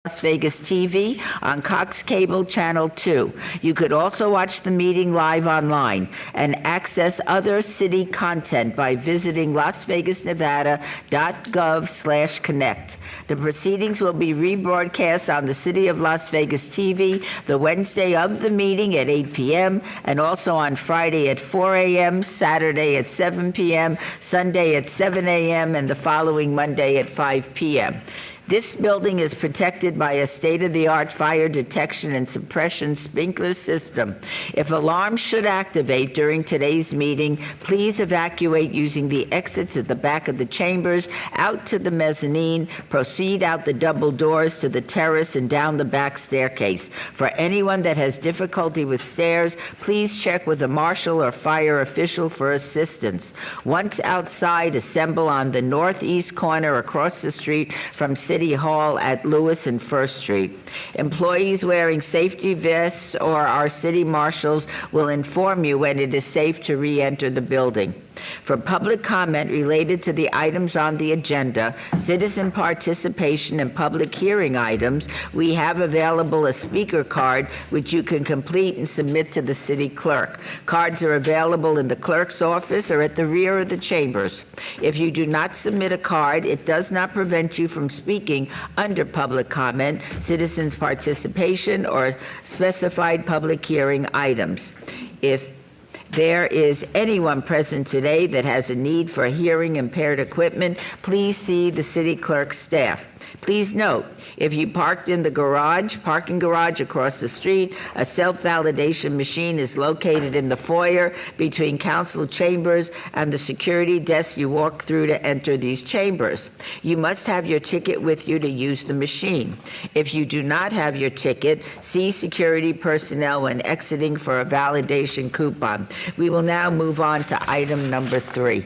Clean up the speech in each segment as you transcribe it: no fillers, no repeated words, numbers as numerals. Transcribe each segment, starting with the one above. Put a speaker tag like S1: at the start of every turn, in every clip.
S1: Las Vegas TV on Cox Cable Channel 2. You could also watch the meeting live online and access other city content by visiting lasvegasnevada.gov/connect. The proceedings will be rebroadcast on the City of Las Vegas TV the Wednesday of the meeting at 8 p.m. and also on Friday at 4 a.m., Saturday at 7 p.m., Sunday at 7 a.m., and the following Monday at 5 p.m. This building is protected by a state-of-the-art fire detection and suppression sprinkler system. If alarms should activate during today's meeting, please evacuate using the exits at the back of the chambers, out to the mezzanine, proceed out the double doors to the terrace and down the back staircase. For anyone that has difficulty with stairs, please check with a marshal or fire official for assistance. Once outside, assemble on the northeast corner across the street from City Hall at Lewis and First Street. Employees wearing safety vests or our city marshals will inform you when it is safe to re-enter the building. For public comment related to the items on the agenda, citizen participation and public hearing items, we have available a speaker card which you can complete and submit to the city clerk. Cards are available in the clerk's office or at the rear of the chambers. If you do not submit a card, it does not prevent you from speaking under public comment, citizens participation, or specified public hearing items. If there is anyone present today that has a need for hearing impaired equipment, please see the city clerk's staff. Please note, if you parked in the parking garage across the street, a self-validation machine is located in the foyer between council chambers and the security desk you walk through to enter these chambers. You must have your ticket with you to use the machine. If you do not have your ticket, see security personnel when exiting for a validation coupon. We will now move on to item number 3.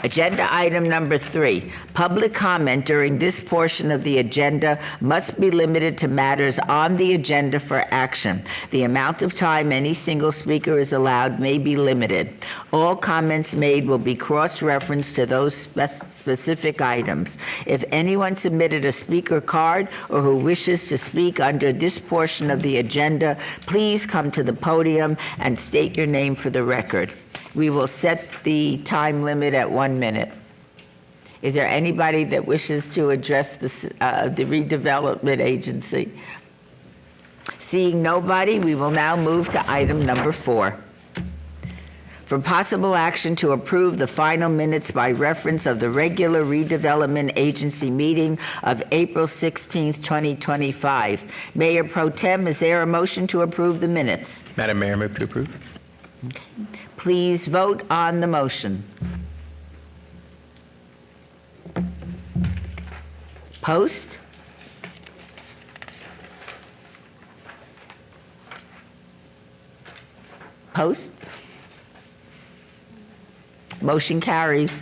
S1: Agenda item number 3, public comment during this portion of the agenda must be limited to matters on the agenda for action. The amount of time any single speaker is allowed may be limited. All comments made will be cross-referenced to those specific items. If anyone submitted a speaker card or who wishes to speak under this portion of the agenda, please come to the podium and state your name for the record. We will set the time limit at 1 minute. Is there anybody that wishes to address the redevelopment agency? Seeing nobody, we will now move to item number 4. For possible action to approve the final minutes by reference of the regular redevelopment agency meeting of April 16th, 2025. Mayor Pro Tem, is there a motion to approve the minutes?
S2: Madam Mayor, move to approve.
S1: Okay. Please vote on the motion. Post. Post. Motion carries.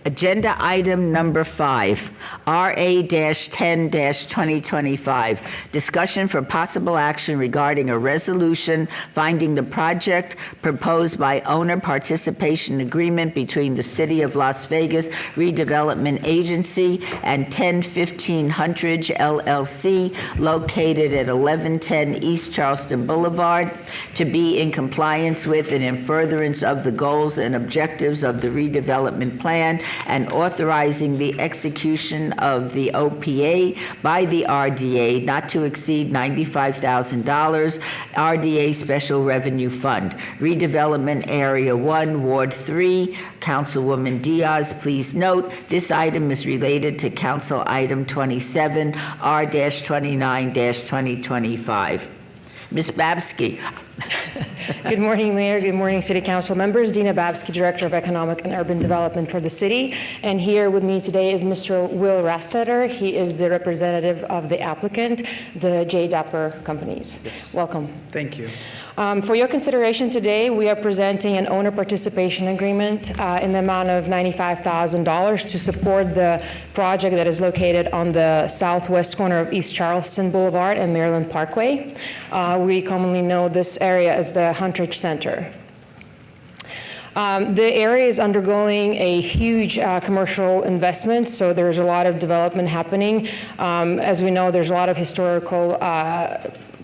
S1: Agenda item number 5, RA-10-2025, discussion for possible action regarding a resolution finding the project proposed by owner participation agreement between the City of Las Vegas Redevelopment Agency and 1015 Huntridge LLC, located at 1110 East Charleston Boulevard, to be in compliance with and in furtherance of the goals and objectives of the redevelopment plan, and authorizing the execution of the OPA by the RDA not to exceed $95,000, RDA Special Revenue Fund. Redevelopment Area 1, Ward 3, Councilwoman Diaz. Please note, this item is related to Council Item 27, R-29-2025. Ms. Babsky.
S3: Good morning, Mayor. Good morning, City Council members. Dina Babsky, Director of Economic and Urban Development for the city. And here with me today is Mr. Will Rastetter. He is the representative of the applicant, the J. Dapper Companies.
S2: Yes.
S3: Welcome.
S2: Thank you.
S3: For your consideration today, we are presenting an owner participation agreement in the amount of $95,000 to support the project that is located on the southwest corner of East Charleston Boulevard and Maryland Parkway. We commonly know this area as the Huntridge Center. The area is undergoing a huge commercial investment, so there's a lot of development happening. As we know, there's a lot of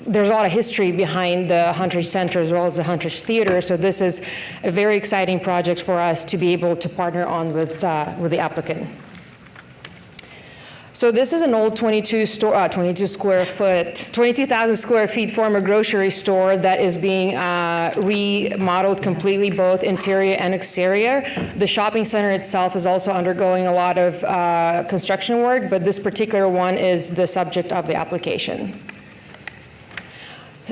S3: there's a lot of history behind the Huntridge Center as well as the Huntridge Theater, so this is a very exciting project for us to be able to partner on with the applicant. So this is an old 22,000 square feet former grocery store that is being remodeled completely, both interior and exterior. The shopping center itself is also undergoing a lot of construction work, but this particular one is the subject of the application.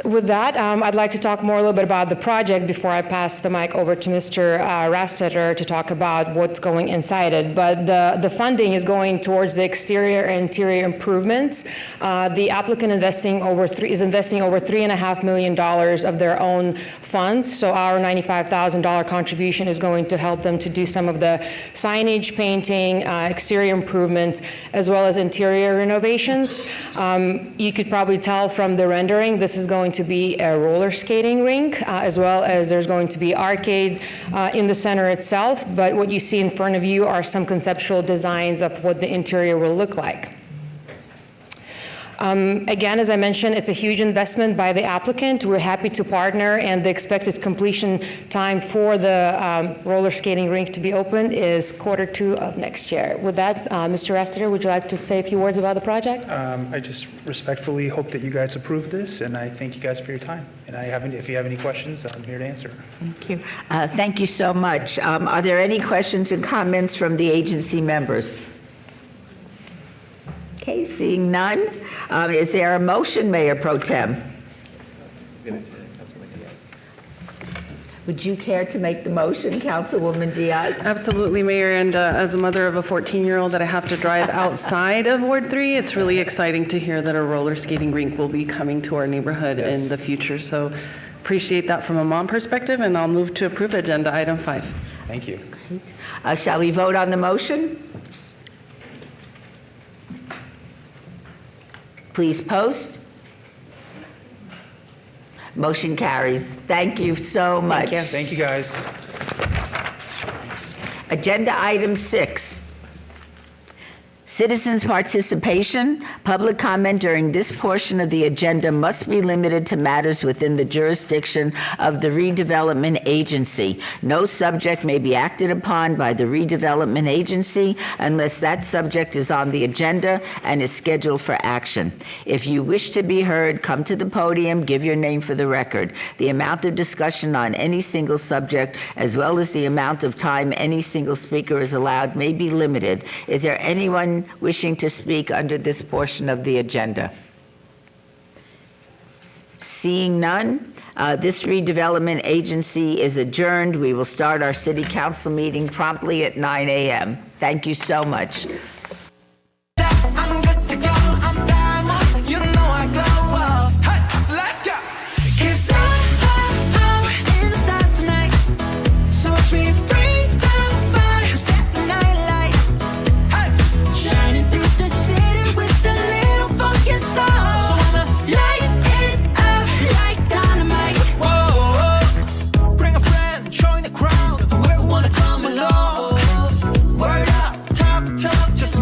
S3: With that, I'd like to talk more a little bit about the project before I pass the mic over to Mr. Rastetter to talk about what's going inside it. But the funding is going towards the exterior and interior improvements. The applicant is investing over $3.5 million of their own funds. So our $95,000 contribution is going to help them to do some of the signage, painting, exterior improvements, as well as interior renovations. You could probably tell from the rendering, this is going to be a roller skating rink, as well as there's going to be arcade in the center itself. But what you see in front of you are some conceptual designs of what the interior will look like. Again, as I mentioned, it's a huge investment by the applicant. We're happy to partner, and the expected completion time for the roller skating rink to be opened is Q2 of next year. With that, Mr. Rastetter, would you like to say a few words about the project?
S2: I just respectfully hope that you guys approve this, and I thank you guys for your time. And if you have any questions, I'm here to answer.
S1: Thank you. Thank you so much. Are there any questions and comments from the agency members? Okay, seeing none. Is there a motion, Mayor Pro Tem? Would you care to make the motion, Councilwoman Diaz?
S4: Absolutely, Mayor, and as a mother of a 14-year-old that I have to drive outside of Ward 3, it's really exciting to hear that a roller skating rink will be coming to our neighborhood in the future. So appreciate that from a mom perspective, and I'll move to approve agenda item 5.
S2: Thank you.
S1: Shall we vote on the motion? Please post. Motion carries. Thank you so much.
S3: Thank you.
S2: Thank you, guys.
S1: Agenda item 6. Citizens' participation. Public comment during this portion of the agenda must be limited to matters within the jurisdiction of the redevelopment agency. No subject may be acted upon by the redevelopment agency unless that subject is on the agenda and is scheduled for action. If you wish to be heard, come to the podium, give your name for the record. The amount of discussion on any single subject, as well as the amount of time any single speaker is allowed, may be limited. Is there anyone wishing to speak under this portion of the agenda? Seeing none, this redevelopment agency is adjourned. We will start our city council meeting promptly at 9 a.m. Thank you so much.
S5: I'm good to go, I'm diamond, you know I glow up. Hey, so let's go. 'Cause I'm in the stars tonight. So watch me bring down fire, set the night light. Hey, shining through the city with a little funky soul. So I'ma light it up like dynamite. Whoa, bring a friend, join the crowd. Whoever wanna come along. Word up, talk, just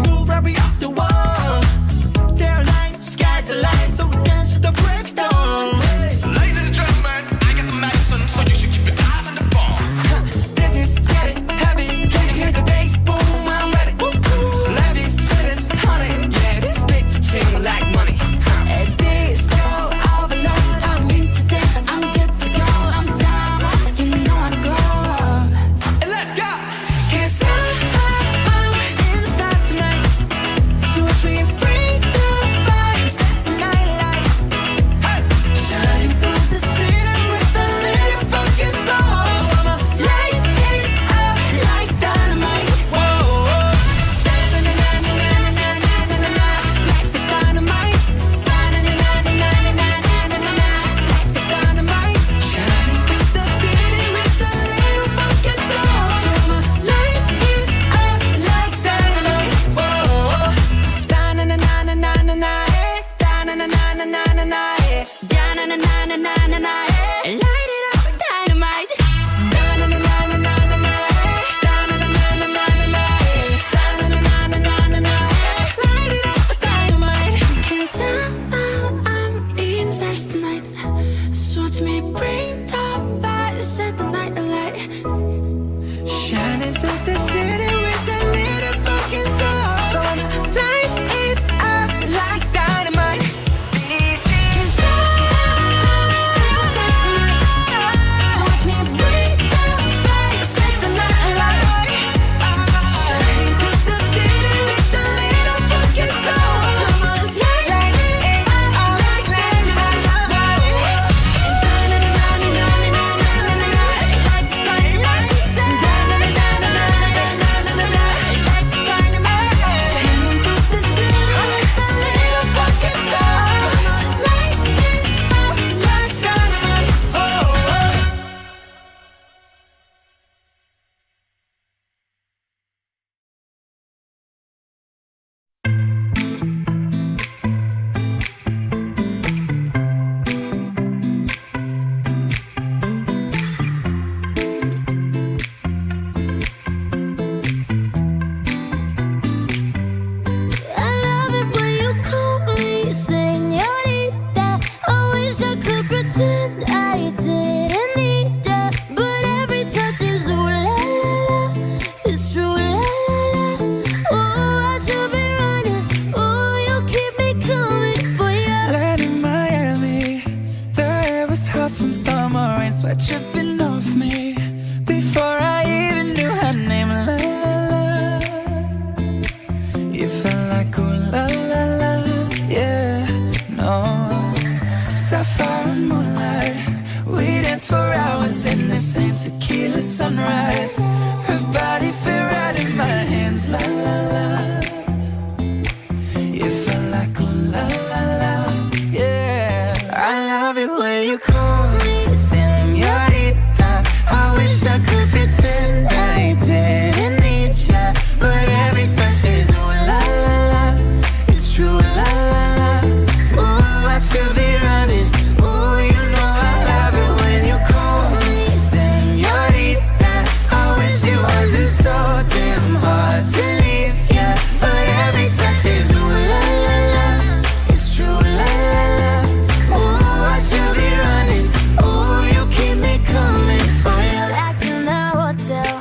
S5: You felt like ooh la la la, yeah, no. Sapphire and moonlight, we danced for hours in the same tequila sunrise. Her body fit right in my hands, la la la. You felt like ooh la la la, yeah. I love it when you call me señorita. I wish I could pretend I didn't need ya, but every touch is ooh la la la. It's true, la la la. Ooh, I should be running. Ooh, you know I love it when you call me señorita. I wish it wasn't so damn hard to leave ya, but every touch is ooh la la la. It's true, la la la. Ooh, I should be running. Ooh, you keep me coming for you.
S6: Back in the hotel,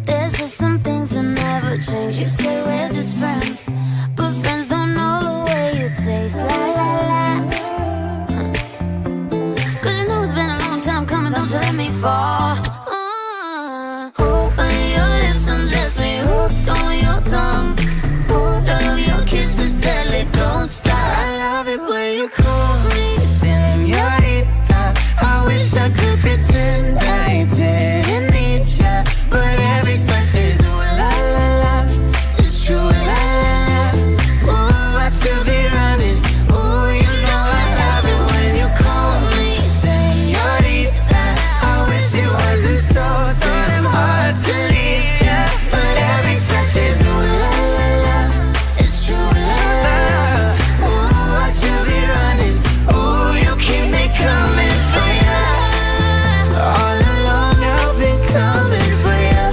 S6: there's just some things that never change. You say we're just friends, but friends don't know the way you taste. La la la. Cause you know it's been a long time coming, don't you let me fall. Open your lips, undress me, hooked on your tongue. Oh, love your kisses, deadly, don't stop.
S5: I love it when you call me señorita. I wish I could pretend I didn't need ya, but every touch is ooh la la la. It's true, la la la. Ooh, I should be running. Ooh, you know I love it when you call me señorita. I wish it wasn't so damn hard to leave ya, but every touch is ooh la la la. It's true, la la la. Ooh, I should be running. Ooh, you keep me coming for ya. All along I've been coming for ya,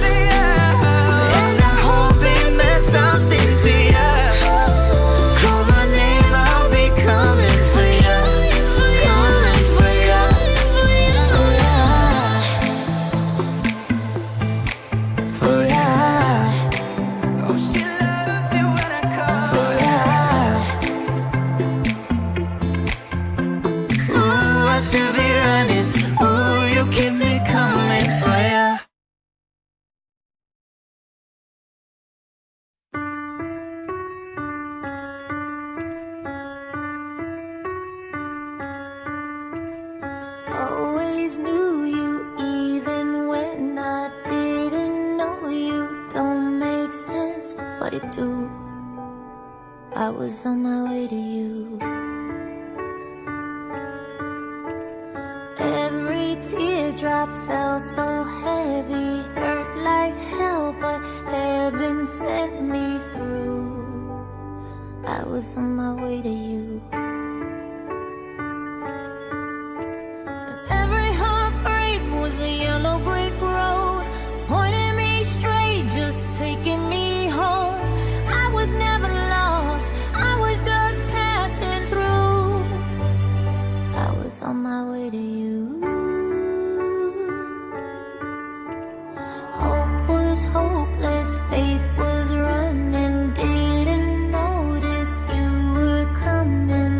S5: and I hope it meant something to ya. Call my name, I'll be coming for ya, coming for ya. For ya. Oh, she loves it when I call for ya. Ooh, I should be running. Ooh, you keep me coming for ya.
S6: Always knew you, even when I didn't know you. Don't make sense, but it do. I was on my way to you. Every teardrop felt so heavy, hurt like hell, but heaven sent me through. I was on my way to you. Every heartbreak was a yellow brick road, pointing me straight, just taking me home. I was never lost, I was just passing through. I was on my way to you. Hope was hopeless, faith was running, didn't notice you were coming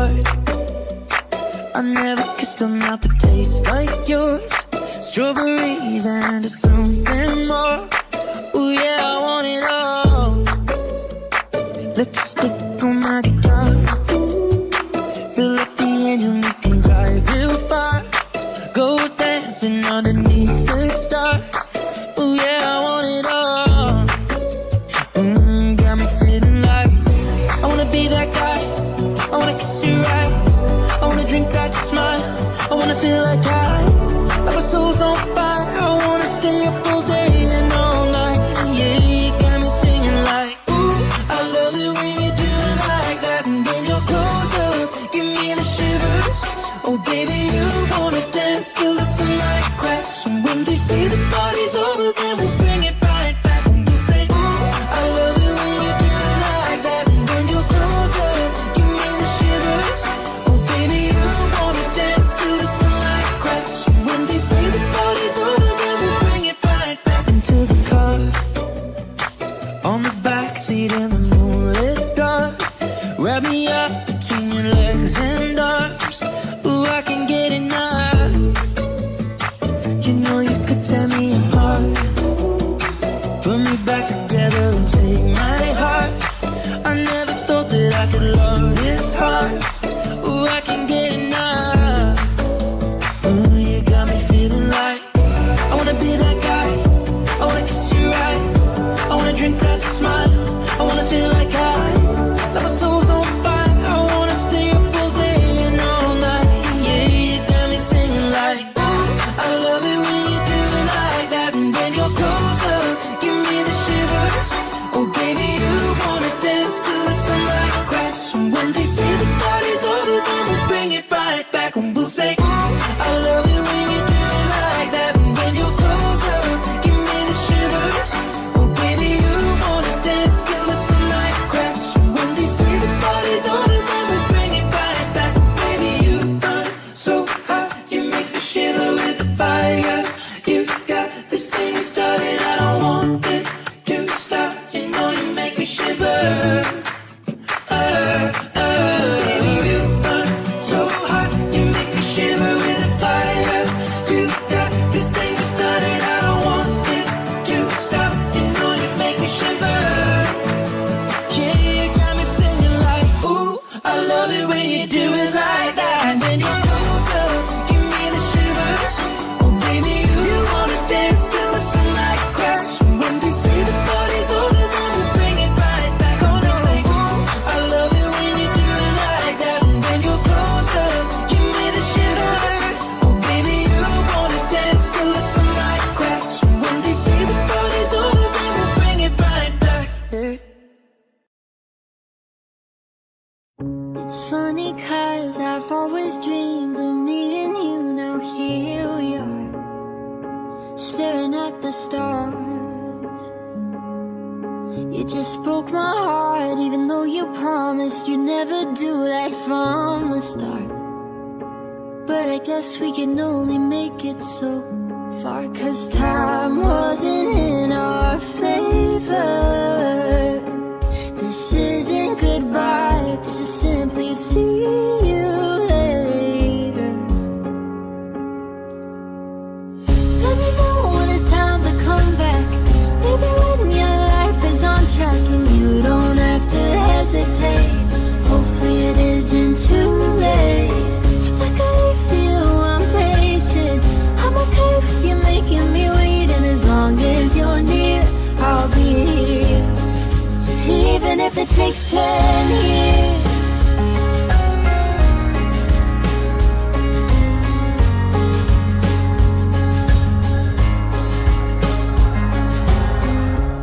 S5: heart. I never kissed a mouth that tastes like yours. Strawberries and something more. Ooh yeah, I want it all. Lipstick on my guitar. Feel like the angel, you can drive real far. Go dancing underneath the stars. Ooh yeah, I want it all. Got me feeling like I wanna be that guy. I wanna kiss your eyes. I wanna drink that smile. I wanna feel like like my soul's on fire. I wanna stay up all day and all night. Yeah, you got me singing like, ooh, I love it when you do it like that. And when you're close up, give me the shivers. Oh baby, you wanna dance till the sunlight cracks. And when they say the party's over, then we'll bring it right back. And we'll say, ooh, I love it when you do it like that. And when you're close up, give me the shivers. Oh baby, you wanna dance till the sunlight cracks. And when they say the party's over, then we'll bring it right back into the car. On the backseat in the moonlit dark. Wrap me up between your legs and arms. Ooh, I can get enough. You know you could tear me apart. Put me back together and take my heart. I never thought that I could love this hard. Ooh, I can get enough. Ooh, you got me feeling like I wanna be that guy. I wanna kiss your eyes. I wanna drink that smile. I wanna feel like my soul's on fire. I wanna stay up all day and all night. Yeah, you got me singing like, ooh, I love it when you do it like that. And when you're close up, give me the shivers. Oh baby, you wanna dance till the sunlight cracks. And when they say the party's over, then we'll bring it right back. And we'll say, ooh, I love it when you do it like that. And when you're close up, give me the shivers. Oh baby, you wanna dance till the sunlight cracks. And when they say the party's over, then we'll bring it right back. Baby, you burn so hot, you make me shiver with the fire. You got this thing you started, I don't want it to stop. You know you make me shiver. Baby, you burn so hot, you make me shiver with the fire. You got this thing you started, I don't want it to stop. You know you make me shiver. Yeah, you got me singing like, ooh, I love it when you do it like that. And when you're close up, give me the shivers. Oh baby, you wanna dance till the sunlight cracks. And when they say the party's over, then we'll bring it right back. Gonna say, ooh, I love it when you do it like that. And when you're close up, give me the shivers. Oh baby, you wanna dance till the sunlight cracks. And when they say the party's over, then we'll bring it right back. Yeah.
S6: It's funny 'cause I've always dreamed of me and you. Now here we are, staring at the stars. You just broke my heart, even though you promised you'd never do that from the start. But I guess we can only make it so far, 'cause time wasn't in our favor. This isn't goodbye, this is simply see you later. Let me know when it's time to come back. Maybe when your life is on track and you don't have to hesitate. Hopefully it isn't too late. Like I feel I'm patient. I'm okay with you making me wait, and as long as you're near, I'll be here. Even if it takes 10 years.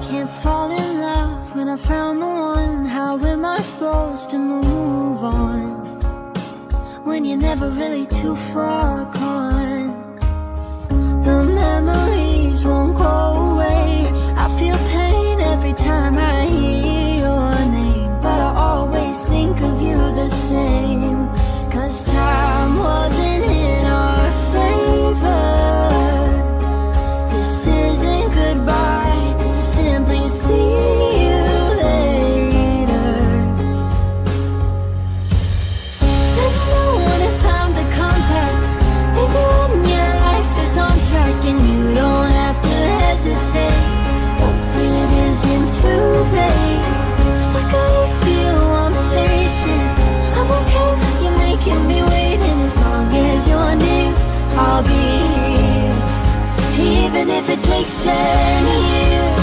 S6: Can't fall in love when I found the one. How am I supposed to move on when you're never really too far gone? The memories won't go away. I feel pain every time I hear your name, but I always think of you the same. 'Cause time wasn't in our favor. This isn't goodbye, this is simply see you later. it takes 10 years.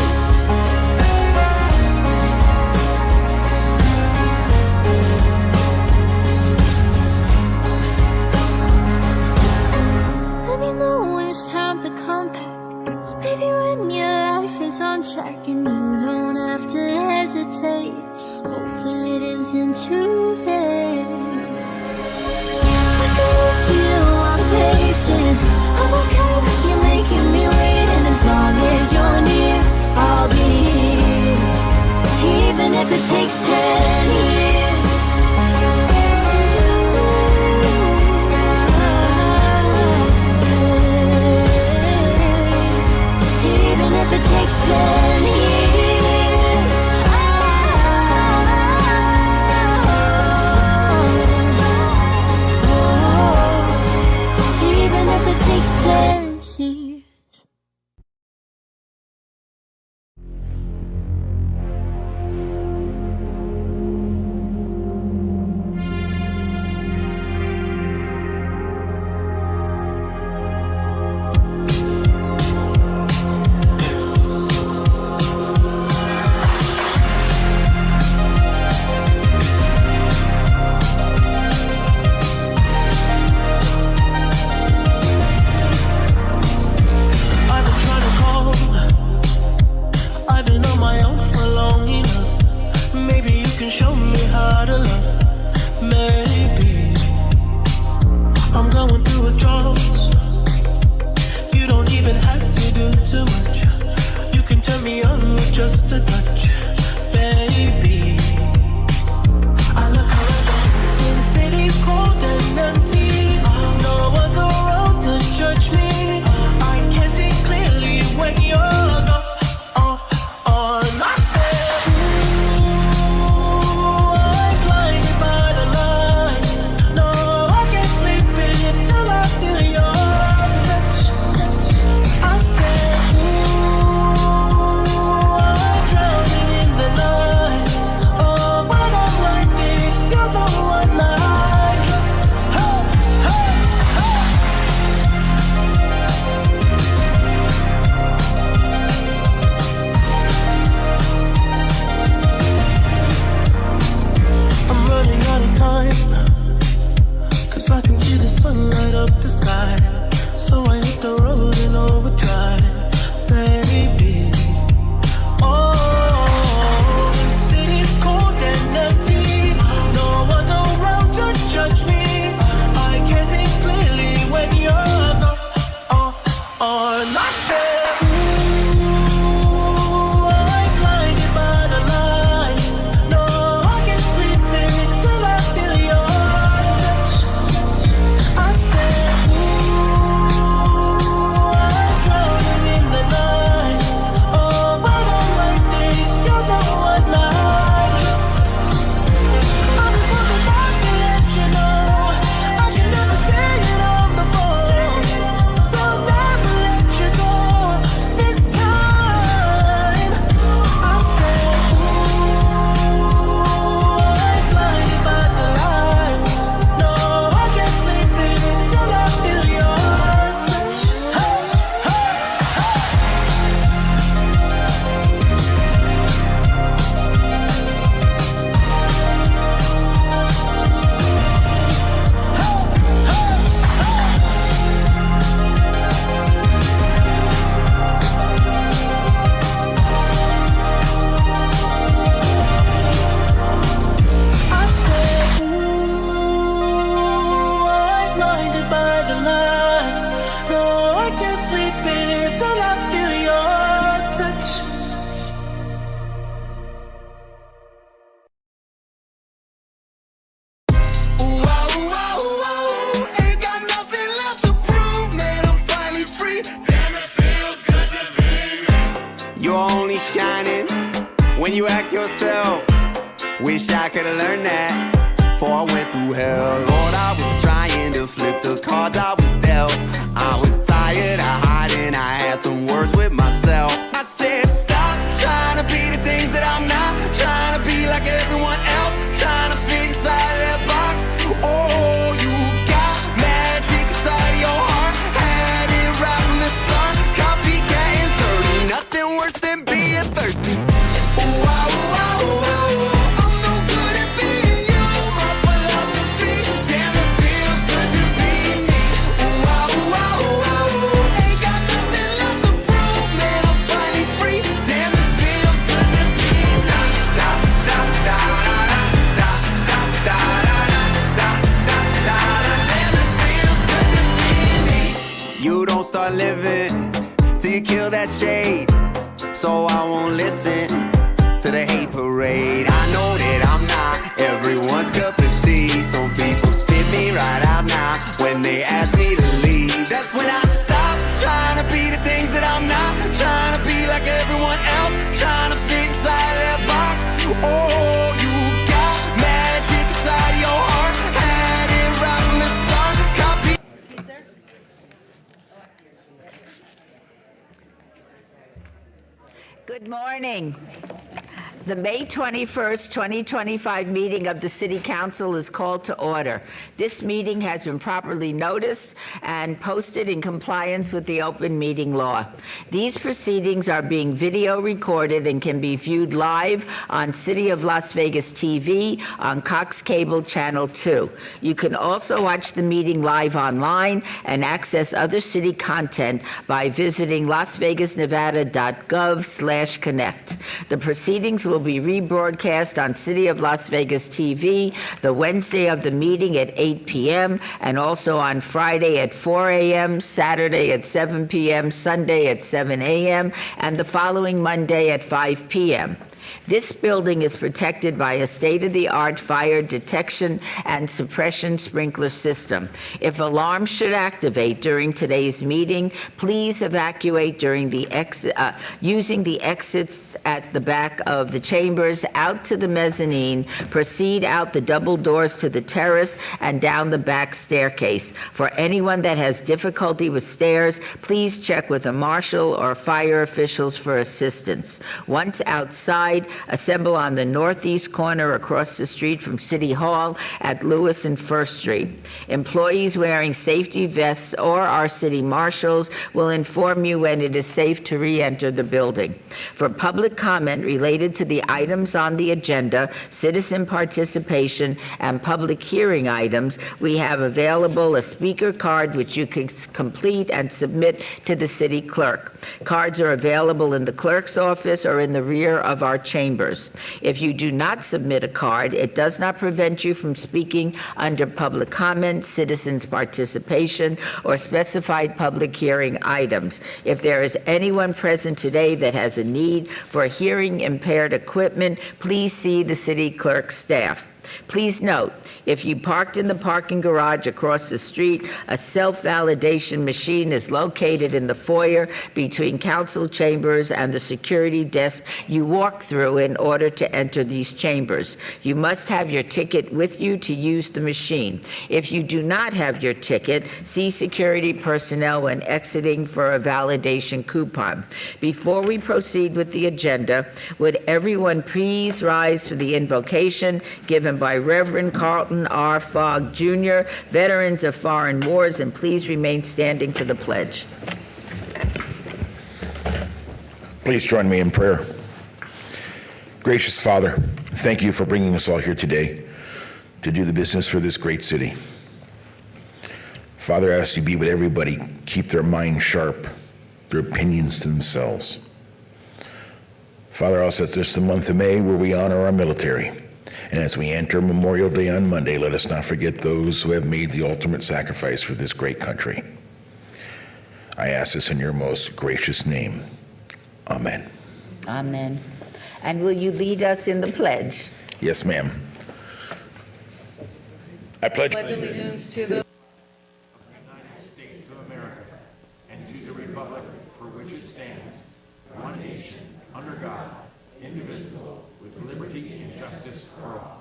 S6: Let me know when it's time to come back. Maybe when your life is on track and you don't have to hesitate. Hopefully it isn't too late. I can feel I'm patient. I'm okay with you making me wait, and as long as you're near, I'll be here. Even if it takes 10 years. Even if it takes 10 years. Even if it takes 10 years.
S7: I've been trying to call. I've been on my own for long enough. Maybe you can show me how to love. Maybe I'm going through a drought. You don't even have to do too much. You can turn me on with just a touch, baby. I look around, since city's cold and empty. No one's around to judge me. I can see clearly when you're gone. I said, ooh, I'm blinded by the lights. No, I can't sleep until I feel your touch. I said, ooh, I'm drowning in the night. Oh, when I'm like this, you're the one I trust. Hey, hey, hey. I'm running out of time, 'cause I can see the sun light up the sky. So I hit the road in overdrive, baby. Oh, the city's cold and empty. No one's around to judge me. I can see clearly when you're gone. And I said, ooh, I'm blinded by the lights. No, I can't sleep until I feel your touch. I said, ooh, I'm drowning in the night. Oh, when I'm like this, you're the one I trust. I just wanted back to let you know I can never say it on the phone. They'll never let you go this time. I said, ooh, I'm blinded by the lights. No, I can't sleep until I feel your touch. Hey, hey, hey. I said, ooh, I'm blinded by the lights. No, I can't sleep until I feel your touch.
S5: Ooh, ah, ooh, ah, ooh, ah. Ain't got nothing left to prove, man. I'm finally free. Damn, it feels good to be me.
S8: You're only shining when you act yourself. Wish I could've learned that before I went through hell. Lord, I was trying to flip the cards I was dealt. I was tired of hiding, I had some words with myself. I said, stop trying to be the things that I'm not. Trying to be like everyone else. Trying to fit inside of that box. Oh, you got magic inside of your heart. Had it right from the start. Copycat listen till you kill that shade. So I won't listen to the hate parade. I know that I'm not everyone's cup of tea. Some people spit me right out now when they ask me to leave. That's when I stop trying to be the things that I'm not, trying to be like everyone else, trying to fit inside of that box. Oh, you got magic inside your heart, had it right from the start. Copy.
S1: Good morning. The May 21st, 2025 meeting of the City Council is called to order. This meeting has been properly noticed and posted in compliance with the open meeting law. These proceedings are being video recorded and can be viewed live on City of Las Vegas TV on Cox Cable Channel 2. You can also watch the meeting live online and access other city content by visiting lasvegasnevada.gov/connect. The proceedings will be rebroadcast on City of Las Vegas TV the Wednesday of the meeting at 8 p.m. and also on Friday at 4 a.m., Saturday at 7 p.m., Sunday at 7 a.m., and the following Monday at 5 p.m. This building is protected by a state-of-the-art fire detection and suppression sprinkler system. If alarms should activate during today's meeting, please evacuate during the using the exits at the back of the chambers out to the mezzanine, proceed out the double doors to the terrace and down the back staircase. For anyone that has difficulty with stairs, please check with a marshal or fire officials for assistance. Once outside, assemble on the northeast corner across the street from City Hall at Lewis and First Street. Employees wearing safety vests or our city marshals will inform you when it is safe to re-enter the building. For public comment related to the items on the agenda, citizen participation, and public hearing items, we have available a speaker card which you can complete and submit to the city clerk. Cards are available in the clerk's office or in the rear of our chambers. If you do not submit a card, it does not prevent you from speaking under public comment, citizens' participation, or specified public hearing items. If there is anyone present today that has a need for hearing impaired equipment, please see the city clerk's staff. Please note, if you parked in the parking garage across the street, a self-validation machine is located in the foyer between council chambers and the security desk you walk through in order to enter these chambers. You must have your ticket with you to use the machine. If you do not have your ticket, see security personnel when exiting for a validation coupon. Before we proceed with the agenda, would everyone please rise for the invocation given by Reverend Carlton R. Fogg, Jr., Veterans of Foreign Wars, and please remain standing for the pledge.
S9: Please join me in prayer. Gracious Father, thank you for bringing us all here today to do the business for this great city. Father, I ask you to be with everybody, keep their minds sharp, their opinions to themselves. Father, also, it's just the month of May where we honor our military. And as we enter Memorial Day on Monday, let us not forget those who have made the ultimate sacrifice for this great country. I ask this in your most gracious name. Amen.
S1: Amen. And will you lead us in the pledge?
S9: Yes, ma'am. I pledge
S4: Allegiance to the
S10: States of America and to the republic for which it stands, one nation, under God, indivisible, with liberty and justice for all.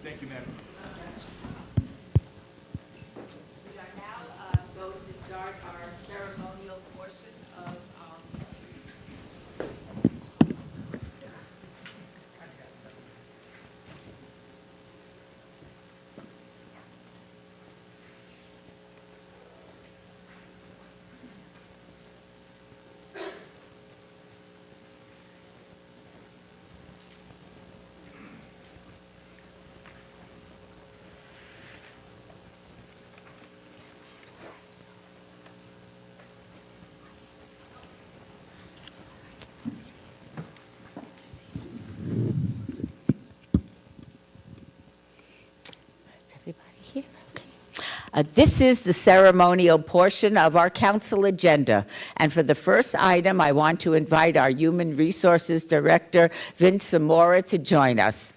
S10: Thank you, Madam.
S1: We are now going to start our ceremonial portion of This is the ceremonial portion of our council agenda. And for the first item, I want to invite our Human Resources Director, Vince Zamora, to join us.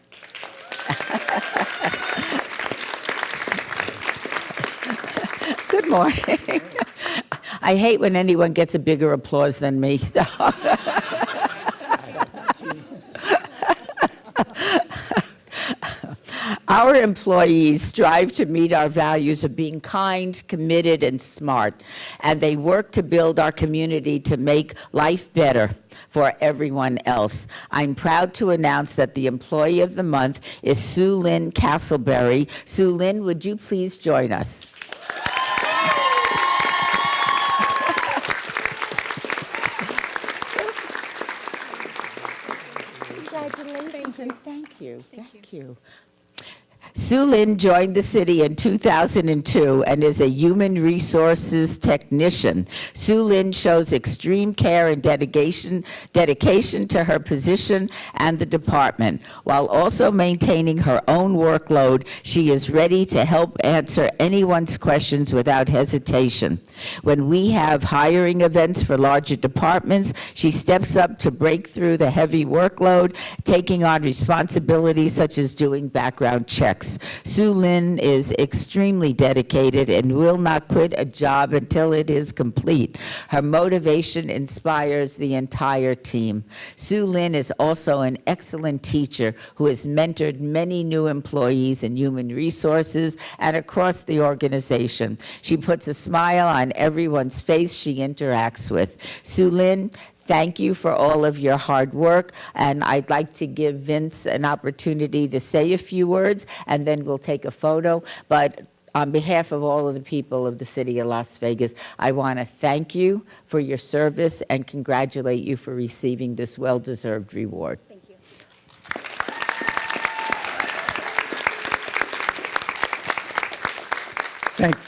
S1: Good morning. I hate when anyone gets a bigger applause than me. So. Our employees strive to meet our values of being kind, committed, and smart, and they work to build our community to make life better for everyone else. I'm proud to announce that the Employee of the Month is Sue Lynn Castleberry. Sue Lynn, would you please join us? Thank you. Thank you. Sue Lynn joined the city in 2002 and is a human resources technician. Sue Lynn shows extreme care and dedication to her position and the department. While also maintaining her own workload, she is ready to help answer anyone's questions without hesitation. When we have hiring events for larger departments, she steps up to break through the heavy workload, taking on responsibilities such as doing background checks. Sue Lynn is extremely dedicated and will not quit a job until it is complete. Her motivation inspires the entire team. Sue Lynn is also an excellent teacher who has mentored many new employees in human resources and across the organization. She puts a smile on everyone's face she interacts with. Sue Lynn, thank you for all of your hard work, and I'd like to give Vince an opportunity to say a few words, and then we'll take a photo. But on behalf of all of the people of the city of Las Vegas, I want to thank you for your service and congratulate you for receiving this well-deserved reward.
S3: Thank you.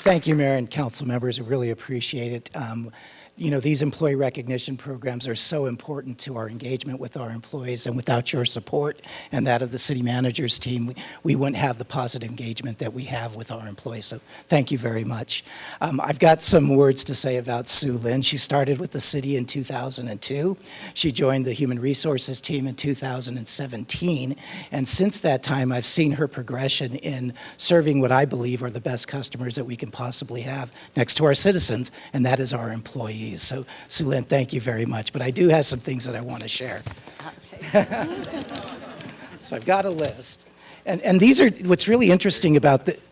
S11: Thank you, Mayor and council members. I really appreciate it. These employee recognition programs are so important to our engagement with our employees, and without your support and that of the city manager's team, we wouldn't have the positive engagement that we have with our employees. So thank you very much. I've got some words to say about Sue Lynn. She started with the city in 2002. She joined the Human Resources team in 2017, and since that time, I've seen her progression in serving what I believe are the best customers that we can possibly have next to our citizens, and that is our employees. So, Sue Lynn, thank you very much. But I do have some things that I want to share. So I've got a list. And these are, what's really interesting about this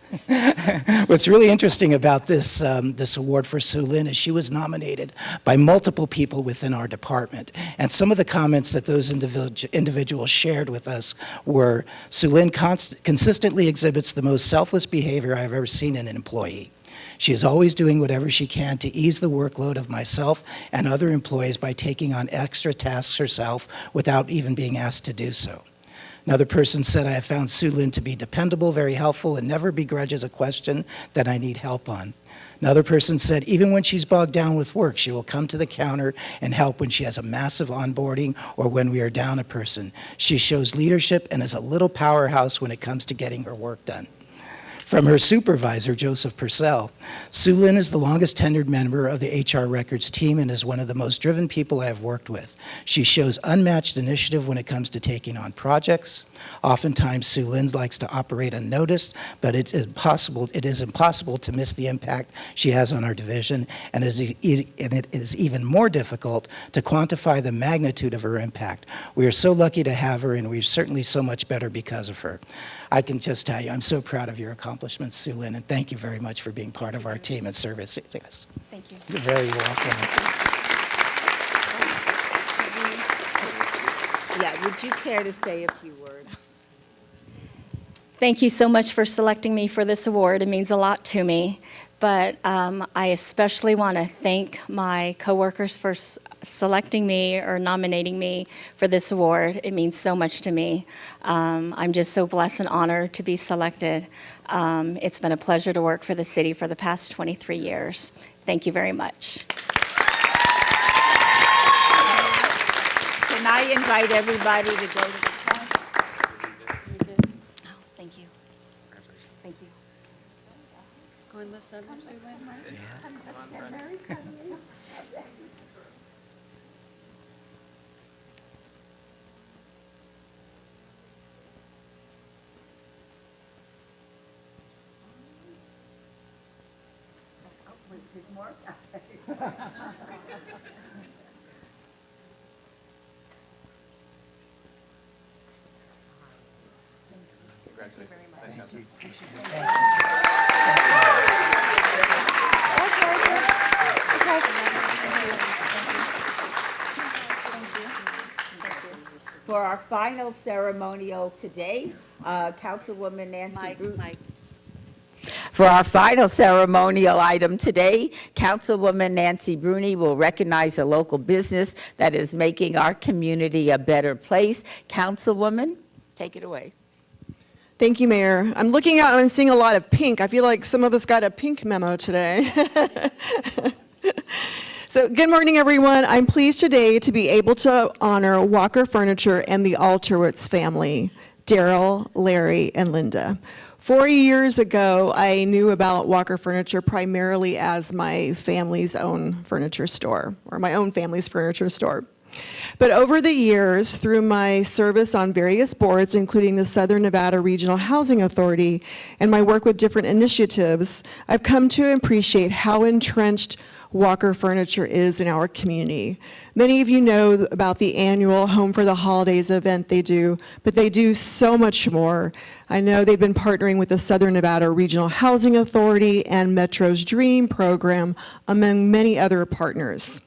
S11: this award for Sue Lynn is she was nominated by multiple people within our department. And some of the comments that those individuals shared with us were, Sue Lynn consistently exhibits the most selfless behavior I've ever seen in an employee. She is always doing whatever she can to ease the workload of myself and other employees by taking on extra tasks herself without even being asked to do so. Another person said, I have found Sue Lynn to be dependable, very helpful, and never begrudges a question that I need help on. Another person said, even when she's bogged down with work, she will come to the counter and help when she has a massive onboarding or when we are down a person. She shows leadership and is a little powerhouse when it comes to getting her work done. From her supervisor, Joseph Purcell, Sue Lynn is the longest tenured member of the HR Records team and is one of the most driven people I have worked with. She shows unmatched initiative when it comes to taking on projects. Oftentimes, Sue Lynn likes to operate unnoticed, but it is impossible to miss the impact she has on our division, and it is even more difficult to quantify the magnitude of her impact. We are so lucky to have her, and we're certainly so much better because of her. I can just tell you, I'm so proud of your accomplishments, Sue Lynn, and thank you very much for being part of our team and service. Yes.
S3: Thank you.
S11: You're very welcome.
S1: Yeah, would you care to say a few words?
S12: Thank you so much for selecting me for this award. It means a lot to me. But I especially want to thank my coworkers for selecting me or nominating me for this award. It means so much to me. I'm just so blessed and honored to be selected. It's been a pleasure to work for the city for the past 23 years. Thank you very much.
S1: Can I invite everybody to go to the front?
S12: Oh, thank you. Thank you.
S4: go in the center, Suzanne?
S1: For our final ceremonial today, Councilwoman Nancy Bruni. For our final ceremonial item today, Councilwoman Nancy Bruni will recognize a local business that is making our community a better place. Councilwoman, take it away.
S13: Thank you, Mayor. I'm looking out and I'm seeing a lot of pink. I feel like some of us got a pink memo today. So good morning, everyone. I'm pleased today to be able to honor Walker Furniture and the Alterwitz family, Daryl, Larry, and Linda. 4 years ago, I knew about Walker Furniture primarily as my family's own furniture store, or my own family's furniture store. But over the years, through my service on various boards, including the Southern Nevada Regional Housing Authority, and my work with different initiatives, I've come to appreciate how entrenched Walker Furniture is in our community. Many of you know about the annual Home for the Holidays event they do, but they do so much more. I know they've been partnering with the Southern Nevada Regional Housing Authority and Metro's Dream program, among many other partners.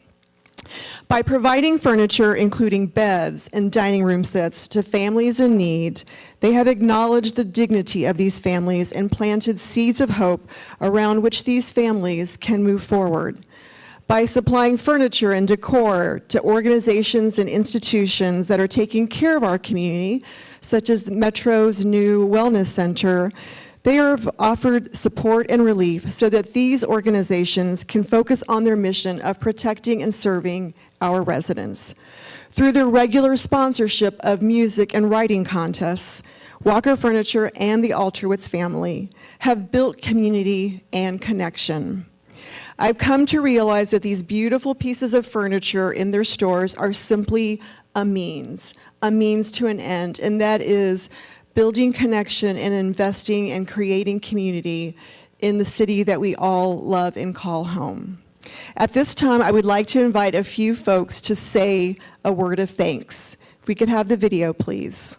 S13: By providing furniture, including beds and dining room sets, to families in need, they have acknowledged the dignity of these families and planted seeds of hope around which these families can move forward. By supplying furniture and decor to organizations and institutions that are taking care of our community, such as Metro's new Wellness Center, they have offered support and relief so that these organizations can focus on their mission of protecting and serving our residents. Through their regular sponsorship of music and writing contests, Walker Furniture and the Alterwitz family have built community and connection. I've come to realize that these beautiful pieces of furniture in their stores are simply a means to an end, and that is building connection and investing and creating community in the city that we all love and call home. At this time, I would like to invite a few folks to say a word of thanks. If we could have the video, please.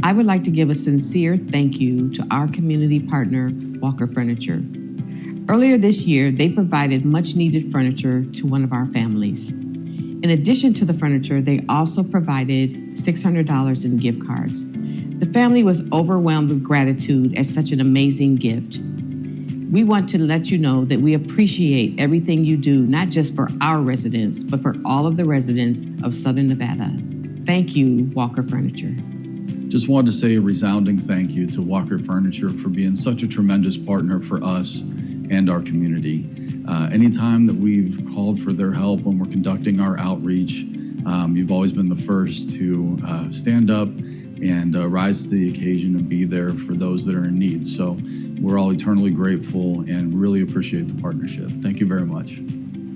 S14: I would like to give a sincere thank you to our community partner, Walker Furniture. Earlier this year, they provided much-needed furniture to one of our families. In addition to the furniture, they also provided $600 in gift cards. The family was overwhelmed with gratitude at such an amazing gift. We want to let you know that we appreciate everything you do, not just for our residents, but for all of the residents of Southern Nevada. Thank you, Walker Furniture.
S15: Just wanted to say a resounding thank you to Walker Furniture for being such a tremendous partner for us and our community. Anytime that we've called for their help when we're conducting our outreach, you've always been the first to stand up and rise to the occasion and be there for those that are in need. So we're all eternally grateful and really appreciate the partnership. Thank you very much.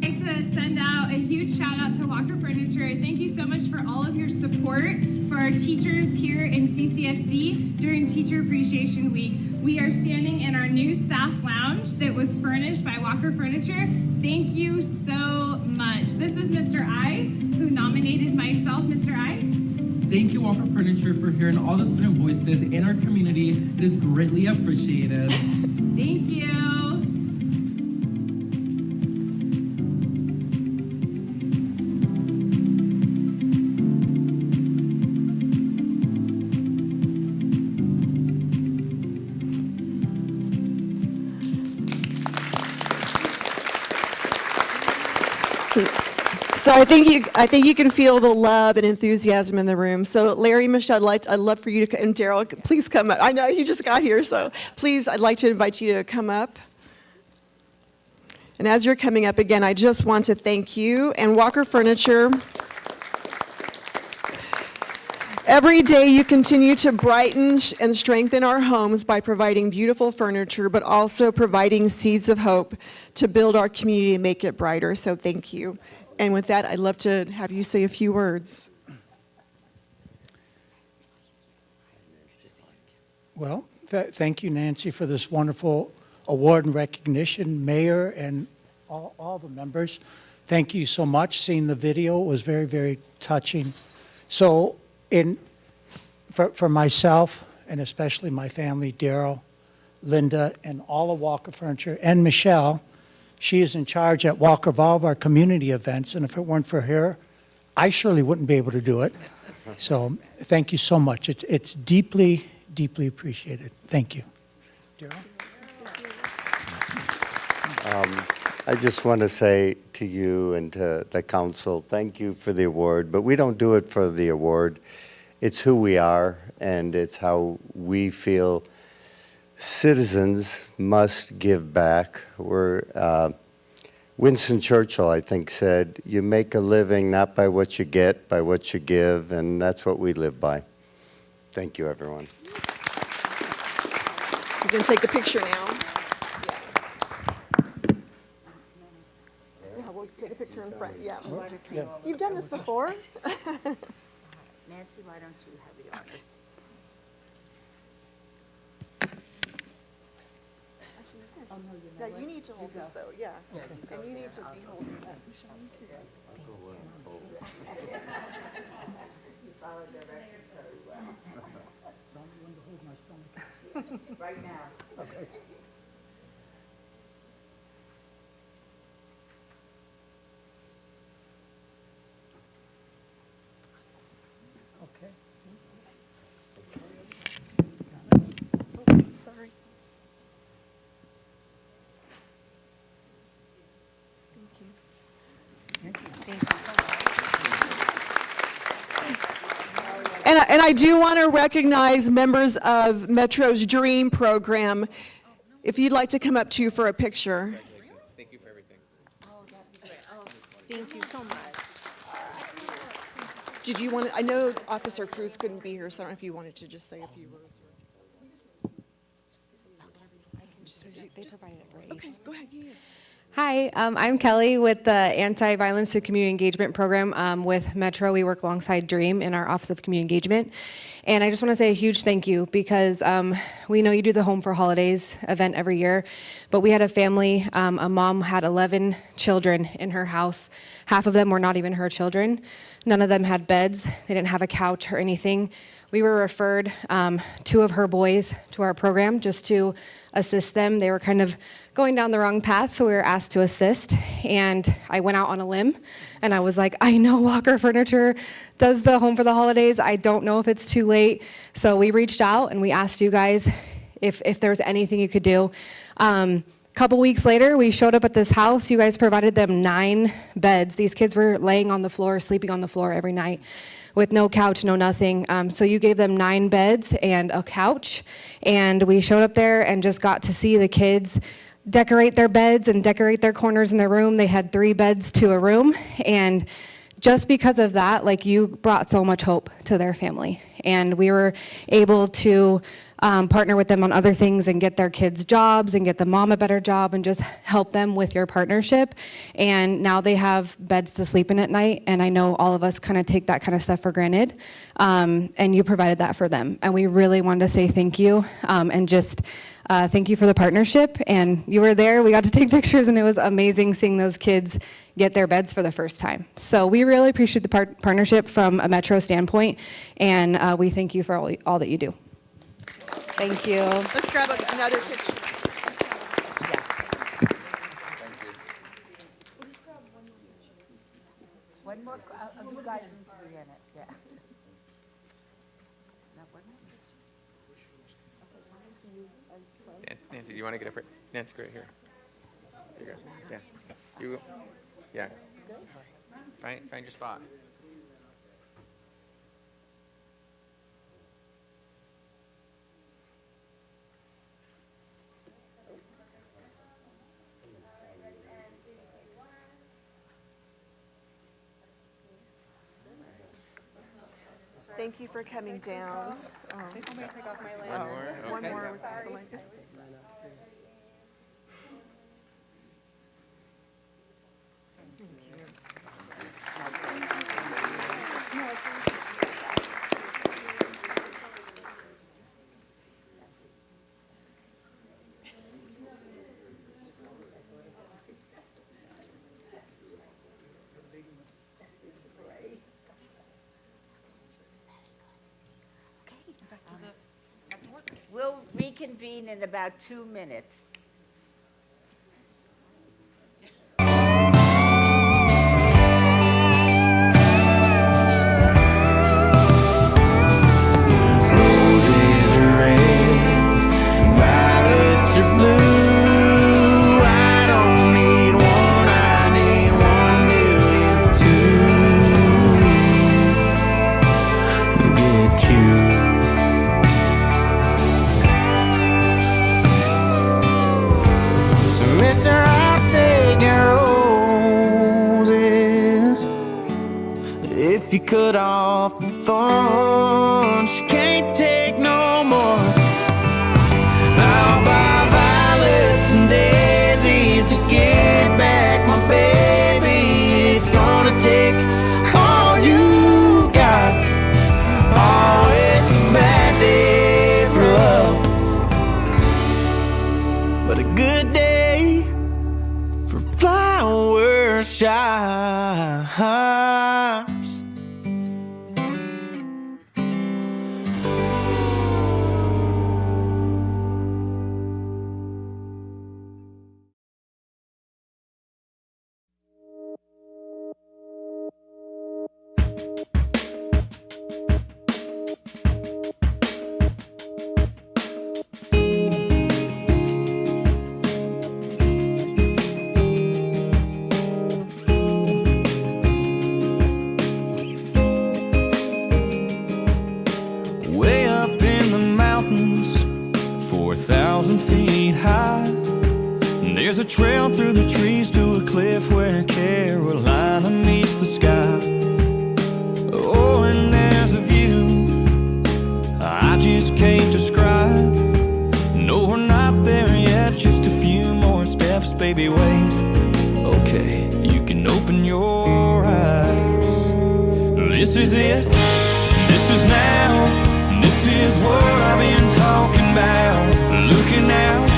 S16: I'd like to send out a huge shout out to Walker Furniture. Thank you so much for all of your support for our teachers here in CCSD during Teacher Appreciation Week. We are standing in our new staff lounge that was furnished by Walker Furniture. Thank you so much. This is Mr. I, who nominated myself. Mr. I.
S17: Thank you, Walker Furniture, for hearing all the student voices in our community. It is greatly appreciated.
S16: Thank you.
S13: So I think you can feel the love and enthusiasm in the room. So Larry, Michelle, I'd love for you to, and Daryl, please come up. I know you just got here, so please, I'd like to invite you to come up. And as you're coming up again, I just want to thank you and Walker Furniture Every day you continue to brighten and strengthen our homes by providing beautiful furniture, but also providing seeds of hope to build our community and make it brighter. So thank you. And with that, I'd love to have you say a few words.
S18: Well, thank you, Nancy, for this wonderful award and recognition. Mayor and all the members, thank you so much. Seeing the video was very, very touching. So for myself, and especially my family, Daryl, Linda, and all of Walker Furniture, and Michelle, she is in charge at Walker of all of our community events, and if it weren't for her, I surely wouldn't be able to do it. So thank you so much. It's deeply, deeply appreciated. Thank you. Daryl?
S19: I just want to say to you and to the council, thank you for the award, but we don't do it for the award. It's who we are, and it's how we feel citizens must give back. Winston Churchill, I think, said, you make a living not by what you get, by what you give, and that's what we live by. Thank you, everyone.
S13: You can take a picture now. Yeah, we'll take a picture in front, yeah. You've done this before?
S1: Nancy, why don't you have the honors?
S13: Yeah, you need to hold this though, yeah. And you need to be holding that.
S1: Right now.
S18: Okay. Okay.
S13: Sorry. And I do want to recognize members of Metro's Dream program. If you'd like to come up too for a picture.
S20: Thank you for everything.
S12: Thank you so much.
S13: Did you want to, I know Officer Cruz couldn't be here, so I don't know if you wanted to just say a few words.
S3: They provided it for
S13: Okay, go ahead. Yeah.
S3: Hi, I'm Kelly with the Anti-Violence to Community Engagement Program with Metro. We work alongside DREAM in our Office of Community Engagement. And I just want to say a huge thank you because we know you do the Home for Holidays event every year, but we had a family, a mom had 11 children in her house. Half of them were not even her children. None of them had beds. They didn't have a couch or anything. We were referred 2 of her boys to our program just to assist them. They were kind of going down the wrong path, so we were asked to assist. And I went out on a limb, and I was like, I know Walker Furniture does the Home for the Holidays. I don't know if it's too late. So we reached out, and we asked you guys if there was anything you could do. Couple weeks later, we showed up at this house. You guys provided them 9 beds. These kids were laying on the floor, sleeping on the floor every night with no couch, no nothing. So you gave them 9 beds and a couch. And we showed up there and just got to see the kids decorate their beds and decorate their corners in their room. They had 3 beds to a room. And just because of that, like, you brought so much hope to their family. And we were able to partner with them on other things and get their kids jobs and get the mom a better job and just help them with your partnership. And now they have beds to sleep in at night. And I know all of us kind of take that kind of stuff for granted. And you provided that for them. And we really wanted to say thank you and just thank you for the partnership. And you were there. We got to take pictures, and it was amazing seeing those kids get their beds for the first time. So we really appreciate the partnership from a Metro standpoint. And we thank you for all that you do. Thank you.
S13: Let's grab another picture.
S1: One more, you guys need to be in it, yeah.
S20: Nancy, do you want to get up here? Nancy, right here. There you go. Yeah. You go. Yeah. Find your spot.
S13: Thank you for coming down. Please help me take off my
S20: One more,
S13: One
S20: okay.
S13: more with the mic.
S1: We'll reconvene in about 2 minutes.
S7: Roses are red, violets are blue. I don't need one, I need 1,000,002. Get you. So mister, I'll take your roses if you cut off the thorns. She can't take no more. I'll buy violets and daisies to get back my baby. It's gonna take all you've got. Oh, it's a bad day for love, but a good day for flower shines. Way up in the mountains, 4,000 feet high, there's a trail through the trees to a cliff where Carolina meets the sky. Oh, and there's a view I just can't describe. No, we're not there yet, just a few more steps, baby, wait. Okay, you can open your eyes. This is it, this is now. This is what I've been talking about. Looking out,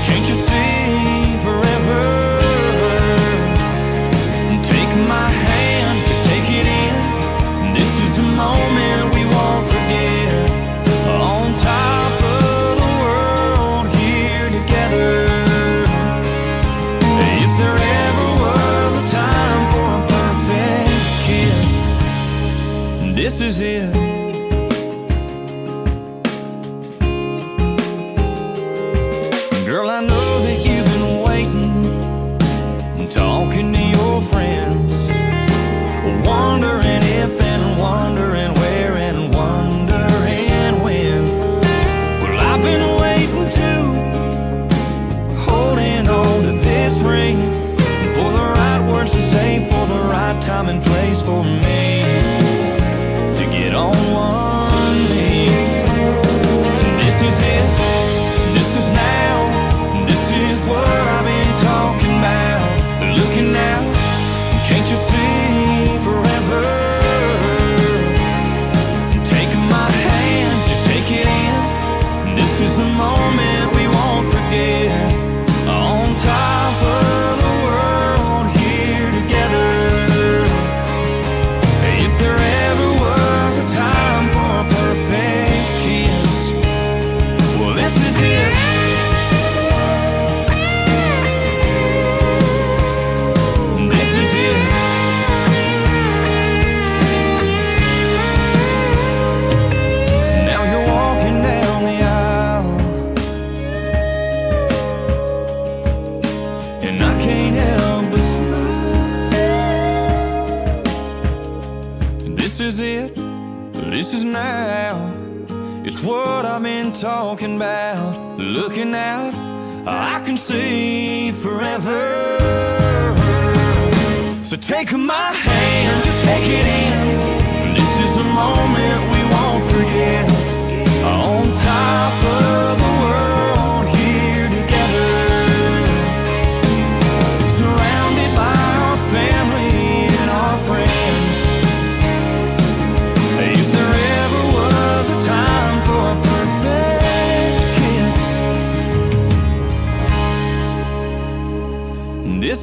S7: can't you see forever? Take my hand, just take it in. This is a moment we won't forget. On top of the world, here together. If there ever was a time for a perfect kiss, this is it. Girl, I know that you've been waiting, talking to your friends, wondering if and wondering where and wondering when. Well, I've been waiting too, holding on to this ring, for the right words to say, for the right time and place for me to get on one knee. This is it, this is now. This is what I've been talking about. Looking out, can't you see forever? Take my hand, just take it in. This is the moment we won't forget. On top of the world, here together. If there ever was a time for a perfect kiss, well, this is it. This is it. Now you're walking down the aisle, and I can't help but smile. This is it, this is now. It's what I've been talking about. Looking out, I can see forever. So take my hand, just take it in. This is the moment we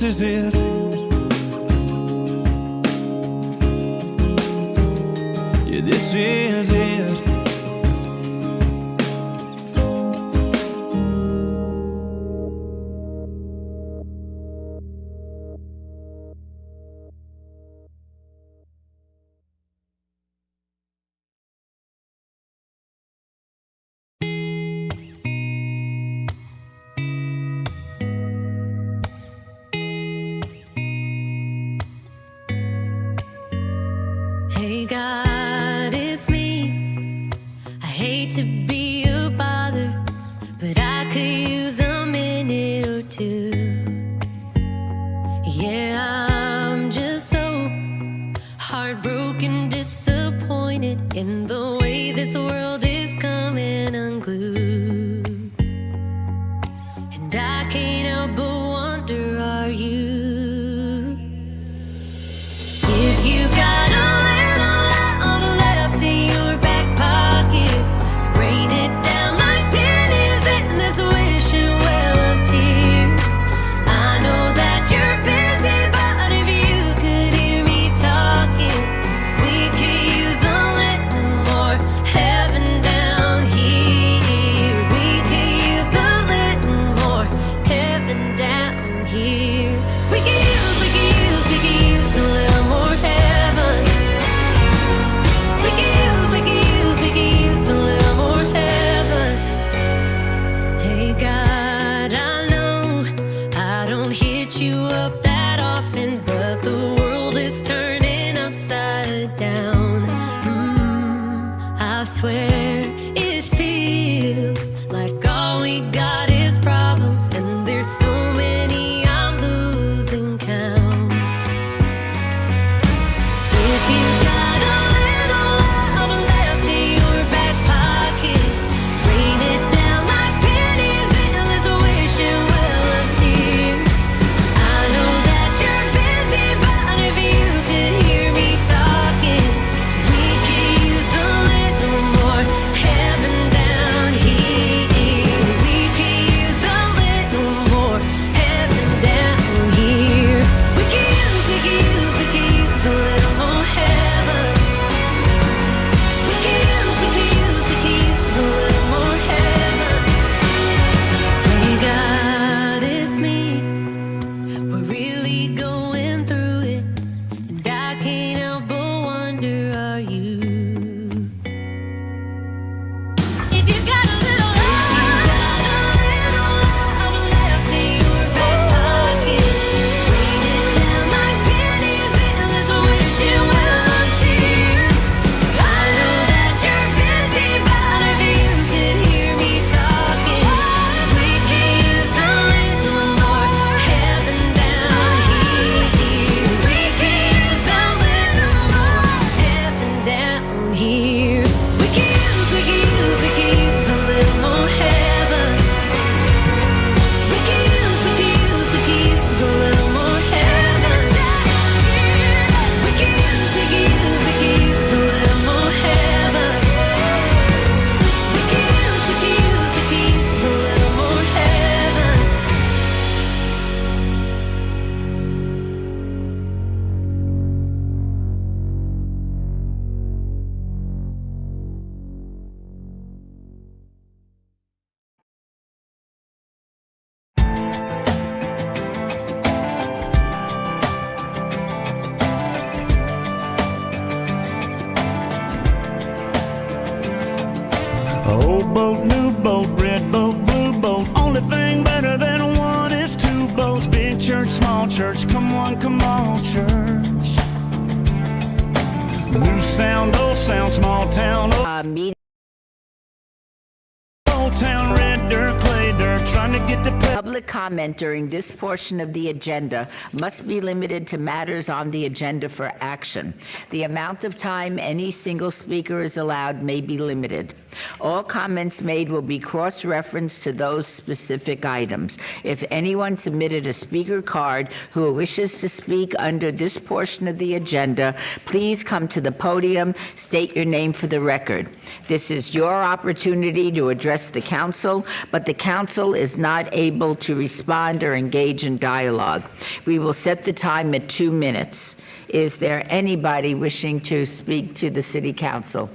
S5: is it. Yeah, this is it.
S6: Hey God, it's me. I hate to be a bother, but I could use a minute or two. Yeah, I'm just so heartbroken, disappointed in the way this world is coming unglued. And I can't help but wonder, are you? If you got a little love left in your back pocket, rain it down like pennies in this wishing well of tears. I know that you're busy, but if you could hear me talking, we could use a little more heaven down here. We could use a little more heaven down here. We could use a little more heaven. We could use a little more heaven. Hey God, I know I don't hit you up that often, but the world is turning upside down. I swear it feels like all we got is problems, and there's so many I'm losing count. If you got a little love left in your back pocket, rain it down like pennies in this wishing well of tears. I know that you're busy, but if you could hear me talking, we could use a little more heaven down here. We could use a little more heaven down here. We could use a little more heaven. We could use a little more heaven. Hey God, it's me. We're really going through it, and I can't help but wonder, are you? If you got a little love left in your back pocket, rain it down like pennies in this wishing well of tears. I know that you're busy, but if you could hear me talking, we could use a little more heaven down here. We could use a little more heaven down here. We could use a little more heaven. We could use a little more heaven. We could use a little more heaven. We could use a little more heaven.
S5: Old boat, new boat, red boat, blue boat. Only thing better than one is two boats. Big church, small church, come on, church. New sound, old sound, small town, old town, red dirt, clay dirt, trying to get to
S1: Public comment during this portion of the agenda must be limited to matters on the agenda for action. The amount of time any single speaker is allowed may be limited. All comments made will be cross-referenced to those specific items. If anyone submitted a speaker card who wishes to speak under this portion of the agenda, please come to the podium, state your name for the record. This is your opportunity to address the council, but the council is not able to respond or engage in dialogue. We will set the time at 2 minutes. Is there anybody wishing to speak to the city council?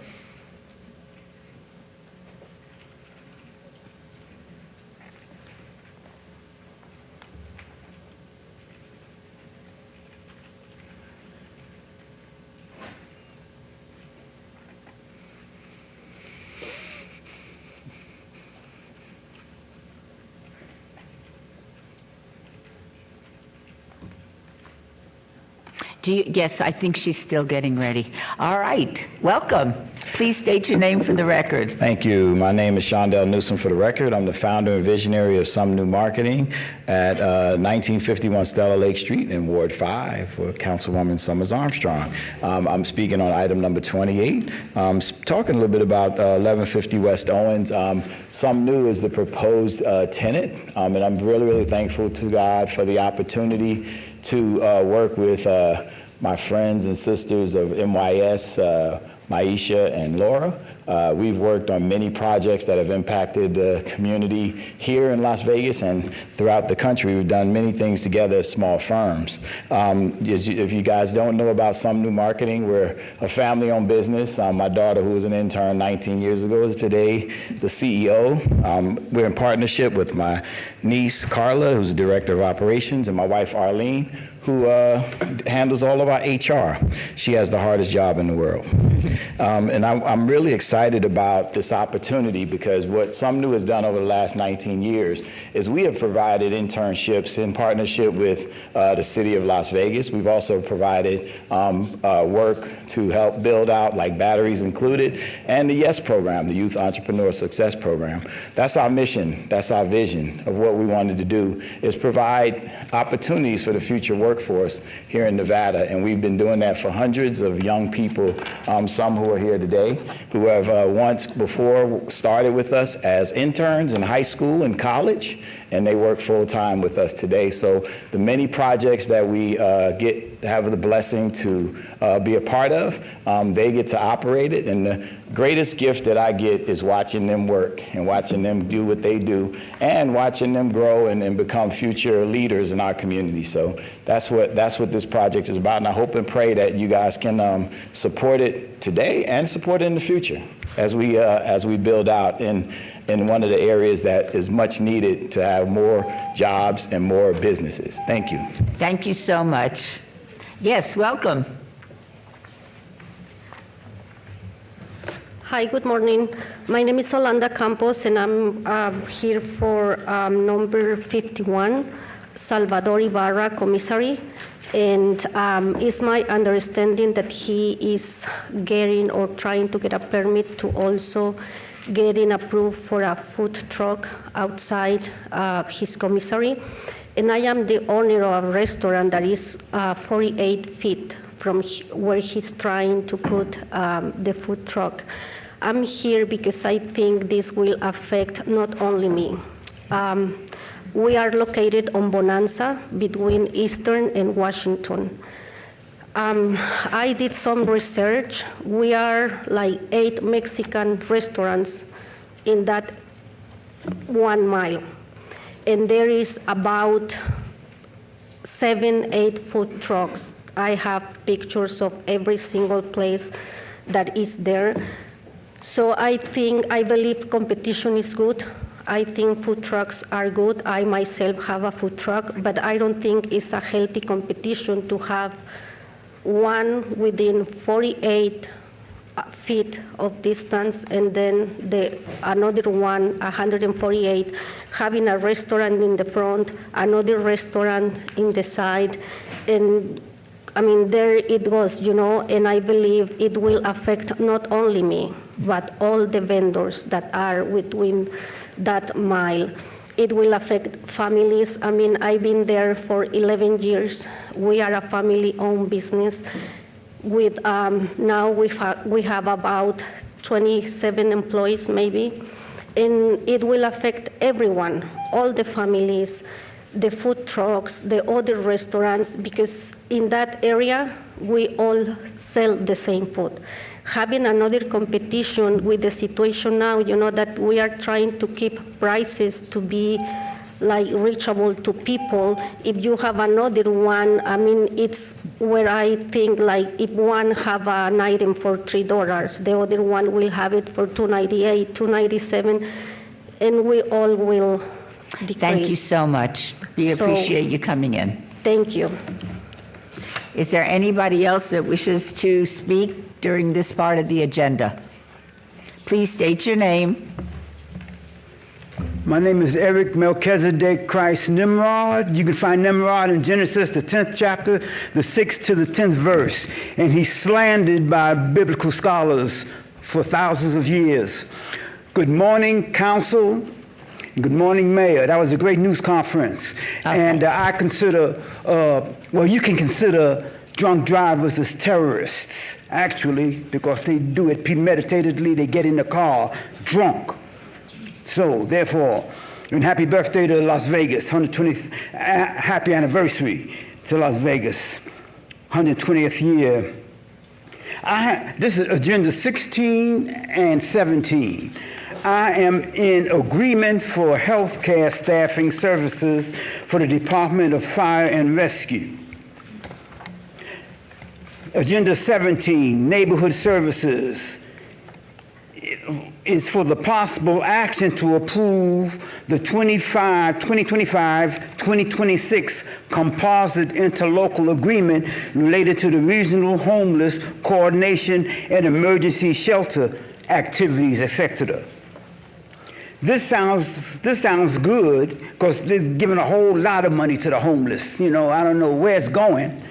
S1: Yes, I think she's still getting ready. All right, welcome. Please state your name for the record.
S21: Thank you. My name is Shondell Newsom for the record. I'm the founder and visionary of Some New Marketing at 1951 Stella Lake Street in Ward 5 for Councilwoman Summers Armstrong. I'm speaking on item number 28. Talking a little bit about 1150 West Owens. Some New is the proposed tenant, and I'm really, really thankful to God for the opportunity to work with my friends and sisters of MYS, Maisha and Laura. We've worked on many projects that have impacted the community here in Las Vegas and throughout the country. We've done many things together as small firms. If you guys don't know about Some New Marketing, we're a family-owned business. My daughter, who was an intern 19 years ago, is today the CEO. We're in partnership with my niece, Carla, who's the director of operations, and my wife, Arlene, who handles all of our HR. She has the hardest job in the world. And I'm really excited about this opportunity because what Some New has done over the last 19 years is we have provided internships in partnership with the city of Las Vegas. We've also provided work to help build out, like batteries included, and the YES program, the Youth Entrepreneur Success Program. That's our mission, that's our vision of what we wanted to do, is provide opportunities for the future workforce here in Nevada. And we've been doing that for hundreds of young people, some who are here today, who have once before started with us as interns in high school and college, and they work full-time with us today. So the many projects that we have the blessing to be a part of, they get to operate it, and the greatest gift that I get is watching them work and watching them do what they do and watching them grow and become future leaders in our community. So that's what this project is about, and I hope and pray that you guys can support it today and support it in the future as we build out in one of the areas that is much needed to have more jobs and more businesses. Thank you.
S1: Thank you so much. Yes, welcome.
S22: Hi, good morning. My name is Olanda Campos, and I'm here for number 51, Salvador Ibarra Commissary. And it's my understanding that he is getting or trying to get a permit to also getting approved for a food truck outside his commissary. And I am the owner of a restaurant that is 48 feet from where he's trying to put the food truck. I'm here because I think this will affect not only me. We are located on Bonanza between Eastern and Washington. I did some research. We are like 8 Mexican restaurants in that 1 mile. And there is about 7, 8 food trucks. I have pictures of every single place that is there. So I believe competition is good. I think food trucks are good. I myself have a food truck, but I don't think it's a healthy competition to have one within 48 feet of distance and then another one, 148, having a restaurant in the front, another restaurant in the side, and I mean, there it goes, and I believe it will affect not only me, but all the vendors that are within that mile. It will affect families. I mean, I've been there for 11 years. We are a family-owned business. With now we have about 27 employees maybe, and it will affect everyone, all the families, the food trucks, the other restaurants, because in that area we all sell the same food. having another competition with the situation now, that we are trying to keep prices to be like reachable to people. If you have another one, I mean, it's where I think like if one have an item for $3, the other one will have it for $2.98, $2.97, and we all will decrease.
S1: Thank you so much. We
S22: So-
S1: appreciate you coming in.
S22: Thank you.
S1: Is there anybody else that wishes to speak during this part of the agenda? Please state your name.
S2: My name is Eric Melchizedek Christ Nimrod. You can find Nimrod in Genesis, the 10th chapter, the 6th to the 10th verse. And he's slandered by biblical scholars for thousands of years. Good morning, council. Good morning, Mayor. That was a great news conference. And I consider, you can consider drunk drivers as terrorists, actually, because they do it premeditatedly. They get in the car drunk. So, therefore, and happy birthday to Las Vegas, 120th, happy anniversary to Las Vegas, 120th year. This is Agenda 16 and 17. I am in agreement for healthcare staffing services for the Department of Fire and Rescue. Agenda 17, neighborhood services, is for the possible action to approve the 2025-2026 composite interlocal agreement related to the regional homeless coordination and emergency shelter activities, etc. This sounds good because they're giving a whole lot of money to the homeless. I don't know where it's going.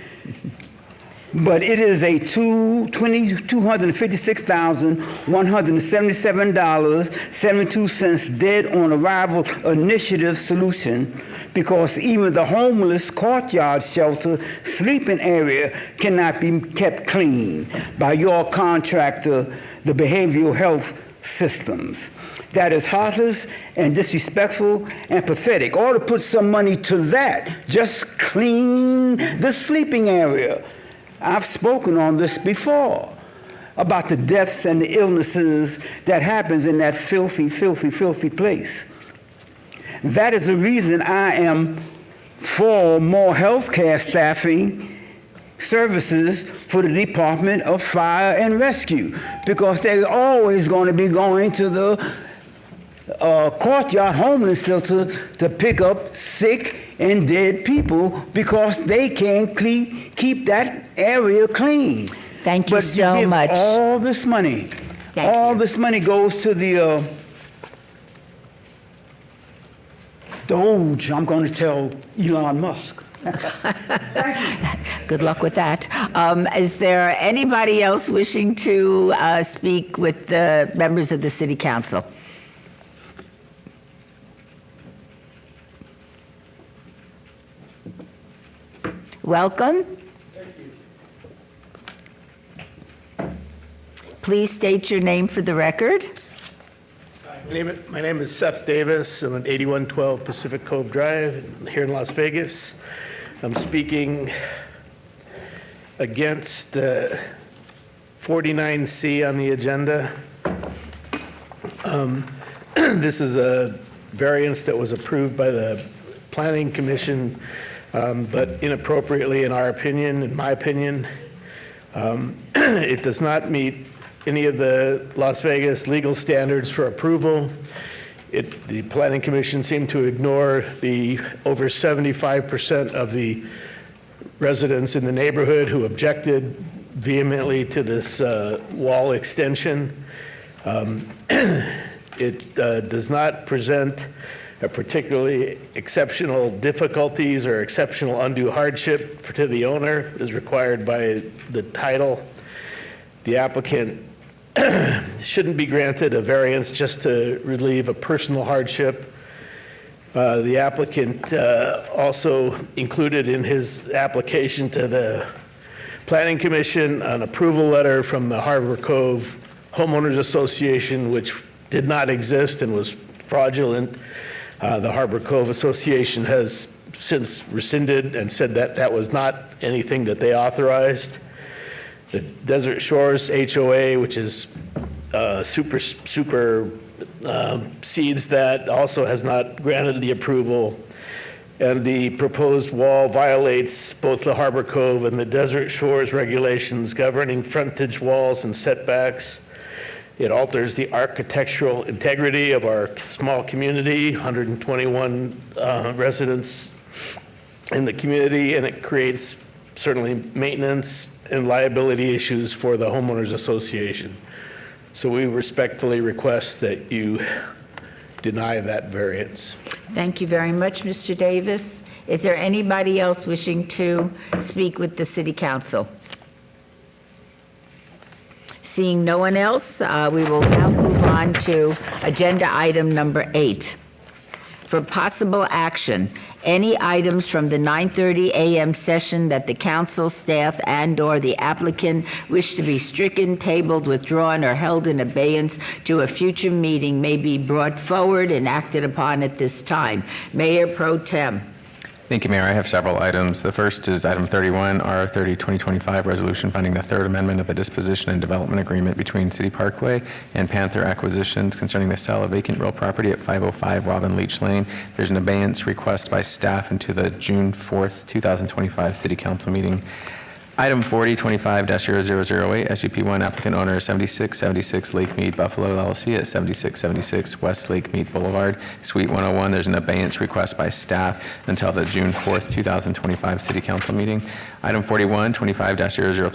S2: But it is a $256,177.72 dead on arrival initiative solution, because even the homeless courtyard shelter sleeping area cannot be kept clean by your contractor, the Behavioral Health Systems. That is heartless and disrespectful and pathetic. Or to put some money to that, just clean the sleeping area. I've spoken on this before about the deaths and the illnesses that happens in that filthy, filthy, filthy place. That is the reason I am for more healthcare staffing services for the Department of Fire and Rescue, because they're always going to be going to the courtyard homeless shelter to pick up sick and dead people because they can't keep that area clean.
S1: Thank you so much.
S2: All this money, this money goes to the Doge. I'm going to tell Elon Musk.
S1: Good luck with that. Is there anybody else wishing to speak with the members of the City Council? Welcome. Please state your name for the record.
S8: My name is Seth Davis. I'm at 8112 Pacific Cove Drive here in Las Vegas. I'm speaking against 49C on the agenda. This is a variance that was approved by the Planning Commission, but inappropriately in our opinion, in my opinion. It does not meet any of the Las Vegas legal standards for approval. The Planning Commission seemed to ignore the over 75% of the residents in the neighborhood who objected vehemently to this wall extension. It does not present a particularly exceptional difficulties or exceptional undue hardship to the owner as required by the title. The applicant shouldn't be granted a variance just to relieve a personal hardship. The applicant also included in his application to the Planning Commission an approval letter from the Harbor Cove Homeowners Association, which did not exist and was fraudulent. The Harbor Cove Association has since rescinded and said that that was not anything that they authorized. The Desert Shores HOA, which is super seeds that also has not granted the approval. And the proposed wall violates both the Harbor Cove and the Desert Shores regulations governing frontage walls and setbacks. It alters the architectural integrity of our small community, 121 residents in the community, and it creates certainly maintenance and liability issues for the homeowners association. So we respectfully request that you deny that variance.
S1: Thank you very much, Mr. Davis. Is there anybody else wishing to speak with the City Council? Seeing no one else, we will now move on to agenda item number 8. For possible action, any items from the 9:30 a.m. session that the council, staff, and/or the applicant wish to be stricken, tabled, withdrawn, or held in abeyance to a future meeting may be brought forward and acted upon at this time. Mayor Pro Tem.
S20: Thank you, Mayor. I have several items. The first is item 31, R30-2025, resolution finding the third amendment of the disposition and development agreement between City Parkway and Panther Acquisitions concerning the sale of vacant real property at 505 Robin Leach Lane. There's an abeyance request by staff into the June 4th, 2025 City Council meeting. Item 4025-0008, SUP1, applicant owner 7676 Lake Mead Buffalo LLC at 7676 West Lake Mead Boulevard, Suite 101. There's an abeyance request by staff until the June 4th, 2025 City Council meeting. Item 4125-0036,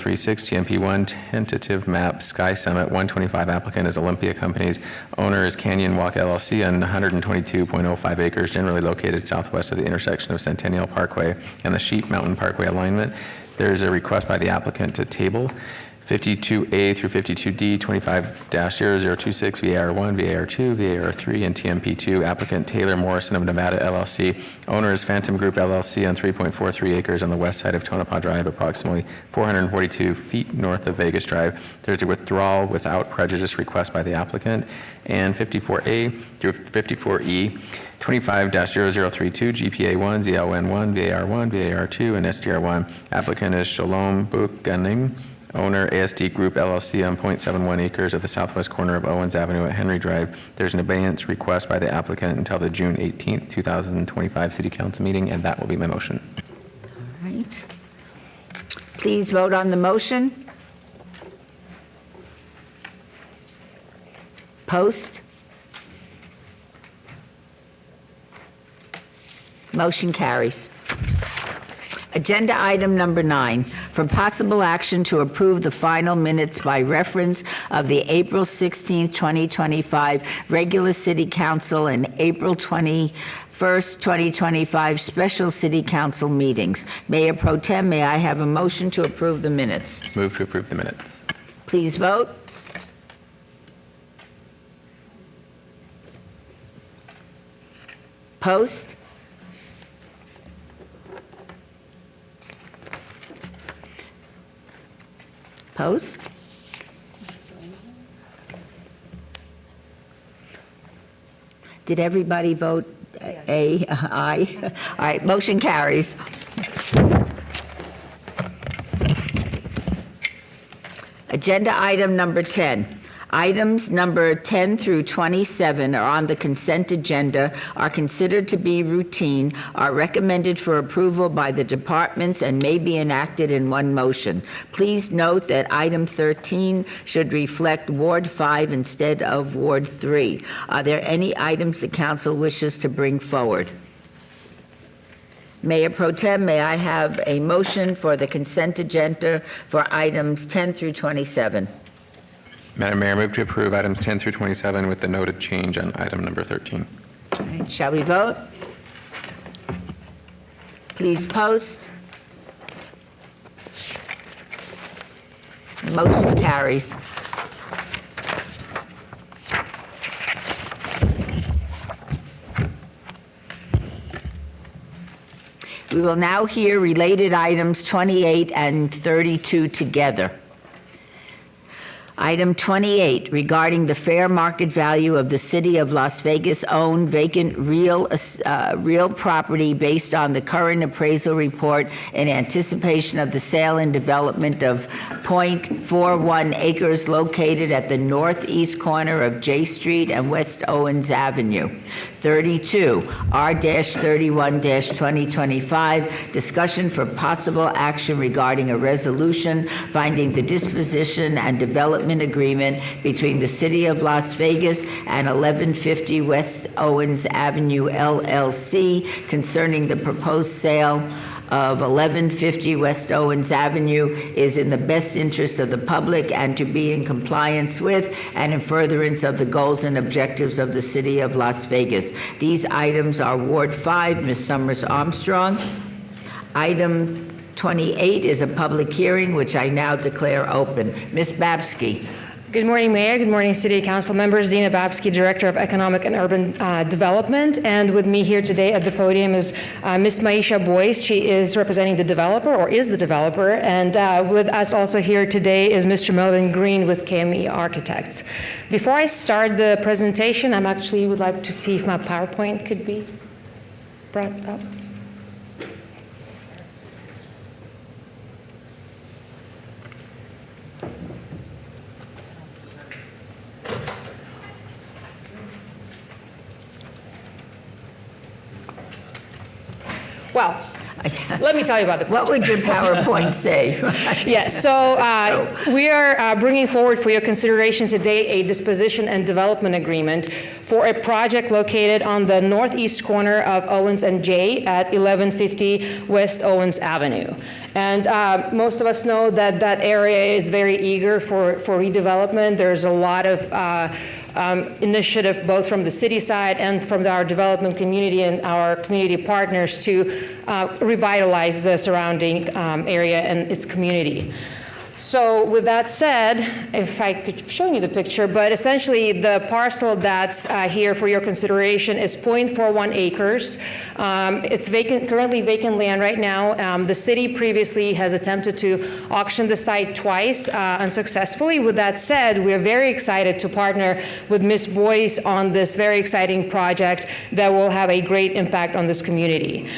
S20: TMP1, tentative map Sky Summit 125, applicant is Olympia Companies, owner is Canyon Walk LLC on 122.05 acres, generally located southwest of the intersection of Centennial Parkway and the Sheep Mountain Parkway alignment. There's a request by the applicant to table 52A through 52D, 25-0026, VAR1, VAR2, VAR3, and TMP2. Applicant Taylor Morrison of Nevada LLC. Owner is Phantom Group LLC on 3.43 acres on the west side of Tonopah Drive, approximately 442 feet north of Vegas Drive. There's a withdrawal without prejudice request by the applicant. And 54A through 54E, 25-0032, GPA1, ZLN1, VAR1, VAR2, and SDR1. Applicant is Shalom Buchanim, owner ASD Group LLC on 0.71 acres at the southwest corner of Owens Avenue at Henry Drive. There's an abeyance request by the applicant until the June 18th, 2025 City Council meeting, and that will be my motion.
S1: All right. Please vote on the motion. Post. Motion carries. Agenda item number 9, for possible action to approve the final minutes by reference of the April 16, 2025 regular City Council and April 21st, 2025 special City Council meetings. Mayor Pro Tem, may I have a motion to approve the minutes?
S20: Move to approve the minutes.
S1: Please vote. Post. Post. Did everybody vote A? Aye. All right, motion carries. Agenda item number 10. Items number 10 through 27 are on the consent agenda, are considered to be routine, are recommended for approval by the departments, and may be enacted in one motion. Please note that item 13 should reflect Ward 5 instead of Ward 3. Are there any items the council wishes to bring forward? Mayor Pro Tem, may I have a motion for the consent agenda for items 10 through 27?
S20: Madam Mayor, move to approve items 10 through 27 with the noted change on item number 13.
S1: All right, shall we vote? Please post. Motion carries. We will now hear related items 28 and 32 together. Item 28, regarding the fair market value of the City of Las Vegas-owned vacant real property based on the current appraisal report in anticipation of the sale and development of .41 acres located at the northeast corner of J Street and West Owens Avenue. 32, R-31-2025, discussion for possible action regarding a resolution finding the disposition and development agreement between the City of Las Vegas and 1150 West Owens Avenue LLC concerning the proposed sale of 1150 West Owens Avenue is in the best interest of the public and to be in compliance with and in furtherance of the goals and objectives of the City of Las Vegas. These items are Ward 5, Ms. Summers Armstrong. Item 28 is a public hearing, which I now declare open. Ms. Babsky.
S3: Good morning, Mayor. Good morning, City Council members. Dina Babsky, Director of Economic and Urban Development. And with me here today at the podium is Ms. Maisha Boyce. She is representing the developer, or is the developer. And with us also here today is Mr. Melvin Green with KME Architects. Before I start the presentation, I actually would like to see if my PowerPoint could be brought up. Well, let me tell you about the project.
S1: What would your PowerPoint say?
S3: Yes, so we are bringing forward for your consideration today a disposition and development agreement for a project located on the northeast corner of Owens and J at 1150 West Owens Avenue. And most of us know that that area is very eager for redevelopment. There's a lot of initiative both from the city side and from our development community and our community partners to revitalize the surrounding area and its community. So with that said, if I could show you the picture, but essentially the parcel that's here for your consideration is 0.41 acres. It's vacant, currently vacant land right now. The city previously has attempted to auction the site twice unsuccessfully. With that said, we are very excited to partner with Ms. Boyce on this very exciting project that will have a great impact on this community.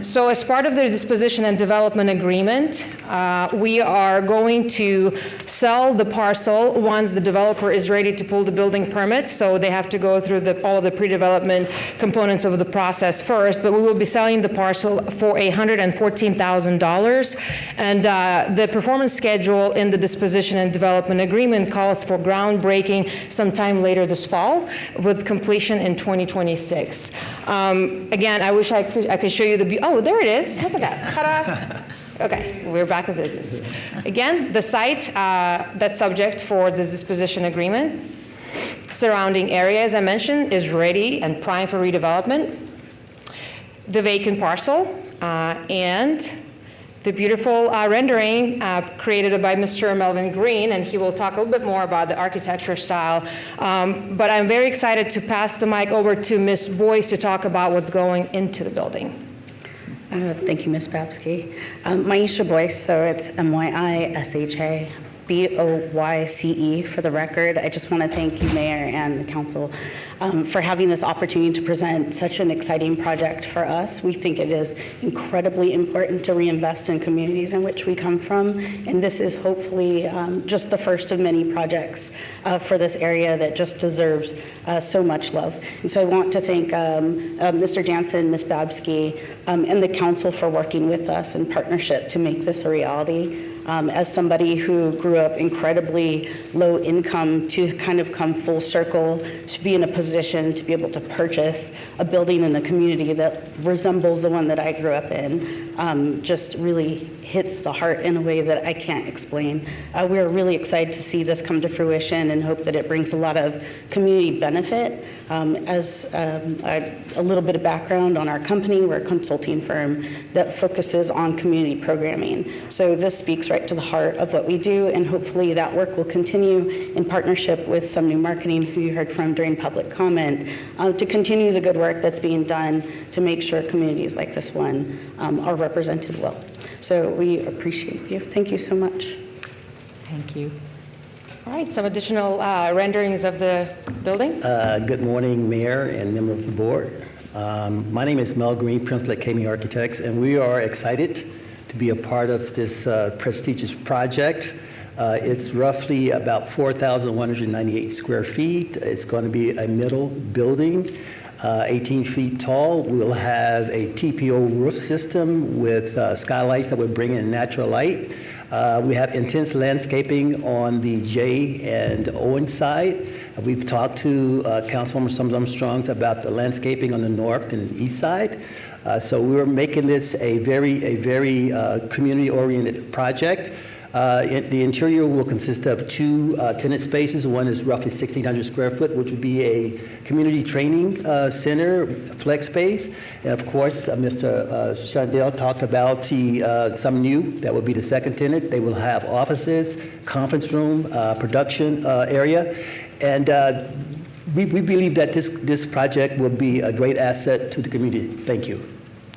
S3: So as part of the disposition and development agreement, we are going to sell the parcel once the developer is ready to pull the building permits. So they have to go through all of the pre-development components of the process first, but we will be selling the parcel for $114,000. And the performance schedule in the disposition and development agreement calls for groundbreaking sometime later this fall with completion in 2026. Again, I wish I could show you the, oh, there it is. Look at that. Ta-da. Okay, we're back in business. Again, the site that's subject for this disposition agreement, surrounding area, as I mentioned, is ready and prime for redevelopment. The vacant parcel and the beautiful rendering created by Mr. Melvin Green, and he will talk a little bit more about the architecture style. But I'm very excited to pass the mic over to Ms. Boyce to talk about what's going into the building.
S9: Thank you, Ms. Babsky. Maisha Boyce, so it's M-Y-I-S-H-A. B-O-Y-C-E for the record. I just want to thank you, Mayor, and the council for having this opportunity to present such an exciting project for us. We think it is incredibly important to reinvest in communities in which we come from, and this is hopefully just the first of many projects for this area that just deserves so much love. And so I want to thank Mr. Jansen, Ms. Babsky, and the council for working with us in partnership to make this a reality. As somebody who grew up incredibly low income, to kind of come full circle, to be in a position to be able to purchase a building in a community that resembles the one that I grew up in, just really hits the heart in a way that I can't explain. We're really excited to see this come to fruition and hope that it brings a lot of community benefit. As a little bit of background on our company, we're a consulting firm that focuses on community programming. So this speaks right to the heart of what we do, and hopefully that work will continue in partnership with Some New Marketing, who you heard from during public comment, to continue the good work that's being done to make sure communities like this one are represented well. So we appreciate you. Thank you so much.
S1: Thank you.
S3: All right, some additional renderings of the building.
S10: Good morning, Mayor and members of the board. My name is Mel Green, principal at KME Architects, and we are excited to be a part of this prestigious project. It's roughly about 4,198 square feet. It's going to be a middle building, 18 feet tall. We'll have a TPO roof system with skylights that will bring in natural light. We have intense landscaping on the J and Owen side. We've talked to Councilwoman Summers Armstrong about the landscaping on the north and east side. So we're making this a very community-oriented project. The interior will consist of two tenant spaces. One is roughly 1,600 square foot, which would be a community training center, flex space. And of course, Mr. Shandell talked about some new, that will be the second tenant. They will have offices, conference room, production area. And we believe that this project will be a great asset to the community. Thank you.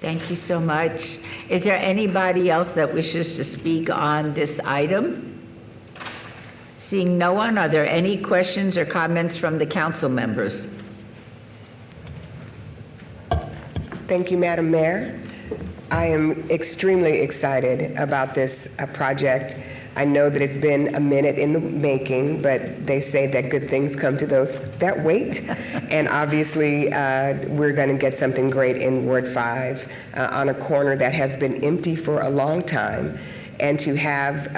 S1: Thank you so much. Is there anybody else that wishes to speak on this item? Seeing no one, are there any questions or comments from the council members?
S11: Thank you, Madam Mayor. I am extremely excited about this project. I know that it's been a minute in the making, but they say that good things come to those that wait. And obviously, we're going to get something great in Ward 5 on a corner that has been empty for a long time. And to have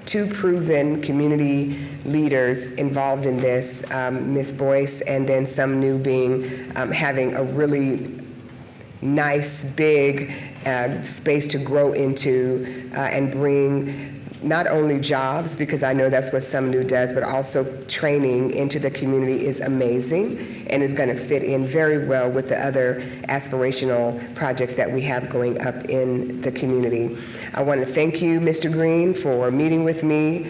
S11: two proven community leaders involved in this, Ms. Boyce and then some new being having a really nice, big space to grow into and bring not only jobs, because I know that's what Some New does, but also training into the community is amazing and is going to fit in very well with the other aspirational projects that we have going up in the community. I want to thank you, Mr. Green, for meeting with me.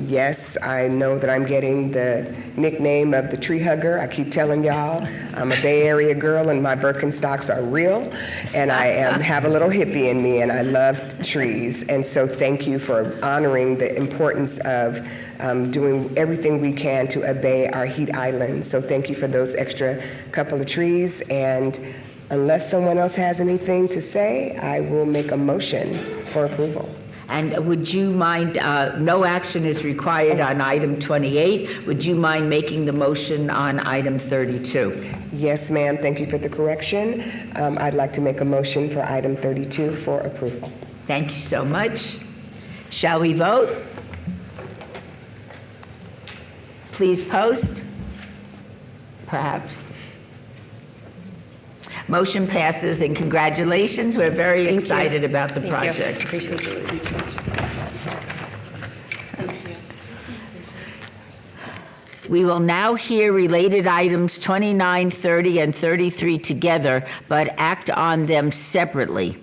S11: Yes, I know that I'm getting the nickname of the tree hugger. I keep telling y'all I'm a Bay Area girl and my Birkenstocks are real, and I have a little hippie in me and I love trees. And so thank you for honoring the importance of doing everything we can to obey our heat islands. So thank you for those extra couple of trees. And unless someone else has anything to say, I will make a motion for approval.
S1: And would you mind, no action is required on item 28. Would you mind making the motion on item 32?
S11: Yes, ma'am. Thank you for the correction. I'd like to make a motion for item 32 for approval.
S1: Thank you so much. Shall we vote? Please post. Perhaps. Motion passes, and congratulations. We're very excited about the project.
S3: Appreciate it.
S1: We will now hear related items 29, 30, and 33 together, but act on them separately.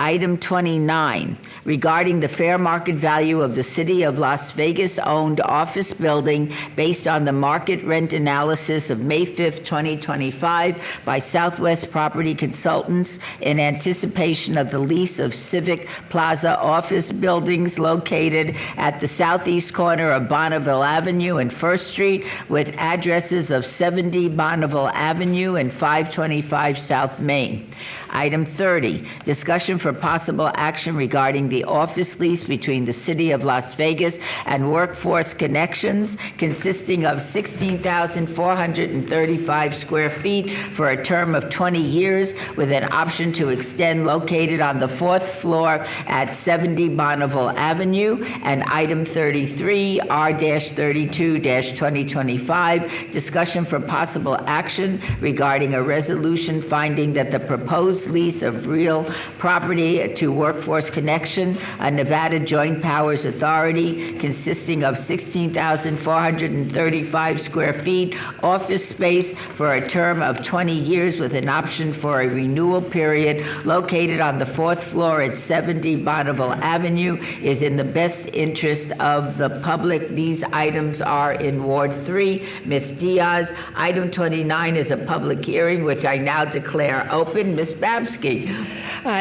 S1: Item 29, regarding the fair market value of the City of Las Vegas-owned office building based on the market rent analysis of May 5th, 2025 by Southwest Property Consultants in anticipation of the lease of Civic Plaza office buildings located at the southeast corner of Bonneville Avenue and First Street with addresses of 70 Bonneville Avenue and 525 South Main. Item 30, discussion for possible action regarding the office lease between the City of Las Vegas and Workforce Connections, consisting of 16,435 square feet for a term of 20 years with an option to extend, located on the fourth floor at 70 Bonneville Avenue. And item 33, R-32-2025, discussion for possible action regarding a resolution finding that the proposed lease of real property to Workforce Connection, a Nevada Joint Powers Authority consisting of 16,435 square feet office space for a term of 20 years with an option for a renewal period, located on the fourth floor at 70 Bonneville Avenue, is in the best interest of the public. These items are in Ward 3. Ms. Diaz, item 29 is a public hearing, which I now declare open. Ms. Babsky.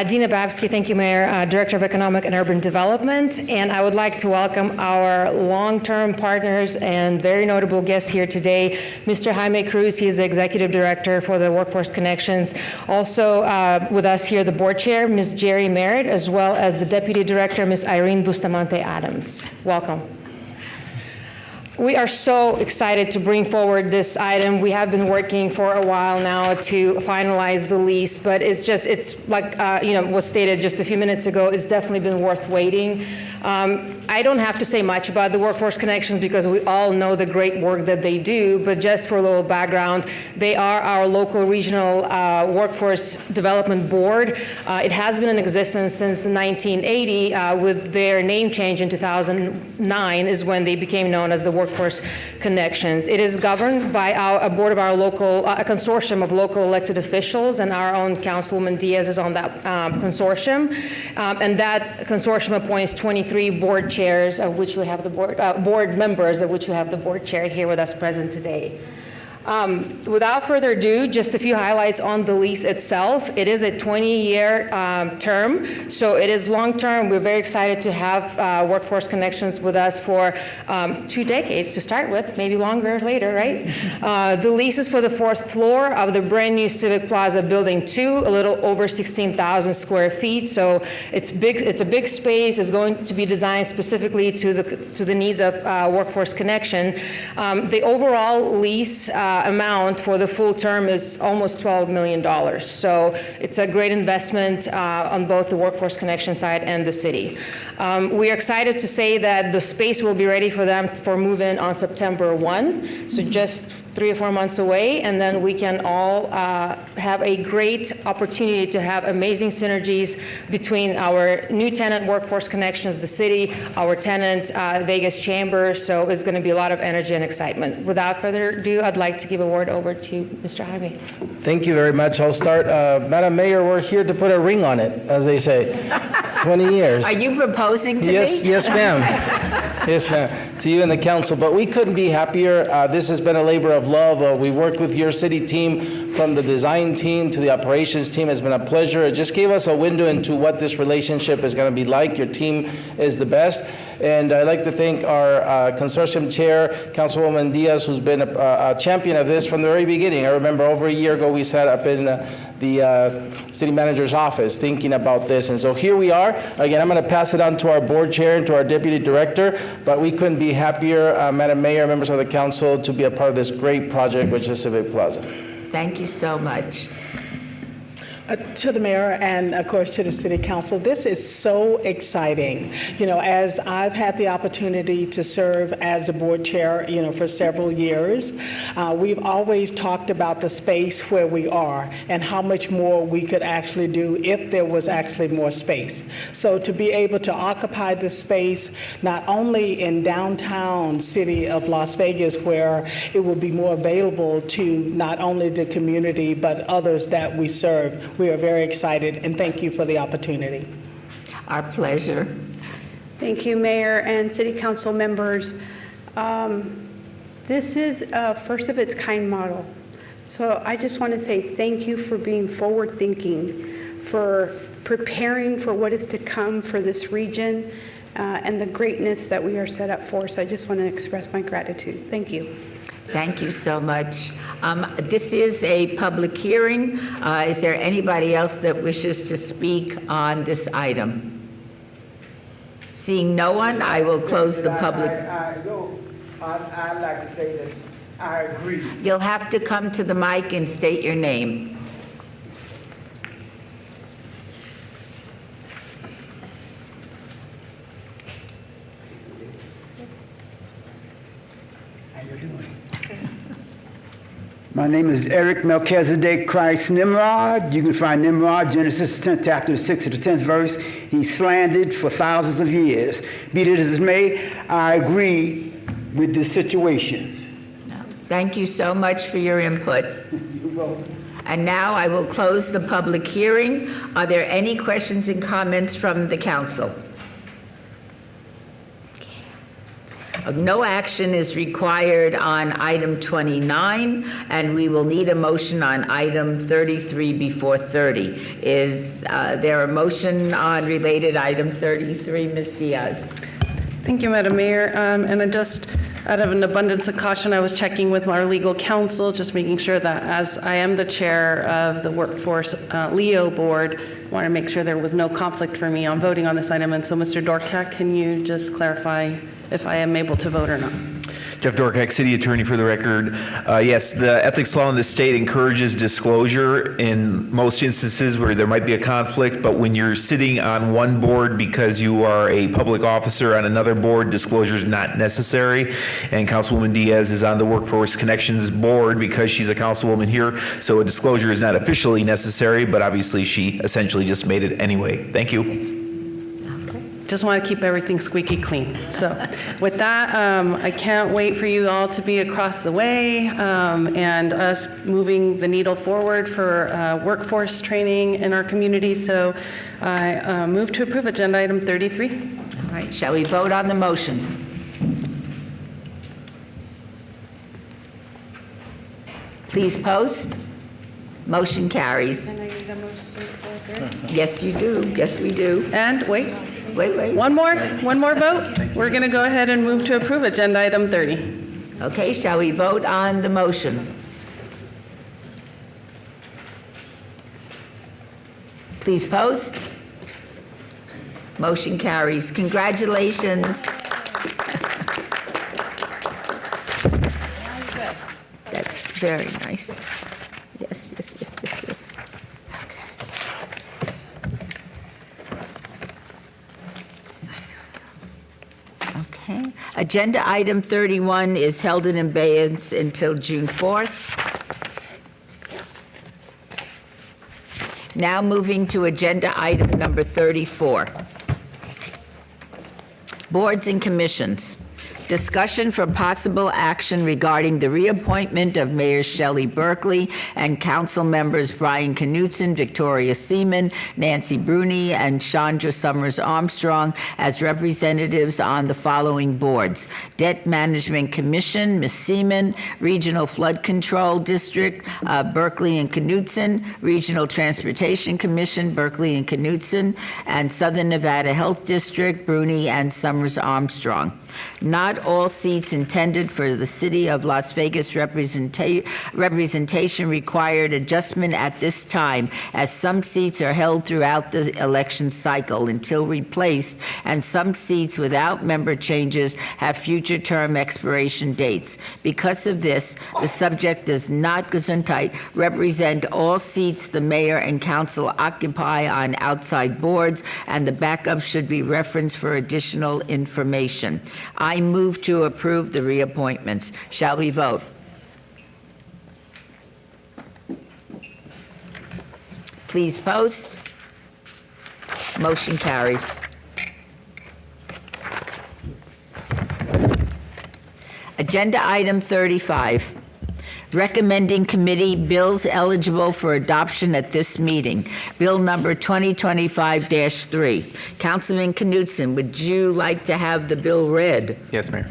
S3: Dina Babsky. Thank you, Mayor. Director of Economic and Urban Development. And I would like to welcome our long-term partners and very notable guest here today, Mr. Jaime Cruz. He is the Executive Director for the Workforce Connections. Also with us here, the Board Chair, Ms. Jerry Merritt, as well as the Deputy Director, Ms. Irene Bustamante Adams. Welcome. We are so excited to bring forward this item. We have been working for a while now to finalize the lease, but it's like was stated just a few minutes ago, it's definitely been worth waiting. I don't have to say much about the Workforce Connections because we all know the great work that they do, but just for a little background, they are our local regional workforce development board. It has been in existence since the 1980 with their name change in 2009 is when they became known as the Workforce Connections. It is governed by a board of our local, a consortium of local elected officials, and our own Councilwoman Diaz is on that consortium. And that consortium appoints 23 board chairs, of which we have the board members, of which we have the board chair here with us present today. Without further ado, just a few highlights on the lease itself. It is a 20-year term, so it is long-term. We're very excited to have Workforce Connections with us for 2 decades to start with, maybe longer later, right? The lease is for the 4th floor of the brand-new Civic Plaza Building 2, a little over 16,000 square feet, so it's big. It's a big space. It's going to be designed specifically to the needs of Workforce Connection. The overall lease amount for the full term is almost $12 million. So it's a great investment on both the Workforce Connection side and the city. We are excited to say that the space will be ready for them for move-in on September 1, so just 3 or 4 months away, and then we can all have a great opportunity to have amazing synergies between our new tenant, Workforce Connections, the city, our tenant, Vegas Chamber, so it's going to be a lot of energy and excitement. Without further ado, I'd like to give a word over to Mr. Jaime.
S4: Thank you very much. I'll start. Madam Mayor, we're here to put a ring on it, as they say. 20 years.
S1: Are you proposing to me?
S4: Yes, ma'am. Yes, ma'am. To you and the council. But we couldn't be happier. This has been a labor of love. We worked with your city team, from the design team to the operations team. It's been a pleasure. It just gave us a window into what this relationship is going to be like. Your team is the best. And I'd like to thank our consortium chair, Councilwoman Diaz, who's been a champion of this from the very beginning. I remember over a year ago, we sat up in the city manager's office thinking about this. And so here we are. Again, I'm going to pass it on to our board chair and to our deputy director, but we couldn't be happier, Madam Mayor, members of the council, to be a part of this great project, which is Civic Plaza.
S1: Thank you so much.
S14: To the mayor and, of course, to the city council, this is so exciting. You know, as I've had the opportunity to serve as a board chair, for several years, we've always talked about the space where we are and how much more we could actually do if there was actually more space. So to be able to occupy this space, not only in downtown city of Las Vegas, where it will be more available to not only the community, but others that we serve. We are very excited, and thank you for the opportunity.
S1: Our pleasure.
S9: Thank you, Mayor and City Council members. This is a first of its kind model. So I just want to say thank you for being forward thinking, for preparing for what is to come for this region, and the greatness that we are set up for. So I just want to express my gratitude. Thank you.
S1: Thank you so much. This is a public hearing. Is there anybody else that wishes to speak on this item? Seeing no one, I will close the public.
S2: I'd like to say that I agree.
S1: You'll have to come to the mic and state your name.
S2: My name is Eric Melchizedek Christ Nimrod. You can find Nimrod, Genesis 10th chapter, the 6th to the 10th verse. He slandered for thousands of years. Be it as it may, I agree with this situation.
S1: Thank you so much for your input.
S2: You're welcome.
S1: And now I will close the public hearing. Are there any questions and comments from the council? No action is required on item 29, and we will need a motion on item 33 before 30. Is there a motion on related item 33, Ms. Diaz?
S15: Thank you, Madam Mayor. And I just, out of an abundance of caution, I was checking with our legal counsel, just making sure that as I am the chair of the Workforce LEO Board, I want to make sure there was no conflict for me on voting on this item. And so, Mr. Dorcak, can you just clarify if I am able to vote or not?
S17: Jeff Dorcak, City Attorney for the record. Yes, the ethics law in the state encourages disclosure in most instances where there might be a conflict, but when you're sitting on one board because you are a public officer on another board, disclosure is not necessary. And Councilwoman Diaz is on the Workforce Connections Board because she's a councilwoman here, so a disclosure is not officially necessary, but obviously she essentially just made it anyway. Thank you.
S15: Just want to keep everything squeaky clean. So with that, I can't wait for you all to be across the way and us moving the needle forward for workforce training in our community. So I move to approve agenda item 33.
S1: All right, shall we vote on the motion? Please post. Motion carries. Yes, you do. Yes, we do.
S15: And wait.
S1: Wait.
S15: One more vote. We're going to go ahead and move to approve agenda item 30.
S1: Okay, shall we vote on the motion? Please post. Motion carries. Congratulations. That's very nice. Yes. Okay. Agenda item 31 is held in abeyance until June 4th. Now moving to agenda item number 34. Boards and commissions. Discussion for possible action regarding the reappointment of Mayor Shelley Berkeley and council members Brian Knutson, Victoria Seaman, Nancy Bruni, and Chandra Summers Armstrong as representatives on the following boards: Debt Management Commission, Ms. Seaman; Regional Flood Control District, Berkeley and Knutson; Regional Transportation Commission, Berkeley and Knutson; and Southern Nevada Health District, Bruni and Summers Armstrong. Not all seats intended for the City of Las Vegas representation required adjustment at this time, as some seats are held throughout the election cycle until replaced, and some seats without member changes have future term expiration dates. Because of this, the subject does not gesundheit represent all seats the mayor and council occupy on outside boards, and the backup should be referenced for additional information. I move to approve the reappointments. Shall we vote? Please post. Motion carries. Agenda item 35. Recommending committee bills eligible for adoption at this meeting. Bill number 2025-3. Councilman Knutson, would you like to have the bill read?
S20: Yes, Mayor.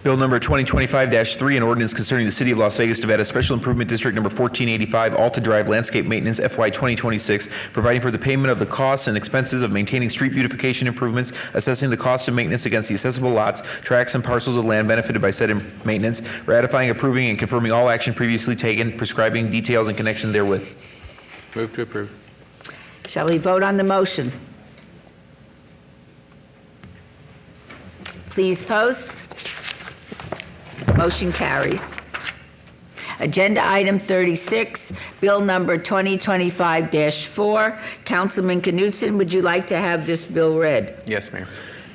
S17: Bill number 2025-3, an ordinance concerning the City of Las Vegas, Nevada Special Improvement District number 1485, Alta Drive Landscape Maintenance, FY 2026, providing for the payment of the costs and expenses of maintaining street beautification improvements, assessing the cost of maintenance against the accessible lots, tracts, and parcels of land benefited by said maintenance, ratifying, approving, and confirming all action previously taken, prescribing details in connection therewith.
S20: Move to approve.
S1: Shall we vote on the motion? Please post. Motion carries. Agenda item 36, bill number 2025-4. Councilman Knutson, would you like to have this bill read?
S20: Yes, Mayor.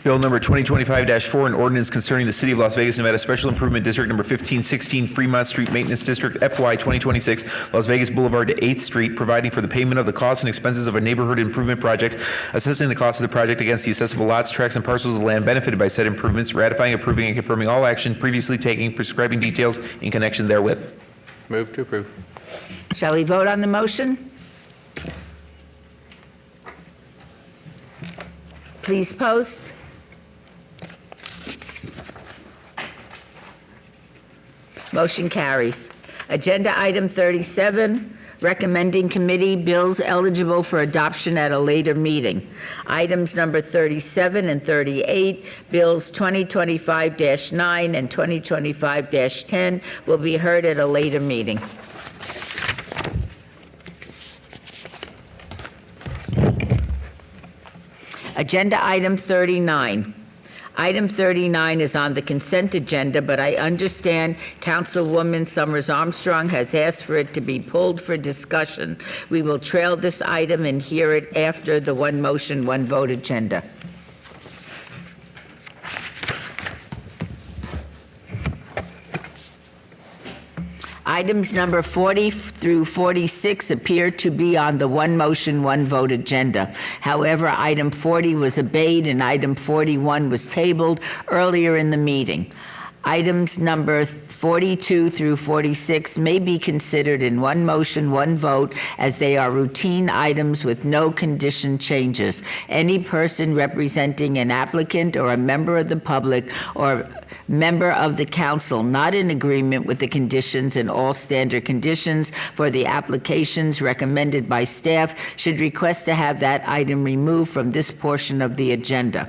S17: Bill number 2025-4, an ordinance concerning the City of Las Vegas, Nevada Special Improvement District number 1516, Fremont Street Maintenance District, FY 2026, Las Vegas Boulevard to 8th Street, providing for the payment of the costs and expenses of a neighborhood improvement project, assessing the cost of the project against the accessible lots, tracts, and parcels of land benefited by said improvements, ratifying, approving, and confirming all action previously taken, prescribing details in connection therewith.
S20: Move to approve.
S1: Shall we vote on the motion? Please post. Motion carries. Agenda item 37, recommending committee bills eligible for adoption at a later meeting. Items number 37 and 38, bills 2025-9 and 2025-10 will be heard at a later meeting. Agenda item 39. Item 39 is on the consent agenda, but I understand Councilwoman Summers Armstrong has asked for it to be pulled for discussion. We will trail this item and hear it after the one motion, one vote agenda. Items number 40 through 46 appear to be on the one motion, one vote agenda. However, item 40 was obeyed and item 41 was tabled earlier in the meeting. Items number 42 through 46 may be considered in one motion, one vote, as they are routine items with no condition changes. Any person representing an applicant or a member of the public or member of the council not in agreement with the conditions and all standard conditions for the applications recommended by staff should request to have that item removed from this portion of the agenda.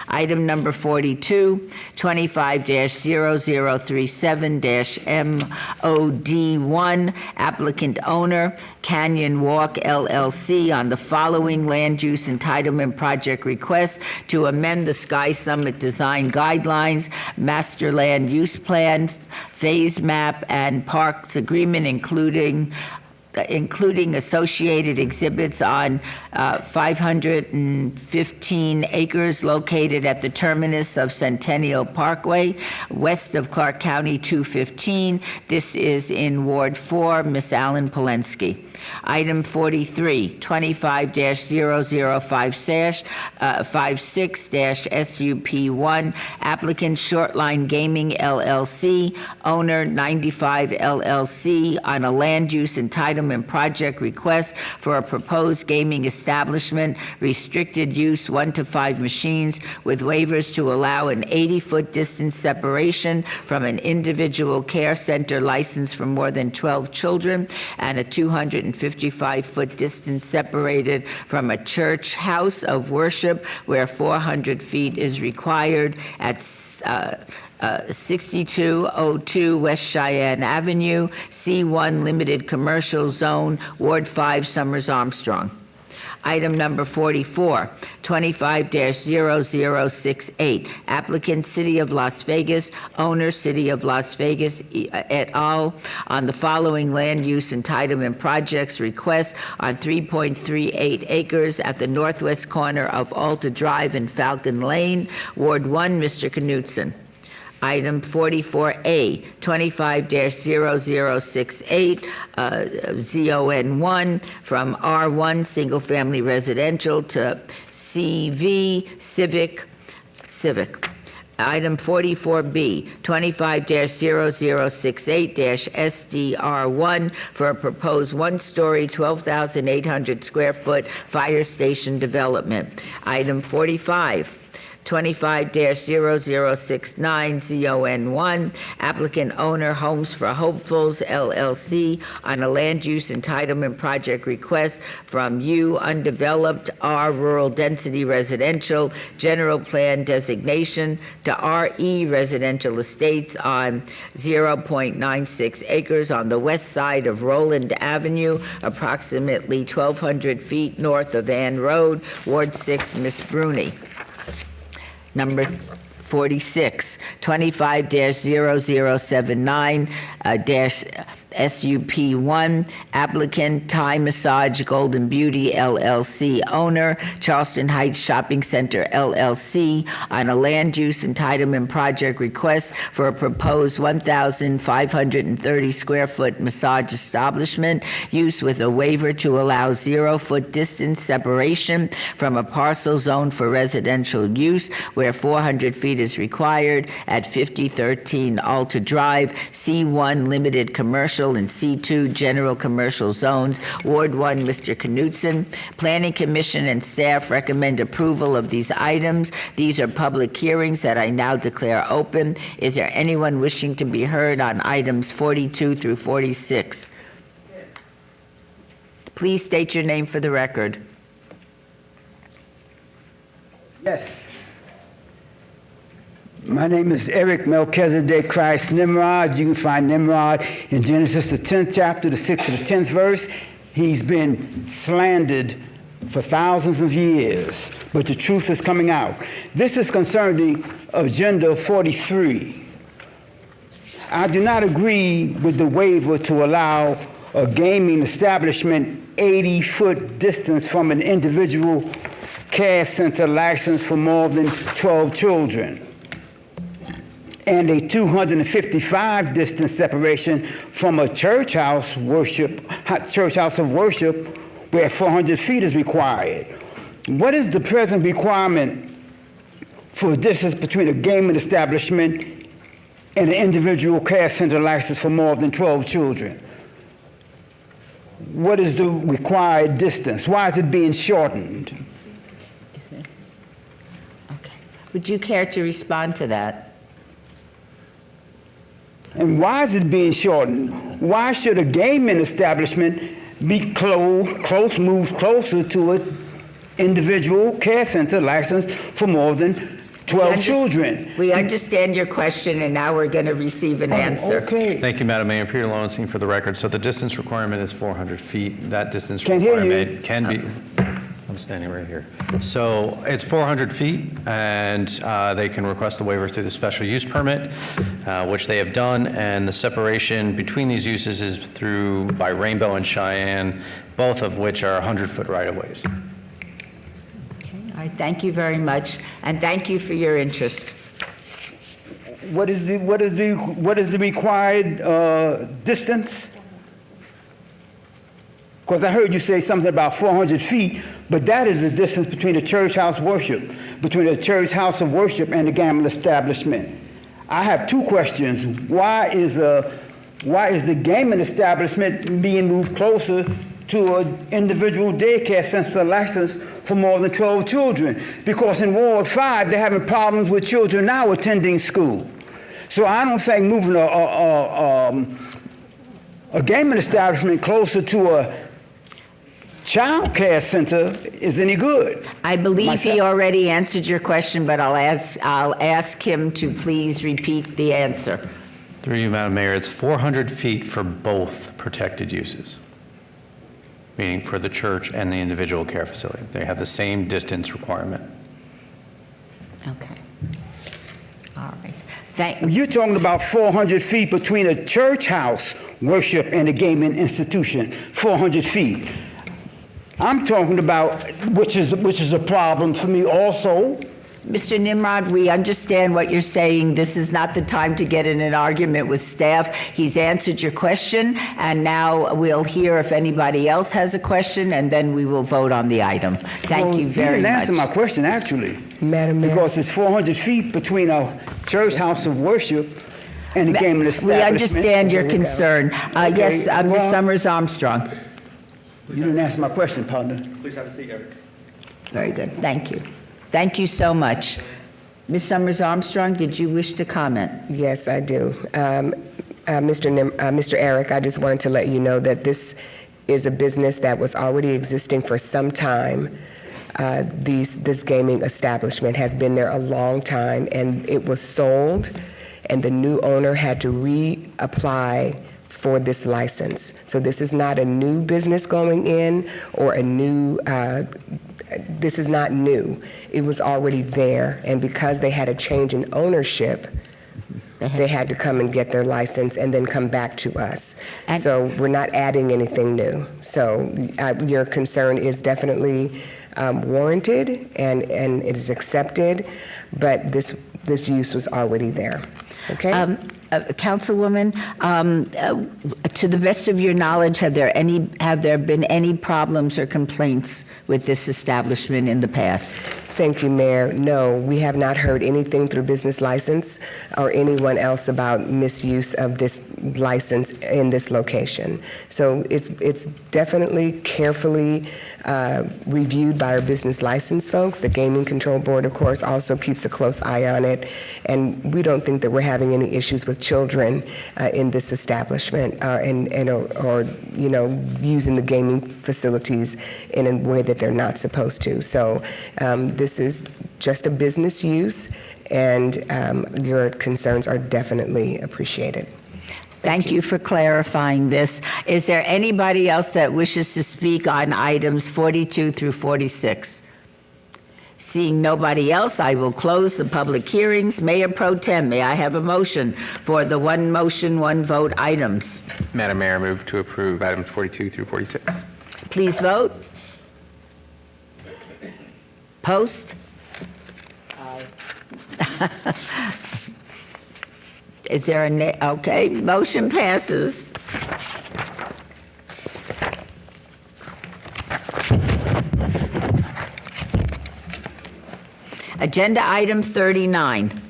S1: Item number 42, 25-0037-MOD1, applicant owner, Canyon Walk LLC, on the following land use entitlement project request to amend the Sky Summit Design Guidelines, Master Land Use Plan, Phase Map, and Parks Agreement, including associated exhibits on 515 acres located at the terminus of Centennial Parkway, west of Clark County 215. This is in Ward 4, Miss Allen Polensky. Item 43, 25-005-56-SUP1, applicant Shortline Gaming LLC, owner 95 LLC, on a land use entitlement project request for a proposed gaming establishment, restricted use 1 to 5 machines, with waivers to allow an 80-foot distance separation from an individual care center licensed for more than 12 children, and a 255-foot distance separated from a church house of worship where 400 feet is required at 6202 West Cheyenne Avenue, C1 Limited Commercial Zone, Ward 5, Summers Armstrong. Item number 44, 25-0068, applicant City of Las Vegas, owner City of Las Vegas et al., on the following land use entitlement projects request on 3.38 acres at the northwest corner of Alta Drive and Falcon Lane, Ward 1, Mr. Knutson. Item 44A, 25-0068, ZON1, from R1 Single Family Residential to CV Civic. Item 44B, 25-0068-SDR1, for a proposed one-story, 12,800 square foot fire station development. Item 45, 25-0069 ZON1, applicant owner Homes for Hopefuls LLC, on a land use entitlement project request from U Undeveloped R Rural Density Residential General Plan Designation to RE Residential Estates on 0.96 acres on the west side of Roland Avenue, approximately 1,200 feet north of Ann Road, Ward 6, Miss Bruni. Number 46, 25-0079 SUP1, applicant Thai Massage Golden Beauty LLC, owner Charleston Heights Shopping Center LLC, on a land use entitlement project request for a proposed 1,530 square foot massage establishment use with a waiver to allow 0-foot distance separation from a parcel zone for residential use where 400 feet is required at 5013 Alta Drive, C1 Limited Commercial Commercial and C2 General Commercial Zones. Ward 1, Mr. Knutson. Planning Commission and staff recommend approval of these items. These are public hearings that I now declare open. Is there anyone wishing to be heard on items 42 through 46? Please state your name for the record.
S2: Yes. My name is Eric Melchizedek Christ Nimrod. You can find Nimrod in Genesis, the 10th chapter, the 6th to the 10th verse. He's been slandered for thousands of years, but the truth is coming out. This is concerning Agenda 43. I do not agree with the waiver to allow a gaming establishment 80-foot distance from an individual care center licensed for more than 12 children, and a 255 distance separation from a church house of worship where 400 feet is required. What is the present requirement for a distance between a gaming establishment and an individual care center licensed for more than 12 children? What is the required distance? Why is it being shortened?
S1: Okay. Would you care to respond to that?
S2: And why is it being shortened? Why should a gaming establishment be moved closer to an individual care center licensed for more than 12 children?
S1: We understand your question, and now we're going to receive an answer.
S2: Okay.
S16: Thank you, Madam Mayor. Peter Lowenstein for the record. So the distance requirement is 400 feet. That distance
S2: Can't hear you.
S16: requirement can be, I'm standing right here. So it's 400 feet, and they can request a waiver through the special use permit, which they have done, and the separation between these uses is through by Rainbow and Cheyenne, both of which are 100-foot right-of-ways.
S1: All right, thank you very much, and thank you for your interest.
S2: What is the required distance? Because I heard you say something about 400 feet, but that is the distance between the church house worship, between the church house of worship and the gambling establishment. I have two questions. Why is the gaming establishment being moved closer to an individual daycare center license for more than 12 children? Because in Ward 5, they're having problems with children now attending school. So I don't think moving a gaming establishment closer to a child care center is any good.
S1: I believe he already answered your question, but I'll ask him to please repeat the answer.
S16: Through you, Madam Mayor, it's 400 feet for both protected uses, meaning for the church and the individual care facility. They have the same distance requirement.
S1: Okay. All right.
S2: You're talking about 400 feet between a church house worship and a gaming institution, 400 feet. I'm talking about, which is a problem for me also.
S1: Mr. Nimrod, we understand what you're saying. This is not the time to get in an argument with staff. He's answered your question, and now we'll hear if anybody else has a question, and then we will vote on the item. Thank you very much.
S2: You didn't answer my question, actually.
S11: Madam Mayor.
S2: Because it's 400 feet between a church house of worship and a gaming establishment.
S1: We understand your concern. Yes, Ms. Summers Armstrong.
S2: You didn't answer my question, partner.
S19: Please have a seat, Eric.
S1: Very good. Thank you. Thank you so much. Ms. Summers Armstrong, did you wish to comment?
S11: Yes, I do. Mr. Eric, I just wanted to let you know that this is a business that was already existing for some time. This gaming establishment has been there a long time, and it was sold, and the new owner had to reapply for this license. So this is not a new business going in or a new, this is not new. It was already there, and because they had a change in ownership, they had to come and get their license and then come back to us. So we're not adding anything new. So your concern is definitely warranted, and it is accepted, but this use was already there. Okay?
S1: Councilwoman, to the best of your knowledge, have there been any problems or complaints with this establishment in the past?
S11: Thank you, Mayor. No, we have not heard anything through business license or anyone else about misuse of this license in this location. So it's definitely carefully reviewed by our business license folks. The Gaming Control Board, of course, also keeps a close eye on it. And we don't think that we're having any issues with children in this establishment or using the gaming facilities in a way that they're not supposed to. So this is just a business use, and your concerns are definitely appreciated.
S1: Thank you for clarifying this. Is there anybody else that wishes to speak on items 42 through 46? Seeing nobody else, I will close the public hearings. Mayor Pro Tem, may I have a motion for the one motion, one vote items?
S20: Madam Mayor, I move to approve items 42 through 46.
S1: Please vote. Post. Is there a okay, motion passes. Agenda item 39.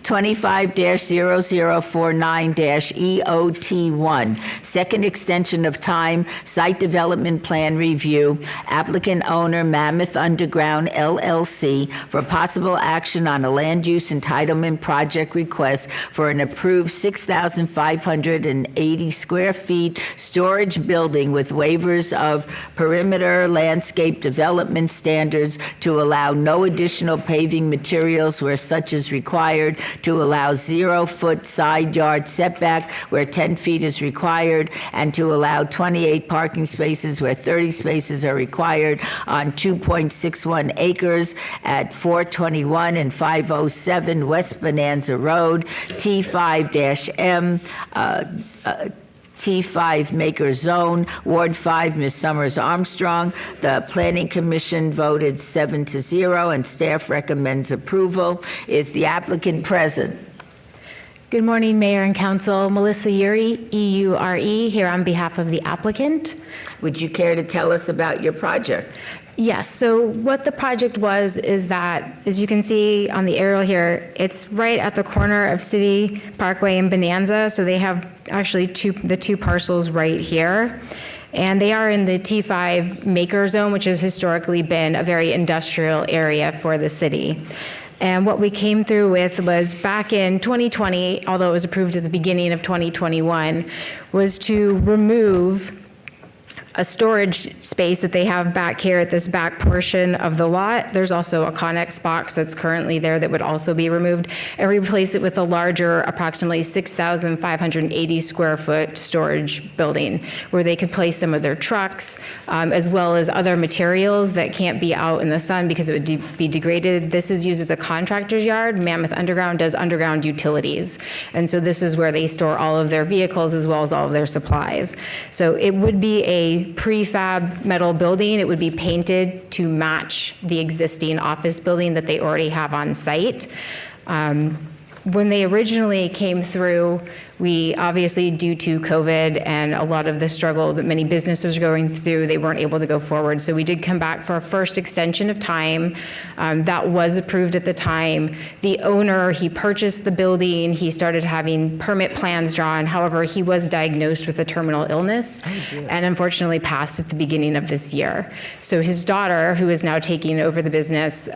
S1: 25-0049-EOT1, second extension of time, site development plan review, applicant owner Mammoth Underground LLC for possible action on a land use entitlement project request for an approved 6,580 square feet storage building with waivers of perimeter landscape development standards to allow no additional paving materials where such is required, to allow 0-foot side yard setback where 10 feet is required, and to allow 28 parking spaces where 30 spaces are required on 2.61 acres at 421 and 507 West Bonanza Road, T5-M, T5 Maker Zone, Ward 5, Ms. Summers Armstrong. The Planning Commission voted 7-0, and staff recommends approval. Is the applicant present?
S18: Good morning, Mayor and Council. Melissa Uri, EURE, here on behalf of the applicant.
S1: Would you care to tell us about your project?
S18: Yes, so what the project was is that, as you can see on the aerial here, it's right at the corner of City Parkway and Bonanza, so they have actually the two parcels right here. And they are in the T5 Maker Zone, which has historically been a very industrial area for the city. And what we came through with was back in 2020, although it was approved at the beginning of 2021, was to remove a storage space that they have back here at this back portion of the lot. There's also a Connex box that's currently there that would also be removed, and replace it with a larger, approximately 6,580 square foot storage building where they could place some of their trucks, as well as other materials that can't be out in the sun because it would be degraded. This is used as a contractor's yard. Mammoth Underground does underground utilities. And so this is where they store all of their vehicles as well as all of their supplies. So it would be a prefab metal building. It would be painted to match the existing office building that they already have on site. When they originally came through, we obviously, due to COVID and a lot of the struggle that many businesses were going through, they weren't able to go forward. So we did come back for a first extension of time. That was approved at the time. The owner, he purchased the building. He started having permit plans drawn. However, he was diagnosed with a terminal illness and unfortunately passed at the beginning of this year. So his daughter, who is now taking over the business,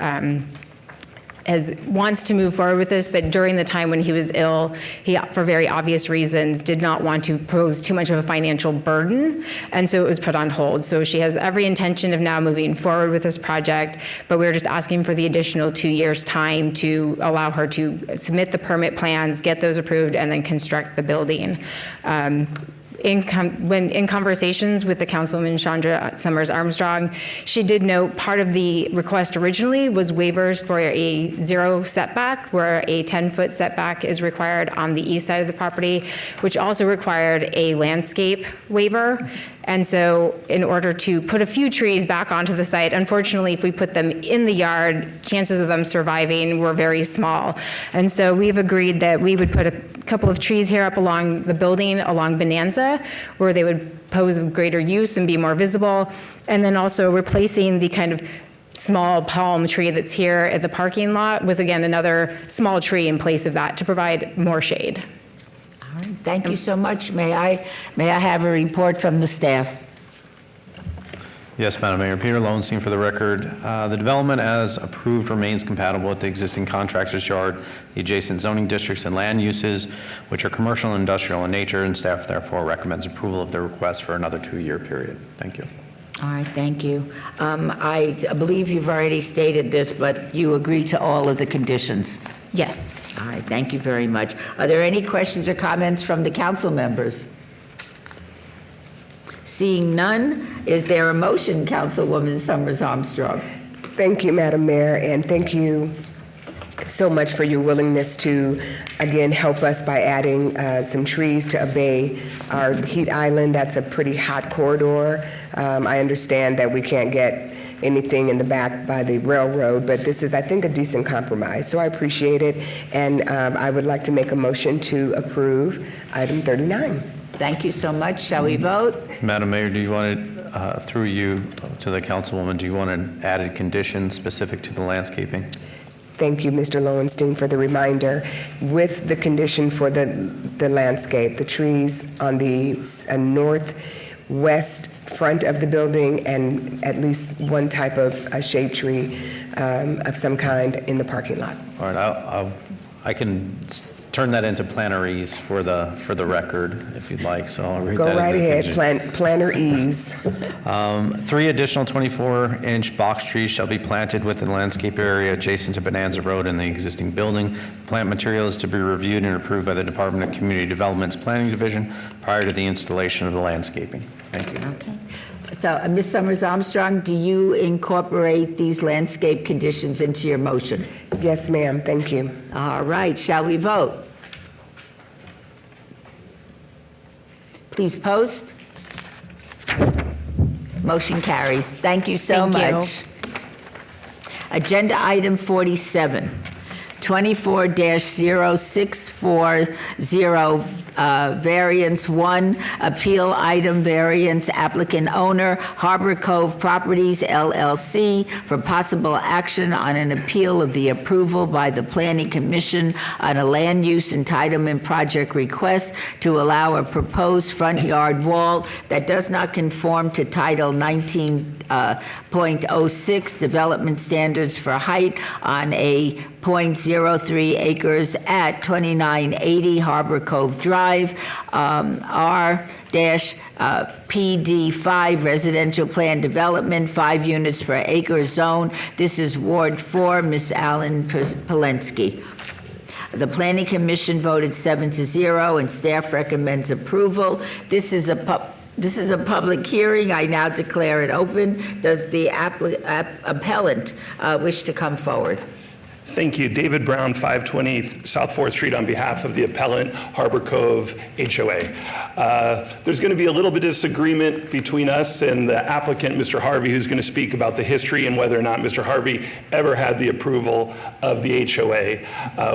S18: wants to move forward with this, but during the time when he was ill, he, for very obvious reasons, did not want to pose too much of a financial burden, and so it was put on hold. So she has every intention of now moving forward with this project, but we're just asking for the additional 2 years' time to allow her to submit the permit plans, get those approved, and then construct the building. In conversations with the Councilwoman Chandra Summers Armstrong, she did note part of the request originally was waivers for a 0 setback, where a 10-foot setback is required on the east side of the property, which also required a landscape waiver. And so in order to put a few trees back onto the site, unfortunately, if we put them in the yard, chances of them surviving were very small. And so we've agreed that we would put a couple of trees here up along the building, along Bonanza, where they would pose greater use and be more visible. And then also replacing the kind of small palm tree that's here at the parking lot with, again, another small tree in place of that to provide more shade.
S1: All right, thank you so much. May I have a report from the staff?
S16: Yes, Madam Mayor. Peter Lowenstein for the record. The development as approved remains compatible with the existing contractor's yard, the adjacent zoning districts and land uses, which are commercial and industrial in nature, and staff therefore recommends approval of the request for another 2-year period. Thank you.
S1: All right, thank you. I believe you've already stated this, but you agree to all of the conditions?
S18: Yes.
S1: All right, thank you very much. Are there any questions or comments from the council members? Seeing none, is there a motion, Councilwoman Summers Armstrong?
S11: Thank you, Madam Mayor, and thank you so much for your willingness to, again, help us by adding some trees to abate our heat island. That's a pretty hot corridor. I understand that we can't get anything in the back by the railroad, but this is, I think, a decent compromise. So I appreciate it, and I would like to make a motion to approve item 39.
S1: Thank you so much. Shall we vote?
S16: Madam Mayor, do you want to, through you to the councilwoman, do you want an added condition specific to the landscaping?
S11: Thank you, Mr. Lowenstein, for the reminder. With the condition for the landscape, the trees on the northwest front of the building, and at least one type of a shade tree of some kind in the parking lot.
S16: All right, I can turn that into planarese for the record, if you'd like, so I'll read that.
S11: Go right ahead,
S16: condition.
S11: planner ease.
S16: 3 additional 24-inch box trees shall be planted within the landscape area adjacent to Bonanza Road and the existing building. Plant material is to be reviewed and approved by the Department of Community Development's Planning Division prior to the installation of the landscaping. Thank you.
S1: Okay. So, Ms. Summers Armstrong, do you incorporate these landscape conditions into your motion?
S11: Yes, ma'am. Thank you.
S1: All right. Shall we vote? Please post. Motion carries. Thank you so
S18: Thank you.
S1: much. Agenda item 47, 24-0640, variance 1, appeal item variance, applicant owner, Harbor Cove Properties LLC, for possible action on an appeal of the approval by the Planning Commission on a land use entitlement project request to allow a proposed front yard wall that does not conform to Title 19.06 Development Standards for Height on a .03 acres at 2980 Harbor Cove Drive, R-PD5 Residential Plan Development, 5 units per acre zone. This is Ward 4, Ms. Alan Polensky. The Planning Commission voted 7-0, and staff recommends approval. This is a public hearing. I now declare it open. Does the appellant wish to come forward?
S12: Thank you. David Brown, 520 South 4th Street, on behalf of the appellant, Harbor Cove HOA. There's going to be a little bit of disagreement between us and the applicant, Mr. Harvey, who's going to speak about the history and whether or not Mr. Harvey ever had the approval of the HOA.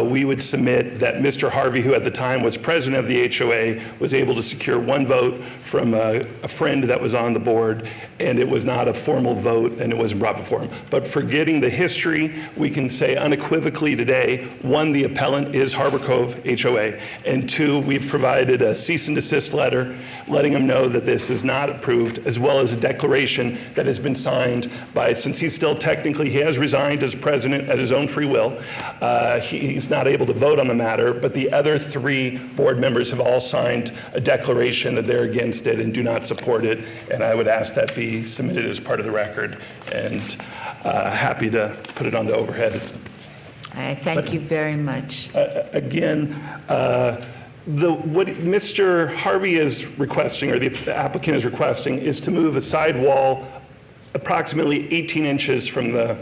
S12: We would submit that Mr. Harvey, who at the time was president of the HOA, was able to secure 1 vote from a friend that was on the board, and it was not a formal vote, and it wasn't brought before him. But forgetting the history, we can say unequivocally today, 1, the appellant is Harbor Cove HOA, and 2, we've provided a cease and desist letter letting him know that this is not approved, as well as a declaration that has been signed by, since he's still technically, he has resigned as president at his own free will. He's not able to vote on the matter, but the other 3 board members have all signed a declaration that they're against it and do not support it, and I would ask that be submitted as part of the record, and happy to put it on the overhead.
S1: Thank you very much.
S12: Again, what Mr. Harvey is requesting, or the applicant is requesting, is to move a side wall approximately 18 inches from the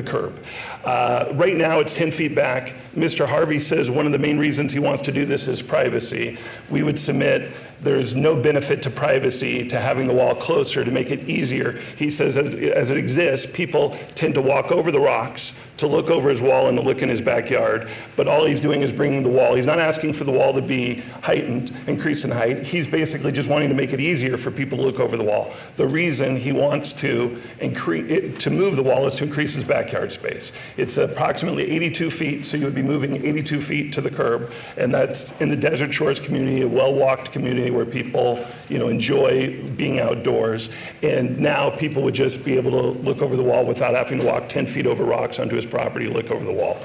S12: curb. Right now, it's 10 feet back. Mr. Harvey says one of the main reasons he wants to do this is privacy. We would submit there's no benefit to privacy to having the wall closer to make it easier. He says as it exists, people tend to walk over the rocks to look over his wall and to look in his backyard, but all he's doing is bringing the wall. He's not asking for the wall to be heightened, increased in height. He's basically just wanting to make it easier for people to look over the wall. The reason he wants to move the wall is to increase his backyard space. It's approximately 82 feet, so you would be moving 82 feet to the curb, and that's in the Desert Shores community, a well-walked community where people, enjoy being outdoors. And now people would just be able to look over the wall without having to walk 10 feet over rocks onto his property to look over the wall.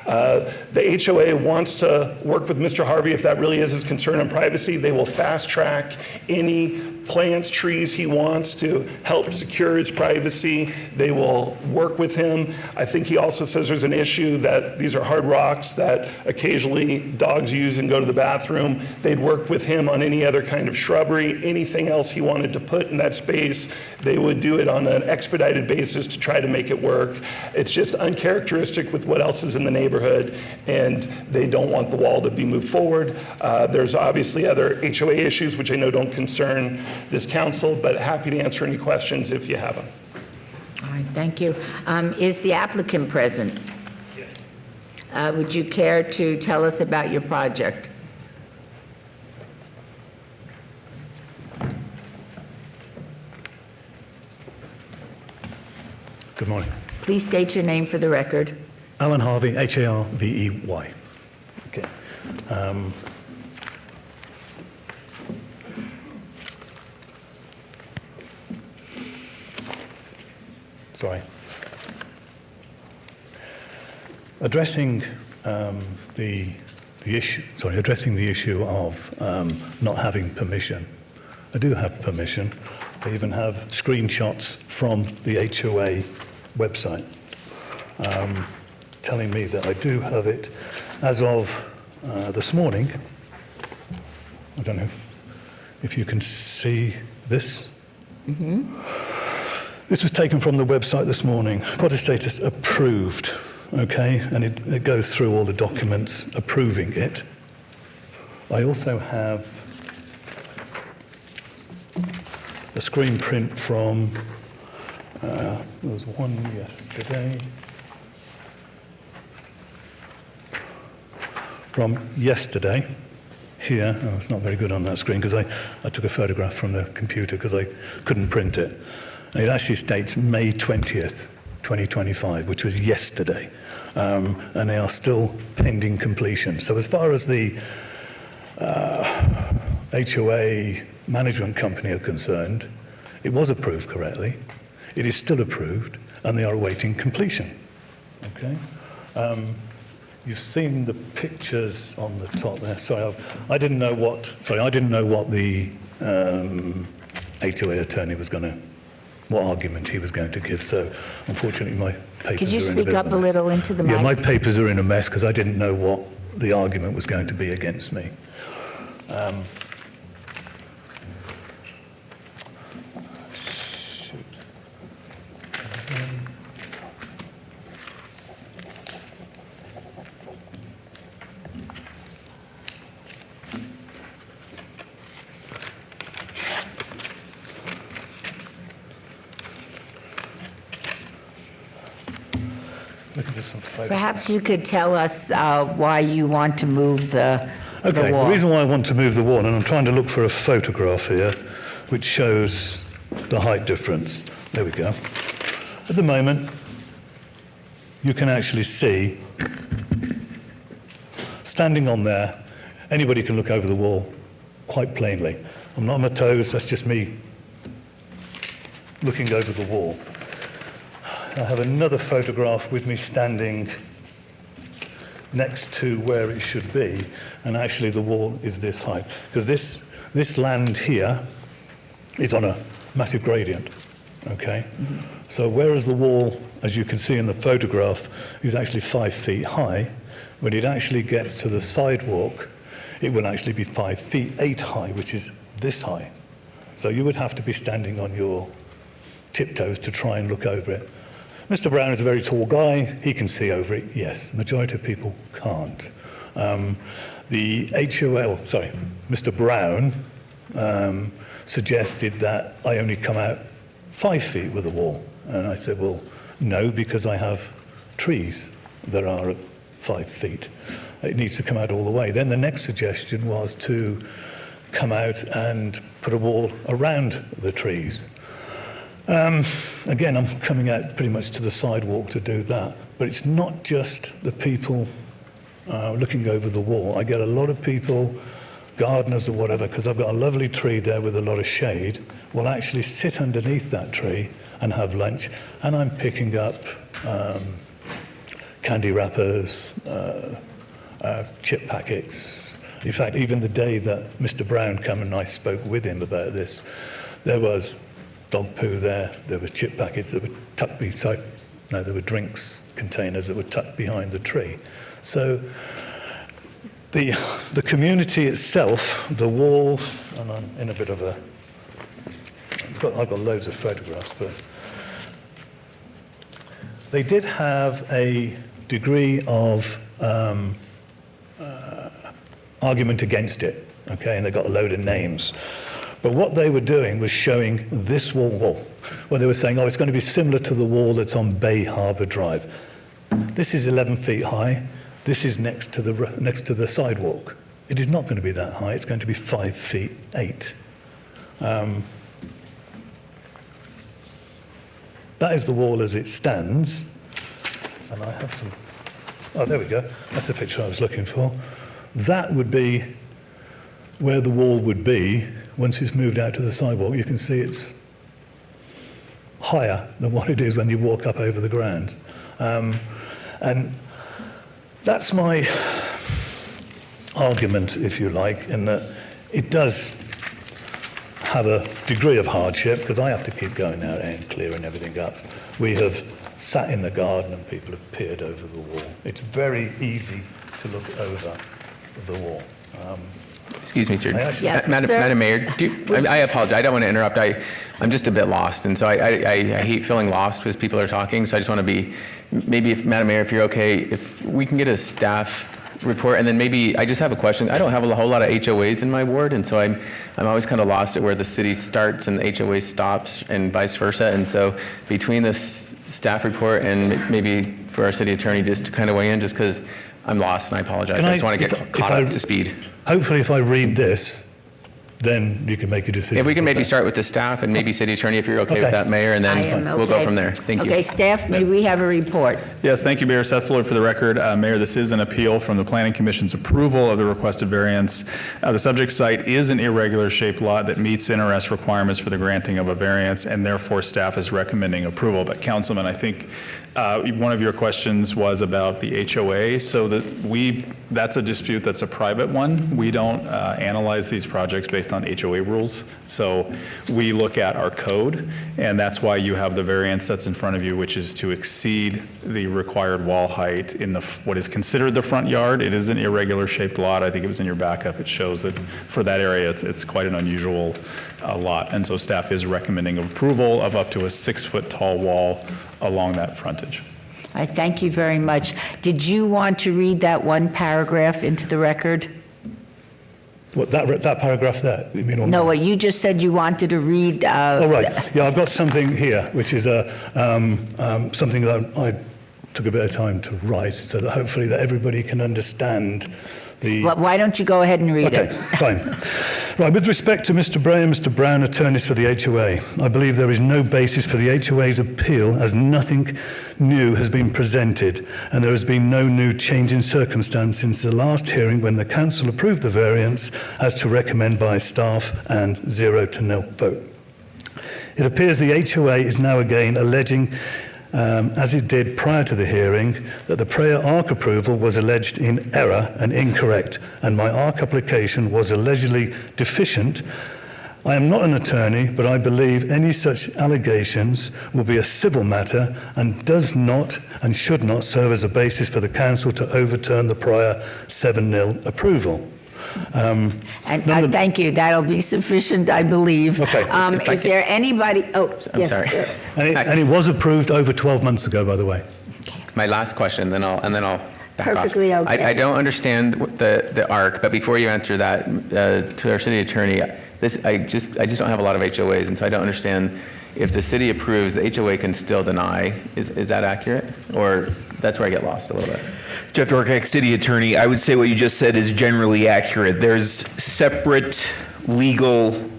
S12: The HOA wants to work with Mr. Harvey if that really is his concern on privacy. They will fast track any plants, trees he wants to help secure his privacy. They will work with him. I think he also says there's an issue that these are hard rocks that occasionally dogs use and go to the bathroom. They'd work with him on any other kind of shrubbery, anything else he wanted to put in that space. They would do it on an expedited basis to try to make it work. It's just uncharacteristic with what else is in the neighborhood, and they don't want the wall to be moved forward. There's obviously other HOA issues, which I know don't concern this council, but happy to answer any questions if you have them.
S1: All right, thank you. Is the applicant present? Yes. Would you care to tell us about your project?
S13: Good morning.
S1: Please state your name for the record.
S13: Alan Harvey, Harvey. Okay. Sorry. Addressing the issue of not having permission. I do have permission. I even have screenshots from the HOA website telling me that I do have it as of this morning. I don't know if you can see this.
S1: Mm-hmm.
S13: This was taken from the website this morning. Cottage status approved, okay? And it goes through all the documents approving it. I also have a screen print from, there was one yesterday. From yesterday, here, it's not very good on that screen because I took a photograph from the computer because I couldn't print it. And it actually states May 20th, 2025, which was yesterday. And they are still pending completion. So as far as the HOA management company are concerned, it was approved correctly. It is still approved, and they are awaiting completion. Okay? You've seen the pictures on the top there. Sorry, I didn't know what the HOA attorney was going to, what argument he was going to give. So unfortunately, my papers
S1: Could you
S13: are in
S1: speak up a little into the mic?
S13: Yeah, my papers are in a mess because I didn't know what the argument was going to be against me.
S1: Perhaps you could tell us why you want to move the wall.
S13: The reason why I want to move the wall, and I'm trying to look for a photograph here, which shows the height difference. There we go. At the moment, you can actually see, standing on there, anybody can look over the wall quite plainly. I'm not on my toes, that's just me looking over the wall. I have another photograph with me standing next to where it should be, and actually the wall is this height. Because this land here is on a massive gradient, okay? Mm-hmm. So whereas the wall, as you can see in the photograph, is actually 5 feet high, when it actually gets to the sidewalk, it will actually be 5 feet 8 high, which is this high. So you would have to be standing on your tiptoes to try and look over it. Mr. Brown is a very tall guy. He can see over it, yes. The majority of people can't. The HOA, Mr. Brown suggested that I only come out 5 feet with the wall. And I said, well, no, because I have trees that are at 5 feet. It needs to come out all the way. Then the next suggestion was to come out and put a wall around the trees. Again, I'm coming out pretty much to the sidewalk to do that. But it's not just the people looking over the wall. I get a lot of people, gardeners or whatever, because I've got a lovely tree there with a lot of shade, will actually sit underneath that tree and have lunch. And I'm picking up candy wrappers, chip packets. In fact, even the day that Mr. Brown came and I spoke with him about this, there was dog poo there was chip packets that were tucked beside, no, there were drinks containers that were tucked behind the tree. So the community itself, the wall, and I'm in a bit of a, I've got loads of photographs, but they did have a degree of argument against it, okay, and they got a load of names. But what they were doing was showing this wall, where they were saying, oh, it's going to be similar to the wall that's on Bay Harbor Drive. This is 11 feet high. This is next to the sidewalk. It is not going to be that high. It's going to be 5 feet 8. That is the wall as it stands. And I have some, oh, there we go. That's the picture I was looking for. That would be where the wall would be once it's moved out to the sidewalk. You can see it's higher than what it is when you walk up over the ground. And that's my argument, if you like, in that it does have a degree of hardship, because I have to keep going out and clearing everything up. We have sat in the garden and people have peered over the wall. It's very easy to look over the wall.
S20: Excuse me, sir.
S1: Yeah,
S20: Madam,
S1: sir.
S20: Madam Mayor, I apologize. I don't want to interrupt. I'm just a bit lost, and so I hate feeling lost as people are talking, so I just want to be, maybe if, Madam Mayor, if you're okay, if we can get a staff report, and then maybe, I just have a question. I don't have a whole lot of HOAs in my ward, and so I'm always kind of lost at where the city starts and the HOA stops, and vice versa, and so between this staff report and maybe for our city attorney just to kind of weigh in, just because I'm lost, and I apologize. I just want to get caught up to speed.
S13: Hopefully, if I read this, then you can make a decision.
S20: If we can maybe start with the staff and maybe city attorney, if you're okay with that, Mayor, and
S1: I
S20: then
S1: am
S20: we'll go
S1: okay.
S20: from there. Thank you.
S1: Okay, staff, may we have a report?
S7: Yes, thank you, Mayor. Seth Fuller for the record. Mayor, this is an appeal from the Planning Commission's approval of the requested variance. The subject site is an irregular shaped lot that meets NRS requirements for the granting of a variance, and therefore staff is recommending approval. But Councilman, I think one of your questions was about the HOA. So that's a dispute that's a private one. We don't analyze these projects based on HOA rules. So we look at our code, and that's why you have the variance that's in front of you, which is to exceed the required wall height in what is considered the front yard. It is an irregular shaped lot. I think it was in your backup. It shows that for that area, it's quite an unusual lot. And so staff is recommending approval of up to a 6-foot tall wall along that frontage.
S1: I thank you very much. Did you want to read that one paragraph into the record?
S13: What, that paragraph there? You mean on
S1: No, what you just said you wanted to read.
S13: Oh, right. Yeah, I've got something here, which is something that I took a bit of time to write, so that hopefully that everybody can understand the...
S1: Well, why don't you go ahead and read it?
S13: Okay, fine. Right, with respect to Mr. Bray and Mr. Brown, attorneys for the HOA, I believe there is no basis for the HOA's appeal, as nothing new has been presented, and there has been no new change in circumstance since the last hearing when the council approved the variance as to recommend by staff and 0-0 vote. It appears the HOA is now again alleging, as it did prior to the hearing, that the prayer arc approval was alleged in error and incorrect, and my arc application was allegedly deficient. I am not an attorney, but I believe any such allegations will be a civil matter and does not and should not serve as a basis for the council to overturn the prior 7-0 approval.
S1: Thank you. That'll be sufficient, I believe.
S13: Okay.
S1: Is there anybody? Oh, yes.
S20: sorry.
S1: Sir.
S13: And it was approved over 12 months ago, by the way.
S20: My last question, then I'll back off.
S1: Perfectly okay.
S20: I don't understand the arc, but before you answer that, to our city attorney, I just don't have a lot of HOAs, and so I don't understand if the city approves, the HOA can still deny. Is that accurate? Or that's where I get lost a little bit.
S17: Jeff Dorkak, City Attorney. I would say what you just said is generally accurate. There's separate legal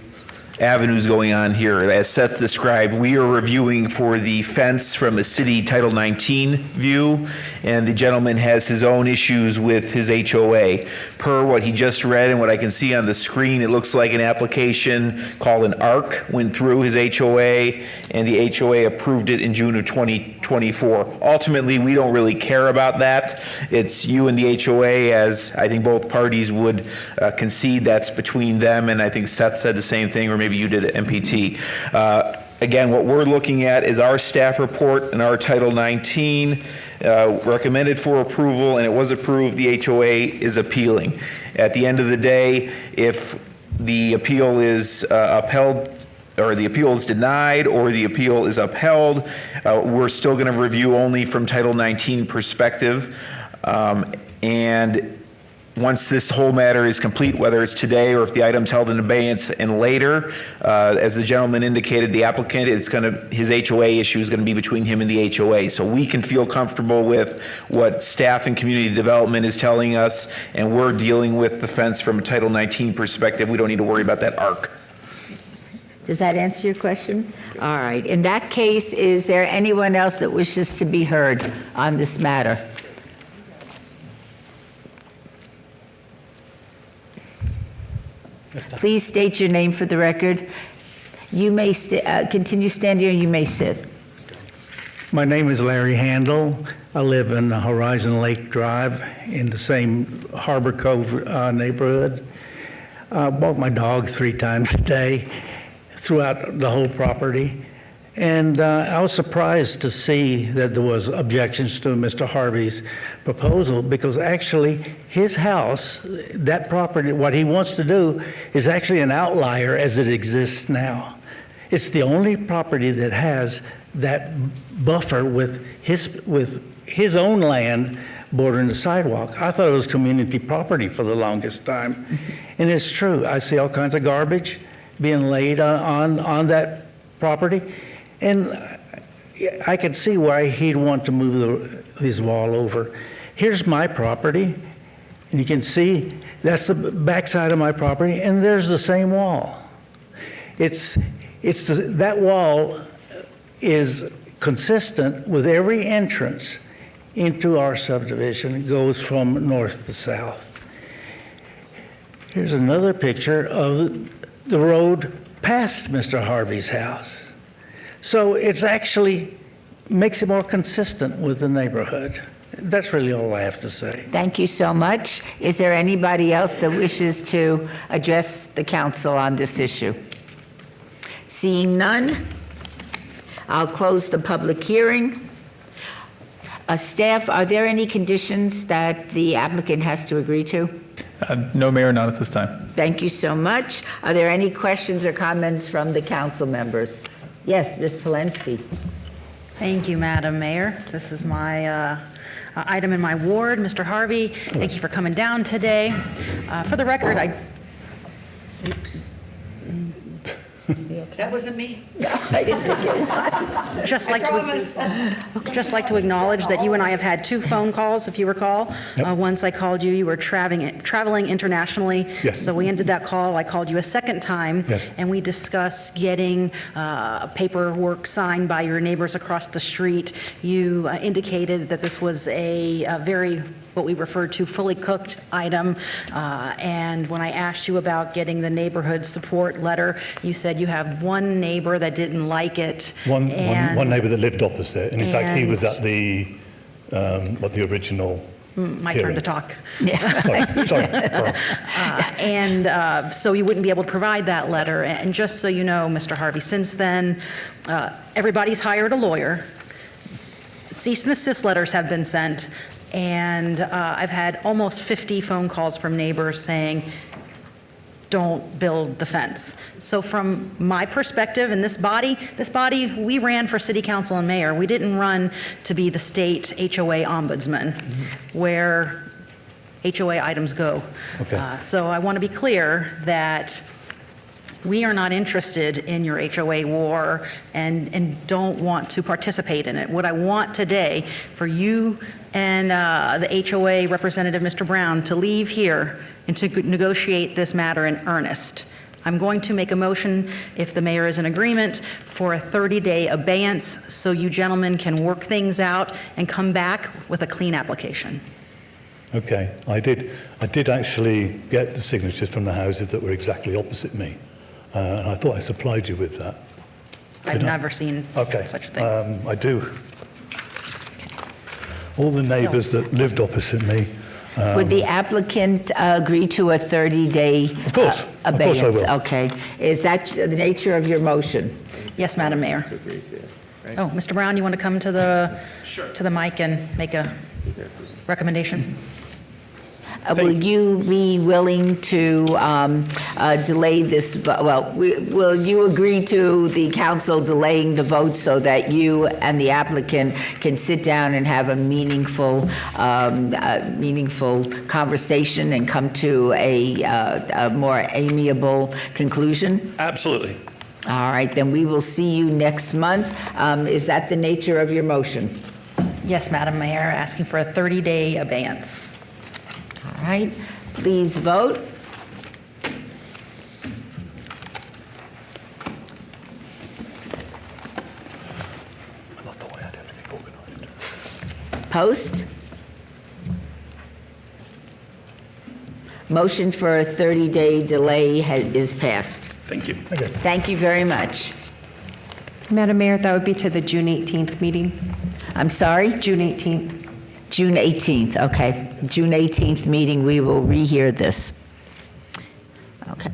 S17: avenues going on here. As Seth described, we are reviewing for the fence from a city Title 19 view, and the gentleman has his own issues with his HOA. Per what he just read and what I can see on the screen, it looks like an application called an ARC went through his HOA, and the HOA approved it in June of 2024. Ultimately, we don't really care about that. It's you and the HOA, as I think both parties would concede that's between them, and I think Seth said the same thing, or maybe you did at MPT. Again, what we're looking at is our staff report and our Title 19 recommended for approval, and it was approved. The HOA is appealing. At the end of the day, if the appeal is upheld, or the appeal is denied, or the appeal is upheld, we're still going to review only from Title 19 perspective. And once this whole matter is complete, whether it's today or if the item's held in abeyance and later, as the gentleman indicated, the applicant, his HOA issue is going to be between him and the HOA. So we can feel comfortable with what staff and community development is telling us, and we're dealing with the fence from a Title 19 perspective. We don't need to worry about that ARC.
S1: Does that answer your question? All right. In that case, is there anyone else that wishes to be heard on this matter? Please state your name for the record. You may continue standing, or you may sit.
S6: My name is Larry Handel. I live in Horizon Lake Drive in the same Harbor Cove neighborhood. I walk my dog 3 times a day throughout the whole property. And I was surprised to see that there was objections to Mr. Harvey's proposal, because actually his house, that property, what he wants to do is actually an outlier as it exists now. It's the only property that has that buffer with his own land bordering the sidewalk. I thought it was community property for the longest time. And it's true. I see all kinds of garbage being laid on that property. And I could see why he'd want to move his wall over. Here's my property, and you can see that's the backside of my property, and there's the same wall. That wall is consistent with every entrance into our subdivision. It goes from north to south. Here's another picture of the road past Mr. Harvey's house. So it's actually makes it more consistent with the neighborhood. That's really all I have to say.
S1: Thank you so much. Is there anybody else that wishes to address the council on this issue? Seeing none, I'll close the public hearing. Staff, are there any conditions that the applicant has to agree to?
S7: No, Mayor, not at this time.
S1: Thank you so much. Are there any questions or comments from the council members? Yes, Ms. Polensky.
S19: Thank you, Madam Mayor. This is my item in my ward. Mr. Harvey, thank you for coming down today. For the record, Oops. That wasn't me.
S1: No, I didn't think it was.
S19: Just like to acknowledge that you and I have had 2 phone calls, if you recall.
S13: Yep.
S19: Once I called you, you were traveling internationally.
S13: Yes.
S19: So we ended that call. I called you a second time.
S13: Yes.
S19: And we discussed getting paperwork signed by your neighbors across the street. You indicated that this was a very, what we referred to, fully cooked item. And when I asked you about getting the neighborhood support letter, you said you have one neighbor that didn't like it.
S13: One neighbor that lived opposite, and in fact he was at the original
S19: my
S13: hearing.
S19: turn to talk.
S13: Sorry.
S19: And so you wouldn't be able to provide that letter. And just so you know, Mr. Harvey, since then, everybody's hired a lawyer. Cease and desist letters have been sent. And I've had almost 50 phone calls from neighbors saying, don't build the fence. So from my perspective, in this body, we ran for city council and mayor. We didn't run to be the state HOA ombudsman, where HOA items go.
S13: Okay.
S19: So I want to be clear that We are not interested in your HOA war and don't want to participate in it. What I want today for you and the HOA representative, Mr. Brown, to leave here and to negotiate this matter in earnest. I'm going to make a motion, if the mayor is in agreement, for a 30-day abeyance so you gentlemen can work things out and come back with a clean application.
S13: Okay, I did actually get the signatures from the houses that were exactly opposite me, and I thought I supplied you with that.
S19: I've never seen such a thing.
S13: I do. All the neighbours that lived opposite me.
S1: Would the applicant agree to a 30-day abeyance?
S13: Of course I will.
S1: Okay. Is that the nature of your motion?
S19: Yes, Madam Mayor. Oh, Mr. Brown, you want to come to the mic and make a recommendation?
S1: Will you be willing to delay this, will you agree to the council delaying the vote so that you and the applicant can sit down and have a meaningful conversation and come to a more amiable conclusion?
S12: Absolutely.
S1: All right, then we will see you next month. Is that the nature of your motion?
S19: Yes, Madam Mayor, asking for a 30-day abeyance.
S1: All right, please vote. Post. Motion for a 30-day delay is passed.
S12: Thank you.
S1: Thank you very much.
S5: Madam Mayor, that would be to the June 18th meeting.
S1: I'm sorry?
S5: June 18th.
S1: June 18th, okay. June 18th meeting, we will rehear this. Okay.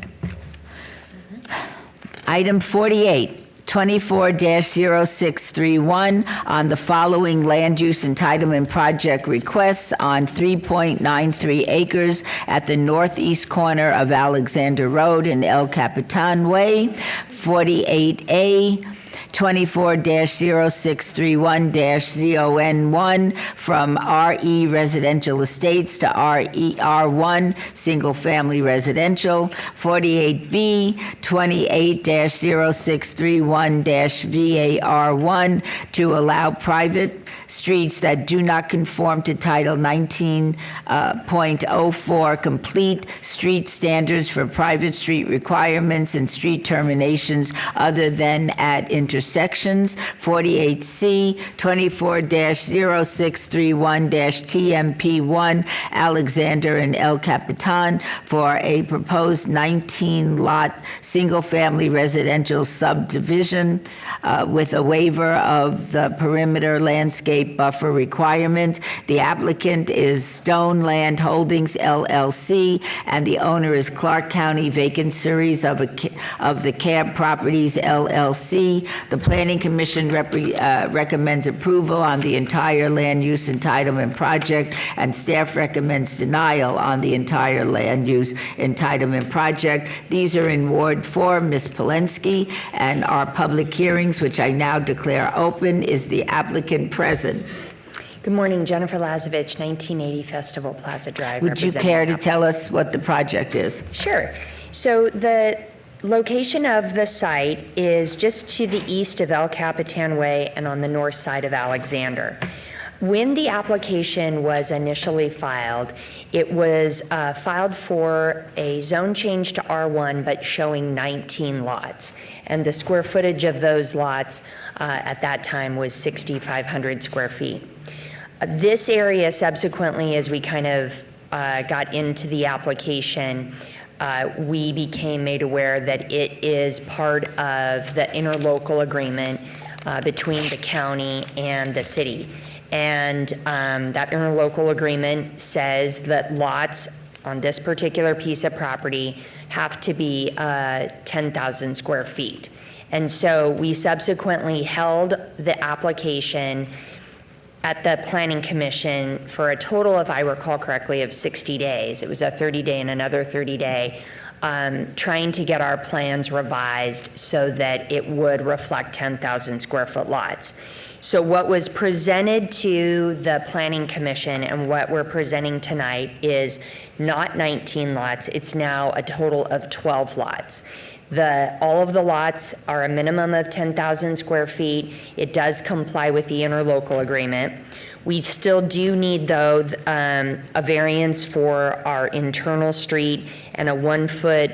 S1: Item 48, 24-0631, on the following land use entitlement project requests on 3.93 acres at the northeast corner of Alexander Road and El Capitan Way. 48A, 24-0631-ZON1 from RE Residential Estates to RR1 Single Family Residential. 48B, 28-0631-VAR1 to allow private streets that do not conform to Title 19.04 complete street standards for private street requirements and street terminations other than at intersections. 48C, 24-0631-TMP1 Alexander and El Capitan for a proposed 19-lot single-family residential subdivision with a waiver of the perimeter landscape buffer requirement. The applicant is Stone Land Holdings LLC, and the owner is Clark County Vacant Series of the Cab Properties LLC. The Planning Commission recommends approval on the entire land use entitlement project, and staff recommends denial on the entire land use entitlement project. These are in Ward 4, Ms. Polensky, and our public hearings, which I now declare open. Is the applicant present?
S21: Good morning, Jennifer Lazovich, 1980 Festival Plaza Drive.
S1: Would you care to tell us what the project is?
S21: Sure. So the location of the site is just to the east of El Capitan Way and on the north side of Alexander. When the application was initially filed, it was filed for a zone change to R1, but showing 19 lots. And the square footage of those lots at that time was 6,500 square feet. This area subsequently, as we kind of got into the application, we became made aware that it is part of the interlocal agreement between the county and the city. And that interlocal agreement says that lots on this particular piece of property have to be 10,000 square feet. And so we subsequently held the application at the Planning Commission for a total, if I recall correctly, of 60 days. It was a 30-day and another 30-day, trying to get our plans revised so that it would reflect 10,000 square foot lots. So what was presented to the Planning Commission and what we're presenting tonight is not 19 lots, it's now a total of 12 lots. All of the lots are a minimum of 10,000 square feet. It does comply with the interlocal agreement. We still do need, though, a variance for our internal street and a 1-foot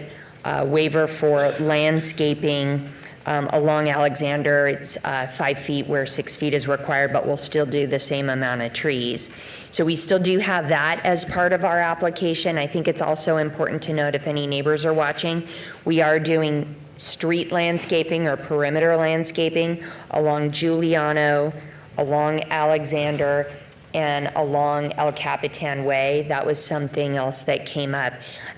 S21: waiver for landscaping along Alexander. It's 5 feet where 6 feet is required, but we'll still do the same amount of trees. So we still do have that as part of our application. I think it's also important to note, if any neighbors are watching, we are doing street landscaping or perimeter landscaping along Giuliano, along Alexander, and along El Capitan Way. That was something else that came up.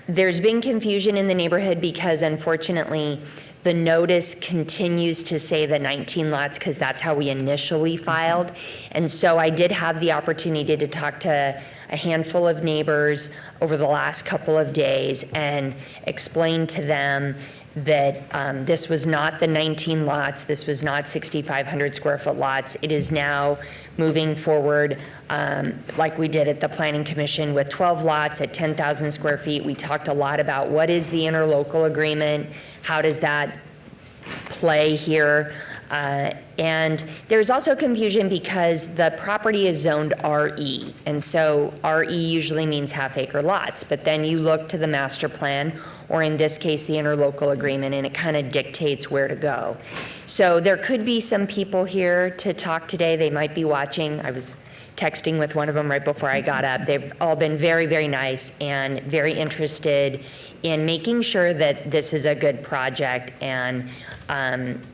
S21: There's been confusion in the neighborhood because, unfortunately, the notice continues to say the 19 lots because that's how we initially filed. And so I did have the opportunity to talk to a handful of neighbors over the last couple of days and explain to them that this was not the 19 lots, this was not 6,500 square foot lots. It is now moving forward like we did at the Planning Commission with 12 lots at 10,000 square feet. We talked a lot about what is the interlocal agreement, how does that play here? And there's also confusion because the property is zoned RE, and so RE usually means half-acre lots, but then you look to the master plan, or in this case, the interlocal agreement, and it kind of dictates where to go. So there could be some people here to talk today. They might be watching. I was texting with one of them right before I got up. They've all been very, very nice and very interested in making sure that this is a good project and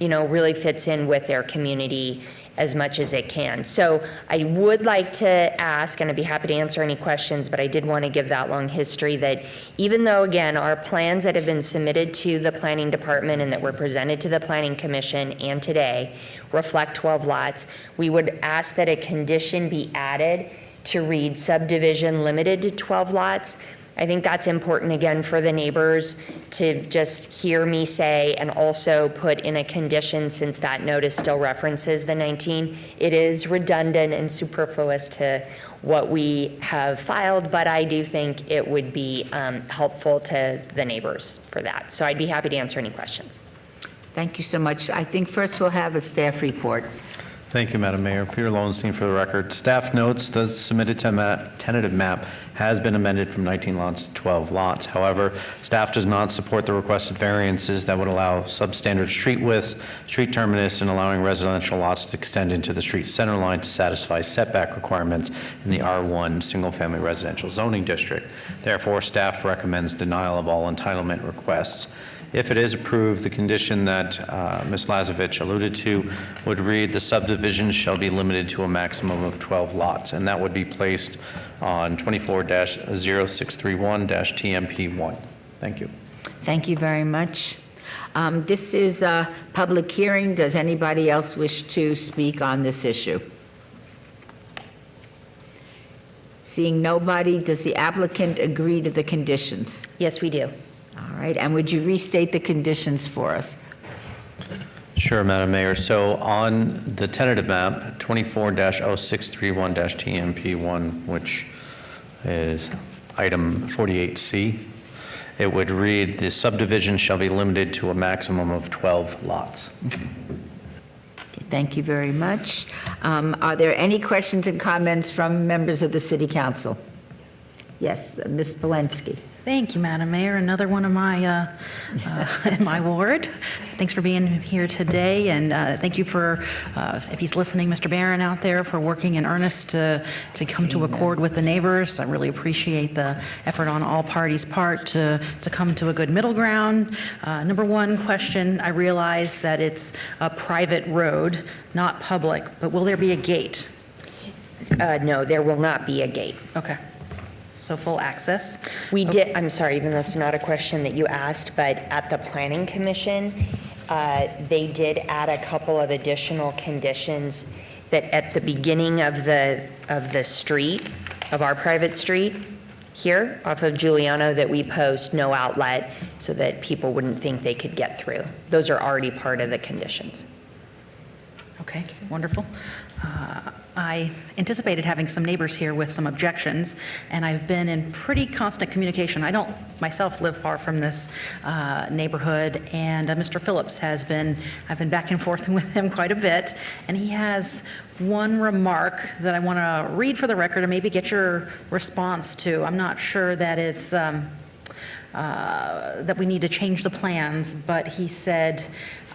S21: really fits in with their community as much as it can. So I would like to ask, and I'd be happy to answer any questions, but I did want to give that long history that even though, again, our plans that have been submitted to the Planning Department and that were presented to the Planning Commission and today reflect 12 lots, we would ask that a condition be added to read subdivision limited to 12 lots. I think that's important, again, for the neighbors to just hear me say and also put in a condition, since that notice still references the 19. It is redundant and superfluous to what we have filed, but I do think it would be helpful to the neighbors for that. So I'd be happy to answer any questions.
S1: Thank you so much. I think first we'll have a staff report.
S16: Thank you, Madam Mayor. Peter Lowenstein for the record. Staff notes the submitted tentative map has been amended from 19 lots to 12 lots. However, staff does not support the requested variances that would allow substandard street widths, street terminus, and allowing residential lots to extend into the street center line to satisfy setback requirements in the R1 single-family residential zoning district. Therefore, staff recommends denial of all entitlement requests. If it is approved, the condition that Ms. Lazovich alluded to would read, the subdivision shall be limited to a maximum of 12 lots, and that would be placed on 24-0631-TMP1. Thank you.
S1: Thank you very much. This is a public hearing. Does anybody else wish to speak on this issue? Seeing nobody, does the applicant agree to the conditions?
S21: Yes, we do.
S1: All right, and would you restate the conditions for us?
S16: Sure, Madam Mayor. So on the tentative map, 24-0631-TMP1, which is item 48C, it would read, the subdivision shall be limited to a maximum of 12 lots.
S1: Thank you very much. Are there any questions and comments from members of the City Council? Yes, Ms. Polensky.
S19: Thank you, Madam Mayor. Another one of my, in my ward. Thanks for being here today, and thank you for, if he's listening, Mr. Barron out there, for working in earnest to come to accord with the neighbors. I really appreciate the effort on all parties' part to come to a good middle ground. Number one question, I realize that it's a private road, not public, but will there be a gate?
S21: No, there will not be a gate.
S19: Okay. So full access?
S21: We did, I'm sorry, even though it's not a question that you asked, but at the Planning Commission, they did add a couple of additional conditions that at the beginning of the street, of our private street, here off of Giuliano, that we post no outlet so that people wouldn't think they could get through. Those are already part of the conditions.
S19: Okay, wonderful. I anticipated having some neighbors here with some objections, and I've been in pretty constant communication. I don't myself live far from this neighborhood, and Mr. Phillips I've been back and forth with him quite a bit, and he has one remark that I want to read for the record and maybe get your response to. I'm not sure that it's that we need to change the plans, but he said,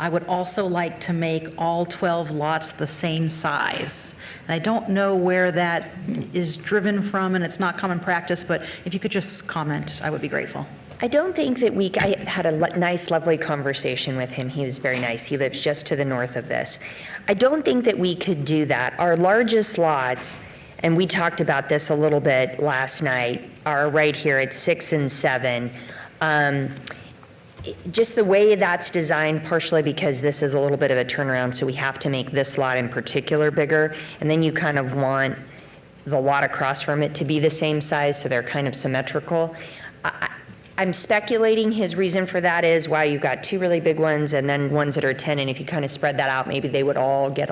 S19: I would also like to make all 12 lots the same size. And I don't know where that is driven from, and it's not common practice, but if you could just comment, I would be grateful.
S21: I don't think that I had a nice, lovely conversation with him. He was very nice. He lives just to the north of this. I don't think that we could do that. Our largest lots, and we talked about this a little bit last night, are right here at 6 and 7. Just the way that's designed, partially because this is a little bit of a turnaround, so we have to make this lot in particular bigger, and then you kind of want the lot across from it to be the same size, so they're kind of symmetrical. I'm speculating his reason for that is why you've got 2 really big ones and then ones that are 10, and if you kind of spread that out, maybe they would all get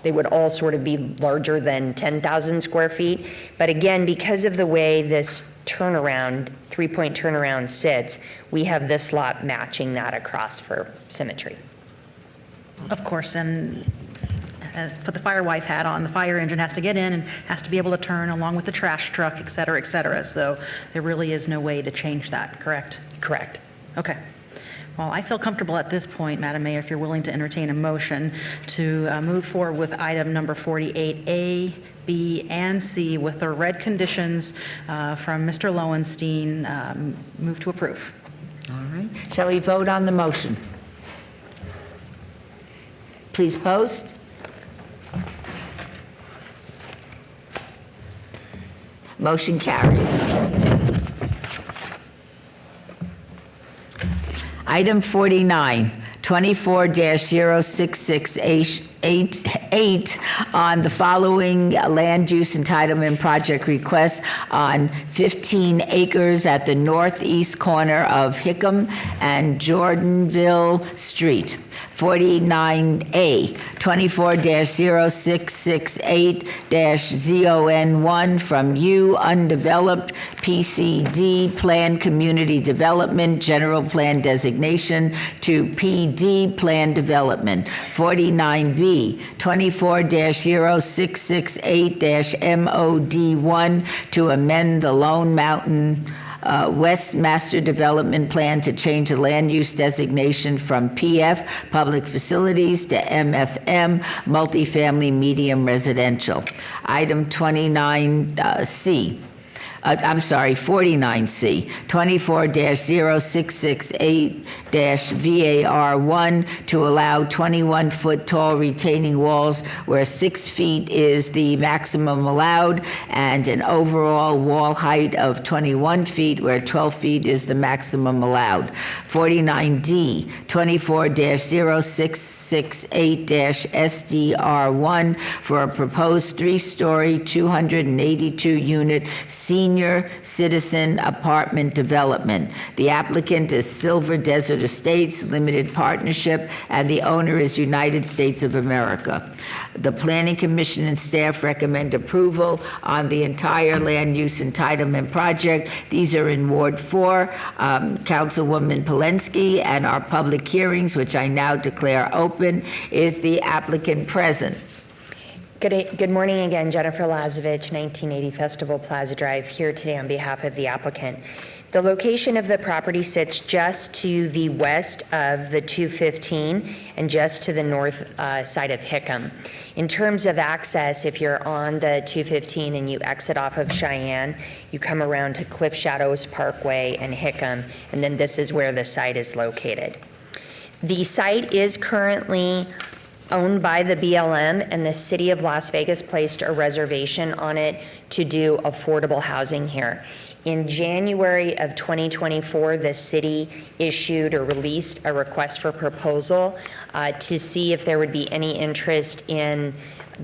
S21: they would all sort of be larger than 10,000 square feet. But again, because of the way this turnaround, 3-point turnaround sits, we have this lot matching that across for symmetry.
S19: Of course, and put the fire wife hat on, the fire engine has to get in and has to be able to turn along with the trash truck, et cetera, et cetera. So there really is no way to change that, correct?
S21: Correct.
S19: Okay. Well, I feel comfortable at this point, Madam Mayor, if you're willing to entertain a motion to move forward with item number 48A, B, and C with the red conditions from Mr. Lowenstein. Move to approve.
S1: All right. Shall we vote on the motion? Please post. Motion carries. Item 49, 24-06688 on the following land use entitlement project request on 15 acres at the northeast corner of Hickam and Jordanville Street. 49A, 24-0668-ZON from U Undeveloped PCD Plan Community Development General Plan Designation to PD Plan Development. 49B, 24-0668-MOD1 to amend the Lone Mountain West Master Development Plan to change the land use designation from PF, Public Facilities, to MFM, Multifamily Medium Residential. Item 49C. 49C, 24-0668-VAR1 to allow 21-foot tall retaining walls where 6 feet is the maximum allowed and an overall wall height of 21 feet where 12 feet is the maximum allowed. 49D, 24-0668-SDR1 for a proposed 3-story, 282-unit senior citizen apartment development. The applicant is Silver Desert Estates Limited Partnership, and the owner is United States of America. The Planning Commission and staff recommend approval on the entire land use entitlement project. These are in Ward 4. Councilwoman Polensky, and our public hearings, which I now declare open. Is the applicant present?
S21: Good morning again, Jennifer Lazovich, 1980 Festival Plaza Drive, here today on behalf of the applicant. The location of the property sits just to the west of the 215 and just to the north side of Hickam. In terms of access, if you're on the 215 and you exit off of Cheyenne, you come around to Cliff Shadows Parkway and Hickam, and then this is where the site is located. The site is currently owned by the BLM, and the city of Las Vegas placed a reservation on it to do affordable housing here. In January of 2024, the city issued or released a request for proposal to see if there would be any interest in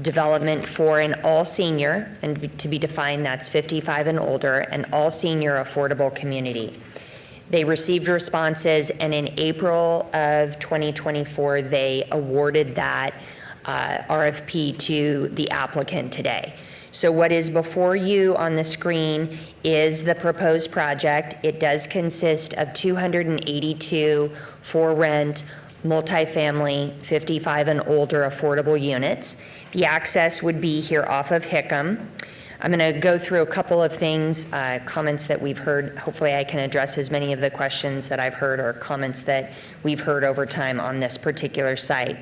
S21: development for an all-senior, and to be defined, that's 55 and older, an all-senior affordable community. They received responses, and in April of 2024, they awarded that RFP to the applicant today. So what is before you on the screen is the proposed project. It does consist of 282 for-rent, multifamily, 55 and older affordable units. The access would be here off of Hickam. I'm going to go through a couple of things, comments that we've heard. Hopefully I can address as many of the questions that I've heard or comments that we've heard over time on this particular site.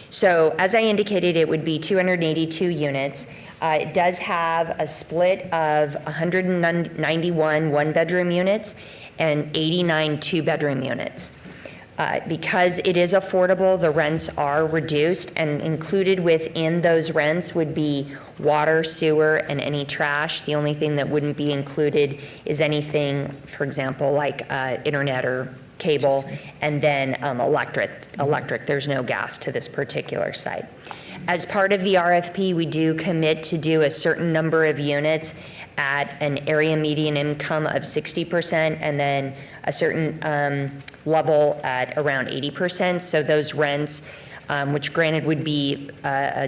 S21: So as I indicated, it would be 282 units. It does have a split of 191 one-bedroom units and 89 two-bedroom units. Because it is affordable, the rents are reduced, and included within those rents would be water, sewer, and any trash. The only thing that wouldn't be included is anything, for example, like internet or cable, and then electric. There's no gas to this particular site. As part of the RFP, we do commit to do a certain number of units at an area median income of 60%, and then a certain level at around 80%. So those rents, which granted would be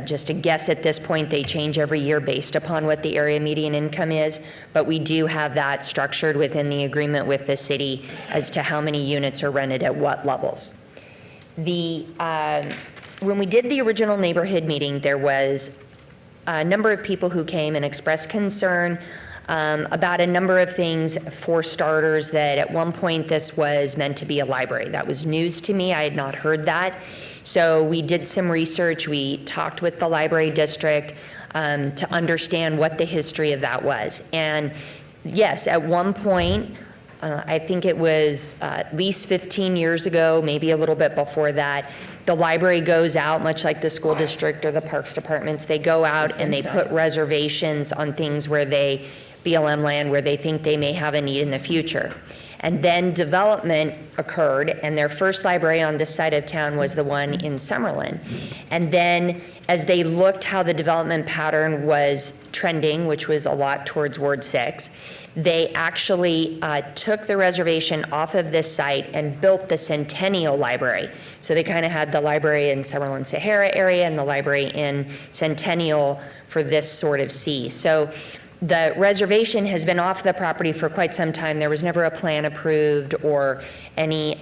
S21: just a guess at this point, they change every year based upon what the area median income is, but we do have that structured within the agreement with the city as to how many units are rented at what levels. When we did the original neighborhood meeting, there was a number of people who came and expressed concern about a number of things. For starters, that at one point this was meant to be a library. That was news to me. I had not heard that. So we did some research. We talked with the library district to understand what the history of that was. And yes, at one point, I think it was at least 15 years ago, maybe a little bit before that, the library goes out, much like the school district or the parks departments, they go out and they put reservations on things where they, BLM land, where they think they may have a need in the future. And then development occurred, and their first library on this side of town was the one in Summerlin. And then as they looked how the development pattern was trending, which was a lot towards Ward 6, they actually took the reservation off of this site and built the Centennial Library. So they kind of had the library in Summerlin Sahara area and the library in Centennial for this sort of C. So the reservation has been off the property for quite some time. There was never a plan approved or any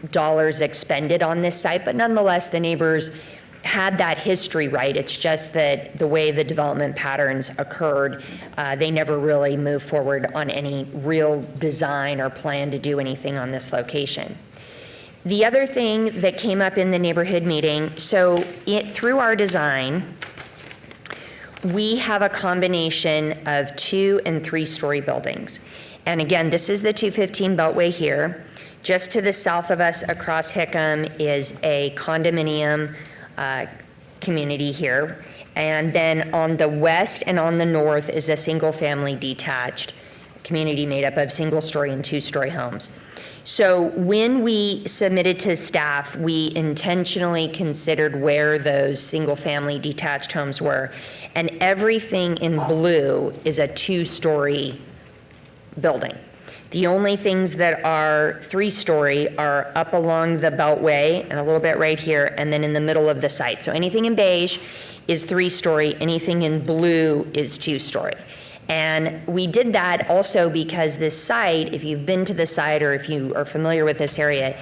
S21: dollars expended on this site, but nonetheless, the neighbors had that history right. It's just that the way the development patterns occurred, they never really moved forward on any real design or plan to do anything on this location. The other thing that came up in the neighborhood meeting, so through our design, we have a combination of 2- and 3-story buildings. And again, this is the 215 Beltway here. Just to the south of us across Hickam is a condominium community here. And then on the west and on the north is a single-family detached community made up of single-story and 2-story homes. So when we submitted to staff, we intentionally considered where those single-family detached homes were. And everything in blue is a 2-story building. The only things that are 3-story are up along the Beltway and a little bit right here, and then in the middle of the site. So anything in beige is 3-story, anything in blue is 2-story. And we did that also because this site, if you've been to the site or if you are familiar with this area,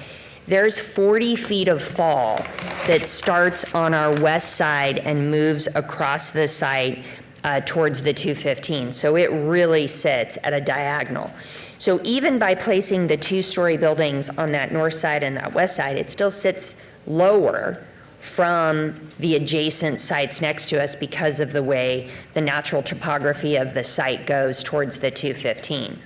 S21: there's 40 feet of fall that starts on our west side and moves across the site towards the 215. So it really sits at a diagonal. So even by placing the 2-story buildings on that north side and that west side, it still sits lower from the adjacent sites next to us because of the way the natural topography of the site goes towards the 215.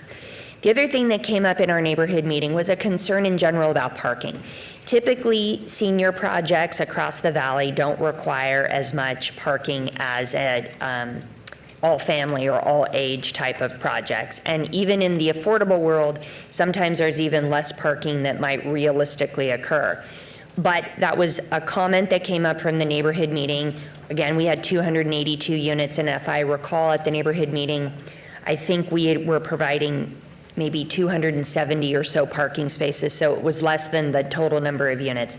S21: The other thing that came up in our neighborhood meeting was a concern in general about parking. Typically, senior projects across the valley don't require as much parking as all-family or all-age type of projects. And even in the affordable world, sometimes there's even less parking that might realistically occur. But that was a comment that came up from the neighborhood meeting. Again, we had 282 units, and if I recall at the neighborhood meeting, I think we were providing maybe 270 or so parking spaces, so it was less than the total number of units.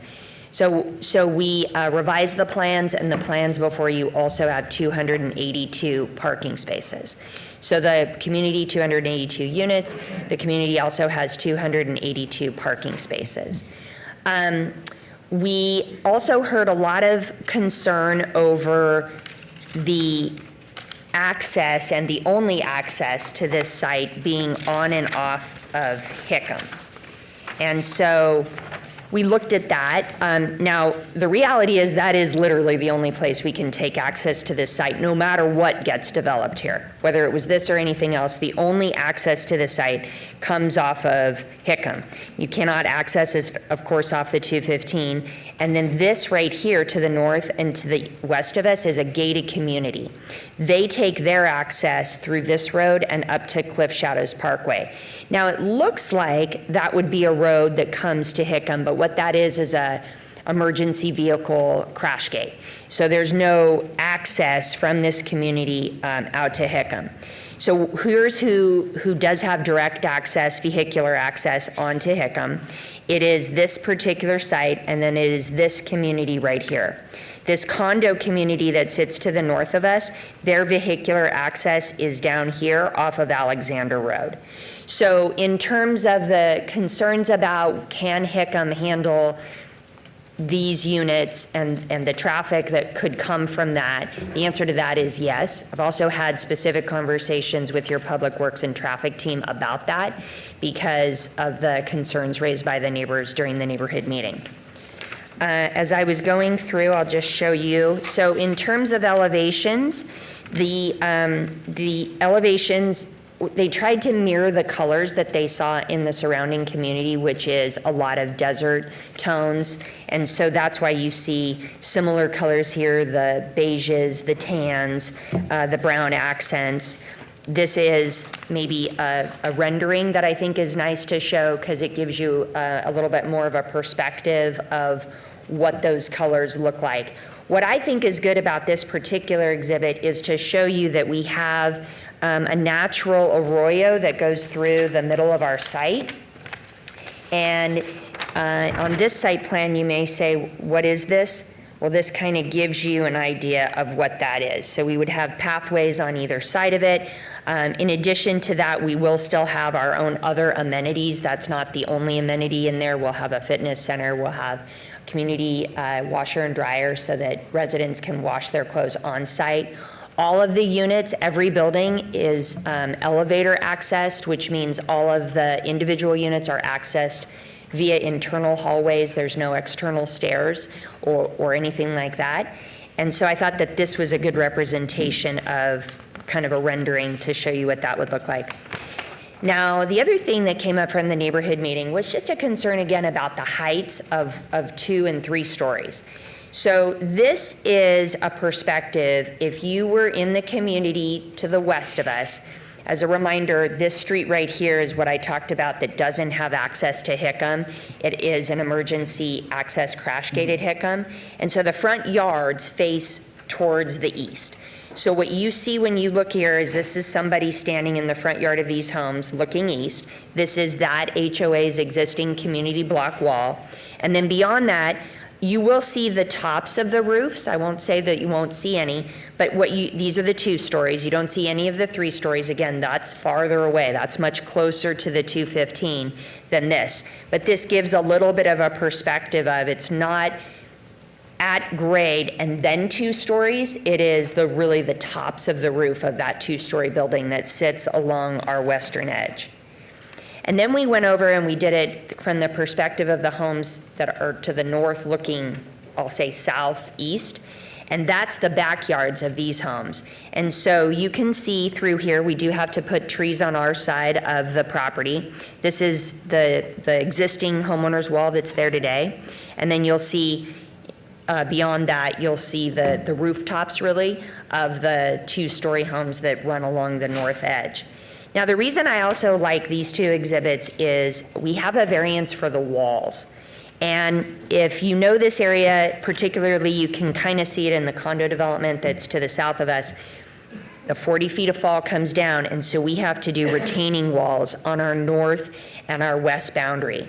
S21: So we revised the plans, and the plans before you also have 282 parking spaces. So the community, 282 units. The community also has 282 parking spaces. We also heard a lot of concern over the access and the only access to this site being on and off of Hickam. And so we looked at that. Now, the reality is that is literally the only place we can take access to this site, no matter what gets developed here. Whether it was this or anything else, the only access to the site comes off of Hickam. You cannot access it, of course, off the 215. And then this right here to the north and to the west of us is a gated community. They take their access through this road and up to Cliff Shadows Parkway. Now, it looks like that would be a road that comes to Hickam, but what that is a emergency vehicle crash gate. So there's no access from this community out to Hickam. So here's who does have direct access, vehicular access onto Hickam. It is this particular site, and then it is this community right here. This condo community that sits to the north of us, their vehicular access is down here off of Alexander Road. So in terms of the concerns about can Hickam handle these units and the traffic that could come from that, the answer to that is yes. I've also had specific conversations with your Public Works and Traffic team about that because of the concerns raised by the neighbors during the neighborhood meeting. As I was going through, I'll just show you. So in terms of elevations, the elevations, they tried to mirror the colors that they saw in the surrounding community, which is a lot of desert tones. And so that's why you see similar colors here, the beiges, the tans, the brown accents. This is maybe a rendering that I think is nice to show because it gives you a little bit more of a perspective of what those colors look like. What I think is good about this particular exhibit is to show you that we have a natural arroyo that goes through the middle of our site. And on this site plan, you may say, what is this? Well, this kind of gives you an idea of what that is. So we would have pathways on either side of it. In addition to that, we will still have our own other amenities. That's not the only amenity in there. We'll have a fitness center. We'll have community washer and dryer so that residents can wash their clothes on site. All of the units, every building is elevator accessed, which means all of the individual units are accessed via internal hallways. There's no external stairs or anything like that. And so I thought that this was a good representation of kind of a rendering to show you what that would look like. Now, the other thing that came up from the neighborhood meeting was just a concern again about the heights of 2 and 3 stories. So this is a perspective, if you were in the community to the west of us, as a reminder, this street right here is what I talked about that doesn't have access to Hickam. It is an emergency access crash gated Hickam. And so the front yards face towards the east. So what you see when you look here is this is somebody standing in the front yard of these homes looking east. This is that HOA's existing community block wall. And then beyond that, you will see the tops of the roofs. I won't say that you won't see any, but these are the 2 stories. You don't see any of the 3 stories. Again, that's farther away. That's much closer to the 215 than this. But this gives a little bit of a perspective of it's not at grade and then 2 stories. It is really the tops of the roof of that 2-story building that sits along our western edge. And then we went over and we did it from the perspective of the homes that are to the north looking, I'll say southeast, and that's the backyards of these homes. And so you can see through here, we do have to put trees on our side of the property. This is the existing homeowner's wall that's there today. And then you'll see beyond that, you'll see the rooftops really of the 2-story homes that run along the north edge. Now, the reason I also like these 2 exhibits is we have a variance for the walls. And if you know this area particularly, you can kind of see it in the condo development that's to the south of us. The 40 feet of fall comes down, and so we have to do retaining walls on our north and our west boundary.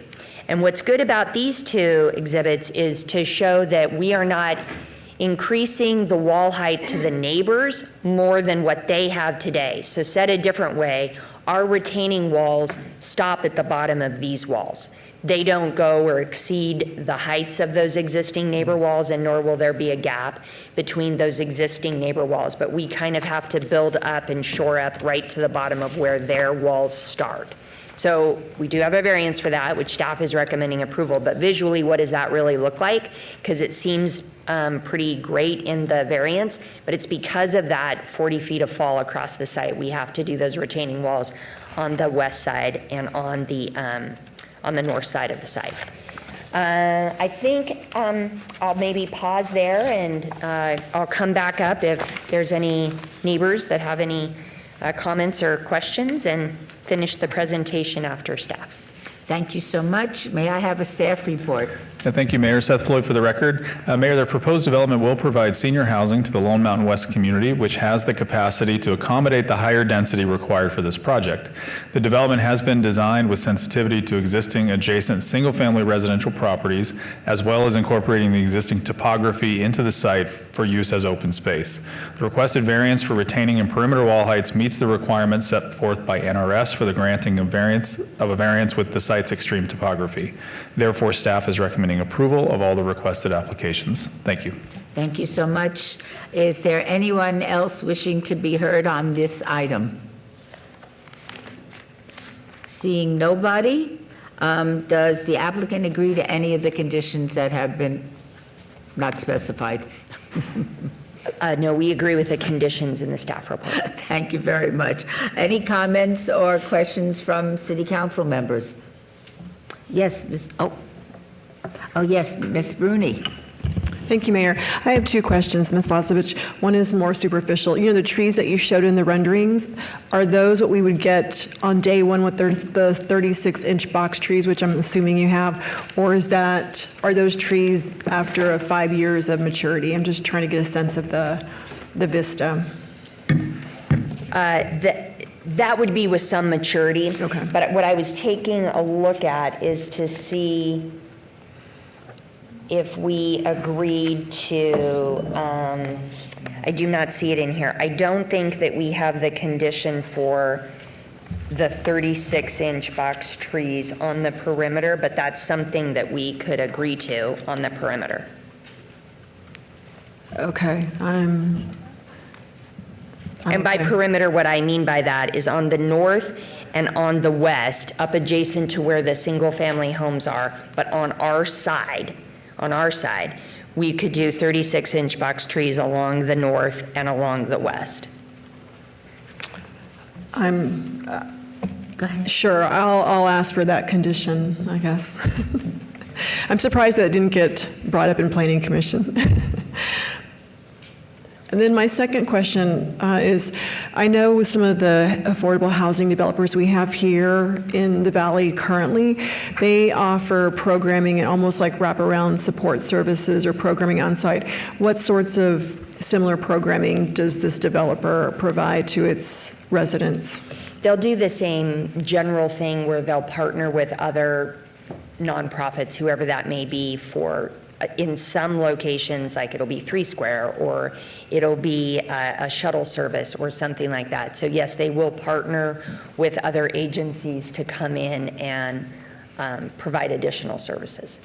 S21: And what's good about these two exhibits is to show that we are not increasing the wall height to the neighbors more than what they have today. So said a different way, our retaining walls stop at the bottom of these walls. They don't go or exceed the heights of those existing neighbor walls, and nor will there be a gap between those existing neighbor walls. But we kind of have to build up and shore up right to the bottom of where their walls start. So we do have a variance for that, which staff is recommending approval. But visually, what does that really look like? Because it seems pretty great in the variance, but it's because of that 40 feet of fall across the site. We have to do those retaining walls on the west side and on the north side of the site. I think I'll maybe pause there, and I'll come back up if there's any neighbors that have any comments or questions, and finish the presentation after staff.
S1: Thank you so much. May I have a staff report?
S7: Thank you, Mayor. Seth Floyd for the record. Mayor, the proposed development will provide senior housing to the Lone Mountain West community, which has the capacity to accommodate the higher density required for this project. The development has been designed with sensitivity to existing adjacent single-family residential properties, as well as incorporating the existing topography into the site for use as open space. The requested variance for retaining and perimeter wall heights meets the requirements set forth by NRS for the granting of a variance with the site's extreme topography. Therefore, staff is recommending approval of all the requested applications. Thank you.
S1: Thank you so much. Is there anyone else wishing to be heard on this item? Seeing nobody, does the applicant agree to any of the conditions that have been not specified?
S21: No, we agree with the conditions in the staff report.
S1: Thank you very much. Any comments or questions from city council members? Yes, yes, Ms. Bruni.
S8: Thank you, Mayor. I have two questions, Ms. Lazovich. One is more superficial. You know, the trees that you showed in the renderings, are those what we would get on day one with the 36-inch box trees, which I'm assuming you have, or are those trees after 5 years of maturity? I'm just trying to get a sense of the vista.
S21: That would be with some maturity. Okay. But what I was taking a look at is to see if we agreed to, I do not see it in here. I don't think that we have the condition for the 36-inch box trees on the perimeter, but that's something that we could agree to on the perimeter.
S8: Okay.
S21: And by perimeter, what I mean by that is on the north and on the west, up adjacent to where the single-family homes are, but on our side, we could do 36-inch box trees along the north and along the west.
S8: Sure, I'll ask for that condition, I guess. I'm surprised that it didn't get brought up in Planning Commission. And then my second question is, I know with some of the affordable housing developers we have here in the Valley currently, they offer programming and almost like wraparound support services or programming on site. What sorts of similar programming does this developer provide to its residents?
S21: They'll do the same general thing where they'll partner with other nonprofits, whoever that may be, for in some locations, like it'll be 3 Square or it'll be a shuttle service or something like that. So yes, they will partner with other agencies to come in and provide additional services.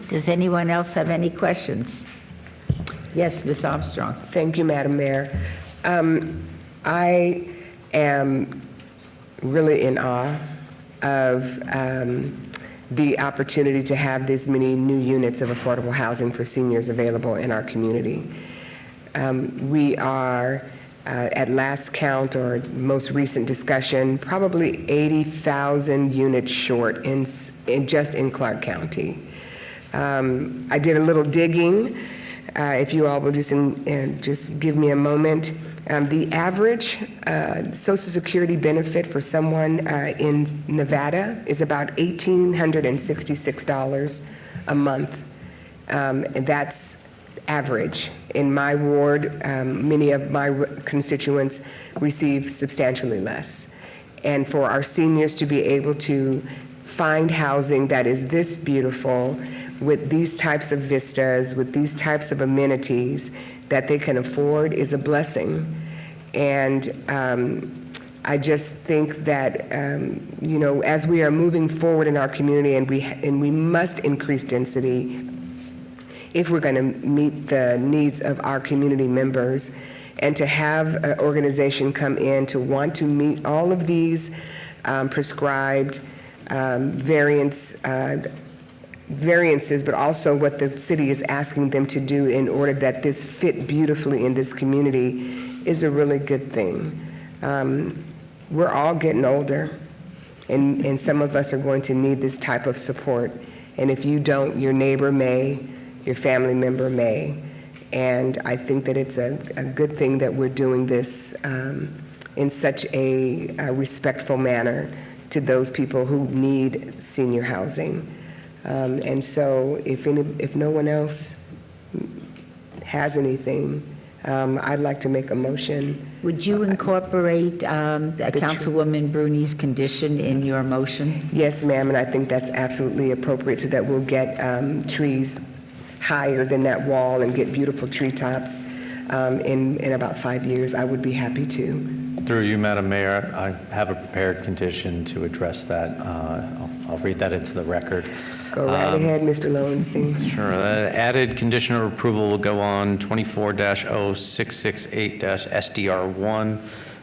S1: Does anyone else have any questions? Yes, Ms. Armstrong.
S11: Thank you, Madam Mayor. I am really in awe of the opportunity to have this many new units of affordable housing for seniors available in our community. We are, at last count or most recent discussion, probably 80,000 units short just in Clark County. I did a little digging. If you all will just give me a moment. The average Social Security benefit for someone in Nevada is about $1,866 a month. And that's average. In my ward, many of my constituents receive substantially less. And for our seniors to be able to find housing that is this beautiful, with these types of vistas, with these types of amenities that they can afford is a blessing. And I just think that, as we are moving forward in our community and we must increase density if we're going to meet the needs of our community members, and to have an organization come in to want to meet all of these prescribed variances, but also what the city is asking them to do in order that this fit beautifully in this community is a really good thing. We're all getting older, and some of us are going to need this type of support. And if you don't, your neighbor may, your family member may. And I think that it's a good thing that we're doing this in such a respectful manner to those people who need senior housing. And so if no one else has anything, I'd like to make a motion.
S1: Would you incorporate Councilwoman Bruni's condition in your motion?
S11: Yes, ma'am, and I think that's absolutely appropriate so that we'll get trees higher than that wall and get beautiful treetops in about 5 years. I would be happy to.
S16: Through you, Madam Mayor, I have a prepared condition to address that. I'll read that into the record.
S11: Go right ahead, Mr. Lowenstein.
S16: Sure. Added condition of approval will go on 24-0668-SDR1,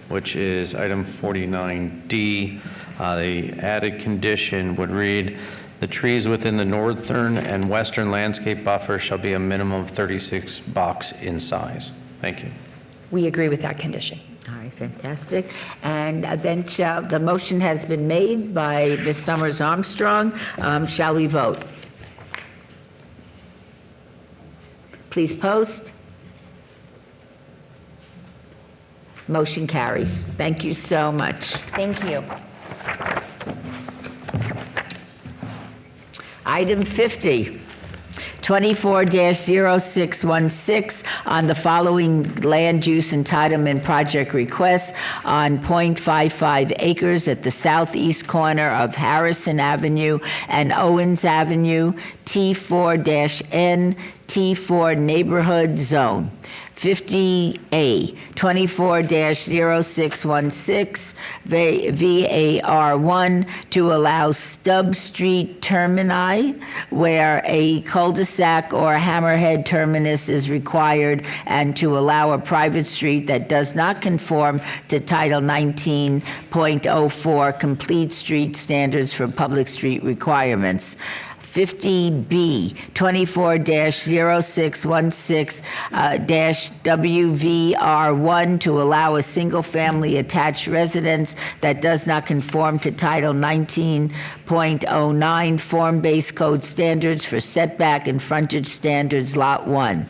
S16: which is item 49D. The added condition would read, the trees within the northern and western landscape buffer shall be a minimum of 36 box in size. Thank you.
S19: We agree with that condition.
S1: All right, fantastic. And then the motion has been made by Ms. Summers Armstrong. Shall we vote? Please post. Motion carries. Thank you so much.
S21: Thank you.
S1: Item 50, 24-0616 on the following land use entitlement project requests on .55 acres at the southeast corner of Harrison Avenue and Owens Avenue, T4-N, T4 Neighborhood Zone. 50A, 24-0616, VAR1, to allow stub street termini where a cul-de-sac or hammerhead terminus is required, and to allow a private street that does not conform to Title 19.04 complete street standards for public street requirements. 50B, 24-0616-WVR1, to allow a single-family attached residence that does not conform to Title 19.09 Form-Based Code standards for setback and frontage standards, Lot 1.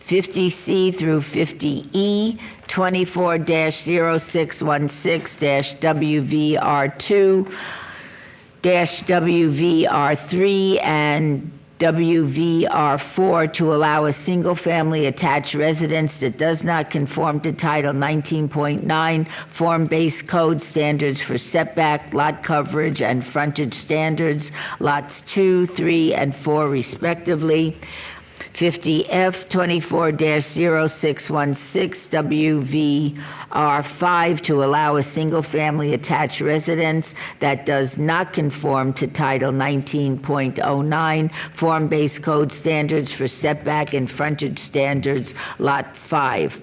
S1: 50C through 50E, 24-0616-WVR2, WVR3 and WVR4 to allow a single-family attached residence that does not conform to Title 19.9 Form-Based Code standards for setback, lot coverage, and frontage standards, lots 2, 3, and 4 respectively. 50F, 24-0616 WVR5, to allow a single-family attached residence that does not conform to Title 19.09 Form-Based Code standards for setback and frontage standards, Lot 5.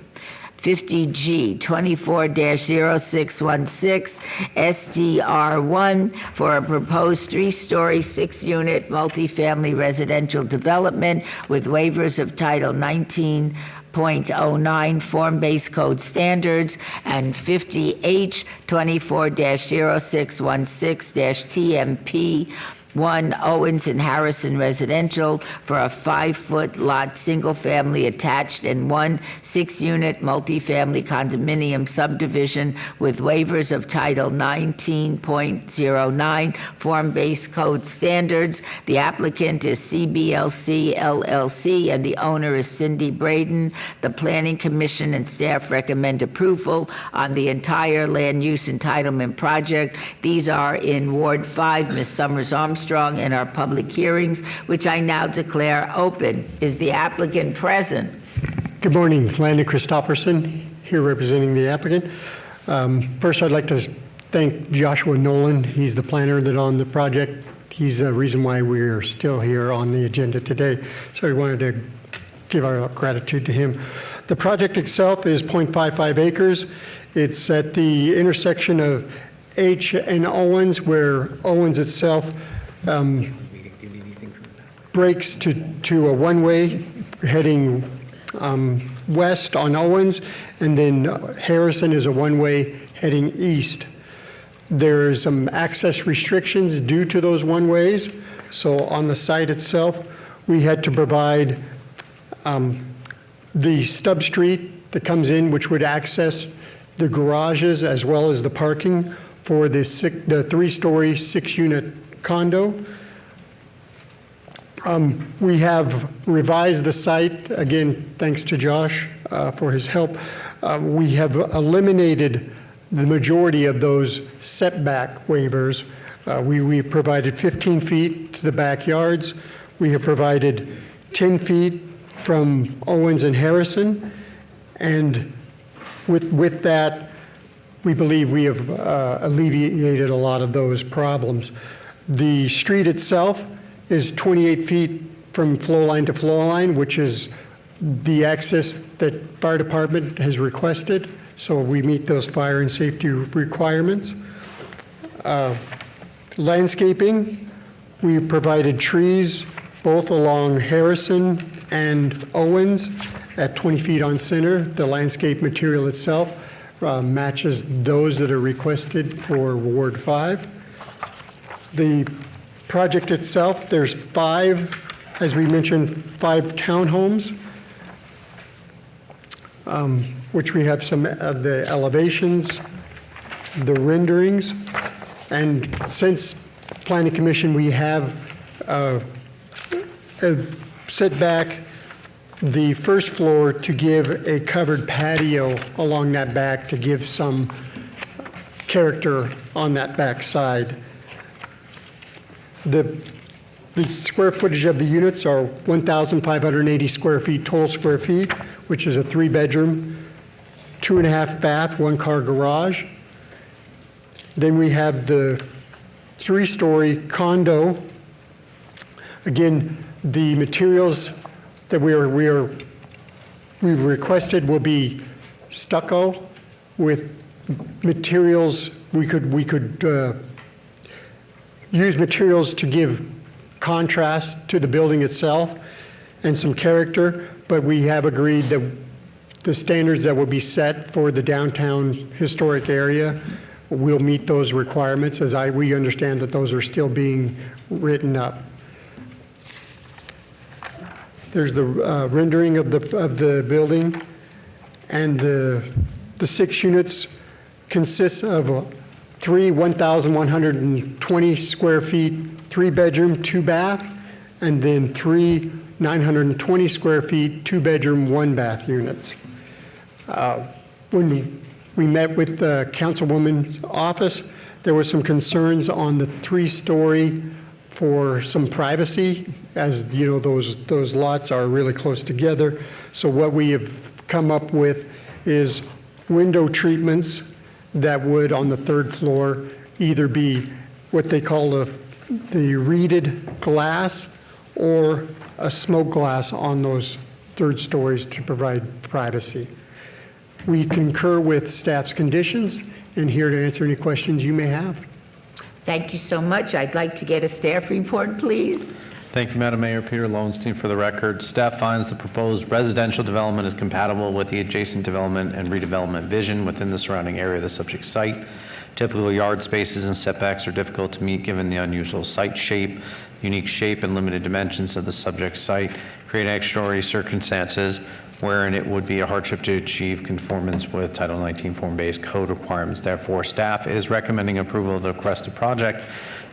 S1: 50G, 24-0616 SDR1, for a proposed 3-story, 6-unit multifamily residential development with waivers of Title 19.09 Form-Based Code standards, and 50H, 24-0616-TMP, 1 Owens and Harrison Residential for a 5-foot lot, single-family attached, and 1 6-unit multifamily condominium subdivision with waivers of Title 19.09 Form-Based Code Standards. The applicant is CBLC LLC, and the owner is Cindy Braden. The Planning Commission and staff recommend approval on the entire land use entitlement project. These are in Ward 5, Ms. Summers Armstrong, and our public hearings, which I now declare open. Is the applicant present?
S10: Good morning, Landon Christopherson, here representing the applicant. First, I'd like to thank Joshua Nolan. He's the planner that on the project. He's the reason why we're still here on the agenda today. So we wanted to give our gratitude to him. The project itself is 0.55 acres. It's at the intersection of H and Owens, where Owens itself breaks to a one-way heading west on Owens, and then Harrison is a one-way heading east. There's some access restrictions due to those one-ways. So on the site itself, we had to provide the stub street that comes in, which would access the garages as well as the parking for the 3-story, 6-unit condo. We have revised the site, again, thanks to Josh for his help. We have eliminated the majority of those setback waivers. We've provided 15 feet to the backyards. We have provided 10 feet from Owens and Harrison. And with that, we believe we have alleviated a lot of those problems. The street itself is 28 feet from flow line to flow line, which is the access that fire department has requested. So we meet those fire and safety requirements. Landscaping, we provided trees both along Harrison and Owens at 20 feet on center. The landscape material itself matches those that are requested for Ward 5. The project itself, there's 5, as we mentioned, 5 townhomes, which we have some of the elevations, the renderings, and since Planning Commission, we have set back the first floor to give a covered patio along that back to give some character on that back side. The square footage of the units are 1,580 square feet, total square feet, which is a 3-bedroom, 2.5 bath, 1-car garage. Then we have the 3-story condo. Again, the materials that we've requested will be stucco with materials. We could use materials to give contrast to the building itself and some character, but we have agreed that the standards that will be set for the downtown historic area will meet those requirements, as we understand that those are still being written up. There's the rendering of the building, and the 6 units consists of 3 1,120 square feet, 3-bedroom, 2-bath, and then 3 920 square feet, 2-bedroom, 1-bath units. When we met with the councilwoman's office, there were some concerns on the 3-story for some privacy, as you know, those lots are really close together. So what we have come up with is window treatments that would, on the 3rd floor, either be what they call the reeded glass or a smoke glass on those 3rd stories to provide privacy. We concur with staff's conditions and here to answer any questions you may have.
S1: Thank you so much. I'd like to get a staff report, please.
S16: Thank you, Madam Mayor. Peter Lowenstein for the record. Staff finds the proposed residential development is compatible with the adjacent development and redevelopment vision within the surrounding area of the subject site. Typical yard spaces and setbacks are difficult to meet given the unusual site shape, unique shape and limited dimensions of the subject site, create extraordinary circumstances wherein it would be a hardship to achieve conformance with Title 19 form-based code requirements. Therefore, staff is recommending approval of the requested project.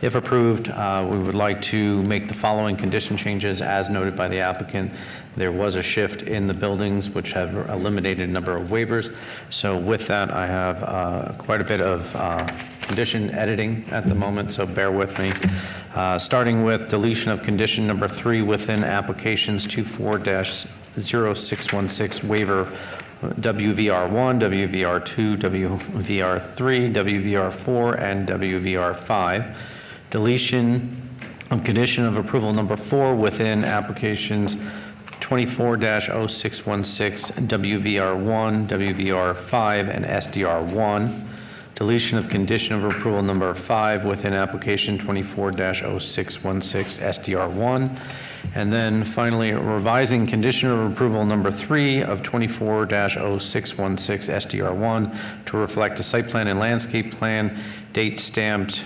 S16: If approved, we would like to make the following condition changes as noted by the applicant. There was a shift in the buildings which have eliminated a number of waivers. So with that, I have quite a bit of condition editing at the moment, so bear with me. Starting with deletion of condition number 3 within applications 24-0616 waiver WVR1, WVR2, WVR3, WVR4, and WVR5. Deletion of condition of approval number 4 within applications 24-0616 WVR1, WVR5, and SDR1. Deletion of condition of approval number 5 within application 24-0616 SDR1. And then finally, revising condition of approval number 3 of 24-0616 SDR1 to reflect a site plan and landscape plan, date stamped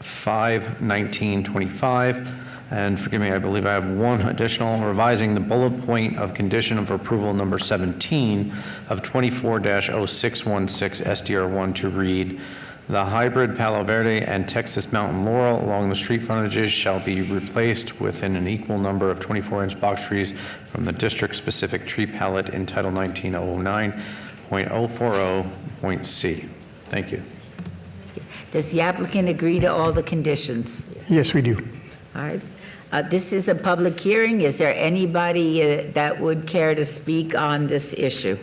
S16: 5/19/25. And forgive me, I believe I have one additional, revising the bullet point of condition of approval number 17 of 24-0616 SDR1 to read, the hybrid Palo Verde and Texas Mountain Laurel along the street frontages shall be replaced within an equal number of 24-inch box trees from the district-specific tree palette in Title 1909.040.C. Thank you.
S1: Does the applicant agree to all the conditions?
S10: Yes, we do.
S1: All right. This is a public hearing. Is there anybody that would care to speak on this issue?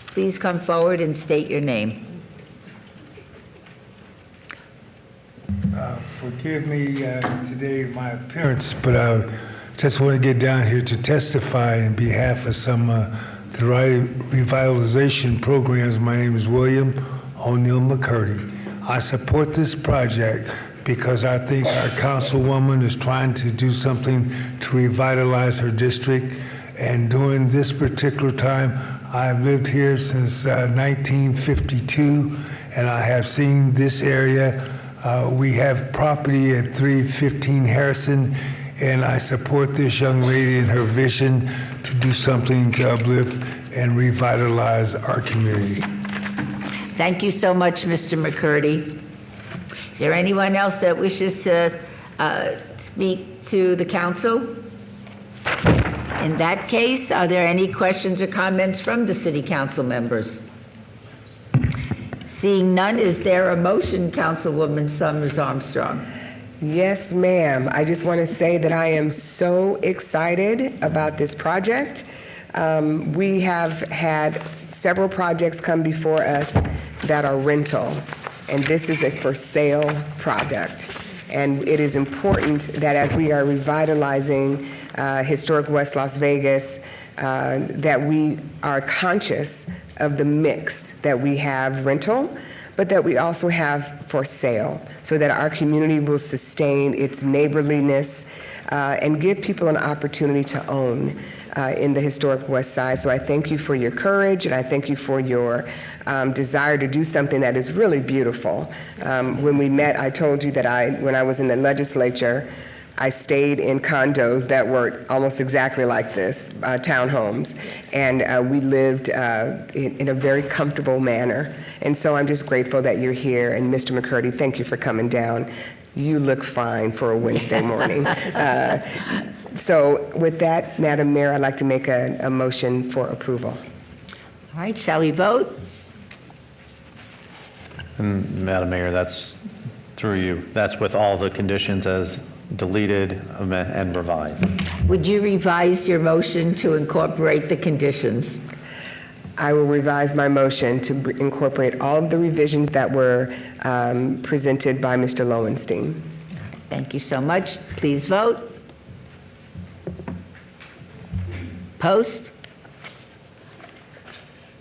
S1: Please come forward and state your name.
S3: Forgive me today my appearance, but I just want to get down here to testify in behalf of some the revitalization programs. My name is William O'Neill McCurdy. I support this project because I think our councilwoman is trying to do something to revitalize her district. And during this particular time, I've lived here since 1952, and I have seen this area. We have property at 315 Harrison, and I support this young lady in her vision to do something to uplift and revitalize our community.
S1: Thank you so much, Mr. McCurdy. Is there anyone else that wishes to speak to the council? In that case, are there any questions or comments from the city council members? Seeing none, is there a motion, Councilwoman Summers Armstrong?
S11: Yes, ma'am. I just want to say that I am so excited about this project. We have had several projects come before us that are rental, and this is a for sale product. And it is important that as we are revitalizing historic West Las Vegas, that we are conscious of the mix that we have rental, but that we also have for sale, so that our community will sustain its neighborliness and give people an opportunity to own in the historic West Side. So I thank you for your courage, and I thank you for your desire to do something that is really beautiful. When we met, I told you that when I was in the legislature, I stayed in condos that were almost exactly like this, townhomes, and we lived in a very comfortable manner. And so I'm just grateful that you're here, and Mr. McCurdy, thank you for coming down. You look fine for a Wednesday morning. So with that, Madam Mayor, I'd like to make a motion for approval.
S1: All right, shall we vote?
S16: And Madam Mayor, that's through you. That's with all the conditions as deleted and revised.
S1: Would you revise your motion to incorporate the conditions?
S11: I will revise my motion to incorporate all of the revisions that were presented by Mr. Lowenstein.
S1: Thank you so much. Please vote. Post.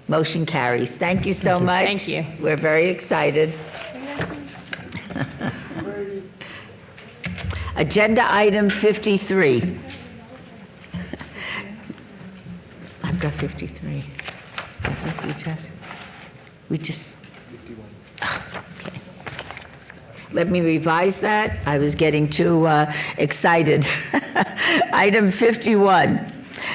S1: Motion carries. Thank you so much.
S19: Thank you.
S1: We're very excited. Agenda item 53. I've got 53. I think we just Let me revise that. I was getting too excited. Item 51.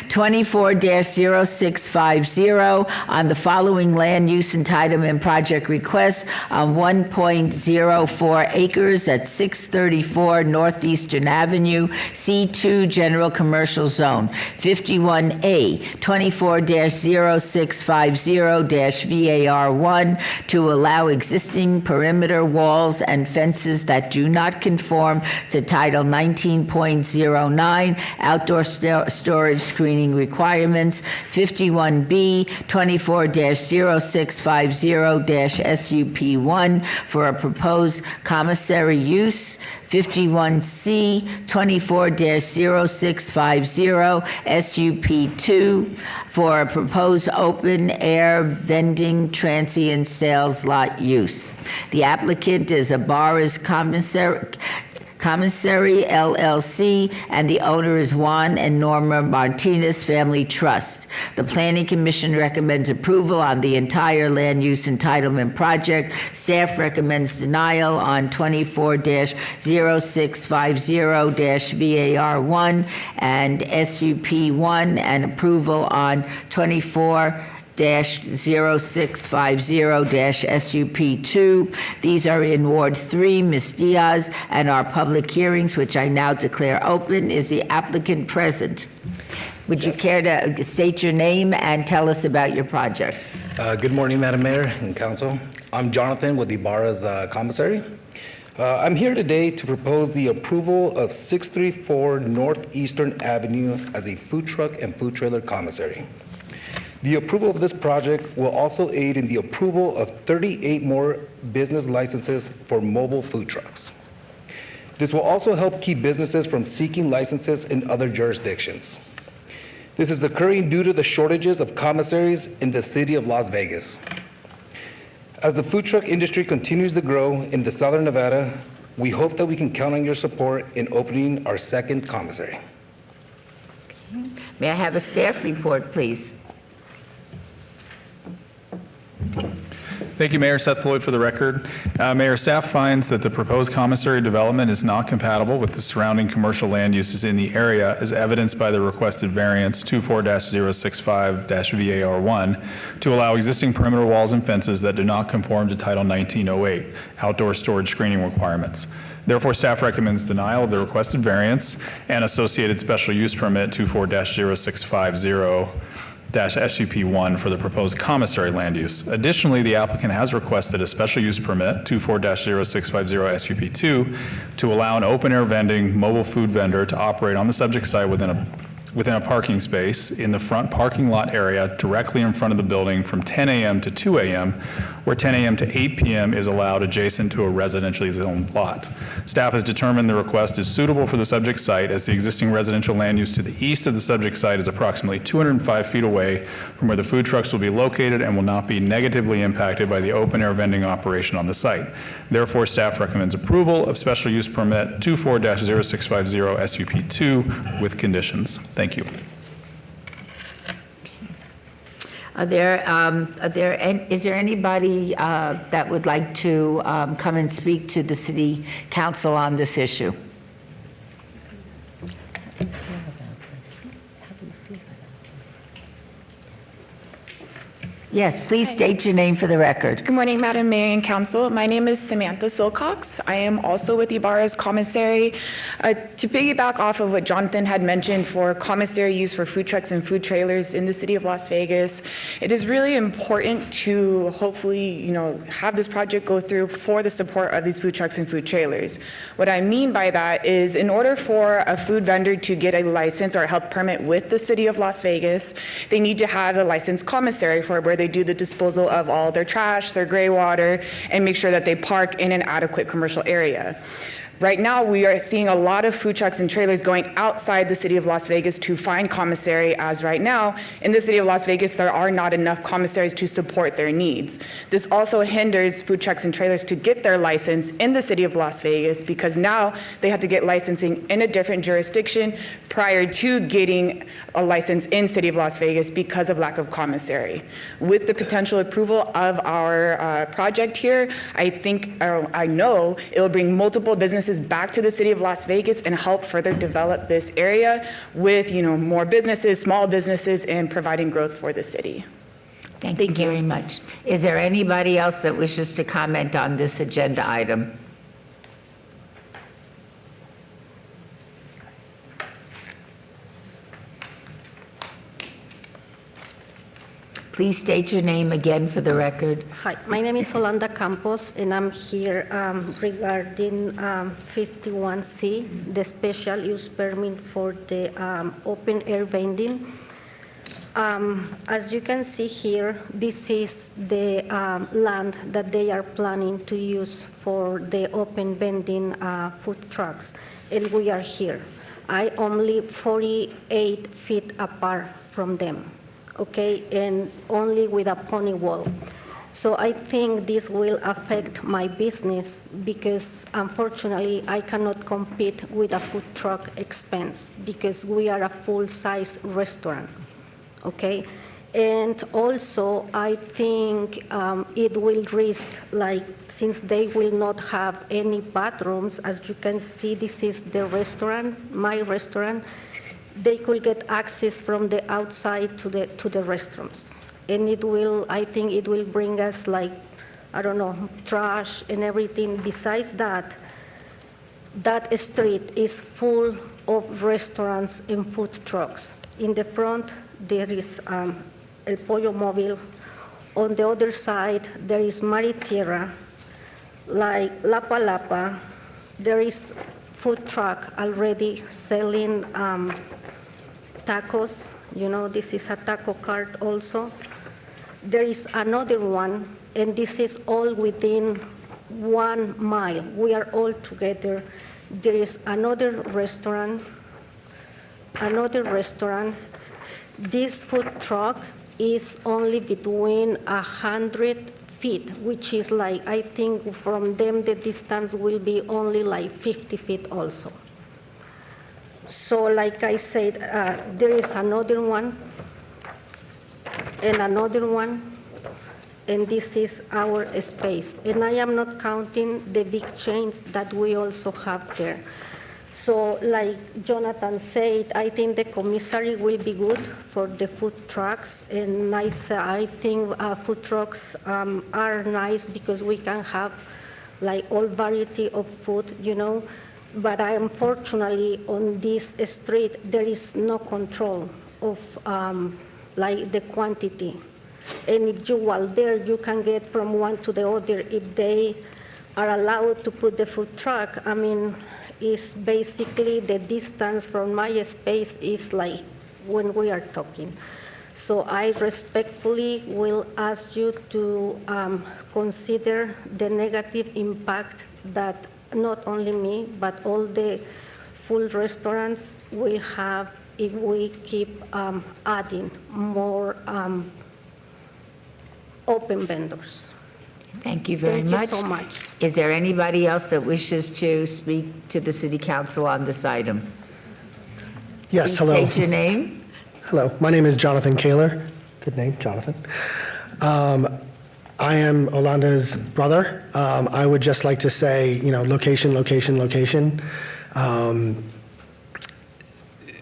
S1: 24-0650 on the following land use entitlement project requests on 1.04 acres at 634 Northeastern Avenue, C2 General Commercial Zone. 51A, 24-0650-VAR1 to allow existing perimeter walls and fences that do not conform to Title 19.09 outdoor storage screening requirements. 51B, 24-0650-SUP1 for a proposed commissary use. 51C, 24-0650-SUP2 for a proposed open-air vending transient sales lot use. The applicant is Ibarra's Commissary LLC, and the owner is Juan and Norma Martinez Family Trust. The Planning Commission recommends approval on the entire land use entitlement project. Staff recommends denial on 24-0650-VAR1 and SUP1, and approval on 24-0650-SUP2. These are in Ward 3, Ms. Diaz, and our public hearings, which I now declare open. Is the applicant present? Would you care to state your name and tell us about your project?
S4: Good morning, Madam Mayor and Council. I'm Jonathan with Ibarra's Commissary. I'm here today to propose the approval of 634 Northeastern Avenue as a food truck and food trailer commissary. The approval of this project will also aid in the approval of 38 more business licenses for mobile food trucks. This will also help keep businesses from seeking licenses in other jurisdictions. This is occurring due to the shortages of commissaries in the city of Las Vegas. As the food truck industry continues to grow in the Southern Nevada, we hope that we can count on your support in opening our second commissary.
S1: May I have a staff report, please?
S7: Thank you, Mayor. Seth Floyd for the record. Mayor, staff finds that the proposed commissary development is not compatible with the surrounding commercial land uses in the area, as evidenced by the requested variance 24-065-VAR1 to allow existing perimeter walls and fences that do not conform to Title 1908 outdoor storage screening requirements. Therefore, staff recommends denial of the requested variance and associated special use permit 24-0650-SUP1 for the proposed commissary land use. Additionally, the applicant has requested a special use permit 24-0650-SUP2 to allow an open-air vending mobile food vendor to operate on the subject site within a parking space in the front parking lot area directly in front of the building from 10 a.m. to 2 a.m., where 10 a.m. to 8 p.m. is allowed adjacent to a residentially zoned lot. Staff has determined the request is suitable for the subject site, as the existing residential land use to the east of the subject site is approximately 205 feet away from where the food trucks will be located and will not be negatively impacted by the open-air vending operation on the site. Therefore, staff recommends approval of special use permit 24-0650-SUP2 with conditions. Thank you.
S1: Is there anybody that would like to come and speak to the City Council on this issue? Yes, please state your name for the record.
S22: Good morning, Madam Mayor and Council. My name is Samantha Silcox. I am also with Ibarra's Commissary. To piggyback off of what Jonathan had mentioned for commissary use for food trucks and food trailers in the city of Las Vegas, it is really important to hopefully, have this project go through for the support of these food trucks and food trailers. What I mean by that is, in order for a food vendor to get a license or a health permit with the city of Las Vegas, they need to have a licensed commissary for where they do the disposal of all their trash, their gray water, and make sure that they park in an adequate commercial area. Right now, we are seeing a lot of food trucks and trailers going outside the city of Las Vegas to find commissary, as right now, in the city of Las Vegas, there are not enough commissaries to support their needs. This also hinders food trucks and trailers to get their license in the city of Las Vegas, because now they have to get licensing in a different jurisdiction prior to getting a license in city of Las Vegas because of lack of commissary. With the potential approval of our project here, I know it will bring multiple businesses back to the city of Las Vegas and help further develop this area with, more businesses, small businesses, and providing growth for the city.
S1: Thank you very much. Is there anybody else that wishes to comment on this agenda item? Please state your name again for the record.
S9: Hi, my name is Yolanda Campos, and I'm here regarding 51C, the special use permit for the open air vending. As you can see here, this is the land that they are planning to use for the open vending food trucks, and we are here. I only 48 feet apart from them. Okay, and only with a pony wall. So I think this will affect my business because unfortunately I cannot compete with a food truck expense because we are a full-size restaurant, okay? And also I think it will risk, since they will not have any bathrooms, as you can see, this is the restaurant, my restaurant, they could get access from the outside to the restrooms. And I think it will bring us trash and everything. Besides that street is full of restaurants and food trucks. In the front, there is El Pollo Mobile. On the other side, there is Maritierra, like Lapa Lapa. There is food truck already selling tacos. This is a taco cart also. There is another one, and this is all within 1 mile. We are all together. There is another restaurant. This food truck is only between 100 feet, which is I think from them the distance will be only 50 feet also. So like I said, there is another one and another one, and this is our space. And I am not counting the big chains that we also have there. So like Jonathan said, I think the commissary will be good for the food trucks, and I think food trucks are nice because we can have all variety of food, But unfortunately, on this street, there is no control of the quantity. And if you are there, you can get from one to the other. If they are allowed to put the food truck, it's basically the distance from my space is when we are talking. So I respectfully will ask you to consider the negative impact that not only me, but all the food restaurants will have if we keep adding more open vendors.
S1: Thank you very much.
S9: Thank you so much.
S1: Is there anybody else that wishes to speak to the City Council on this item?
S14: Yes,
S1: Please
S14: hello.
S1: state your name.
S14: Hello, my name is Jonathan Kaler. Good name, Jonathan. I am Yolanda's brother. I would just like to say, location, location, location.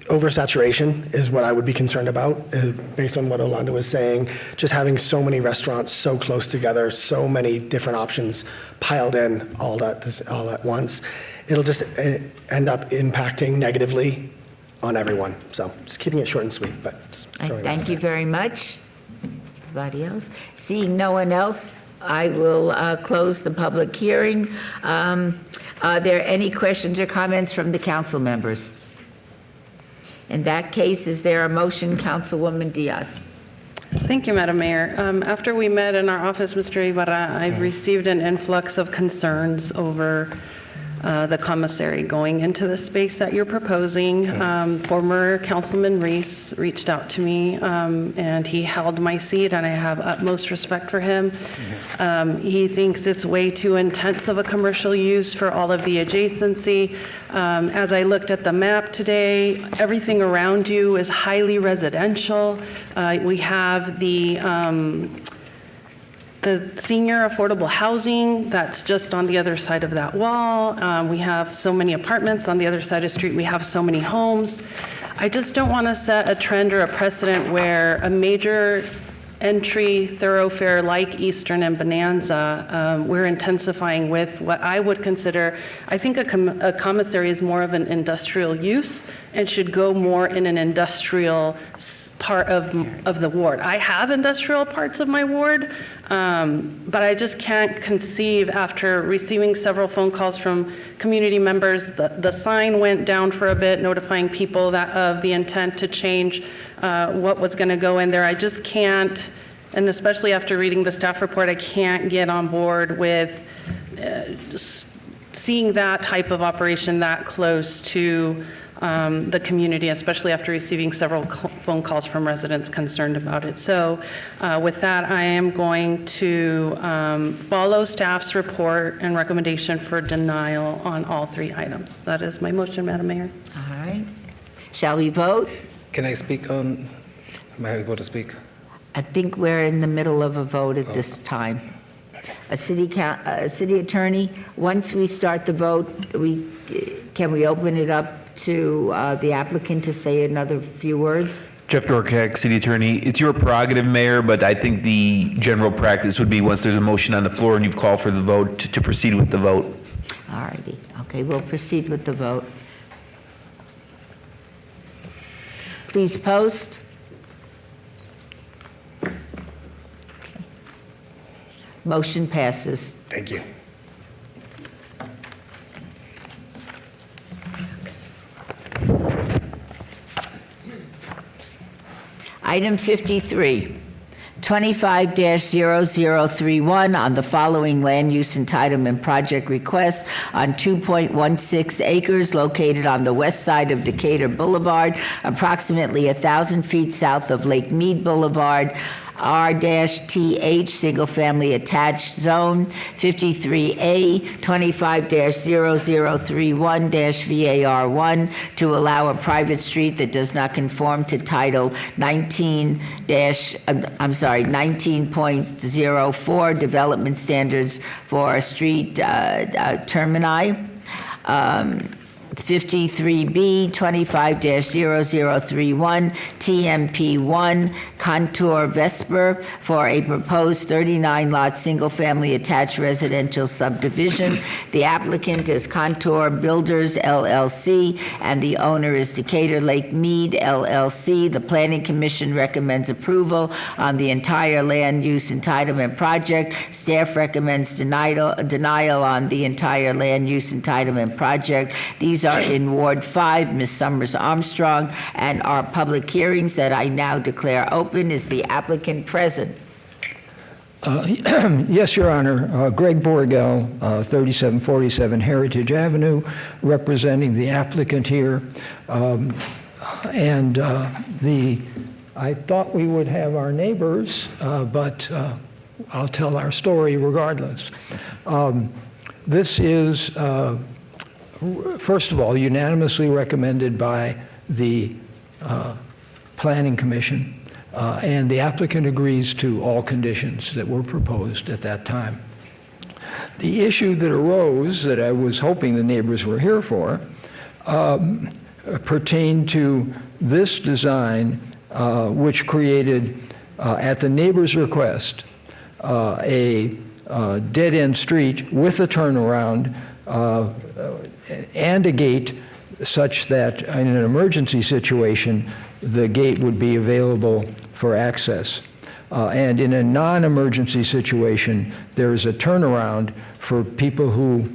S14: Oversaturation is what I would be concerned about, based on what Yolanda was saying. Just having so many restaurants so close together, so many different options piled in all at once. It'll just end up impacting negatively on everyone. So just keeping it short and sweet, but just throwing that out
S1: Thank you
S14: there.
S1: very much. Anybody else? Seeing no one else, I will close the public hearing. Are there any questions or comments from the council members? In that case, is there a motion, Councilwoman Diaz?
S15: Thank you, Madam Mayor. After we met in our office, Mr. Ibarra, I've received an influx of concerns over the commissary going into the space that you're proposing. Former Councilman Reese reached out to me, and he held my seat, and I have utmost respect for him. He thinks it's way too intense of a commercial use for all of the adjacency. As I looked at the map today, everything around you is highly residential. We have the senior affordable housing that's just on the other side of that wall. We have so many apartments on the other side of the street. We have so many homes. I just don't want to set a trend or a precedent where a major entry thoroughfare like Eastern and Bonanza, we're intensifying with what I would consider, I think a commissary is more of an industrial use and should go more in an industrial part of the ward. I have industrial parts of my ward, but I just can't conceive, after receiving several phone calls from community members, the sign went down for a bit, notifying people that of the intent to change what was going to go in there. I just can't, and especially after reading the staff report, I can't get on board with seeing that type of operation that close to the community, especially after receiving several phone calls from residents concerned about it. So with that, I am going to follow staff's report and recommendation for denial on all three items. That is my motion, Madam Mayor.
S1: All right. Shall we vote?
S4: Can I speak on, am I able to speak?
S1: I think we're in the middle of a vote at this time. A city attorney, once we start the vote, can we open it up to the applicant to say another few words?
S17: Jeff Dorkak, City Attorney. It's your prerogative, Mayor, but I think the general practice would be once there's a motion on the floor and you've called for the vote, to proceed with the vote.
S1: All righty. Okay, we'll proceed with the vote. Please post. Motion passes.
S4: Thank you.
S1: Item 53, 25-0031 on the following land use entitlement project request on 2.16 acres located on the west side of Decatur Boulevard, approximately 1,000 feet south of Lake Mead Boulevard, R-TH, single-family attached zone, 53A, 25-0031-VAR1, to allow a private street that does not conform to Title 19.04 Development Standards for street termini. 53B, 25-0031, TMP1, Contour Vesper, for a proposed 39-lot single-family attached residential subdivision. The applicant is Contour Builders, LLC, and the owner is Decatur Lake Mead, LLC. The Planning Commission recommends approval on the entire land use entitlement project. Staff recommends denial on the entire land use entitlement project. These are in Ward 5, Ms. Summers Armstrong, and our public hearings that I now declare open. Is the applicant present?
S2: Yes, Your Honor. Greg Borgel, 3747 Heritage Avenue, representing the applicant here. I thought we would have our neighbors, but I'll tell our story regardless. This is first of all, unanimously recommended by the Planning Commission, and the applicant agrees to all conditions that were proposed at that time. The issue that arose, that I was hoping the neighbors were here for, pertained to this design, which created, at the neighbor's request, a dead-end street with a turnaround and a gate such that in an emergency situation, the gate would be available for access. And in a non-emergency situation, there is a turnaround for people who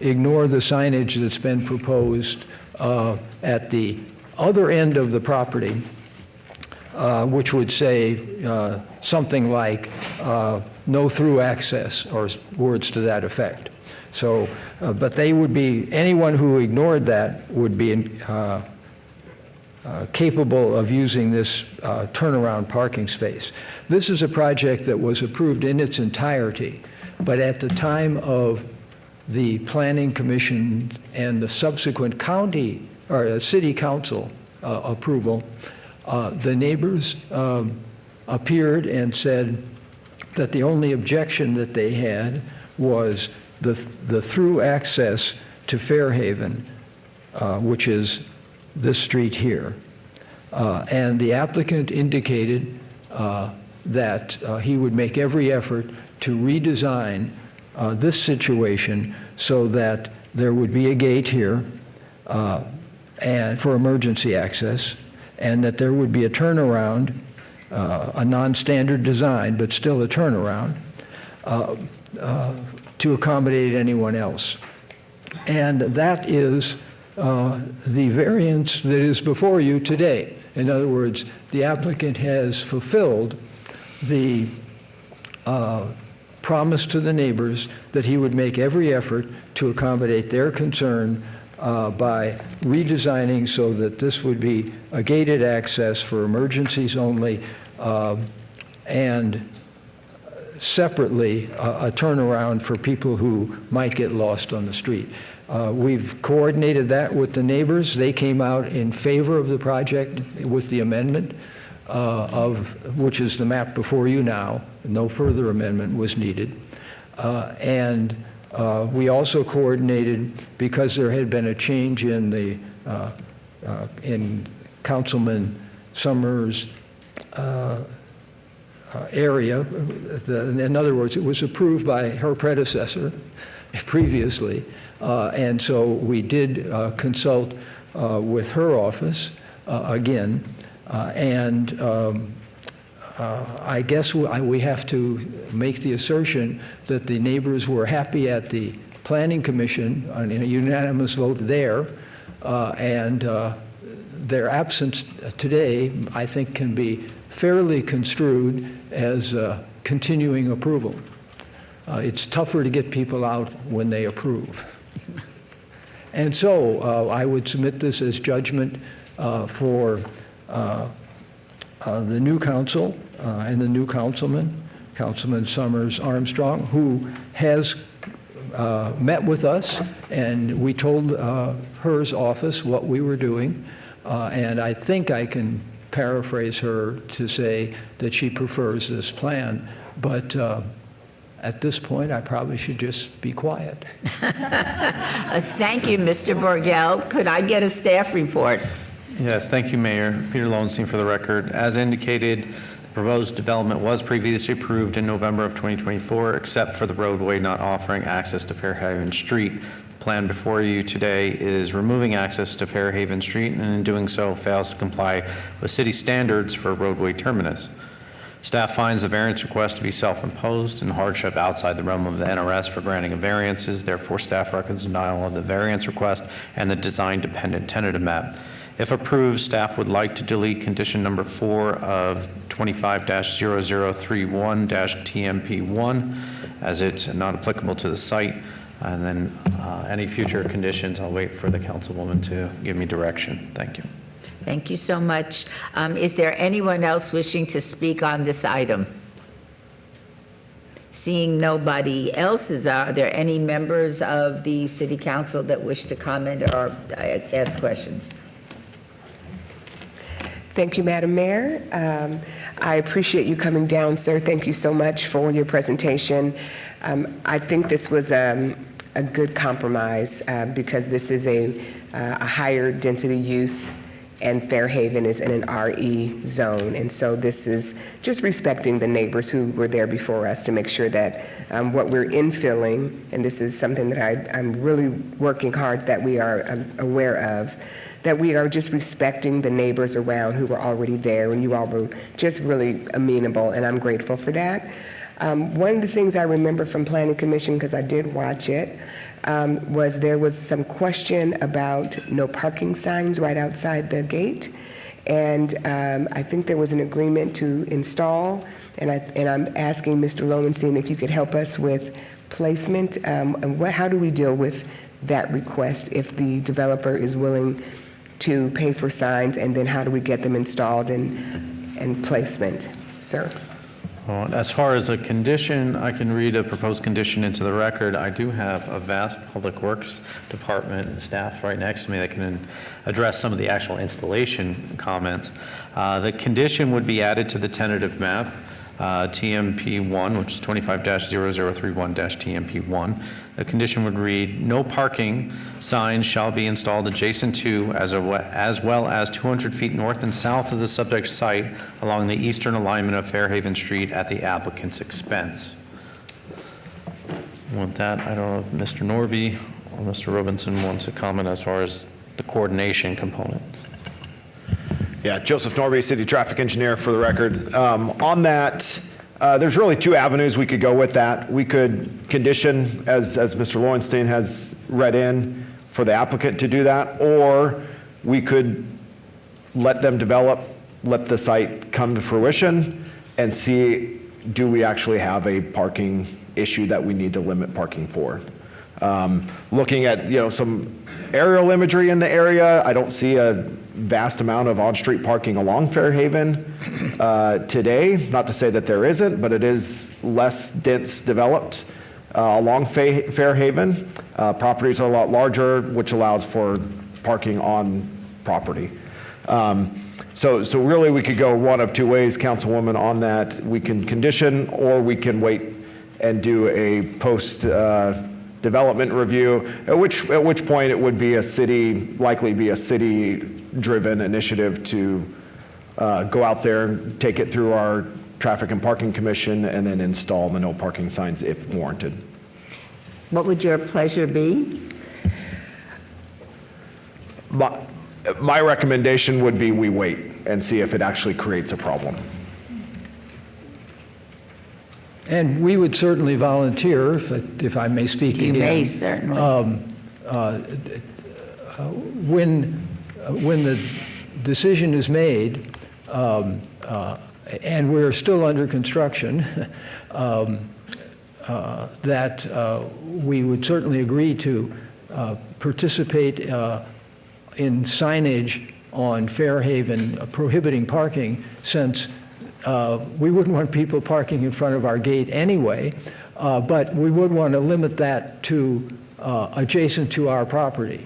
S2: ignore the signage that's been proposed at the other end of the property, which would say something like no through access, or words to that effect. So, but they would be, anyone who ignored that would be capable of using this turnaround parking space. This is a project that was approved in its entirety, but at the time of the Planning Commission and the subsequent county or city council approval, the neighbors appeared and said that the only objection that they had was the through access to Fairhaven, which is this street here. And the applicant indicated that he would make every effort to redesign this situation so that there would be a gate here and for emergency access, and that there would be a turnaround, a non-standard design, but still a turnaround, to accommodate anyone else. And that is the variance that is before you today. In other words, the applicant has fulfilled the promise to the neighbors that he would make every effort to accommodate their concern by redesigning so that this would be a gated access for emergencies only, and separately a turnaround for people who might get lost on the street. We've coordinated that with the neighbors. They came out in favor of the project with the amendment which is the map before you now. No further amendment was needed. And we also coordinated, because there had been a change in the in Councilman Summers' area. In other words, it was approved by her predecessor previously, and so we did consult with her office again, and I guess we have to make the assertion that the neighbors were happy at the Planning Commission on a unanimous vote there, and their absence today, I think, can be fairly construed as continuing approval. It's tougher to get people out when they approve. And so I would submit this as judgment for the new council and the new councilman, Councilman Summers Armstrong, who has met with us, and we told HER's office what we were doing, and I think I can paraphrase her to say that she prefers this plan, but at this point, I probably should just be quiet.
S1: Thank you, Mr. Borgel. Could I get a staff report?
S16: Yes, thank you, Mayor. Peter Lowenstein for the record. As indicated, the proposed development was previously approved in November of 2024, except for the roadway not offering access to Fairhaven Street. The plan before you today is removing access to Fairhaven Street, and in doing so fails to comply with city standards for roadway terminus. Staff finds the variance request to be self-imposed and hardship outside the realm of the NRS for granting of variances. Therefore, staff recommends denial of the variance request and the design-dependent tentative map. If approved, staff would like to delete condition number 4 of 25-0031-TMP1 as it's not applicable to the site. And then any future conditions, I'll wait for the councilwoman to give me direction. Thank you.
S1: Thank you so much. Is there anyone else wishing to speak on this item? Seeing nobody else, are there any members of the City Council that wish to comment or ask questions?
S11: Thank you, Madam Mayor. I appreciate you coming down, sir. Thank you so much for your presentation. I think this was a good compromise because this is a higher density use, and Fairhaven is in an RE zone. And so this is just respecting the neighbors who were there before us to make sure that what we're infilling, and this is something that I'm really working hard that we are aware of, that we are just respecting the neighbors around who were already there, and you all were just really amenable, and I'm grateful for that. One of the things I remember from Planning Commission, because I did watch it, was there was some question about no parking signs right outside the gate. and I think there was an agreement to install, and I'm asking Mr. Lowenstein if you could help us with placement, and how do we deal with that request if the developer is willing to pay for signs, and then how do we get them installed and placement, sir?
S16: Well, as far as a condition, I can read a proposed condition into the record. I do have a vast Public Works Department and staff right next to me that can address some of the actual installation comments. The condition would be added to the tentative map, TMP1, which is 25-0031-TMP1. The condition would read, no parking signs shall be installed adjacent to as well as 200 feet north and south of the subject site along the eastern alignment of Fairhaven Street at the applicant's expense. With that, I don't know if Mr. Norby or Mr. Robinson wants to comment as far as the coordination component.
S18: Yeah, Joseph Norby, City Traffic Engineer for the record. On that, there's really two avenues we could go with that. We could condition, as Mr. Lowenstein has read in, for the applicant to do that, or we could let them develop, let the site come to fruition, and see, do we actually have a parking issue that we need to limit parking for? Looking at, some aerial imagery in the area, I don't see a vast amount of on-street parking along Fairhaven today. Not to say that there isn't, but it is less dense developed along Fairhaven. Properties are a lot larger, which allows for parking on property. So really we could go one of two ways, Councilwoman, on that. We can condition, or we can wait and do a post-development review, at which point it would be likely be a city-driven initiative to go out there and take it through our Traffic and Parking Commission and then install the no parking signs if warranted.
S1: What would your pleasure be?
S18: My recommendation would be we wait and see if it actually creates a problem.
S2: And we would certainly volunteer, if I may speak again.
S1: You may, certainly.
S2: When the decision is made, and we're still under construction, that we would certainly agree to participate in signage on Fairhaven prohibiting parking, since we wouldn't want people parking in front of our gate anyway, but we would want to limit that to adjacent to our property.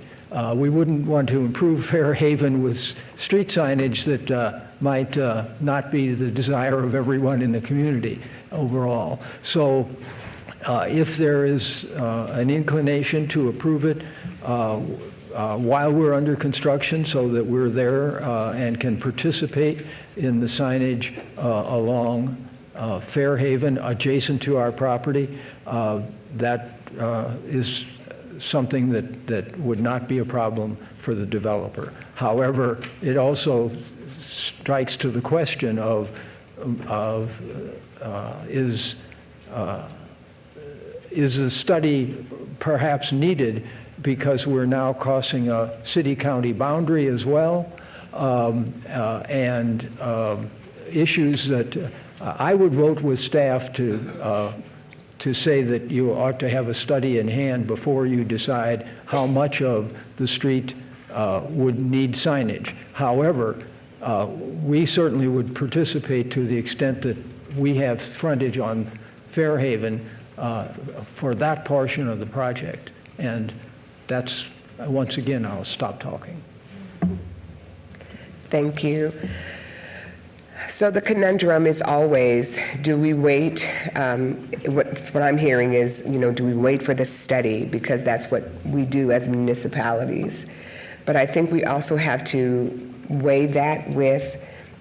S2: We wouldn't want to improve Fairhaven with street signage that might not be the desire of everyone in the community overall. So if there is an inclination to approve it while we're under construction, so that we're there and can participate in the signage along Fairhaven adjacent to our property, that is something that would not be a problem for the developer. However, it also strikes to the question of is a study perhaps needed, because we're now crossing a city-county boundary as well, and issues that I would vote with staff to say that you ought to have a study in hand before you decide how much of the street would need signage. However, we certainly would participate to the extent that we have frontage on Fairhaven for that portion of the project. And that's, once again, I'll stop talking.
S11: Thank you. So the conundrum is always, do we wait? What I'm hearing is, do we wait for the study? Because that's what we do as municipalities. But I think we also have to weigh that with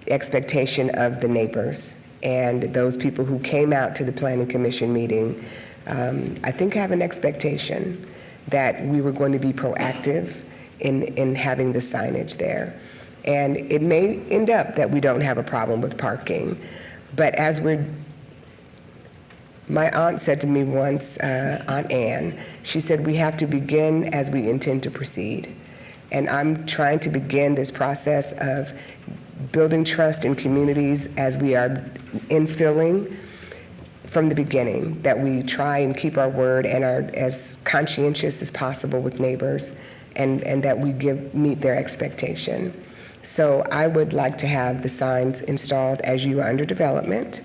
S11: expectation of the neighbors and those people who came out to the Planning Commission meeting. I think have an expectation that we were going to be proactive in having the signage there. And it may end up that we don't have a problem with parking, but my aunt said to me once, Aunt Ann, she said, we have to begin as we intend to proceed. And I'm trying to begin this process of building trust in communities as we are infilling from the beginning, that we try and keep our word and are as conscientious as possible with neighbors, and that we meet their expectation. So I would like to have the signs installed as you are under development,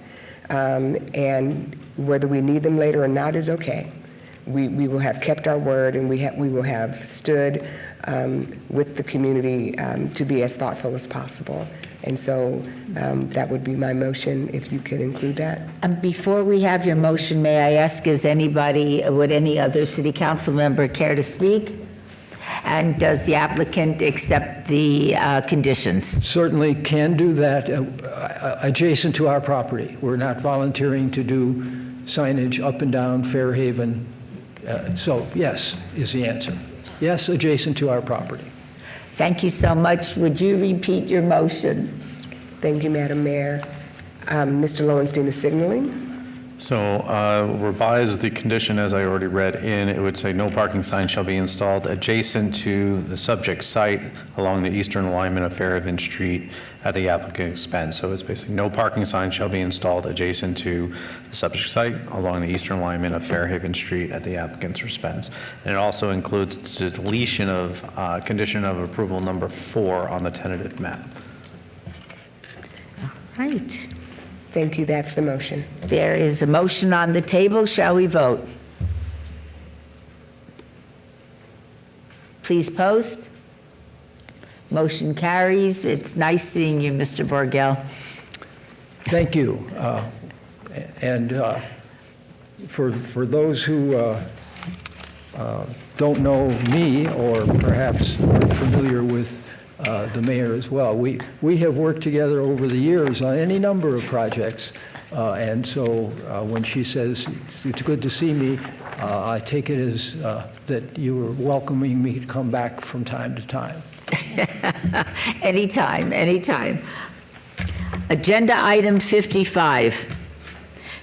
S11: and whether we need them later or not is okay. We will have kept our word, and we will have stood with the community to be as thoughtful as possible. And so that would be my motion, if you could include that.
S1: Before we have your motion, may I ask, would any other city council member care to speak? And does the applicant accept the conditions?
S2: Certainly can do that adjacent to our property. We're not volunteering to do signage up and down Fairhaven. So yes is the answer. Yes, adjacent to our property.
S1: Thank you so much. Would you repeat your motion?
S11: Thank you, Madam Mayor. Mr. Lowenstein is signaling.
S16: So revise the condition as I already read in. It would say no parking sign shall be installed adjacent to the subject site along the eastern alignment of Fairhaven Street at the applicant's expense. So it's basically no parking sign shall be installed adjacent to the subject site along the eastern alignment of Fairhaven Street at the applicant's expense. And it also includes the deletion of condition of approval number 4 on the tentative map.
S1: Right.
S11: Thank you. That's the motion.
S1: There is a motion on the table. Shall we vote? Please post. Motion carries. It's nice seeing you, Mr. Borgel.
S2: Thank you. And for those who don't know me, or perhaps aren't familiar with the mayor as well, we have worked together over the years on any number of projects. And so when she says it's good to see me, I take it as that you are welcoming me to come back from time to time.
S1: Anytime, anytime. Agenda item 55.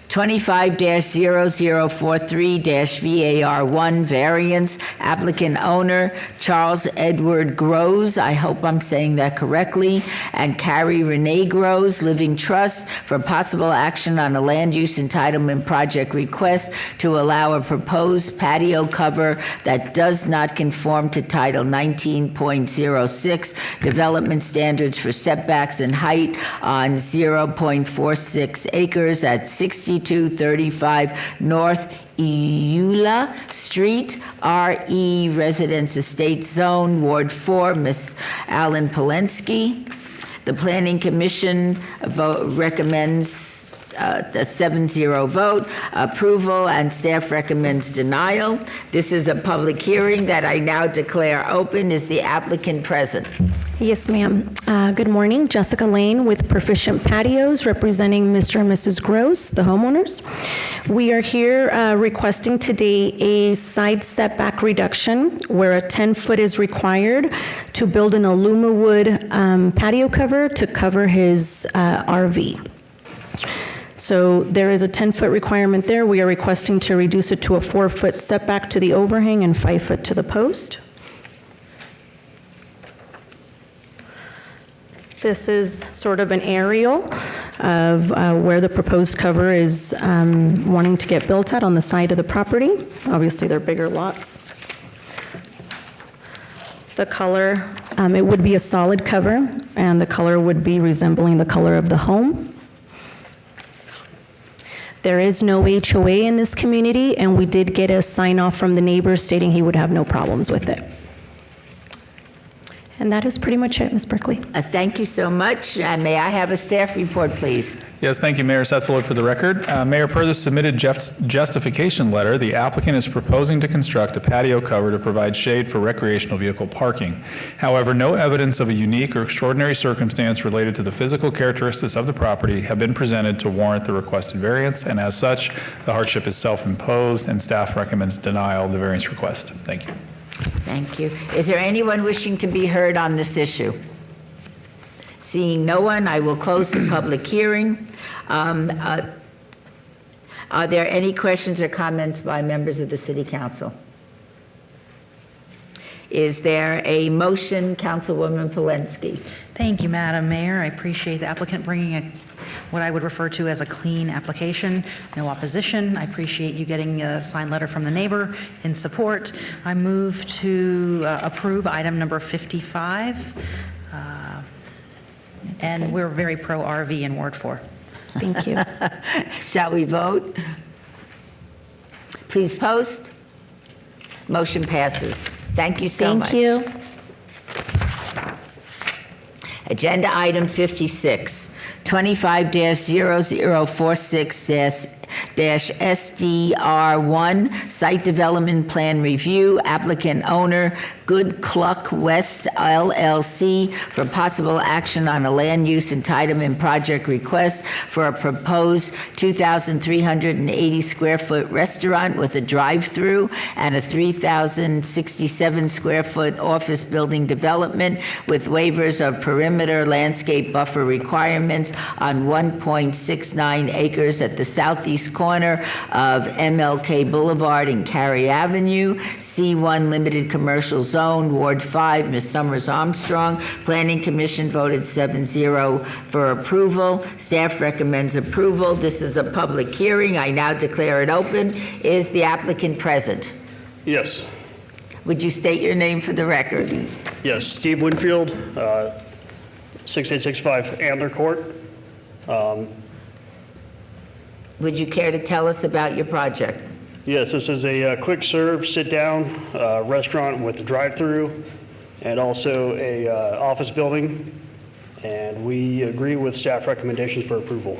S1: 25-0043-VAR1 variance, applicant owner Charles Edward Groves, I hope I'm saying that correctly, and Carrie Renee Groves, Living Trust, for possible action on a land use entitlement project request to allow a proposed patio cover that does not conform to Title 19.06 Development Standards for setbacks and height on 0.46 acres at 6235 North Eula Street, RE Residence Estate Zone, Ward 4, Ms. Alan Polensky. The Planning Commission recommends a 7-0 vote, approval, and staff recommends denial. This is a public hearing that I now declare open. Is the applicant present?
S6: Yes, ma'am. Good morning. Jessica Lane with Proficient Patios, representing Mr. and Mrs. Gross, the homeowners. We are here requesting today a side setback reduction where a 10-foot is required to build an AlumaWood patio cover to cover his RV. So there is a 10-foot requirement there. We are requesting to reduce it to a 4-foot setback to the overhang and 5 foot to the post. This is sort of an aerial of where the proposed cover is wanting to get built at on the side of the property. Obviously, they're bigger lots. The color, it would be a solid cover, and the color would be resembling the color of the home. There is no HOA in this community, and we did get a sign-off from the neighbors stating he would have no problems with it. And that is pretty much it, Ms. Berkeley.
S1: Thank you so much. May I have a staff report, please?
S7: Yes, thank you, Mayor Seth Fuller, for the record. Mayor, per the submitted justification letter, the applicant is proposing to construct a patio cover to provide shade for recreational vehicle parking. However, no evidence of a unique or extraordinary circumstance related to the physical characteristics of the property have been presented to warrant the requested variance, and as such, the hardship is self-imposed, and staff recommends denial of the variance request. Thank you.
S1: Thank you. Is there anyone wishing to be heard on this issue? Seeing no one, I will close the public hearing. Are there any questions or comments by members of the City Council? Is there a motion, Councilwoman Polensky?
S19: Thank you, Madam Mayor. I appreciate the applicant bringing what I would refer to as a clean application. No opposition. I appreciate you getting a signed letter from the neighbor in support. I move to approve item number 55. And we're very pro RV in Ward 4.
S6: Thank you.
S1: Shall we vote? Please post. Motion passes. Thank you so much.
S6: Thank you.
S1: Agenda item 56, 25-0046-SDR1, Site Development Plan Review, applicant owner, Good Cluck West LLC, for possible action on a land use entitlement project request for a proposed 2,380 square foot restaurant with a drive-through and a 3,067 square foot office building development with waivers of perimeter landscape buffer requirements on 1.69 acres at the southeast corner of MLK Boulevard and Cary Avenue, C1 Limited Commercial Zone, Ward 5, Ms. Summers Armstrong. Planning Commission voted 7-0 for approval. Staff recommends approval. This is a public hearing. I now declare it open. Is the applicant present?
S13: Yes.
S1: Would you state your name for the record?
S13: Yes, Steve Winfield, 6865 Ambler Court.
S1: Would you care to tell us about your project?
S13: Yes, this is a quick serve, sit-down restaurant with a drive-through and also a office building, and we agree with staff recommendations for approval.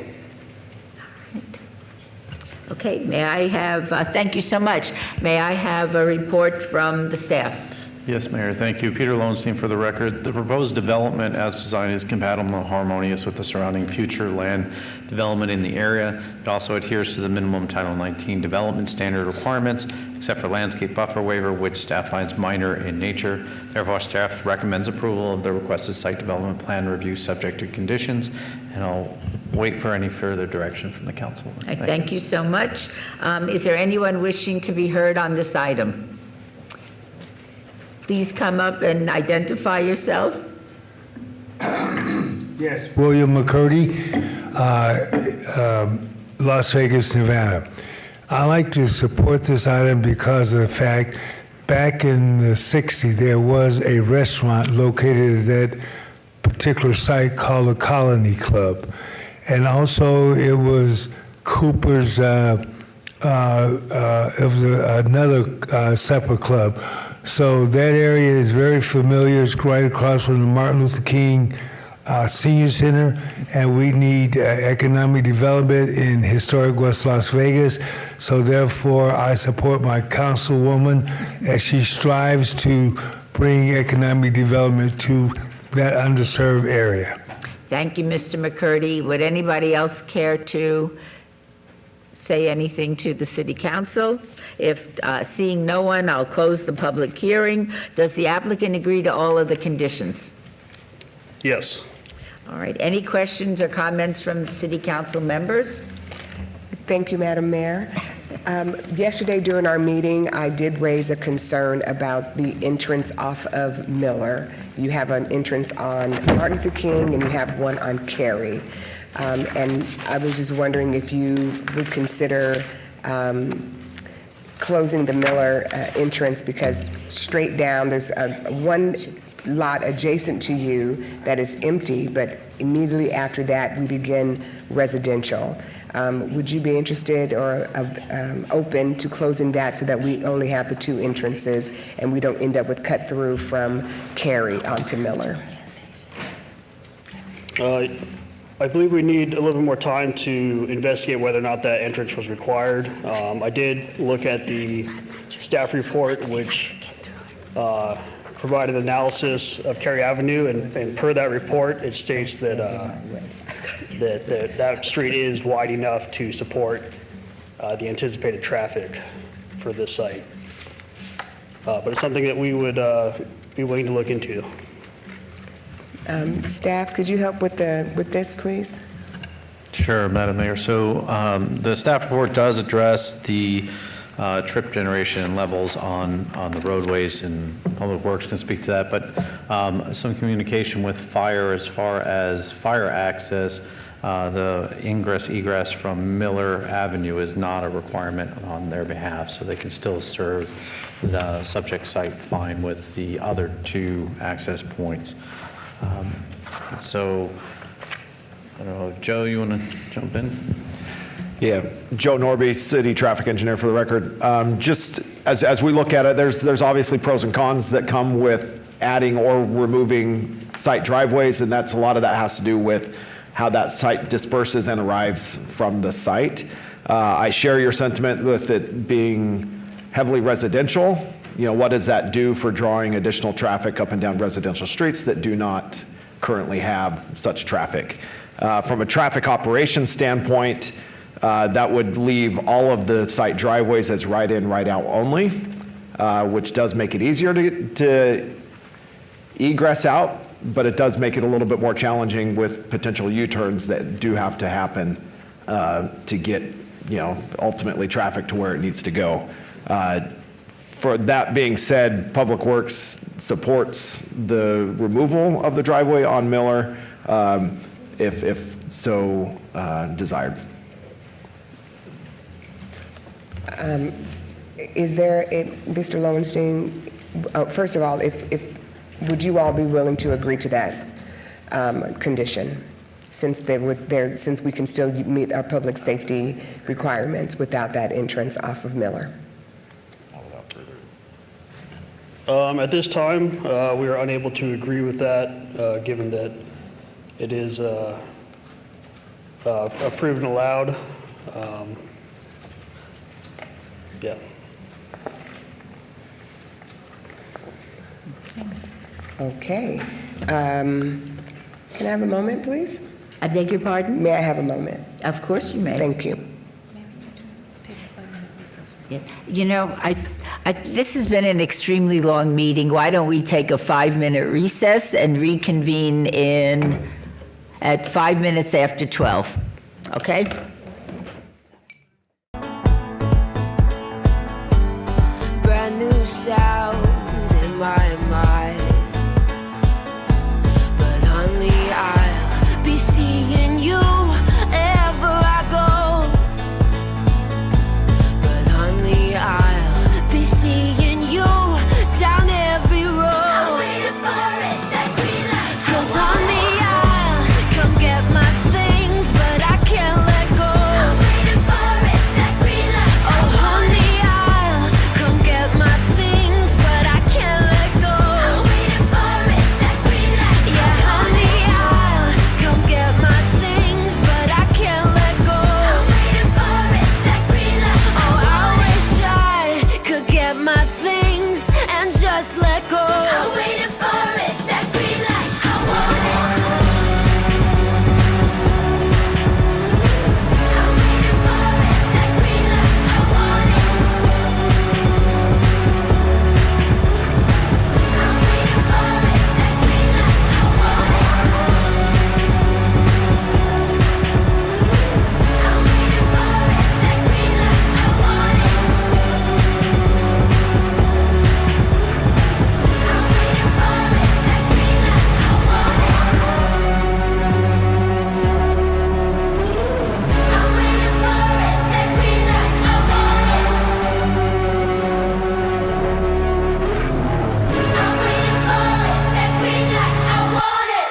S1: Okay, may I have, thank you so much. May I have a report from the staff?
S16: Yes, Mayor, thank you. Peter Lowenstein for the record. The proposed development as designed is compatible and harmonious with the surrounding future land development in the area. It also adheres to the minimum Title 19 development standard requirements, except for landscape buffer waiver, which staff finds minor in nature. Therefore, staff recommends approval of the requested site development plan review subject to conditions, and I'll wait for any further direction from the council.
S1: Thank you so much. Is there anyone wishing to be heard on this item? Please come up and identify yourself.
S3: Yes. William McCurdy, Las Vegas, Nevada. I like to support this item because of the fact back in the 60s there was a restaurant located at that particular site called the Colony Club. And also it was Cooper's, it was another separate club. So that area is very familiar. It's right across from the Martin Luther King Senior Center, and we need economic development in historic West Las Vegas. So therefore, I support my councilwoman as she strives to bring economic development to that underserved area.
S1: Thank you, Mr. McCurdy. Would anybody else care to say anything to the city council? If seeing no one, I'll close the public hearing. Does the applicant agree to all of the conditions?
S13: Yes.
S1: All right. Any questions or comments from city council members?
S11: Thank you, Madam Mayor. Yesterday during our meeting, I did raise a concern about the entrance off of Miller. You have an entrance on Martin Luther King and you have one on Cary. And I was just wondering if you would consider closing the Miller entrance, because straight down there's one lot adjacent to you that is empty, but immediately after that we begin residential. Would you be interested or open to closing that so that we only have the two entrances and we don't end up with cut through from Cary onto Miller?
S13: I believe we need a little bit more time to investigate whether or not that entrance was required. I did look at the staff report, which provided analysis of Cary Avenue, and per that report, it states that that street is wide enough to support the anticipated traffic for this site. But it's something that we would be willing to look into.
S11: Staff, could you help with this, please?
S16: Sure, Madam Mayor. So the staff report does address the trip generation and levels on the roadways, and Public Works can speak to that, but some communication with fire as far as fire access. The ingress egress from Miller Avenue is not a requirement on their behalf, so they can still serve the subject site fine with the other two access points. So, I don't know, Joe, you want to jump in?
S18: Yeah, Joe Norby, City Traffic Engineer for the record. Just as we look at it, there's obviously pros and cons that come with adding or removing site driveways, and a lot of that has to do with how that site disperses and arrives from the site. I share your sentiment with it being heavily residential. What does that do for drawing additional traffic up and down residential streets that do not currently have such traffic? From a traffic operations standpoint, that would leave all of the site driveways as right in, right out only, which does make it easier to egress out, but it does make it a little bit more challenging with potential U-turns that do have to happen to get, ultimately traffic to where it needs to go. For that being said, Public Works supports the removal of the driveway on Miller if so desired.
S11: Is there, Mr. Lowenstein, first of all, would you all be willing to agree to that condition, since since we can still meet our public safety requirements without that entrance off of Miller?
S13: At this time, we are unable to agree with that, given that it is approved and allowed. Yeah.
S11: Okay. Can I have a moment, please?
S1: I beg your pardon?
S11: May I have a moment?
S1: Of course you may.
S11: Thank you.
S1: Yeah. This has been an extremely long meeting. Why don't we take a 5-minute recess and reconvene at 5 minutes after 12? Okay?
S12: Brand new sounds in my mind, but honey, I'll be seeing you ever I go. But honey, I'll be seeing you down every road. I'm waiting for it, that green light. 'Cause honey, I'll come get my things, but I can't let go. I'm waiting for it, that green light. Oh honey, I'll come get my things, but I can't let go. I'm waiting for it, that green light. Yeah, honey, I'll come get my things, but I can't let go. I'm waiting for it, that green light. Oh, I wish I could get my things and just let go. I'm waiting for it, that green light. I want it. I'm waiting for it, that green light. I want it. I'm waiting for it, that green light. I want it. I'm waiting for it, that green light. I want it.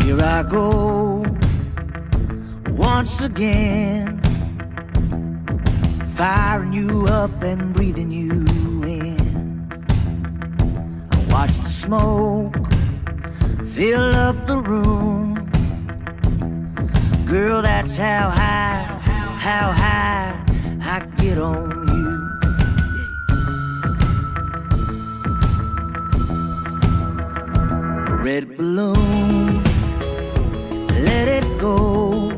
S12: Here I go once again, firing you up and breathing you in. I watch the smoke fill up the room. Girl, that's how high I get on you. A red balloon, let it go.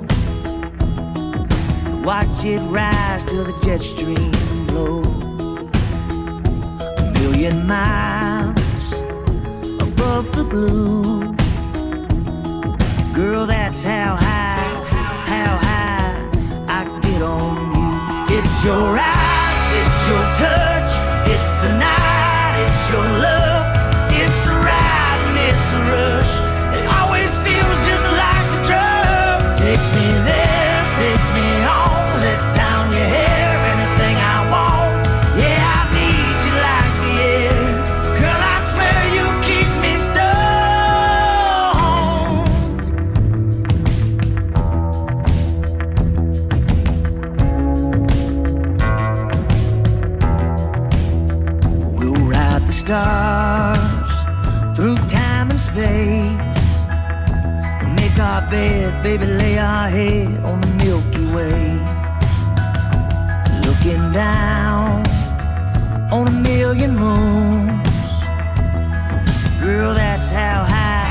S5: watch it rise till the jet stream blows. 1,000,000 miles above the blue. Girl, that's how high I get on you. It's your eyes, it's your touch, it's tonight, it's your love, it's a ride and it's a rush. It always feels just like a drug. Take me there, take me on, let down your hair, anything I want. Yeah, I need you like the air. Girl, I swear you keep me stoned. We'll ride the stars through time and space. Make our bed, baby, lay our head on the Milky Way. Looking down on 1,000,000 moons. Girl, that's how high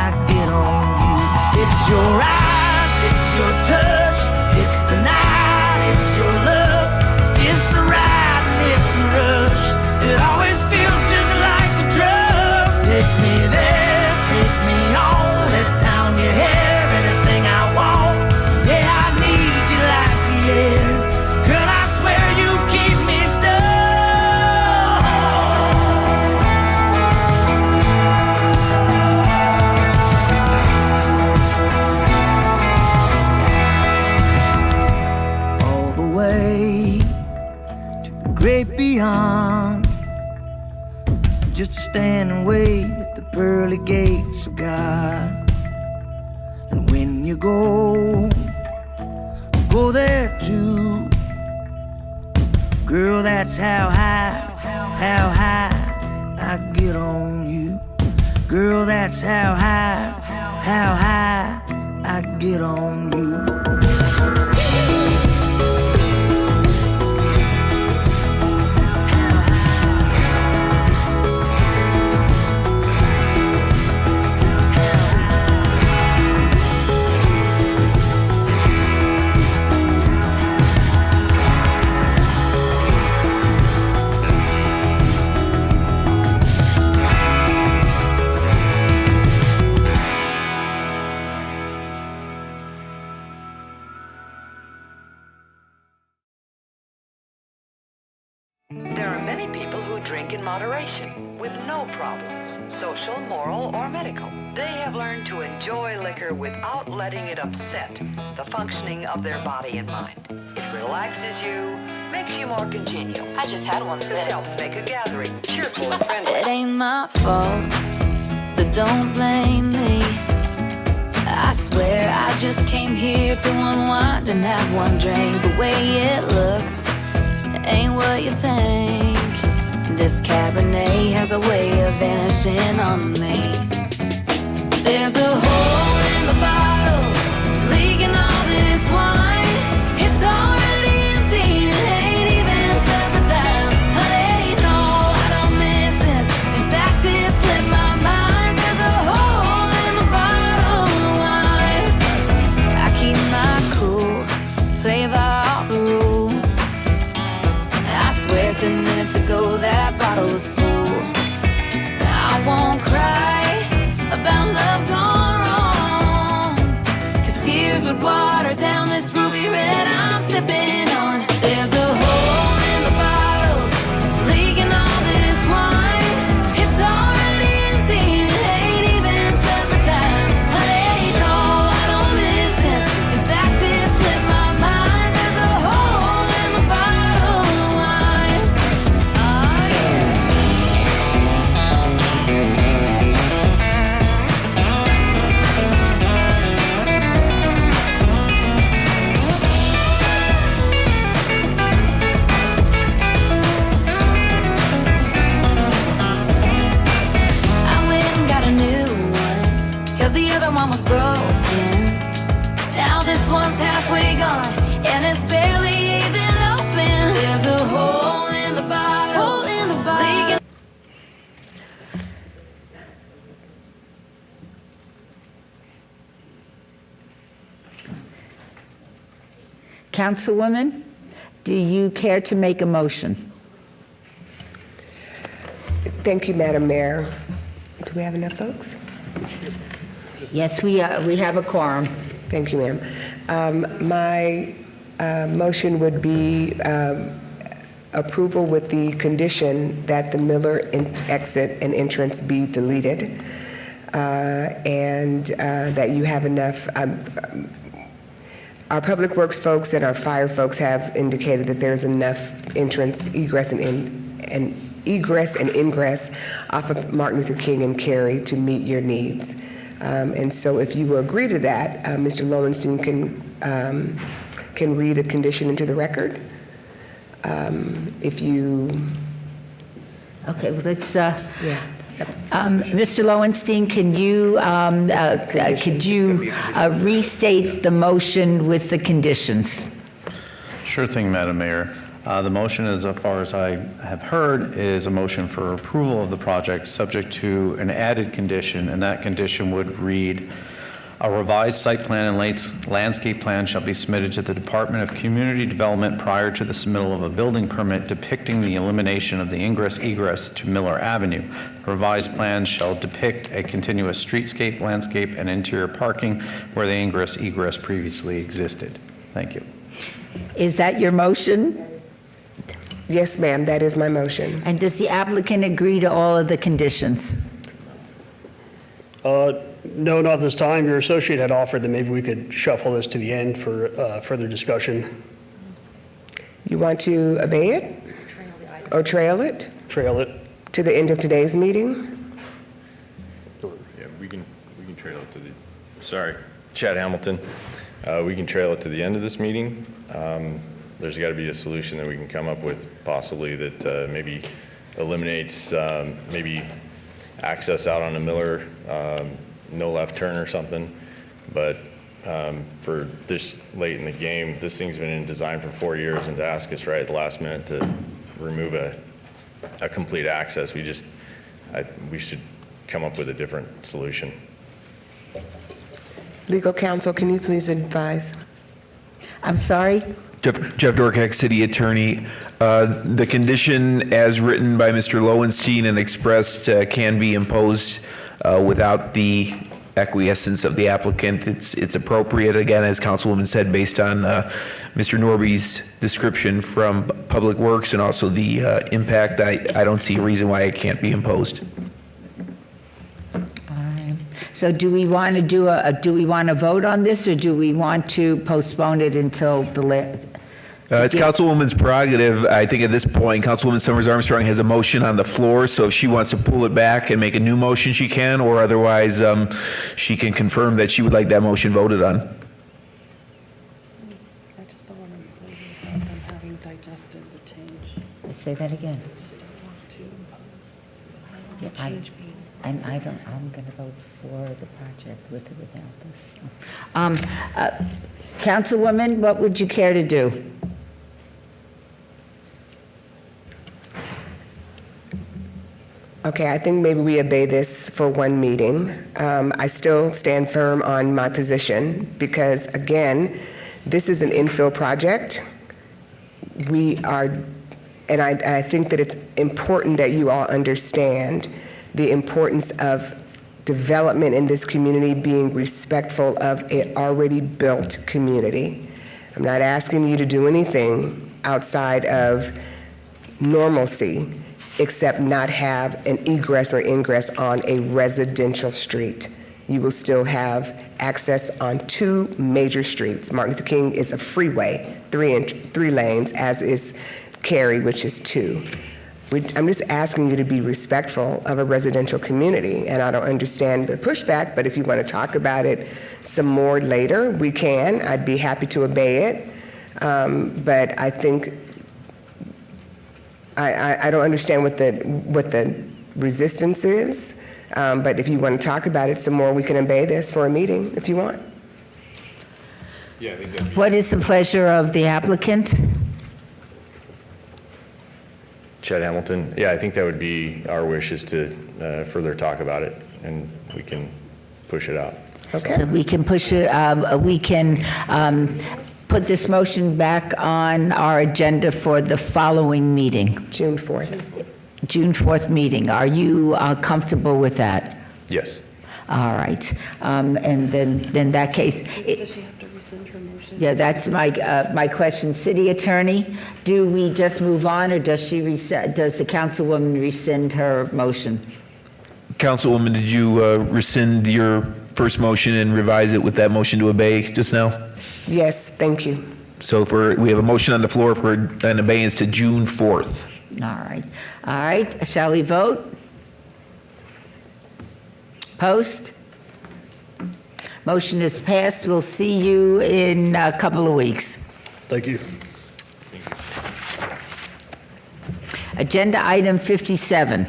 S5: I get on you. It's your eyes, it's your touch, it's tonight, it's your love, it's a ride and it's a rush. It always feels just like a drug. Take me there, take me on, let down your hair, anything I want. Yeah, I need you like the air. Girl, I swear you keep me stoned. All the way to the great beyond, just to stand and wait at the pearly gates of God. And when you go there too. Girl, that's how high I get on you. Girl, that's how high I get on you.
S20: There are many people who drink in moderation, with no problems, social, moral, or medical. They have learned to enjoy liquor without letting it upset the functioning of their body and mind. It relaxes you, makes you more congenial. I just had one sip. This helps make a gathering cheerful and friendly.
S12: It ain't my fault, so don't blame me. I swear I just came here to unwind and have one drink. The way it looks ain't what you think. This Cabernet has a way of vanishing on me. There's a hole in the bottle, leaking all this wine. It's already empty, it ain't even supper time. I let you know I don't miss it. In fact, it slipped my mind. There's a hole in the bottle of wine. I keep my cool, play by all the rules. I swear 10 minutes ago that bottle was full. I won't cry about love gone wrong, 'cause tears would water down this ruby red I'm sipping on. There's a hole in the bottle, leaking all this wine. It's already empty, it ain't even supper time. I let you know I don't miss it. In fact, it slipped my mind. There's a hole in the bottle of wine. I went and got a new one, 'cause the other one was broken. Now this one's halfway gone, and it's barely even open. There's a hole in the bottle, leaking.
S1: Councilwoman, do you care to make a motion?
S11: Thank you, Madam Mayor. Do we have enough folks?
S1: Yes, we have a quorum.
S11: Thank you, ma'am. My motion would be approval with the condition that the Miller exit and entrance be deleted, and that you have enough. Our Public Works folks and our fire folks have indicated that there's enough entrance, egress, and egress and ingress off of Martin Luther King and Cary to meet your needs. And so if you will agree to that, Mr. Lowenstein can read a condition into the record. If you...
S1: Okay, well, let's, Mr. Lowenstein, can you, could you restate the motion with the conditions?
S16: Sure thing, Madam Mayor. The motion, as far as I have heard, is a motion for approval of the project subject to an added condition, and that condition would read, a revised site plan and landscape plan shall be submitted to the Department of Community Development prior to the submittal of a building permit depicting the elimination of the ingress-egress to Miller Avenue. The revised plan shall depict a continuous streetscape, landscape, and interior parking where the ingress-egress previously existed. Thank you.
S1: Is that your motion?
S11: Yes, ma'am, that is my motion.
S1: And does the applicant agree to all of the conditions?
S13: No, not this time. Your associate had offered that maybe we could shuffle this to the end for further discussion.
S11: You want to obey it? Or trail it?
S13: Trail it.
S11: To the end of today's meeting?
S8: Yeah, we can trail it to the, sorry, Chad Hamilton. We can trail it to the end of this meeting. There's got to be a solution that we can come up with possibly that maybe eliminates maybe access out on the Miller, no left turn or something. But for this late in the game, this thing's been in design for 4 years, and to ask us right at the last minute to remove a complete access, we should come up with a different solution.
S11: Legal counsel, can you please advise?
S1: I'm sorry?
S17: Jeff Dorkak, City Attorney. The condition as written by Mr. Lowenstein and expressed can be imposed without the acquiescence of the applicant. It's appropriate, again, as Councilwoman said, based on Mr. Norby's description from Public Works and also the impact. I don't see a reason why it can't be imposed.
S1: So do we want to do we want to vote on this, or do we want to postpone it until the
S17: It's Councilwoman's prerogative. I think at this point, Councilwoman Summers Armstrong has a motion on the floor, so if she wants to pull it back and make a new motion, she can, or otherwise, she can confirm that she would like that motion voted on.
S15: I just don't want to impose it without them having digested the change.
S1: Let's say that again.
S15: I just don't want to impose
S1: Yeah,
S15: the change being.
S1: I'm going to vote for the project with or without this. Councilwoman, what would you care to do?
S11: Okay, I think maybe we obey this for one meeting. I still stand firm on my position because, again, this is an infill project. We are, and I think that it's important that you all understand the importance of development in this community being respectful of an already built community. I'm not asking you to do anything outside of normalcy, except not have an egress or ingress on a residential street. You will still have access on 2 major streets. Martin Luther King is a freeway, 3 lanes, as is Cary, which is 2. I'm just asking you to be respectful of a residential community, and I don't understand the pushback, but if you want to talk about it some more later, we can. I'd be happy to obey it, but I think I don't understand what the resistance is, but if you want to talk about it some more, we can obey this for a meeting if you want.
S8: Yeah, I think that'd be...
S1: What is the pleasure of the applicant?
S8: Chad Hamilton. Yeah, I think that would be our wish, is to further talk about it, and we can push it out.
S11: Okay.
S1: So we can push it, we can put this motion back on our agenda for the following meeting?
S11: June 4th.
S1: June 4th meeting. Are you comfortable with that?
S8: Yes.
S1: All right. And then in that case,
S15: Does she have to rescind her motion?
S1: yeah, that's my question. City Attorney, do we just move on, or does the councilwoman rescind her motion?
S17: Councilwoman, did you rescind your first motion and revise it with that motion to obey just now?
S11: Yes, thank you.
S17: So we have a motion on the floor for an abeyance to June 4th.
S1: All right. All right. Shall we vote? Post? Motion is passed. We'll see you in a couple of weeks.
S13: Thank you.
S1: Agenda item 57,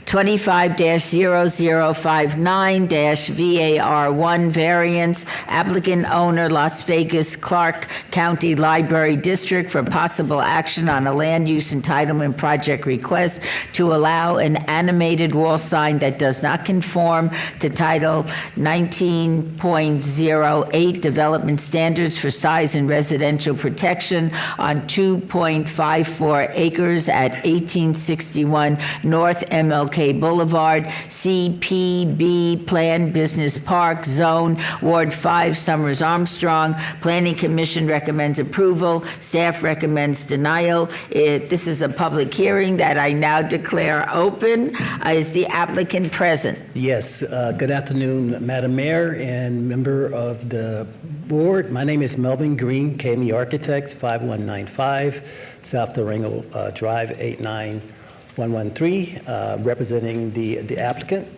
S1: 25-0059-VAR1 variance, applicant owner Las Vegas Clark County Library District for possible action on a land use entitlement project request to allow an animated wall sign that does not conform to Title 19.08 Development Standards for Size and Residential Protection on 2.54 acres at 1861 North MLK Boulevard, CPB Plan Business Park Zone, Ward 5, Summers Armstrong. Planning Commission recommends approval. Staff recommends denial. This is a public hearing that I now declare open. Is the applicant present?
S10: Yes, good afternoon, Madam Mayor and member of the board. My name is Melvin Green, KME Architects, 5195 South Durango Drive, 89113, representing the applicant.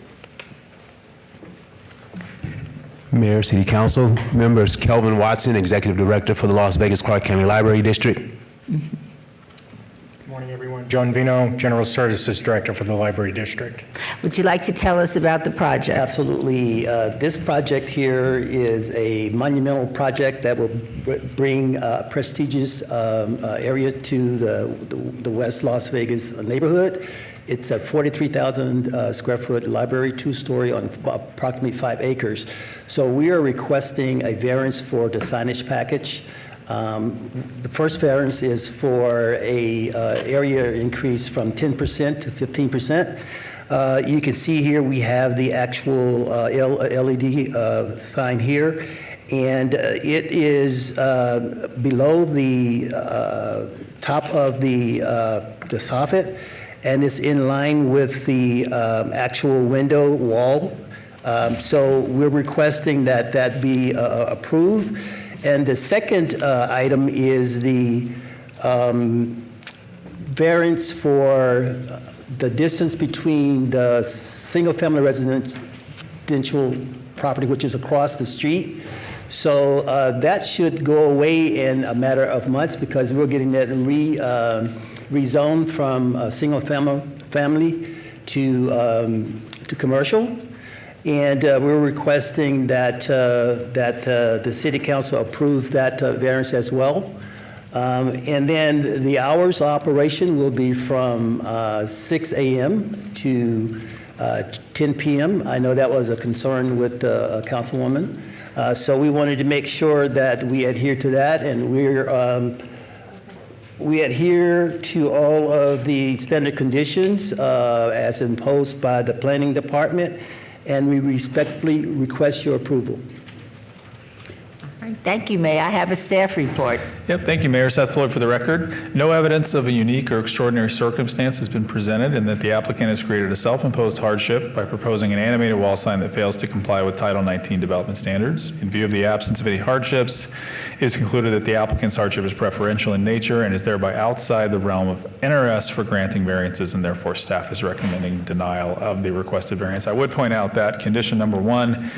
S21: Mayor, City Council, members, Kelvin Watson, Executive Director for the Las Vegas Clark County Library District.
S23: Good morning, everyone. John Vino, General Services Director for the Library District.
S1: Would you like to tell us about the project?
S10: Absolutely. This project here is a monumental project that will bring a prestigious area to the West Las Vegas neighborhood. It's a 43,000 square foot library, two-story on approximately 5 acres. So we are requesting a variance for the signage package. The first variance is for a area increase from 10% to 15%. You can see here we have the actual LED sign here, and it is below the top of the soffit, and it's in line with the actual window wall. So we're requesting that that be approved. And the second item is the variance for the distance between the single-family residential property, which is across the street. So that should go away in a matter of months because we're getting that rezoned from single-family to commercial. And we're requesting that the City Council approve that variance as well. And then the hours of operation will be from 6 a.m. to 10 p.m. I know that was a concern with the Councilwoman. So we wanted to make sure that we adhere to that, and we adhere to all of the standard conditions as imposed by the Planning Department, and we respectfully request your approval.
S1: All right, thank you, May I have a staff report?
S7: Yep, thank you, Mayor. Seth Floyd for the record. No evidence of a unique or extraordinary circumstance has been presented, and that the applicant has created a self-imposed hardship by proposing an animated wall sign that fails to comply with Title 19 development standards. In view of the absence of any hardships, it is concluded that the applicant's hardship is preferential in nature and is thereby outside the realm of NRS for granting variances, and therefore staff is recommending denial of the requested variance. I would point out that condition number 1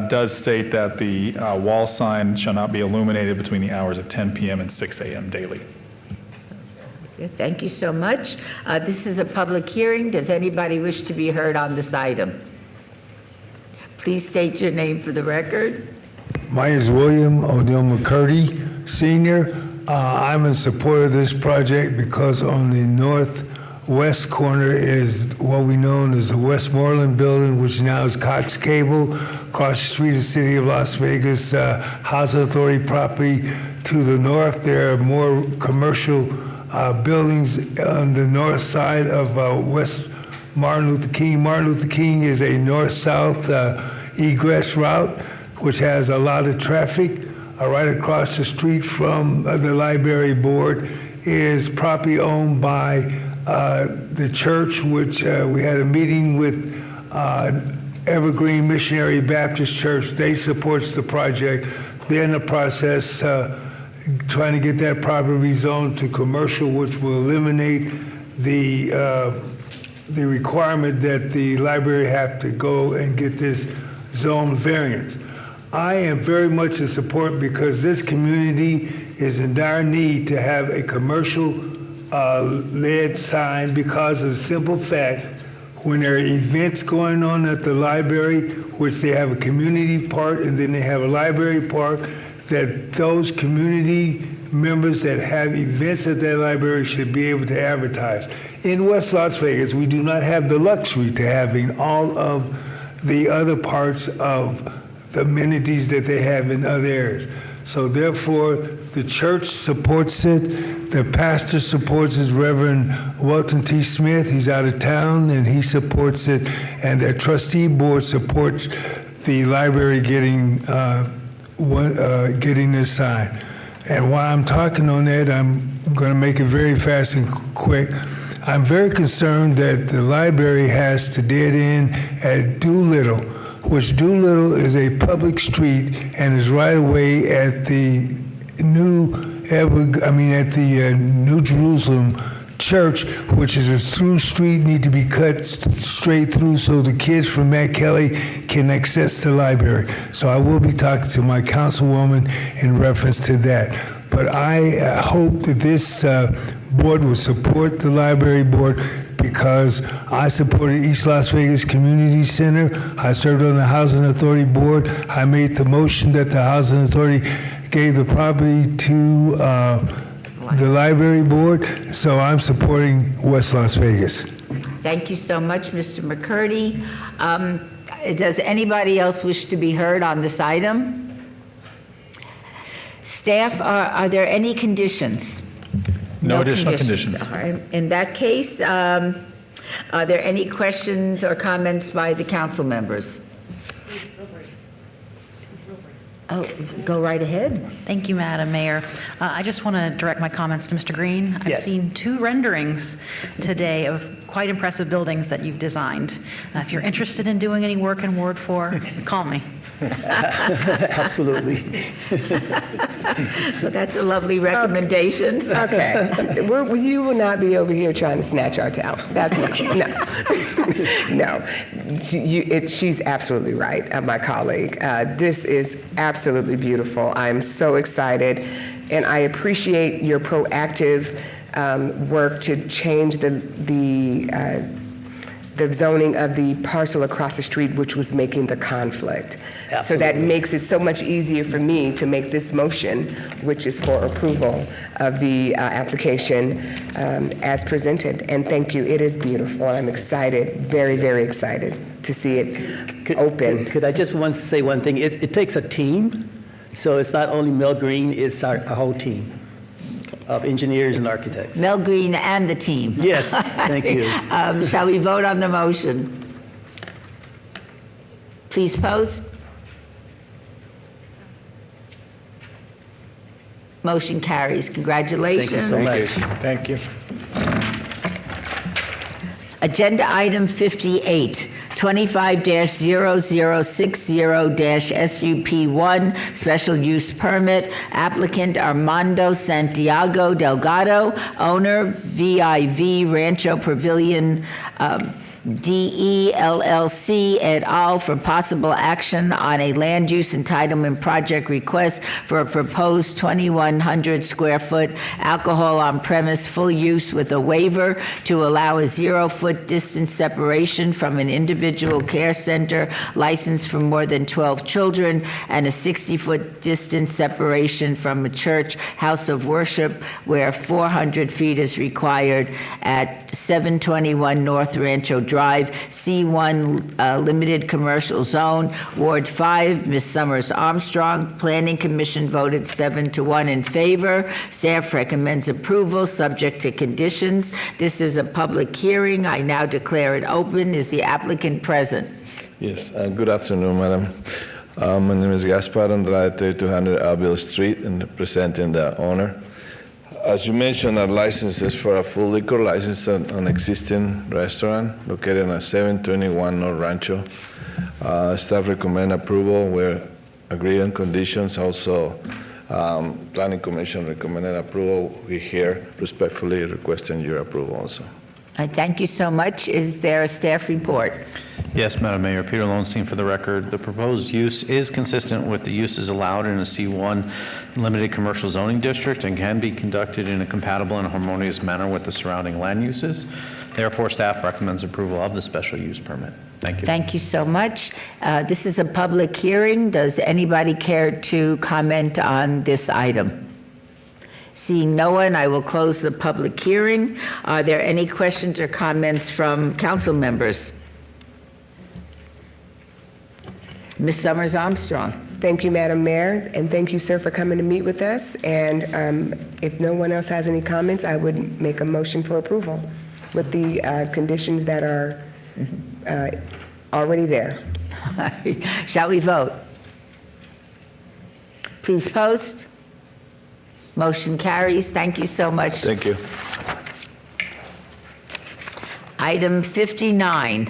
S7: does state that the wall sign shall not be illuminated between the hours of 10 p.m. and 6 a.m. daily.
S1: Thank you so much. This is a public hearing. Does anybody wish to be heard on this item? Please state your name for the record.
S3: My name is William O'Neill McCurdy, Sr. I'm in support of this project because on the northwest corner is what we know as the Westmoreland Building, which now is Cox Cable. across the street, the city of Las Vegas Housing Authority property. To the north, there are more commercial buildings on the north side of West Martin Luther King. Martin Luther King is a north-south egress route, which has a lot of traffic. Right across the street from the library board is property owned by the church, which we had a meeting with Evergreen Missionary Baptist Church. They supports the project. They're in the process trying to get that property rezoned to commercial, which will eliminate the requirement that the library have to go and get this zone variance. I am very much in support because this community is in dire need to have a commercial led sign because of the simple fact when there are events going on at the library, which they have a community part and then they have a library part, that those community members that have events at that library should be able to advertise. In West Las Vegas, we do not have the luxury to having all of the other parts of the amenities that they have in other areas. So therefore, the church supports it. The pastor supports it, Reverend Walton T. Smith. He's out of town, and he supports it. And their trustee board supports the library getting this sign. And while I'm talking on that, I'm going to make it very fast and quick. I'm very concerned that the library has to dead end at Doolittle, which Doolittle is a public street and is right away at the New Jerusalem Church, which is a through street, need to be cut straight through so the kids from Matt Kelly can access the library. So I will be talking to my councilwoman in reference to that. But I hope that this board will support the library board because I supported East Las Vegas Community Center. I served on the Housing Authority Board. I made the motion that the Housing Authority gave the property to the library board. So I'm supporting West Las Vegas.
S1: Thank you so much, Mr. McCurdy. Does anybody else wish to be heard on this item? Staff, are there any conditions?
S7: No additional conditions.
S1: All right. In that case, are there any questions or comments by the council members? Oh, go right ahead.
S19: Thank you, Madam Mayor. I just want to direct my comments to Mr. Green. I've seen 2 renderings today of quite impressive buildings that you've designed. If you're interested in doing any work in Ward 4, call me.
S10: Absolutely.
S1: Well, that's a lovely recommendation.
S11: Okay. You will not be over here trying to snatch our talent. That's no. She's absolutely right, my colleague. This is absolutely beautiful. I'm so excited, and I appreciate your proactive work to change the zoning of the parcel across the street, which was making the conflict.
S10: Absolutely.
S11: So that makes it so much easier for me to make this motion, which is for approval of the application as presented. And thank you. It is beautiful. I'm excited, very, very excited to see it open.
S10: Could I just say one thing? It takes a team. So it's not only Mel Green, it's our whole team of engineers and architects.
S1: Mel Green and the team.
S10: Yes, thank you.
S1: Shall we vote on the motion? Please post. Motion carries. Congratulations.
S10: Thank you so much.
S23: Thank you.
S1: Agenda item 58, 25-0060-SUP1, special use permit, applicant Armando Santiago Delgado, owner VIV Rancho Pavilion DE LLC et al. For possible action on a land use entitlement project request for a proposed 2,100 square foot alcohol on premise full use with a waiver to allow a 0-foot distance separation from an individual care center licensed for more than 12 children and a 60-foot distance separation from a church house of worship where 400 feet is required at 721 North Rancho Drive Drive, C1 Limited Commercial Zone, Ward 5, Ms. Summers Armstrong. Planning Commission voted 7-1 in favor. Staff recommends approval, subject to conditions. This is a public hearing. I now declare it open. Is the applicant present?
S9: Yes, good afternoon, madam. My name is Gaspar Andrade, 3200 Abbeville Street, and representing the owner. As you mentioned, our license is for a full liquor license on an existing restaurant located at 721 North Rancho. Staff recommend approval. We agree on conditions. Also, Planning Commission recommended approval. We here respectfully requesting your approval also.
S1: Thank you so much. Is there a staff report?
S16: Yes, Madam Mayor. Peter Lowenstein for the record. The proposed use is consistent with the uses allowed in a C1 limited commercial zoning district and can be conducted in a compatible and harmonious manner with the surrounding land uses. Therefore, staff recommends approval of the special use permit. Thank you.
S1: Thank you so much. This is a public hearing. Does anybody care to comment on this item? Seeing no one, I will close the public hearing. Are there any questions or comments from council members? Ms. Summers Armstrong.
S11: Thank you, Madam Mayor, and thank you, sir, for coming to meet with us. And if no one else has any comments, I would make a motion for approval with the conditions that are already there.
S1: Shall we vote? Please post. Motion carries. Thank you so much.
S9: Thank you.
S1: Item 59.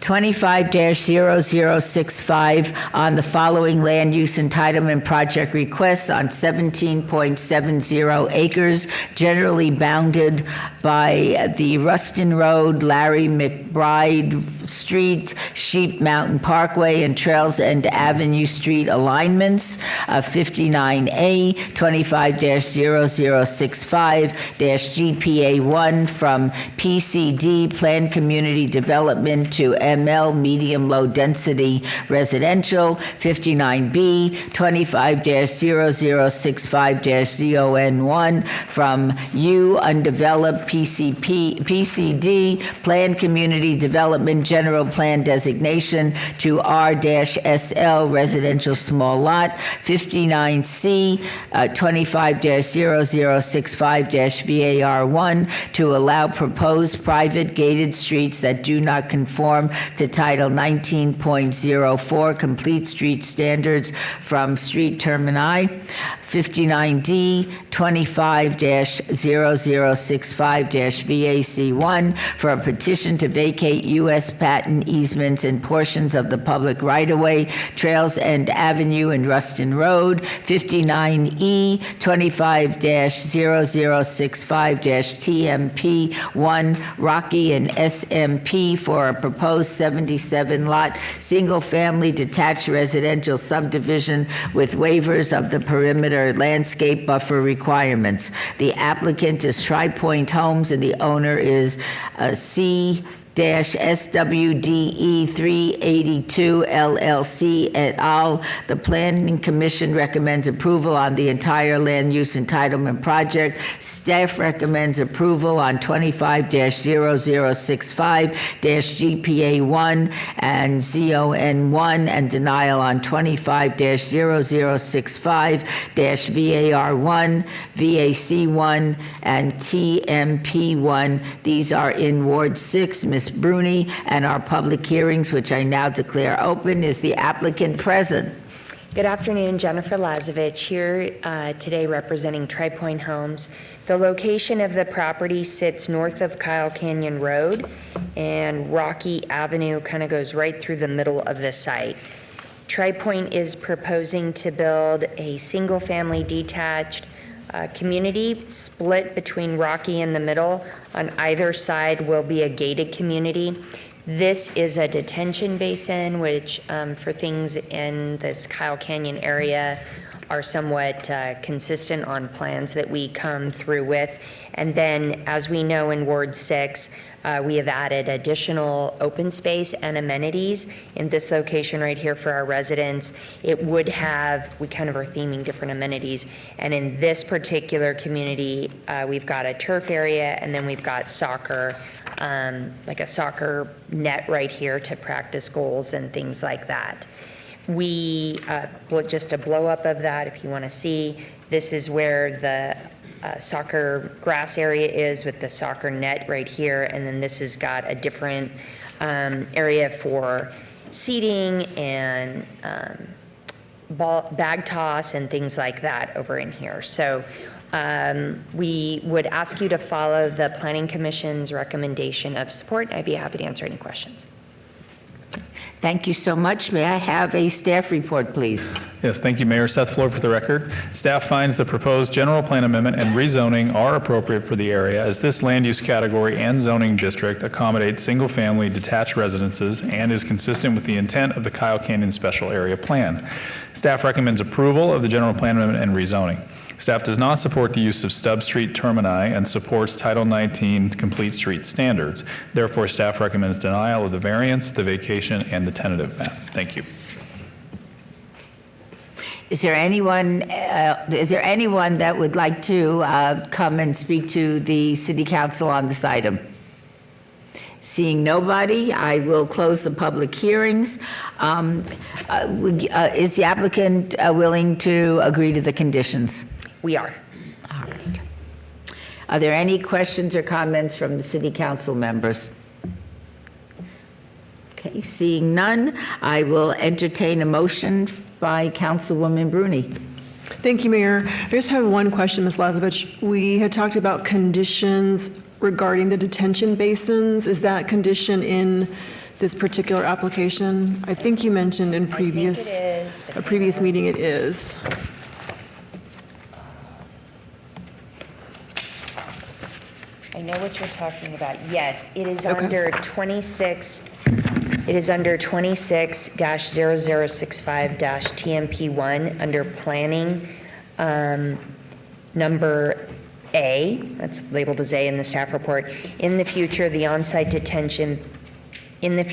S1: 25-0065 on the following land use entitlement project requests on 17.70 acres, generally bounded by the Ruston Road, Larry McBride Street, Sheep Mountain Parkway, and Trails End Avenue Street alignments. 59A, 25-0065-GPA1 from PCD, Planned Community Development, to ML, medium low density residential. 59B, 25-0065-ZON1 from U, undeveloped PCD, Planned Community Development General Plan Designation, to R-SL, residential small lot. 59C, 25-0065-VAR1 to allow proposed private gated streets that do not conform to Title 19.04 Complete Street Standards from Street Termini. 59D, 25-0065-VAC1 for a petition to vacate U.S. patent easements in portions of the public right-of-way, Trails End Avenue and Ruston Road. 59E, 25-0065-TMP1, Rocky and SMP for a proposed 77-lot, single-family detached residential subdivision with waivers of the perimeter landscape buffer requirements. The applicant is Tri Point Homes and the owner is C-SWDE 382 LLC et al. The Planning Commission recommends approval on the entire land use entitlement project. Staff recommends approval on 25-0065-GPA1 and ZON1 and denial on 25-0065-VAR1, VAC1, and TMP1. These are in Ward 6. Ms. Bruni, and our public hearings, which I now declare open. Is the applicant present?
S14: Good afternoon, Jennifer Lazovich here today representing Tri Point Homes. The location of the property sits north of Kyle Canyon Road, and Rocky Avenue kind of goes right through the middle of the site. Tri Point is proposing to build a single-family detached community split between Rocky in the middle. On either side will be a gated community. This is a detention basin, which for things in this Kyle Canyon area are somewhat consistent on plans that we come through with. And then, as we know in Ward 6, we have added additional open space and amenities in this location right here for our residents. It would have, we kind of are theming different amenities. And in this particular community, we've got a turf area, and then we've got soccer, like a soccer net right here to practice goals and things like that. We, just a blow up of that if you want to see, this is where the soccer grass area is with the soccer net right here, and then this has got a different area for seating and bag toss and things like that over in here. So we would ask you to follow the Planning Commission's recommendation of support. I'd be happy to answer any questions.
S1: Thank you so much. May I have a staff report, please?
S7: Yes, thank you, Mayor. Seth Floyd for the record. Staff finds the proposed general plan amendment and rezoning are appropriate for the area, as this land use category and zoning district accommodates single-family detached residences and is consistent with the intent of the Kyle Canyon Special Area Plan. Staff recommends approval of the general plan amendment and rezoning. Staff does not support the use of stub street termini and supports Title 19 complete street standards. Therefore, staff recommends denial of the variance, the vacation, and the tentative map. Thank you.
S1: Is there anyone that would like to come and speak to the City Council on this item? Seeing nobody, I will close the public hearings. Is the applicant willing to agree to the conditions?
S14: We are.
S1: All right. Are there any questions or comments from the City Council members? Okay, seeing none, I will entertain a motion by Councilwoman Bruni.
S2: Thank you, Mayor. I just have one question, Ms. Lazovich. We had talked about conditions regarding the detention basins. Is that condition in this particular application? I think you mentioned in a previous meeting it is.
S14: I know what you're talking about. Yes, it is under 26. It is under 26-0065-TMP1 under planning, number A. That's labeled as A in the staff report. In the future, the on-site detention. If in the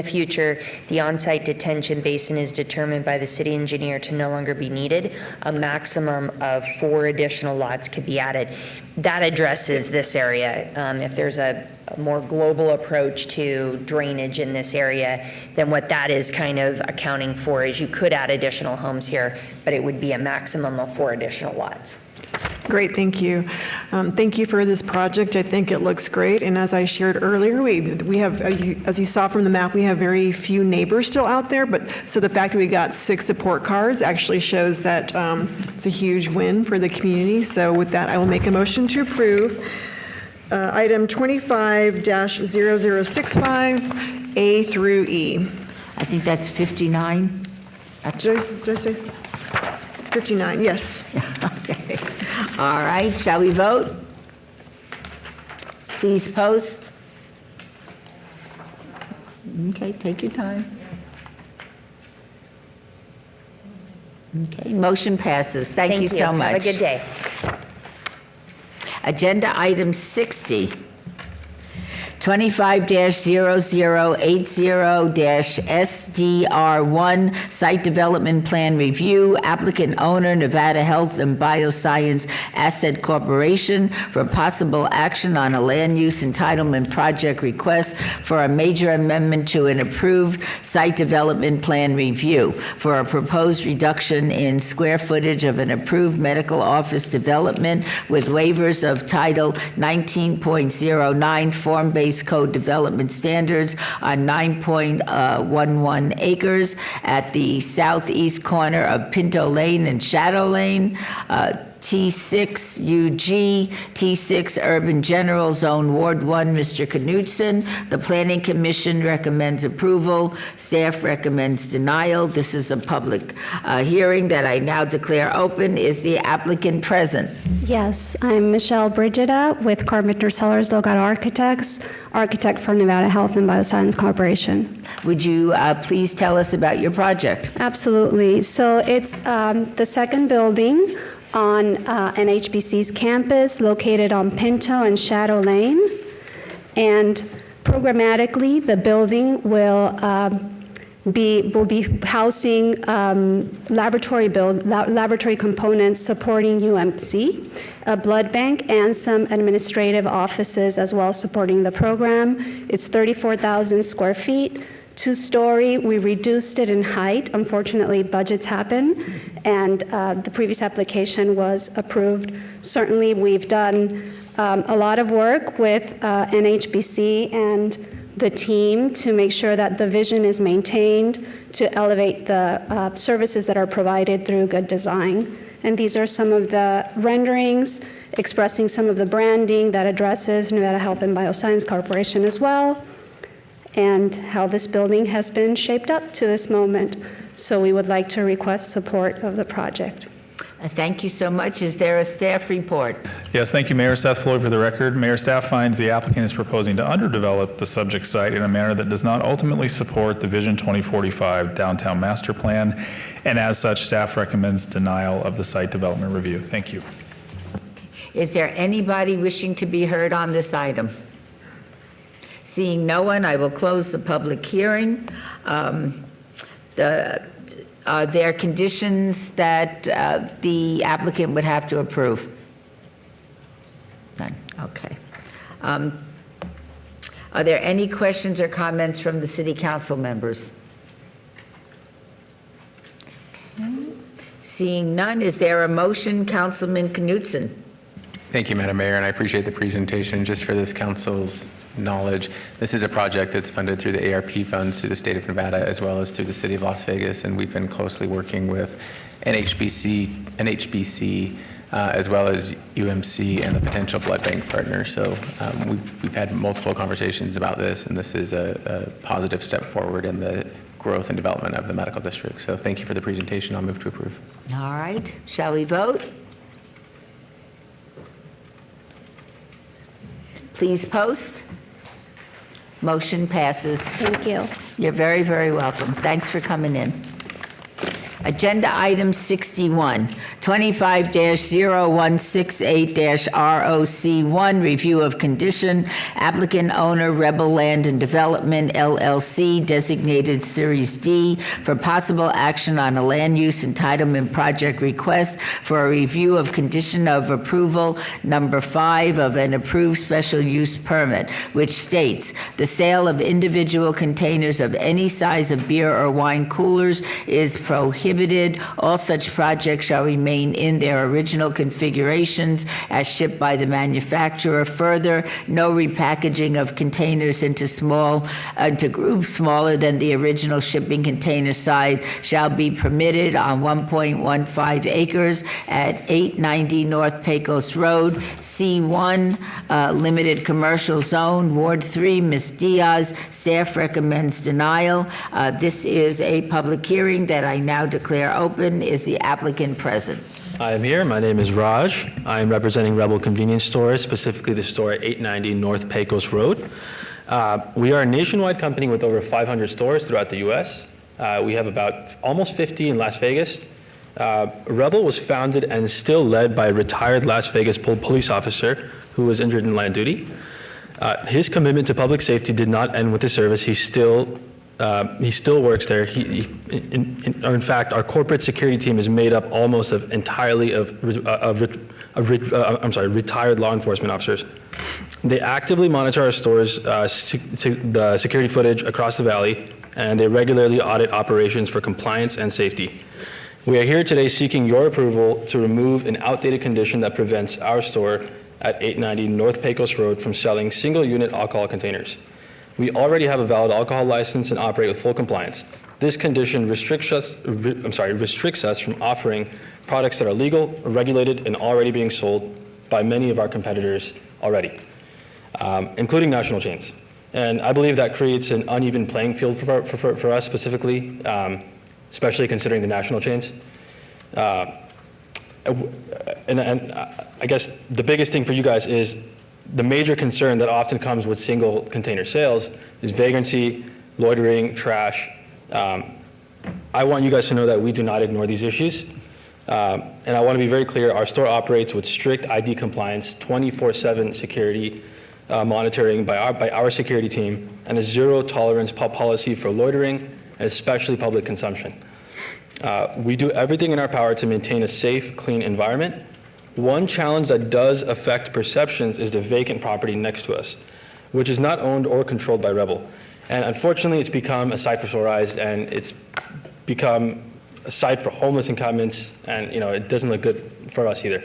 S14: future the on-site detention basin is determined by the city engineer to no longer be needed, a maximum of 4 additional lots could be added. That addresses this area. If there's a more global approach to drainage in this area, then what that is kind of accounting for is you could add additional homes here, but it would be a maximum of 4 additional lots.
S2: Great, thank you. Thank you for this project. I think it looks great. And as I shared earlier, we have, as you saw from the map, we have very few neighbors still out there. But so the fact that we got 6 support cards actually shows that it's a huge win for the community. So with that, I will make a motion to approve item 25-0065 A through E.
S1: I think that's 59.
S2: Did I say 59? Yes.
S1: Okay. All right, shall we vote? Please post. Okay, take your time. Okay, motion passes. Thank you so much.
S14: Have a good day.
S1: Agenda item 60. 25-0080-SDR1 Site Development Plan Review, applicant owner Nevada Health and Bioscience Asset Corporation for possible action on a land use entitlement project request for a major amendment to an approved site development plan review for a proposed reduction in square footage of an approved medical office development with waivers of Title 19.09 form-based code development standards on 9.11 acres at the southeast corner of Pinto Lane and Shadow Lane. T6 UG, T6 Urban General Zone Ward 1, Mr. Knutson. The Planning Commission recommends approval. Staff recommends denial. This is a public hearing that I now declare open. Is the applicant present?
S4: Yes, I'm Michelle Brigida with Carpenter Sellers Delgado Architects, architect for Nevada Health and Bioscience Corporation.
S1: Would you please tell us about your project?
S4: Absolutely. So it's the second building on NHBC's campus located on Pinto and Shadow Lane. And programmatically, the building will be housing laboratory components supporting UMC, a blood bank, and some administrative offices as well supporting the program. It's 34,000 square feet, two-story. We reduced it in height. Unfortunately, budgets happen, and the previous application was approved. Certainly, we've done a lot of work with NHBC and the team to make sure that the vision is maintained to elevate the services that are provided through good design. And these are some of the renderings expressing some of the branding that addresses Nevada Health and Bioscience Corporation as well, and how this building has been shaped up to this moment. So we would like to request support of the project.
S1: Thank you so much. Is there a staff report?
S7: Yes, thank you, Mayor. Seth Floyd for the record. Mayor, staff finds the applicant is proposing to underdevelop the subject site in a manner that does not ultimately support the Vision 2045 downtown master plan, and as such, staff recommends denial of the site development review. Thank you.
S1: Is there anybody wishing to be heard on this item? Seeing no one, I will close the public hearing. Are there conditions that the applicant would have to approve? None, okay. Are there any questions or comments from the city council members? Okay. Seeing none, is there a motion, Councilman Knutson?
S6: Thank you, Madam Mayor, and I appreciate the presentation. Just for this council's knowledge, this is a project that's funded through the ARP funds through the state of Nevada as well as through the city of Las Vegas, and we've been closely working with NHBC as well as UMC and the potential blood bank partner. So we've had multiple conversations about this, and this is a positive step forward in the growth and development of the medical district. So thank you for the presentation. I'll move to approve.
S1: All right, shall we vote? Please post. Motion passes.
S4: Thank you.
S1: You're very, very welcome. Thanks for coming in. Agenda item 61, 25-0168-ROC1, review of condition, applicant owner Rebel Land and Development LLC, designated Series D, for possible action on a land use entitlement project request for a review of condition of approval number 5 of an approved special use permit, which states the sale of individual containers of any size of beer or wine coolers is prohibited. All such projects shall remain in their original configurations as shipped by the manufacturer. Further, no repackaging of containers into groups smaller than the original shipping container size shall be permitted on 1.15 acres at 890 North Pecos Road, C1, limited commercial zone, Ward 3, Ms. Diaz. Staff recommends denial. This is a public hearing that I now declare open. Is the applicant present?
S22: I am here. My name is Raj. I am representing Rebel Convenience Stores, specifically the store at 890 North Pecos Road. We are a nationwide company with over 500 stores throughout the U.S. We have about almost 50 in Las Vegas. Rebel was founded and is still led by a retired Las Vegas police officer who was injured in line duty. His commitment to public safety did not end with his service. He still works there. In fact, our corporate security team is made up almost entirely of retired law enforcement officers. They actively monitor our stores, the security footage across the valley, and they regularly audit operations for compliance and safety. We are here today seeking your approval to remove an outdated condition that prevents our store at 890 North Pecos Road from selling single-unit alcohol containers. We already have a valid alcohol license and operate with full compliance. This condition restricts us from offering products that are legal, regulated, and already being sold by many of our competitors already, including national chains. And I believe that creates an uneven playing field for us specifically, especially considering the national chains. And I guess the biggest thing for you guys is the major concern that often comes with single container sales is vagrancy, loitering, trash. I want you guys to know that we do not ignore these issues. And I want to be very clear, our store operates with strict ID compliance, 24/7 security monitoring by our security team, and a zero tolerance policy for loitering, and especially public consumption. We do everything in our power to maintain a safe, clean environment. One challenge that does affect perceptions is the vacant property next to us, which is not owned or controlled by Rebel. And unfortunately, it's become a sight for sore eyes, and it's become a site for homeless encampments, and it doesn't look good for us either.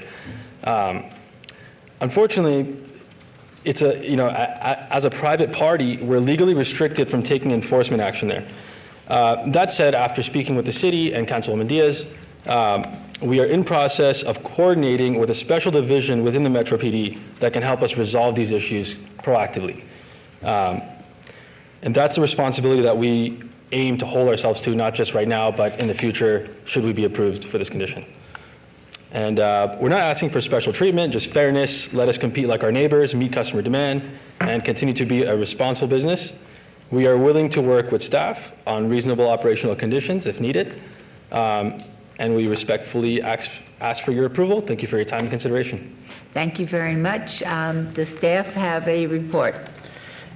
S22: Unfortunately, it's as a private party, we're legally restricted from taking enforcement action there. That said, after speaking with the city and Councilwoman Diaz, we are in process of coordinating with a special division within the Metro PD that can help us resolve these issues proactively. And that's the responsibility that we aim to hold ourselves to, not just right now, but in the future, should we be approved for this condition. And we're not asking for special treatment, just fairness. Let us compete like our neighbors, meet customer demand, and continue to be a responsible business. We are willing to work with staff on reasonable operational conditions if needed. And we respectfully ask for your approval. Thank you for your time and consideration.
S1: Thank you very much. Does staff have a report?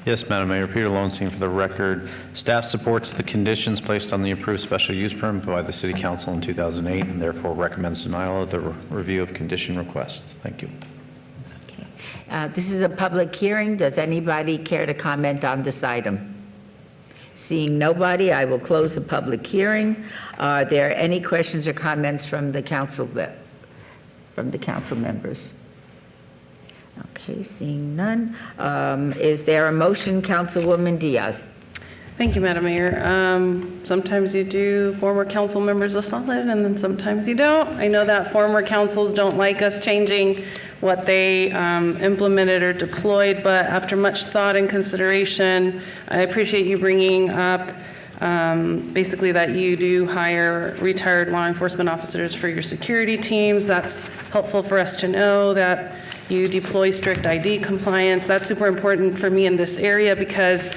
S16: Yes, Madam Mayor. Peter Lowenstein for the record. Staff supports the conditions placed on the approved special use permit by the City Council in 2008 and therefore recommends denial of the review of condition request. Thank you.
S1: This is a public hearing. Does anybody care to comment on this item? Seeing nobody, I will close the public hearing. Are there any questions or comments from the council members? Okay, seeing none. Is there a motion, Councilwoman Diaz?
S15: Thank you, Madam Mayor. Sometimes you do former council members a solid, and then sometimes you don't. I know that former councils don't like us changing what they implemented or deployed, but after much thought and consideration, I appreciate you bringing up basically that you do hire retired law enforcement officers for your security teams. That's helpful for us to know that you deploy strict ID compliance. That's super important for me in this area because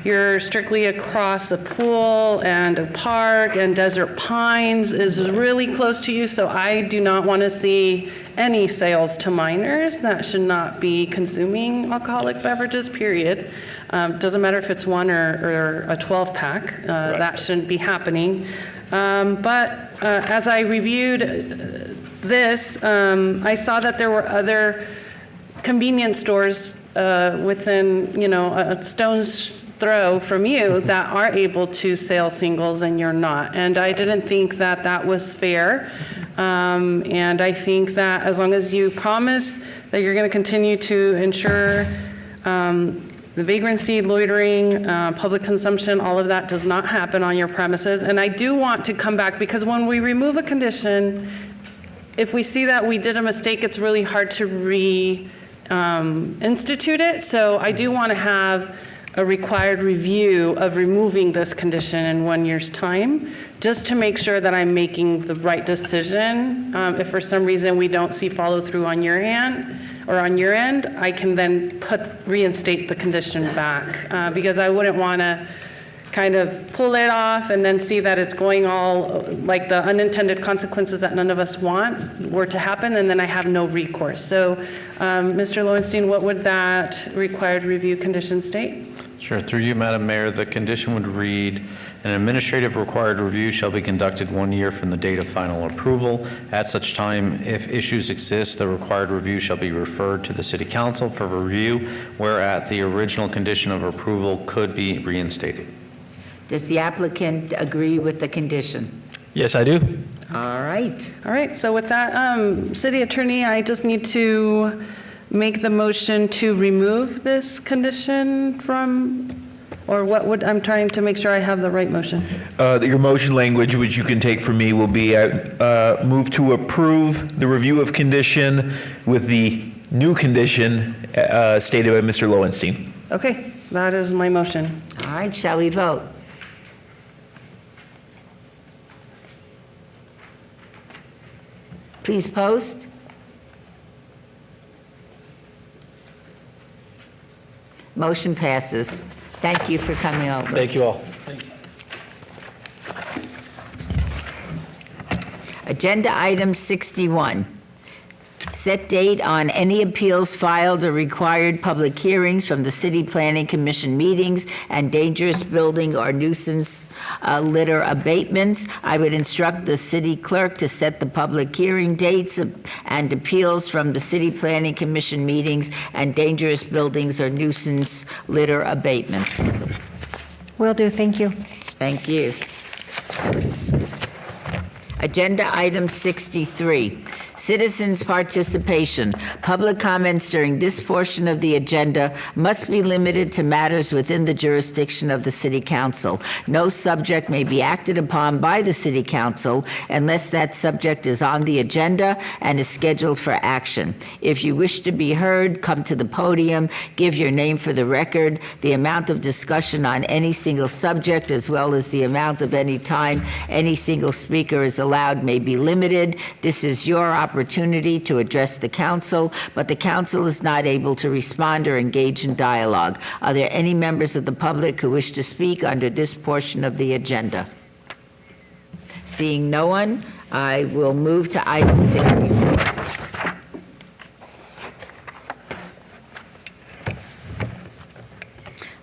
S15: you're strictly across a pool and a park, and Desert Pines is really close to you, so I do not want to see any sales to minors that should not be consuming alcoholic beverages, period. Doesn't matter if it's one or a 12-pack, that shouldn't be happening. But as I reviewed this, I saw that there were other convenience stores within, a stone's throw from you that are able to sell singles and you're not. And I didn't think that that was fair. And I think that as long as you promise that you're going to continue to ensure the vagrancy, loitering, public consumption, all of that does not happen on your premises. And I do want to come back because when we remove a condition, if we see that we did a mistake, it's really hard to institute it. So I do want to have a required review of removing this condition in 1 year's time, just to make sure that I'm making the right decision. If for some reason we don't see follow through on your end, or on your end, I can then reinstate the condition back, because I wouldn't want to kind of pull it off and then see that it's going all, like the unintended consequences that none of us want were to happen, and then I have no recourse. So, Mr. Lowenstein, what would that required review condition state?
S16: Sure. Through you, Madam Mayor, the condition would read, an administrative required review shall be conducted 1 year from the date of final approval. At such time, if issues exist, the required review shall be referred to the City Council for review, whereat the original condition of approval could be reinstated.
S1: Does the applicant agree with the condition?
S22: Yes, I do.
S1: All right.
S15: All right. So with that, City Attorney, I just need to make the motion to remove this condition from Or what would, I'm trying to make sure I have the right motion.
S17: Your motion language, which you can take from me, will be move to approve the review of condition with the new condition stated by Mr. Lowenstein.
S15: Okay, that is my motion.
S1: All right, shall we vote? Please post. Motion passes. Thank you for coming over.
S22: Thank you all.
S1: Agenda item 61. Set date on any appeals filed or required public hearings from the City Planning Commission meetings and dangerous building or nuisance litter abatements. I would instruct the city clerk to set the public hearing dates and appeals from the City Planning Commission meetings and dangerous buildings or nuisance litter abatements.
S5: Will do, thank you.
S1: Thank you. Agenda item 63, citizens' participation. Public comments during this portion of the agenda must be limited to matters within the jurisdiction of the City Council. No subject may be acted upon by the City Council unless that subject is on the agenda and is scheduled for action. If you wish to be heard, come to the podium, give your name for the record. The amount of discussion on any single subject, as well as the amount of any time any single speaker is allowed, may be limited. This is your opportunity to address the council, but the council is not able to respond or engage in dialogue. Are there any members of the public who wish to speak under this portion of the agenda? Seeing no one, I will move to item 54.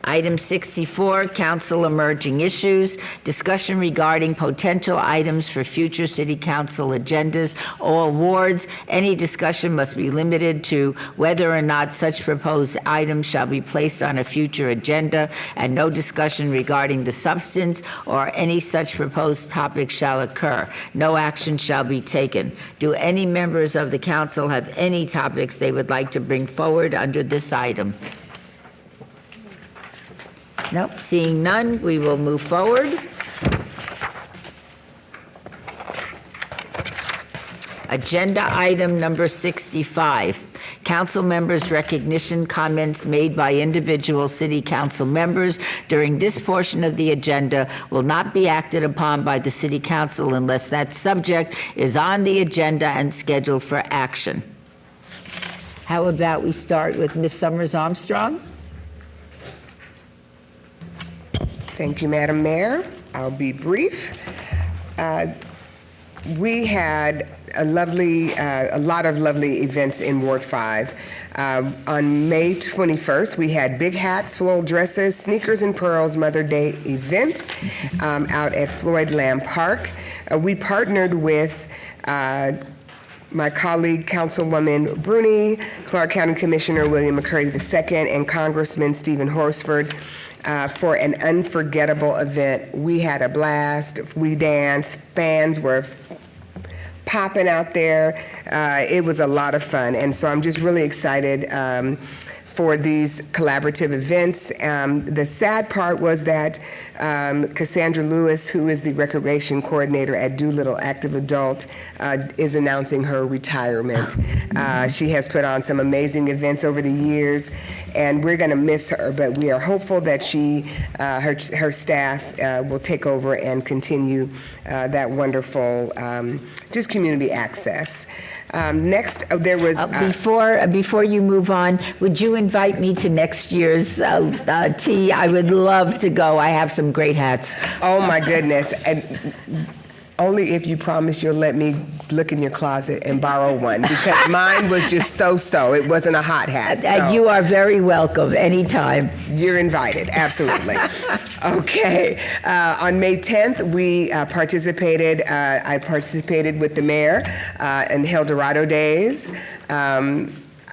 S1: Item 64, council emerging issues, discussion regarding potential items for future city council agendas. All wards, any discussion must be limited to whether or not such proposed items shall be placed on a future agenda, and no discussion regarding the substance or any such proposed topic shall occur. No action shall be taken. Do any members of the council have any topics they would like to bring forward under this item? Nope, seeing none, we will move forward. Agenda item number 65. Council members' recognition comments made by individual city council members during this portion of the agenda will not be acted upon by the city council unless that subject is on the agenda and scheduled for action. How about we start with Ms. Summers Armstrong?
S11: Thank you, Madam Mayor. I'll be brief. We had a lot of lovely events in Ward 5. On May 21st, we had big hats, floral dresses, sneakers and pearls Mother Day event out at Floyd Lamb Park. We partnered with my colleague, Councilwoman Bruni, Clark County Commissioner William McCurdy II, and Congressman Stephen Horsford for an unforgettable event. We had a blast. We danced. Fans were popping out there. It was a lot of fun. And so I'm just really excited for these collaborative events. The sad part was that Cassandra Lewis, who is the recreation coordinator at Doolittle Active Adult, is announcing her retirement. She has put on some amazing events over the years, and we're going to miss her, but we are hopeful that her staff will take over and continue that wonderful just community access. Next, there was...
S1: Before you move on, would you invite me to next year's tea? I would love to go. I have some great hats.
S11: Oh, my goodness. And only if you promise you'll let me look in your closet and borrow one, because mine was just so-so. It wasn't a hot hat. So.
S1: You are very welcome anytime.
S11: You're invited, absolutely. Okay. On May 10th, we participated. I participated with the mayor in the El Dorado Days.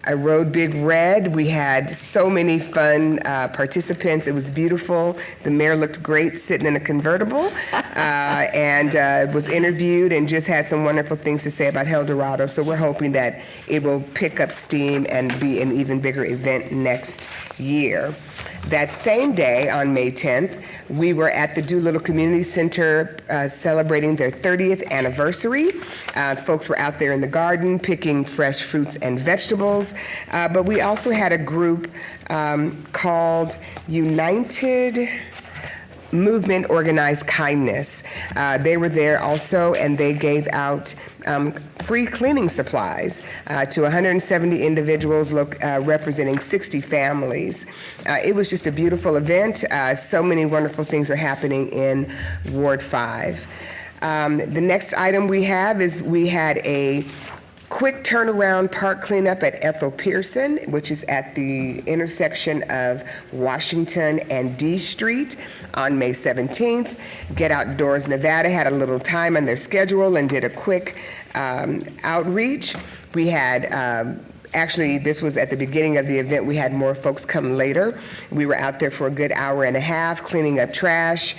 S11: I rode Big Red. We had so many fun participants. It was beautiful. The mayor looked great sitting in a convertible and was interviewed and just had some wonderful things to say about El Dorado. So we're hoping that it will pick up steam and be an even bigger event next year. That same day, on May 10th, we were at the Doolittle Community Center celebrating their 30th anniversary. Folks were out there in the garden picking fresh fruits and vegetables, but we also had a group called United Movement Organized Kindness. They were there also, and they gave out free cleaning supplies to 170 individuals representing 60 families. It was just a beautiful event. So many wonderful things are happening in Ward 5. The next item we have is we had a quick turnaround park cleanup at Ethel Pearson, which is at the intersection of Washington and D Street on May 17th. Get Outdoors Nevada had a little time on their schedule and did a quick outreach. We had actually, this was at the beginning of the event. We had more folks come later. We were out there for a good hour and a half cleaning up trash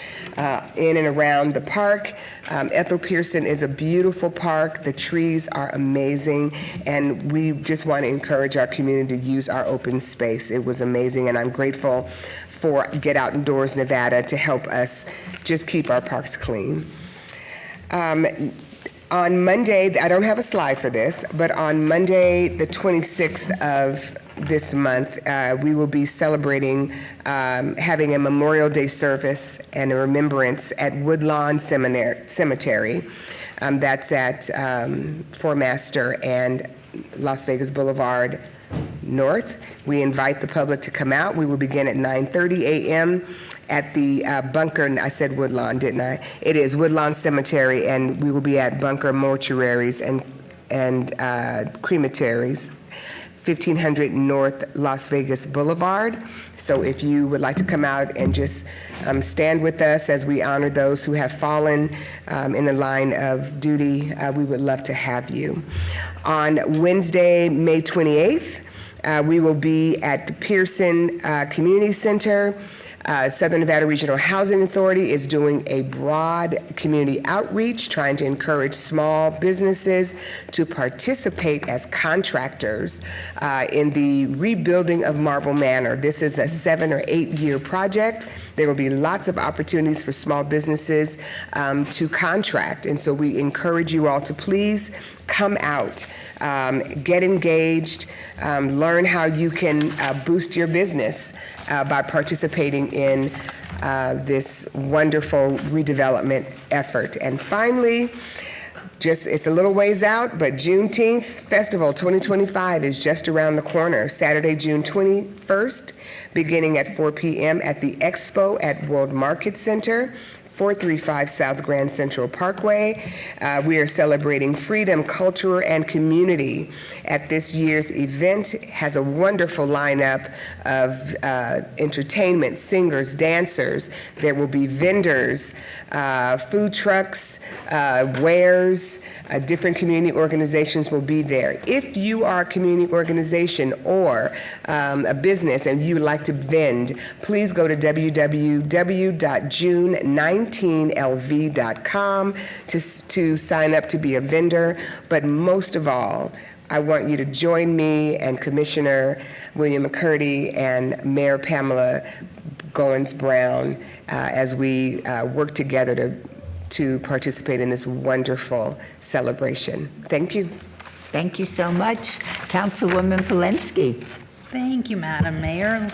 S11: in and around the park. Ethel Pearson is a beautiful park. The trees are amazing, and we just want to encourage our community to use our open space. It was amazing, and I'm grateful for Get Outdoors Nevada to help us just keep our parks clean. On Monday, I don't have a slide for this, but on Monday, the 26th of this month, we will be celebrating having a Memorial Day service and a remembrance at Woodlawn Cemetery. That's at Fort Master and Las Vegas Boulevard North. We invite the public to come out. We will begin at 9:30 a.m. at the Bunker, I said Woodlawn, didn't I? It is Woodlawn Cemetery, and we will be at Bunker Mortuaries and Crematories, 1500 North Las Vegas Boulevard. So if you would like to come out and just stand with us as we honor those who have fallen in the line of duty, we would love to have you. On Wednesday, May 28th, we will be at the Pearson Community Center. Southern Nevada Regional Housing Authority is doing a broad community outreach, trying to encourage small businesses to participate as contractors in the rebuilding of Marble Manor. This is a 7 or 8 year project. There will be lots of opportunities for small businesses to contract, and so we encourage you all to please come out, get engaged, learn how you can boost your business by participating in this wonderful redevelopment effort. And finally, it's a little ways out, but Juneteenth Festival 2025 is just around the corner. Saturday, June 21st, beginning at 4 p.m. at the Expo at World Market Center, 435 South Grand Central Parkway. We are celebrating freedom, culture, and community at this year's event. It has a wonderful lineup of entertainment, singers, dancers. There will be vendors, food trucks, wares, different community organizations will be there. If you are a community organization or a business and you would like to vend, please go to www.june19lv.com to sign up to be a vendor. But most of all, I want you to join me and Commissioner William McCurdy and Mayor Pamela Goins-Brown as we work together to participate in this wonderful celebration. Thank you.
S1: Thank you so much. Councilwoman Polensky.
S19: Thank you, Madam Mayor.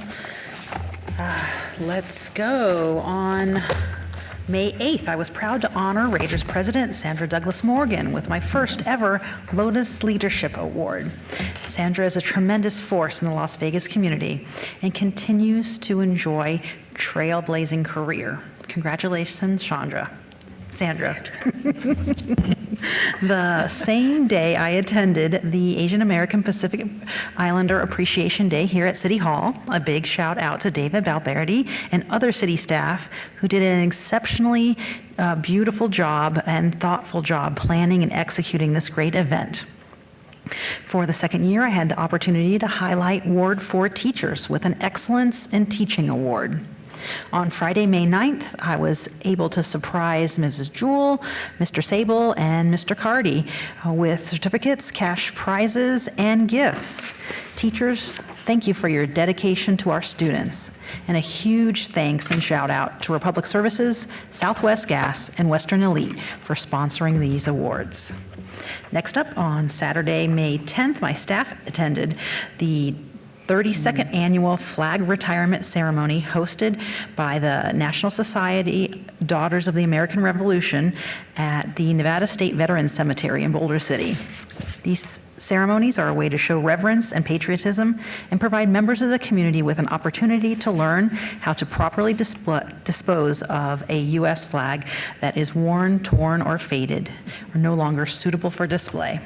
S19: Let's go. On May 8th, I was proud to honor Raiders President Sandra Douglas Morgan with my first ever Lotus Leadership Award. Sandra is a tremendous force in the Las Vegas community and continues to enjoy trailblazing career. Congratulations, Sandra. The same day, I attended the Asian American Pacific Islander Appreciation Day here at City Hall. A big shout out to David Valverde and other city staff who did an exceptionally beautiful job and thoughtful job planning and executing this great event. For the second year, I had the opportunity to highlight Ward 4 teachers with an Excellence in Teaching Award. On Friday, May 9th, I was able to surprise Mrs. Jewell, Mr. Sable, and Mr. Cardy with certificates, cash prizes, and gifts. Teachers Thank you for your dedication to our students. And a huge thanks and shout out to Republic Services, Southwest Gas, and Western Elite for sponsoring these awards. Next up, on Saturday, May 10th, my staff attended the 32nd Annual Flag Retirement Ceremony hosted by the National Society Daughters of the American Revolution at the Nevada State Veterans Cemetery in Boulder City. These ceremonies are a way to show reverence and patriotism and provide members of the community with an opportunity to learn how to properly dispose of a U.S. flag that is worn, torn, or faded, or no longer suitable for display.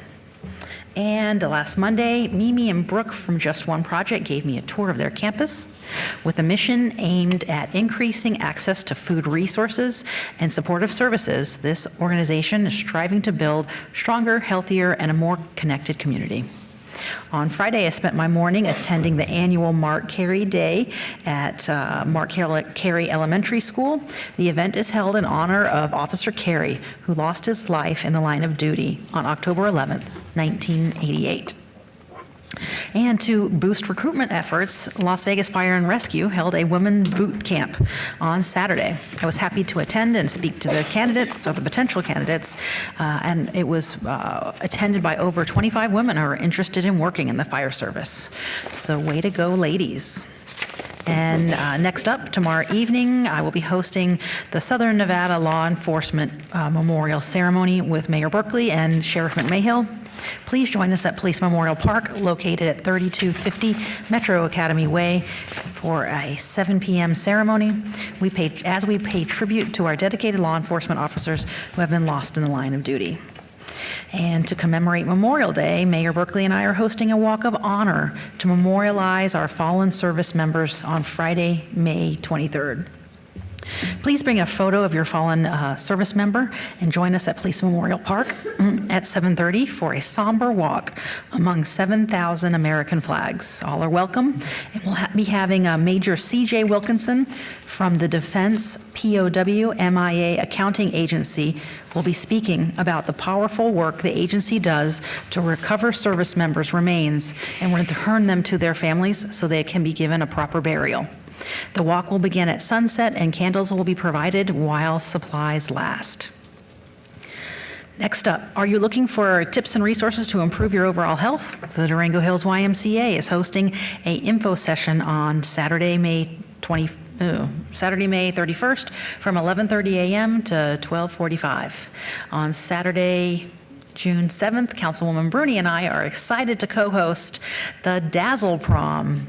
S19: And last Monday, Mimi and Brooke from Just One Project gave me a tour of their campus with a mission aimed at increasing access to food resources and supportive services. This organization is striving to build stronger, healthier, and a more connected community. On Friday, I spent my morning attending the annual Mark Carey Day at Mark Carey Elementary School. The event is held in honor of Officer Carey, who lost his life in the line of duty on October 11th, 1988. And to boost recruitment efforts, Las Vegas Fire and Rescue held a women boot camp on Saturday. I was happy to attend and speak to the candidates, or the potential candidates, and it was attended by over 25 women who are interested in working in the fire service. So way to go, ladies. And next up, tomorrow evening, I will be hosting the Southern Nevada Law Enforcement Memorial Ceremony with Mayor Berkeley and Sheriff McMahill. Please join us at Police Memorial Park, located at 3250 Metro Academy Way, for a 7 p.m. ceremony. As we pay tribute to our dedicated law enforcement officers who have been lost in the line of duty. And to commemorate Memorial Day, Mayor Berkeley and I are hosting a walk of honor to memorialize our fallen service members on Friday, May 23rd. Please bring a photo of your fallen service member and join us at Police Memorial Park at 7:30 for a somber walk among 7,000 American flags. All are welcome. And we'll be having Major C.J. Wilkinson from the Defense POW MIA Accounting Agency will be speaking about the powerful work the agency does to recover service members' remains and return them to their families so they can be given a proper burial. The walk will begin at sunset and candles will be provided while supplies last. Next up, are you looking for tips and resources to improve your overall health? The Durango Hills YMCA is hosting an info session on Saturday, May 31st from 11:30 a.m. to 12:45. On Saturday, June 7th, Councilwoman Bruni and I are excited to co-host the Dazzle Prom.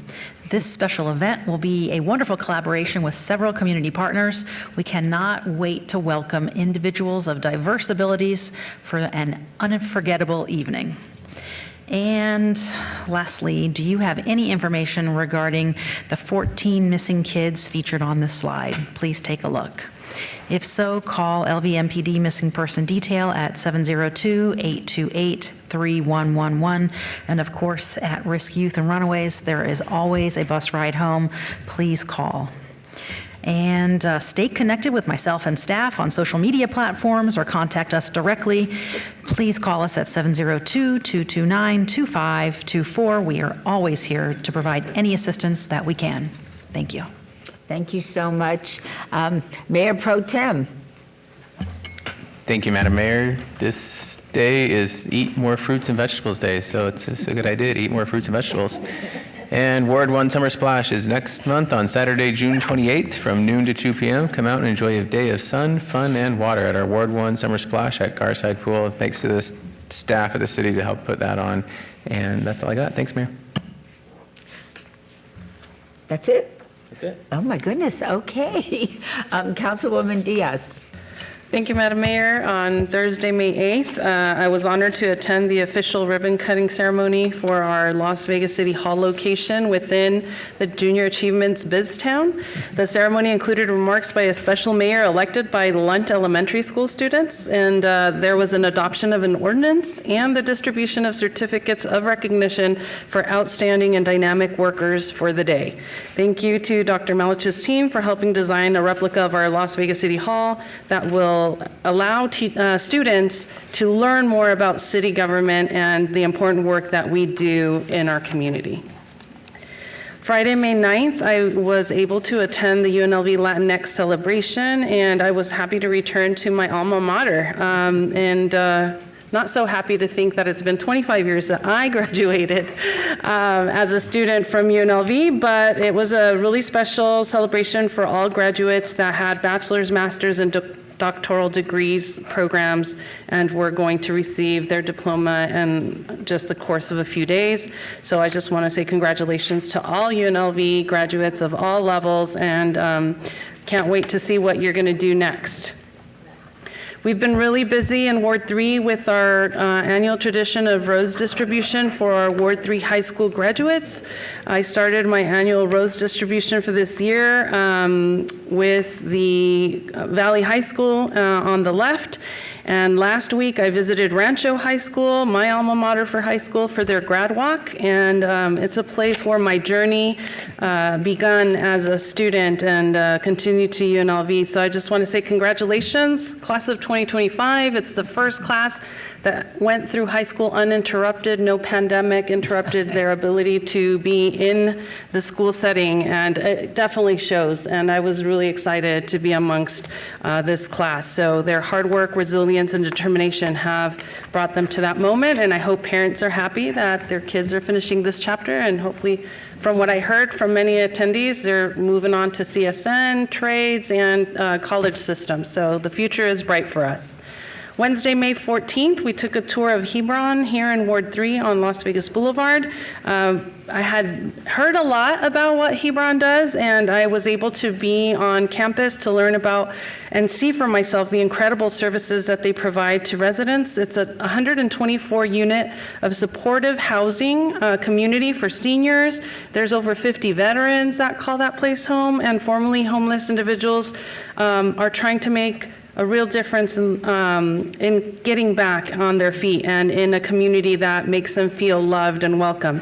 S19: This special event will be a wonderful collaboration with several community partners. We cannot wait to welcome individuals of diverse abilities for an unforgettable evening. And lastly, do you have any information regarding the 14 missing kids featured on this slide? Please take a look. If so, call LVMPD Missing Person Detail at 702-828-3111. And of course, at-risk youth and runaways, there is always a bus ride home. Please call. And stay connected with myself and staff on social media platforms or contact us directly. Please call us at 702-229-2524. We are always here to provide any assistance that we can. Thank you.
S1: Thank you so much. Mayor Pro Tem.
S6: Thank you, Madam Mayor. This day is Eat More Fruits and Vegetables Day, so it's a good idea to eat more fruits and vegetables. And Ward 1 Summer Splash is next month on Saturday, June 28th from noon to 2 p.m. Come out and enjoy a day of sun, fun, and water at our Ward 1 Summer Splash at Garside Pool. Thanks to the staff of the city to help put that on. And that's all I got. Thanks, Mayor.
S1: That's it?
S6: That's it.
S1: Oh, my goodness. Okay. Councilwoman Diaz.
S15: Thank you, Madam Mayor. On Thursday, May 8th, I was honored to attend the official ribbon cutting ceremony for our Las Vegas City Hall location within the Junior Achievements BizTown. The ceremony included remarks by a special mayor elected by Lunt Elementary School students, and there was an adoption of an ordinance and the distribution of certificates of recognition for outstanding and dynamic workers for the day. Thank you to Dr. Melich's team for helping design a replica of our Las Vegas City Hall that will allow students to learn more about city government and the important work that we do in our community. Friday, May 9th, I was able to attend the UNLV Latinx celebration, and I was happy to return to my alma mater. Not so happy to think that it's been 25 years that I graduated as a student from UNLV, but it was a really special celebration for all graduates that had bachelor's, master's, and doctoral degrees programs and were going to receive their diploma in just the course of a few days. So I just want to say congratulations to all UNLV graduates of all levels, and can't wait to see what you're going to do next. We've been really busy in Ward 3 with our annual tradition of rose distribution for our Ward 3 high school graduates. I started my annual rose distribution for this year with the Valley High School on the left. And last week, I visited Rancho High School, my alma mater for high school, for their grad walk. And it's a place where my journey begun as a student and continued to UNLV. So I just want to say congratulations, class of 2025. It's the first class that went through high school uninterrupted. No pandemic interrupted their ability to be in the school setting, and it definitely shows. And I was really excited to be amongst this class. So their hard work, resilience, and determination have brought them to that moment, and I hope parents are happy that their kids are finishing this chapter, and hopefully, from what I heard from many attendees, they're moving on to CSN, trades, and college systems. So the future is bright for us. Wednesday, May 14th, we took a tour of Hebron here in Ward 3 on Las Vegas Boulevard. I had heard a lot about what Hebron does, and I was able to be on campus to learn about and see for myself the incredible services that they provide to residents. It's a 124 unit of supportive housing community for seniors. There's over 50 veterans that call that place home, and formerly homeless individuals are trying to make a real difference in getting back on their feet and in a community that makes them feel loved and welcome.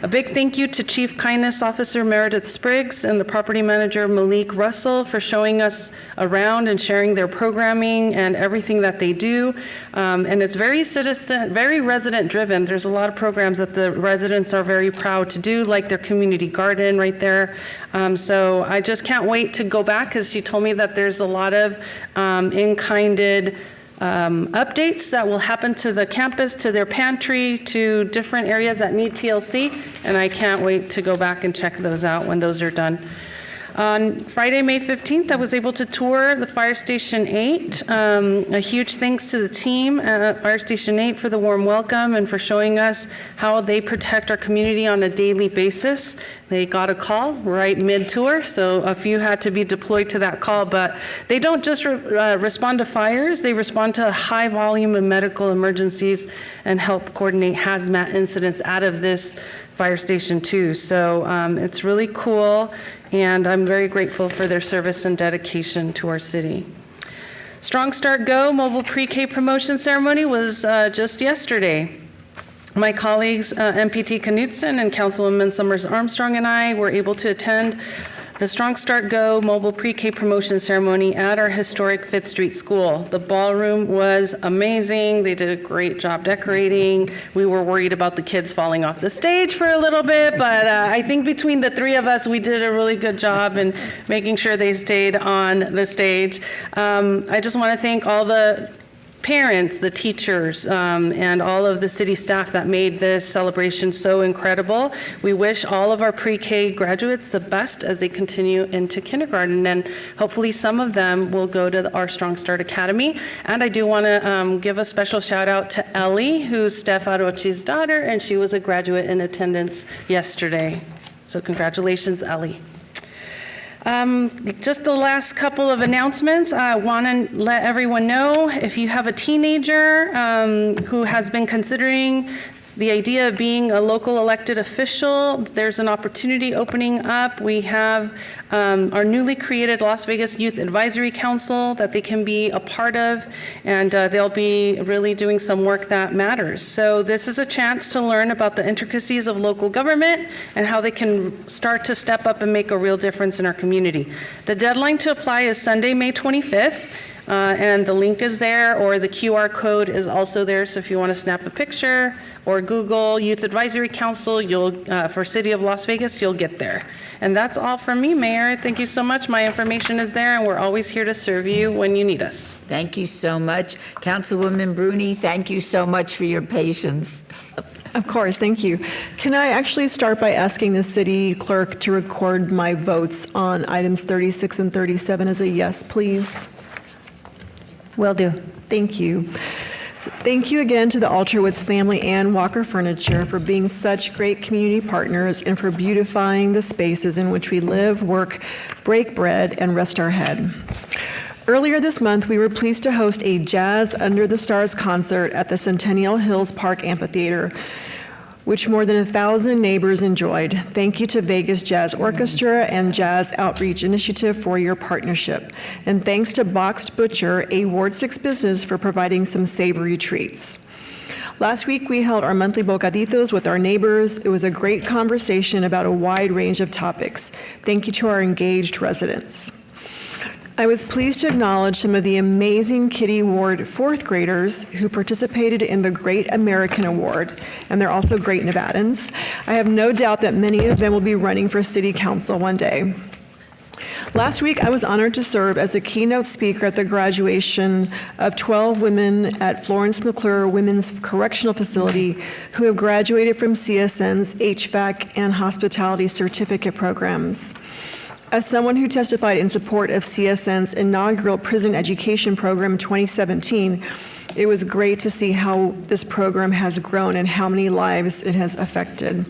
S15: A big thank you to Chief Kindness Officer Meredith Spriggs and the property manager Malik Russell for showing us around and sharing their programming and everything that they do. And it's very resident driven. There's a lot of programs that the residents are very proud to do, like their community garden right there. So I just can't wait to go back, because she told me that there's a lot of in-kinded updates that will happen to the campus, to their pantry, to different areas that need TLC, and I can't wait to go back and check those out when those are done. On Friday, May 15th, I was able to tour the Fire Station 8. A huge thanks to the team at Fire Station 8 for the warm welcome and for showing us how they protect our community on a daily basis. They got a call right mid-tour, so a few had to be deployed to that call, but they don't just respond to fires, they respond to a high volume of medical emergencies and help coordinate hazmat incidents out of this fire station too. So it's really cool, and I'm very grateful for their service and dedication to our city. Strong Start Go mobile pre-K promotion ceremony was just yesterday. My colleagues, MPT Knutson and Councilwoman Summers Armstrong, and I were able to attend the Strong Start Go mobile pre-K promotion ceremony at our historic 5th Street School. The ballroom was amazing. They did a great job decorating. We were worried about the kids falling off the stage for a little bit, but I think between the three of us, we did a really good job in making sure they stayed on the stage. I just want to thank all the parents, the teachers, and all of the city staff that made this celebration so incredible. We wish all of our pre-K graduates the best as they continue into kindergarten, and hopefully some of them will go to our Strong Start Academy. And I do want to give a special shout out to Ellie, who's Steph Arochi's daughter, and she was a graduate in attendance yesterday. So congratulations, Ellie. Just the last couple of announcements. I want to let everyone know, if you have a teenager who has been considering the idea of being a local elected official, there's an opportunity opening up. We have our newly created Las Vegas Youth Advisory Council that they can be a part of, and they'll be really doing some work that matters. So this is a chance to learn about the intricacies of local government and how they can start to step up and make a real difference in our community. The deadline to apply is Sunday, May 25th. and the link is there, or the QR code is also there, so if you want to snap a picture or Google Youth Advisory Council, for City of Las Vegas, you'll get there. And that's all from me, Mayor. Thank you so much. My information is there, and we're always here to serve you when you need us.
S1: Thank you so much. Councilwoman Bruni, thank you so much for your patience.
S2: Of course, thank you. Can I actually start by asking the city clerk to record my votes on items 36 and 37 as a yes, please?
S5: Will do.
S2: Thank you. Thank you again to the Alterwoods family and Walker Furniture for being such great community partners and for beautifying the spaces in which we live, work, break bread, and rest our head. Earlier this month, we were pleased to host a Jazz Under the Stars concert at the Centennial Hills Park Amphitheater, which more than 1,000 neighbors enjoyed. Thank you to Vegas Jazz Orchestra and Jazz Outreach Initiative for your partnership. And thanks to Boxed Butcher, a Ward 6 business, for providing some savory treats. Last week, we held our monthly bocaditos with our neighbors. It was a great conversation about a wide range of topics. Thank you to our engaged residents. I was pleased to acknowledge some of the amazing Kitty Ward fourth graders who participated in the Great American Award, and they're also great Nevadans. I have no doubt that many of them will be running for city council one day. Last week, I was honored to serve as a keynote speaker at the graduation of 12 women at Florence McClure Women's Correctional Facility who have graduated from CSN's HVAC and hospitality certificate programs. As someone who testified in support of CSN's inaugural prison education program in 2017, it was great to see how this program has grown and how many lives it has affected.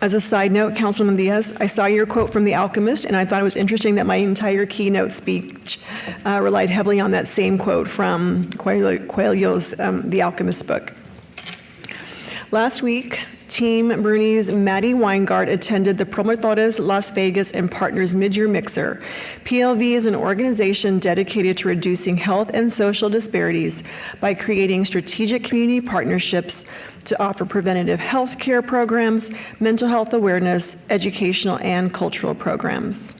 S2: As a side note, Councilman Diaz, I saw your quote from The Alchemist, and I thought it was interesting that my entire keynote speech relied heavily on that same quote from Coelho's The Alchemist book. Last week, Team Bruni's Maddie Weingart attended the Promotores Las Vegas and Partners Mid-Year Mixer. PLV is an organization dedicated to reducing health and social disparities by creating strategic community partnerships to offer preventative health care programs, mental health awareness, educational, and cultural programs.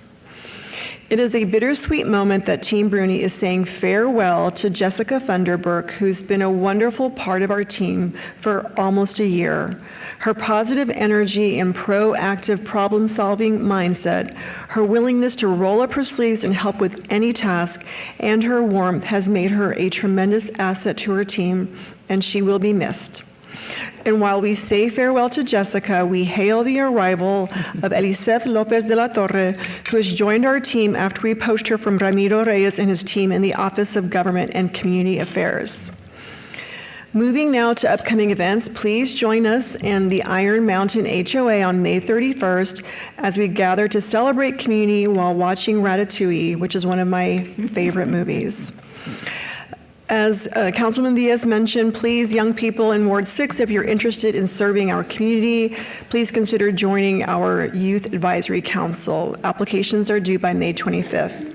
S2: It is a bittersweet moment that Team Bruni is saying farewell to Jessica Funderburk, who's been a wonderful part of our team for almost a year. Her positive energy and proactive problem-solving mindset, her willingness to roll up her sleeves and help with any task, and her warmth has made her a tremendous asset to her team, and she will be missed. And while we say farewell to Jessica, we hail the arrival of Eliseth Lopez de la Torre, who has joined our team after we poached her from Ramiro Reyes and his team in the Office of Government and Community Affairs. Moving now to upcoming events, please join us in the Iron Mountain HOA on May 31st as we gather to celebrate community while watching Ratatouille, which is one of my favorite movies. As Councilman Diaz mentioned, please, young people in Ward 6, if you're interested in serving our community, please consider joining our Youth Advisory Council. Applications are due by May 25th.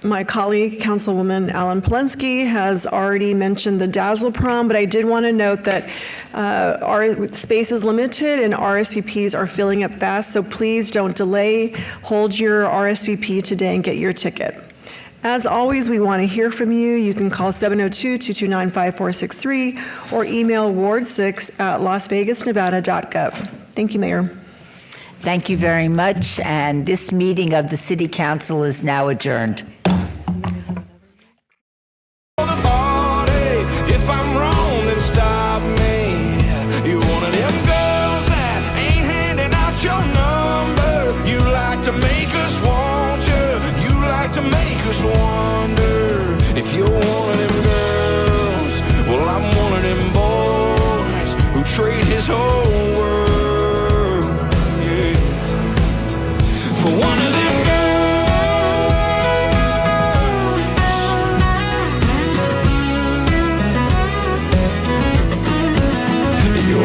S2: My colleague, Councilwoman Alan Polensky, has already mentioned the Dazzle Prom, but I did want to note that our space is limited and RSVPs are filling up fast, so please don't delay. Hold your RSVP today and get your ticket. As always, we want to hear from you. You can call 702-229-5463 or email ward6@lasvegasnevada.gov. Thank you, Mayor.
S1: Thank you very much, and this meeting of the City Council is now adjourned.
S12: If I'm wrong, then stop me. You one of them girls that ain't handing out your number. You like to make us want you. You like to make us wonder if you're one of them girls. Well, I'm one of them boys who trade his whole world, yeah, for one of them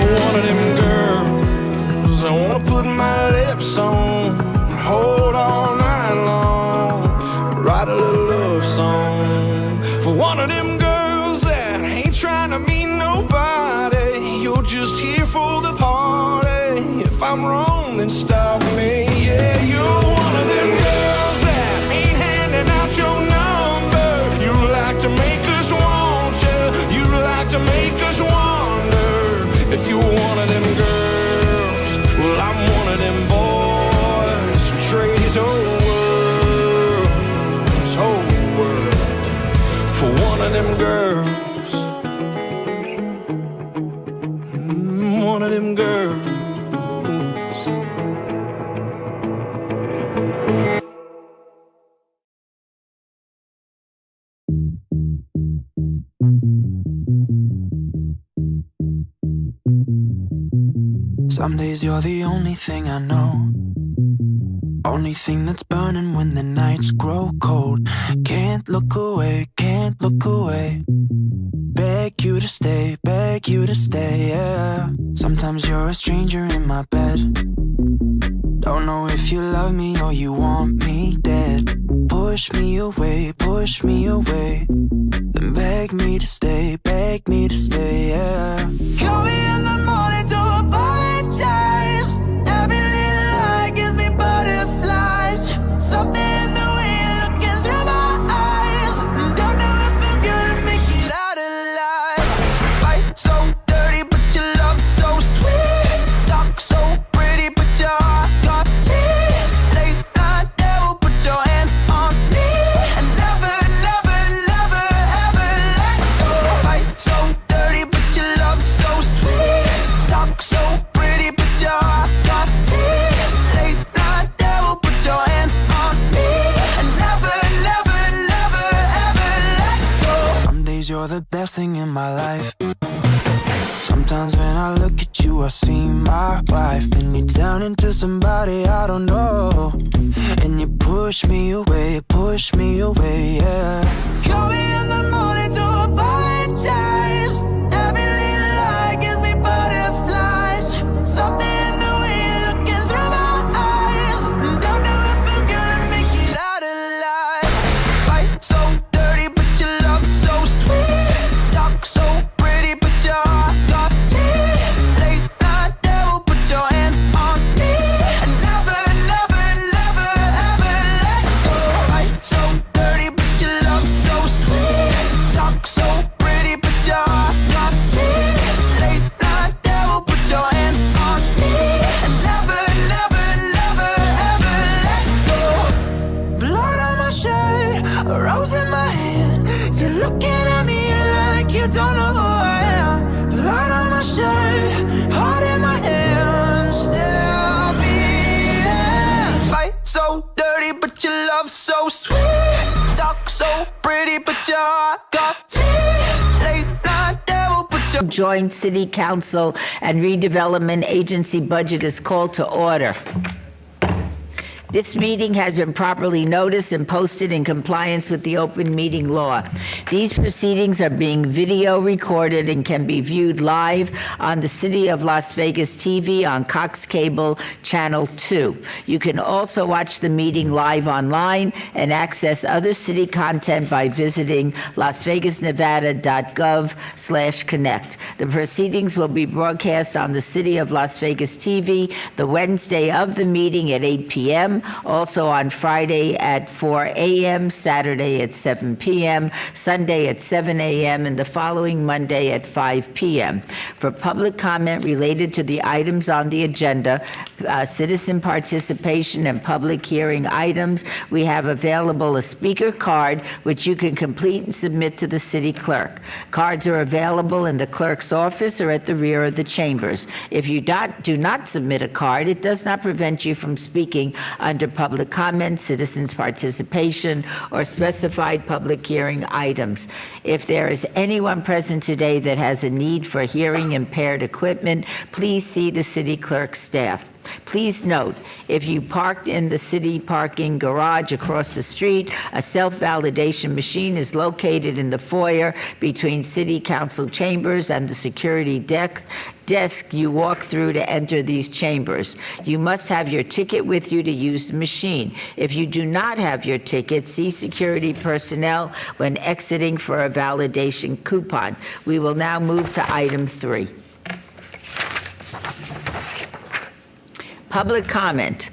S12: one of them girls I wanna put my lips on, hold all night long, write a little love song. For one of them girls that ain't trying to meet nobody, you're just here for the party. If I'm wrong, then stop me. Yeah, you're one of them girls that ain't handing out your number. of them girls.
S8: Some days you're the only thing I know. Only thing that's burning when the nights grow cold. Can't look away, can't look away. Beg you to stay, yeah. Sometimes you're a stranger in my bed. Don't know if you love me or you want me dead. Push me away, then beg me to stay, yeah. Call me in the morning to apologize. Every little lie gives me butterflies. Something in the way you're looking through my eyes. Don't know if I'm gonna make it out alive. Fight so dirty, but your love so sweet. Talk so pretty, but your heart got teeth. Late night devil, put your hands on me. And never, never, never, ever let go. Fight so dirty, but your love so sweet. Talk so pretty, but your heart got teeth. Late night devil, put your hands on me. And never, never, never, ever let go. Some days you're the best thing in my life. Sometimes when I look at you, I see my wife. And you turn into somebody I don't know. And you push me away, yeah. Call me in the morning to apologize. Every little lie gives me butterflies. Something in the way you're looking through my eyes. Don't know if I'm gonna make it out alive. Fight so dirty, but your love so sweet. Talk so pretty, but your heart got teeth. Late night devil, put your hands on me. And never, never, never, ever let go. Fight so dirty, but your love so sweet. Talk so pretty, but your heart got teeth. Late night devil, put your hands on me. And never, never, never, ever let go. Blood on my shirt, a rose in my hand. You're looking at me like you don't know who I am. Blood on my shirt, heart in my hand. Still beating. Fight so dirty, but your love so sweet. Talk so pretty, but your heart got teeth. Late night devil, put your
S1: Joint City Council and Redevelopment Agency budget is called to order. This meeting has been properly noticed and posted in compliance with the open meeting law. These proceedings are being video recorded and can be viewed live on the City of Las Vegas TV on Cox Cable Channel 2. You can also watch the meeting live online and access other city content by visiting lasvegasnevada.gov/connect. The proceedings will be broadcast on the City of Las Vegas TV the Wednesday of the meeting at 8 p.m., also on Friday at 4 a.m., Saturday at 7 p.m., Sunday at 7 a.m., and the following Monday at 5 p.m. For public comment related to the items on the agenda, citizen participation and public hearing items, we have available a speaker card which you can complete and submit to the city clerk. Cards are available in the clerk's office or at the rear of the chambers. If you do not submit a card, it does not prevent you from speaking under public comment, citizens participation, or specified public hearing items. If there is anyone present today that has a need for hearing impaired equipment, please see the city clerk staff. Please note, if you parked in the city parking garage across the street, a self-validation machine is located in the foyer between city council chambers and the security desk you walk through to enter these chambers. You must have your ticket with you to use the machine. If you do not have your ticket, see security personnel when exiting for a validation coupon. We will now move to item 3. Public comment.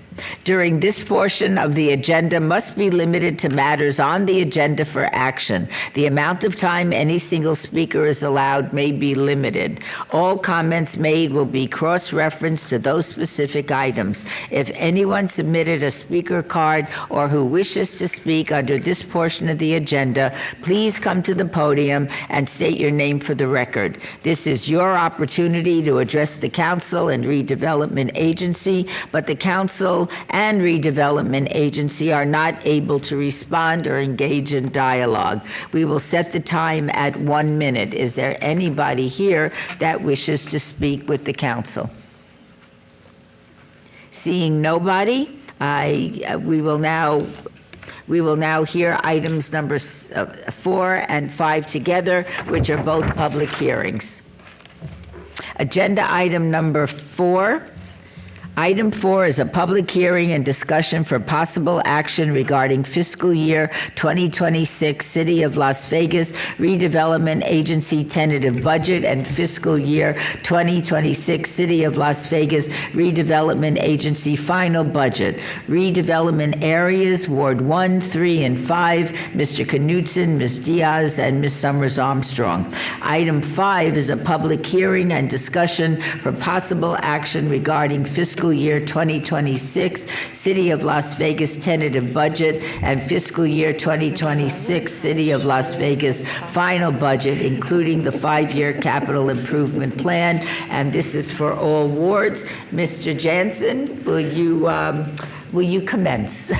S1: during this portion of the agenda must be limited to matters on the agenda for action. The amount of time any single speaker is allowed may be limited. All comments made will be cross-referenced to those specific items. If anyone submitted a speaker card or who wishes to speak under this portion of the agenda, please come to the podium and state your name for the record. This is your opportunity to address the Council and Redevelopment Agency, but the Council and Redevelopment Agency are not able to respond or engage in dialogue. We will set the time at 1 minute. Is there anybody here that wishes to speak with the Council? Seeing nobody, we will now hear items number 4 and 5 together, which are both public hearings. Agenda item number 4. Item 4 is a public hearing and discussion for possible action regarding fiscal year 2026 City of Las Vegas Redevelopment Agency tentative budget and fiscal year 2026 City of Las Vegas Redevelopment Agency final budget. Redevelopment areas, Ward 1, 3, and 5, Mr. Knutson, Ms. Diaz, and Ms. Summers Armstrong. Item 5 is a public hearing and discussion for possible action regarding fiscal year 2026 City of Las Vegas tentative budget and fiscal year 2026 City of Las Vegas final budget, including the 5-year capital improvement plan. And this is for all wards. Mr. Jansen, will you commence?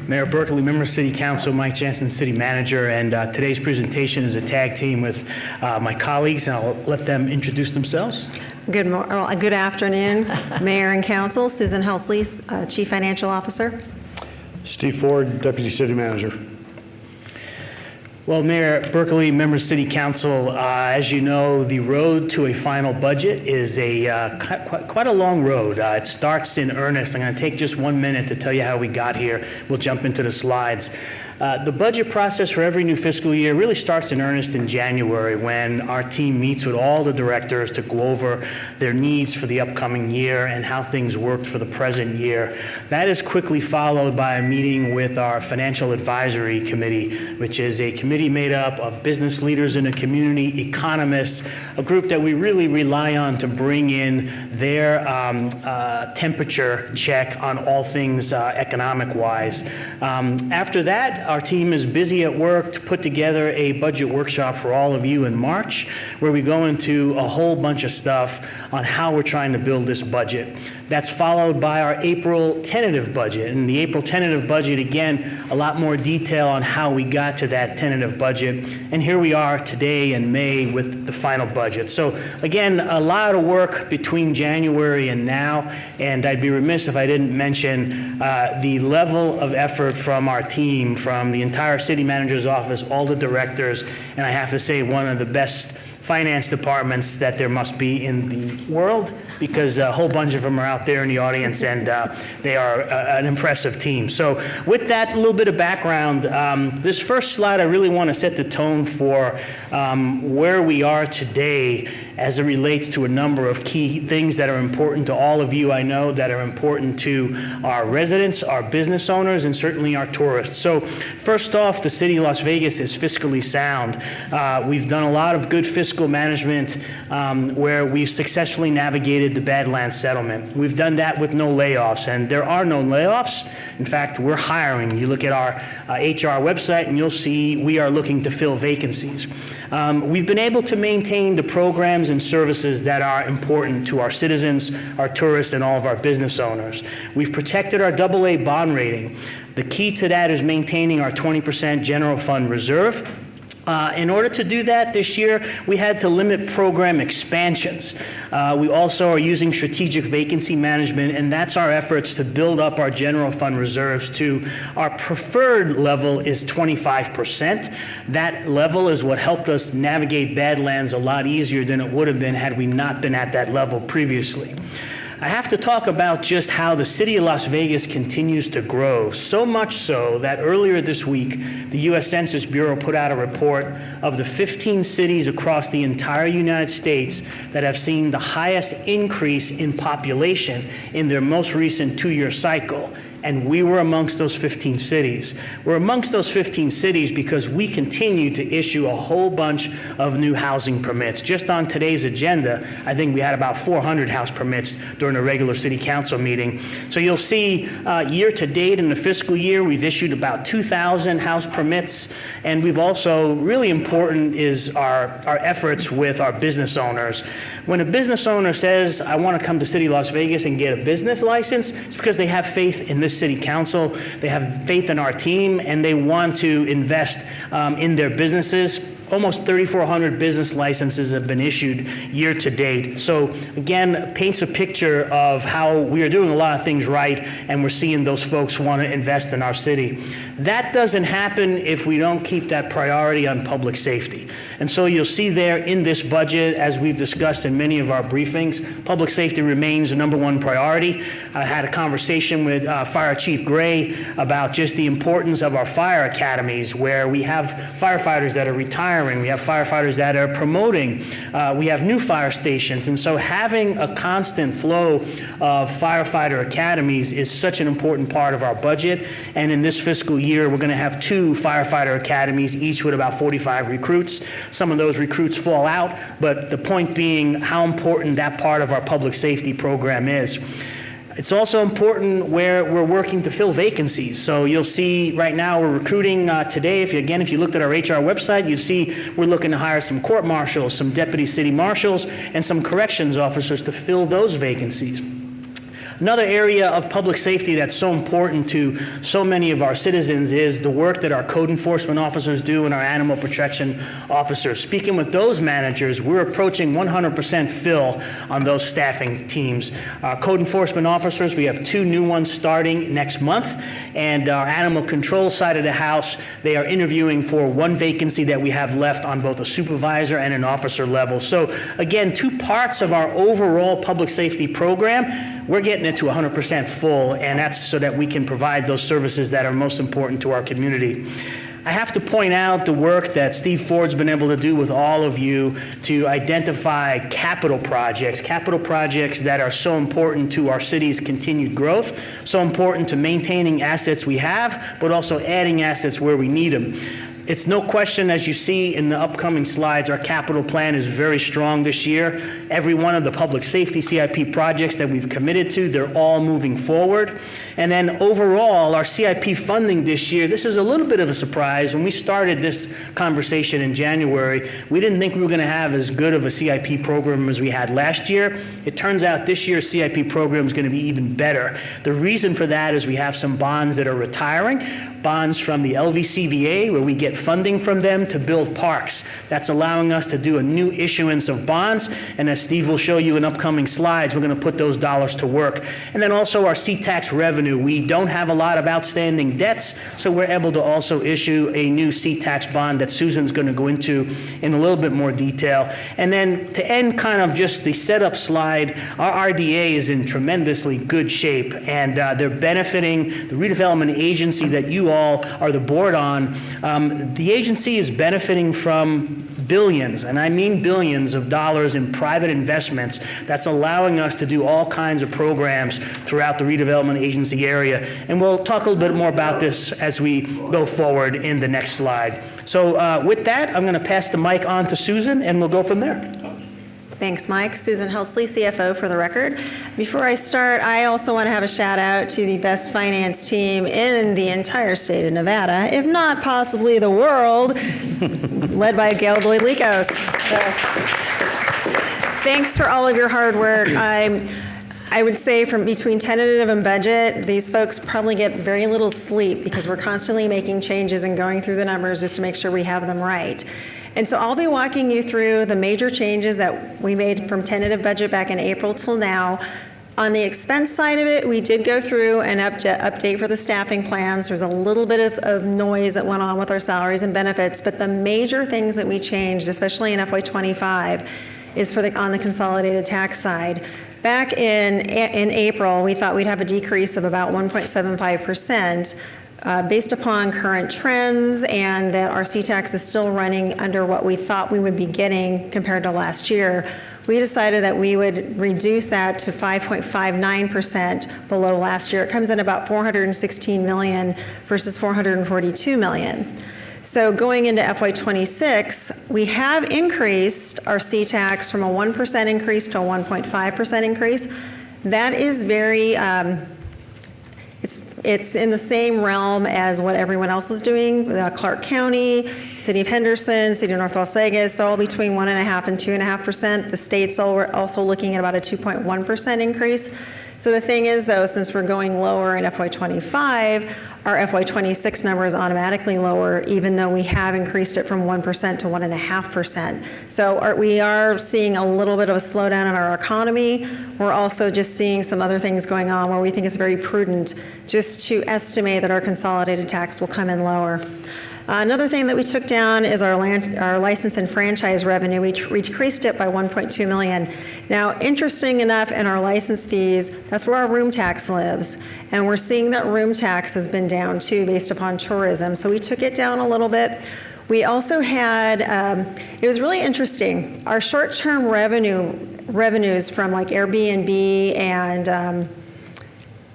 S13: Mayor Berkeley, member of City Council, Mike Jansen, City Manager, and today's presentation is a tag team with my colleagues, and I'll let them introduce themselves.
S18: Good afternoon, Mayor and Council. Susan Helsley, Chief Financial Officer.
S23: Steve Ford, Deputy City Manager.
S13: Well, Mayor Berkeley, members of City Council, as you know, the road to a final budget is quite a long road. It starts in earnest. I'm going to take just 1 minute to tell you how we got here. We'll jump into the slides. The budget process for every new fiscal year really starts in earnest in January, when our team meets with all the directors to go over their needs for the upcoming year and how things worked for the present year. That is quickly followed by a meeting with our Financial Advisory Committee, which is a committee made up of business leaders in the community, economists, a group that we really rely on to bring in their temperature check on all things economic-wise. After that, our team is busy at work to put together a budget workshop for all of you in March, where we go into a whole bunch of stuff on how we're trying to build this budget. That's followed by our April tentative budget. And the April tentative budget, again, a lot more detail on how we got to that tentative budget. And here we are today in May with the final budget. So again, a lot of work between January and now. And I'd be remiss if I didn't mention the level of effort from our team, from the entire city manager's office, all the directors, and I have to say one of the best finance departments that there must be in the world, because a whole bunch of them are out there in the audience, and they are an impressive team. So with that little bit of background, this first slide, I really want to set the tone for where we are today as it relates to a number of key things that are important to all of you, I know, that are important to our residents, our business owners, and certainly our tourists. So first off, the city of Las Vegas is fiscally sound. We've done a lot of good fiscal management where we've successfully navigated the Badlands settlement. We've done that with no layoffs, and there are no layoffs. In fact, we're hiring. You look at our HR website and you'll see we are looking to fill vacancies. We've been able to maintain the programs and services that are important to our citizens, our tourists, and all of our business owners. We've protected our AA bond rating. The key to that is maintaining our 20% general fund reserve. In order to do that this year, we had to limit program expansions. We also are using strategic vacancy management, and that's our efforts to build up our general fund reserves to our preferred level is 25%. That level is what helped us navigate Badlands a lot easier than it would have been had we not been at that level previously. I have to talk about just how the city of Las Vegas continues to grow, so much so that earlier this week, the U.S. Census Bureau put out a report of the 15 cities across the entire United States that have seen the highest increase in population in their most recent 2-year cycle. and we were amongst those 15 cities. We're amongst those 15 cities because we continue to issue a whole bunch of new housing permits. Just on today's agenda, I think we had about 400 house permits during a regular city council meeting. So you'll see year to date in the fiscal year, we've issued about 2,000 house permits, and we've also, really important is our efforts with our business owners. When a business owner says, I want to come to City of Las Vegas and get a business license, it's because they have faith in this city council, they have faith in our team, and they want to invest in their businesses. Almost 3,400 business licenses have been issued year to date. So again, paints a picture of how we are doing a lot of things right, and we're seeing those folks want to invest in our city. That doesn't happen if we don't keep that priority on public safety. And so you'll see there in this budget, as we've discussed in many of our briefings, public safety remains the #1 priority. I had a conversation with Fire Chief Gray about just the importance of our fire academies, where we have firefighters that are retiring, we have firefighters that are promoting, we have new fire stations. And so having a constant flow of firefighter academies is such an important part of our budget. And in this fiscal year, we're going to have 2 firefighter academies, each with about 45 recruits. Some of those recruits fall out, but the point being how important that part of our public safety program is. It's also important where we're working to fill vacancies. So you'll see right now we're recruiting today. If you looked at our HR website, you see we're looking to hire some court marshals, some deputy city marshals, and some corrections officers to fill those vacancies. Another area of public safety that's so important to so many of our citizens is the work that our code enforcement officers do and our animal protection officers. Speaking with those managers, we're approaching 100% fill on those staffing teams. Our code enforcement officers, we have 2 new ones starting next month, and our animal control side of the house, they are interviewing for 1 vacancy that we have left on both a supervisor and an officer level. So again, 2 parts of our overall public safety program, we're getting it to 100% full, and that's so that we can provide those services that are most important to our community. I have to point out the work that Steve Ford's been able to do with all of you to identify capital projects that are so important to our city's continued growth, so important to maintaining assets we have, but also adding assets where we need them. It's no question, as you see in the upcoming slides, our capital plan is very strong this year. Every one of the public safety CIP projects that we've committed to, they're all moving forward. And then overall, our CIP funding this year, this is a little bit of a surprise. When we started this conversation in January, we didn't think we were going to have as good of a CIP program as we had last year. It turns out this year's CIP program is going to be even better. The reason for that is we have some bonds that are retiring, bonds from the LVCVA, where we get funding from them to build parks. That's allowing us to do a new issuance of bonds, and as Steve will show you in upcoming slides, we're going to put those dollars to work. And then also our C-Tax revenue. We don't have a lot of outstanding debts, so we're able to also issue a new C-Tax bond that Susan's going to go into in a little bit more detail. And then to end kind of just the setup slide, our RDA is in tremendously good shape, and they're benefiting the redevelopment agency that you all are the board on. The agency is benefiting from billions, and I mean billions of dollars in private investments that's allowing us to do all kinds of programs throughout the redevelopment agency area. And we'll talk a little bit more about this as we go forward in the next slide. So with that, I'm going to pass the mic on to Susan, and we'll go from there.
S18: Thanks, Mike. Susan Helsley, CFO, for the record. Before I start, I also want to have a shout out to the best finance team in the entire state of Nevada, if not possibly the world, led by Gail Doyle-Likos. Thanks for all of your hard work. I would say from between tentative and budget, these folks probably get very little sleep because we're constantly making changes and going through the numbers just to make sure we have them right. And so I'll be walking you through the major changes that we made from tentative budget back in April till now. On the expense side of it, we did go through an update for the staffing plans. There's a little bit of noise that went on with our salaries and benefits, but the major things that we changed, especially in FY25, is on the consolidated tax side. Back in April, we thought we'd have a decrease of about 1.75%. Based upon current trends and that our C-Tax is still running under what we thought we would be getting compared to last year, we decided that we would reduce that to 5.59% below last year. It comes in about $416 million versus $442 million. So going into FY26, we have increased our C-tax from a 1% increase to a 1.5% increase. That is very, it's in the same realm as what everyone else is doing. Clark County, City of Henderson, City of North Las Vegas, all between 1.5% and 2.5%. The state's also looking at about a 2.1% increase. So the thing is, though, since we're going lower in FY25, our FY26 number is automatically lower, even though we have increased it from 1% to 1.5%. So we are seeing a little bit of a slowdown in our economy. We're also just seeing some other things going on where we think it's very prudent just to estimate that our consolidated tax will come in lower. Another thing that we took down is our license and franchise revenue. We decreased it by $1.2 million. Now, interesting enough, in our license fees, that's where our room tax lives. And we're seeing that room tax has been down too, based upon tourism. So we took it down a little bit. We also had, it was really interesting. Our short-term revenues from like Airbnb and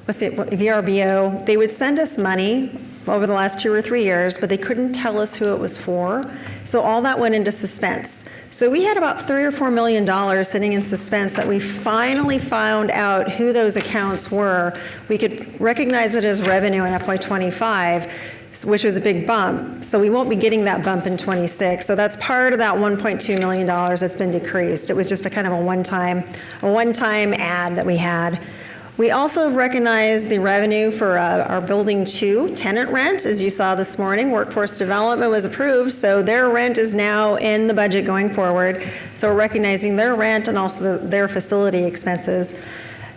S18: VRBO, they would send us money over the last 2 or 3 years, but they couldn't tell us who it was for. So all that went into suspense. So we had about $3 or $4 million sitting in suspense that we finally found out who those accounts were. We could recognize it as revenue in FY25, which was a big bump. So we won't be getting that bump in 26. So that's part of that $1.2 million that's been decreased. It was just a kind of a one-time ad that we had. We also recognize the revenue for our Building 2 tenant rent. As you saw this morning, Workforce Development was approved, so their rent is now in the budget going forward. So we're recognizing their rent and also their facility expenses.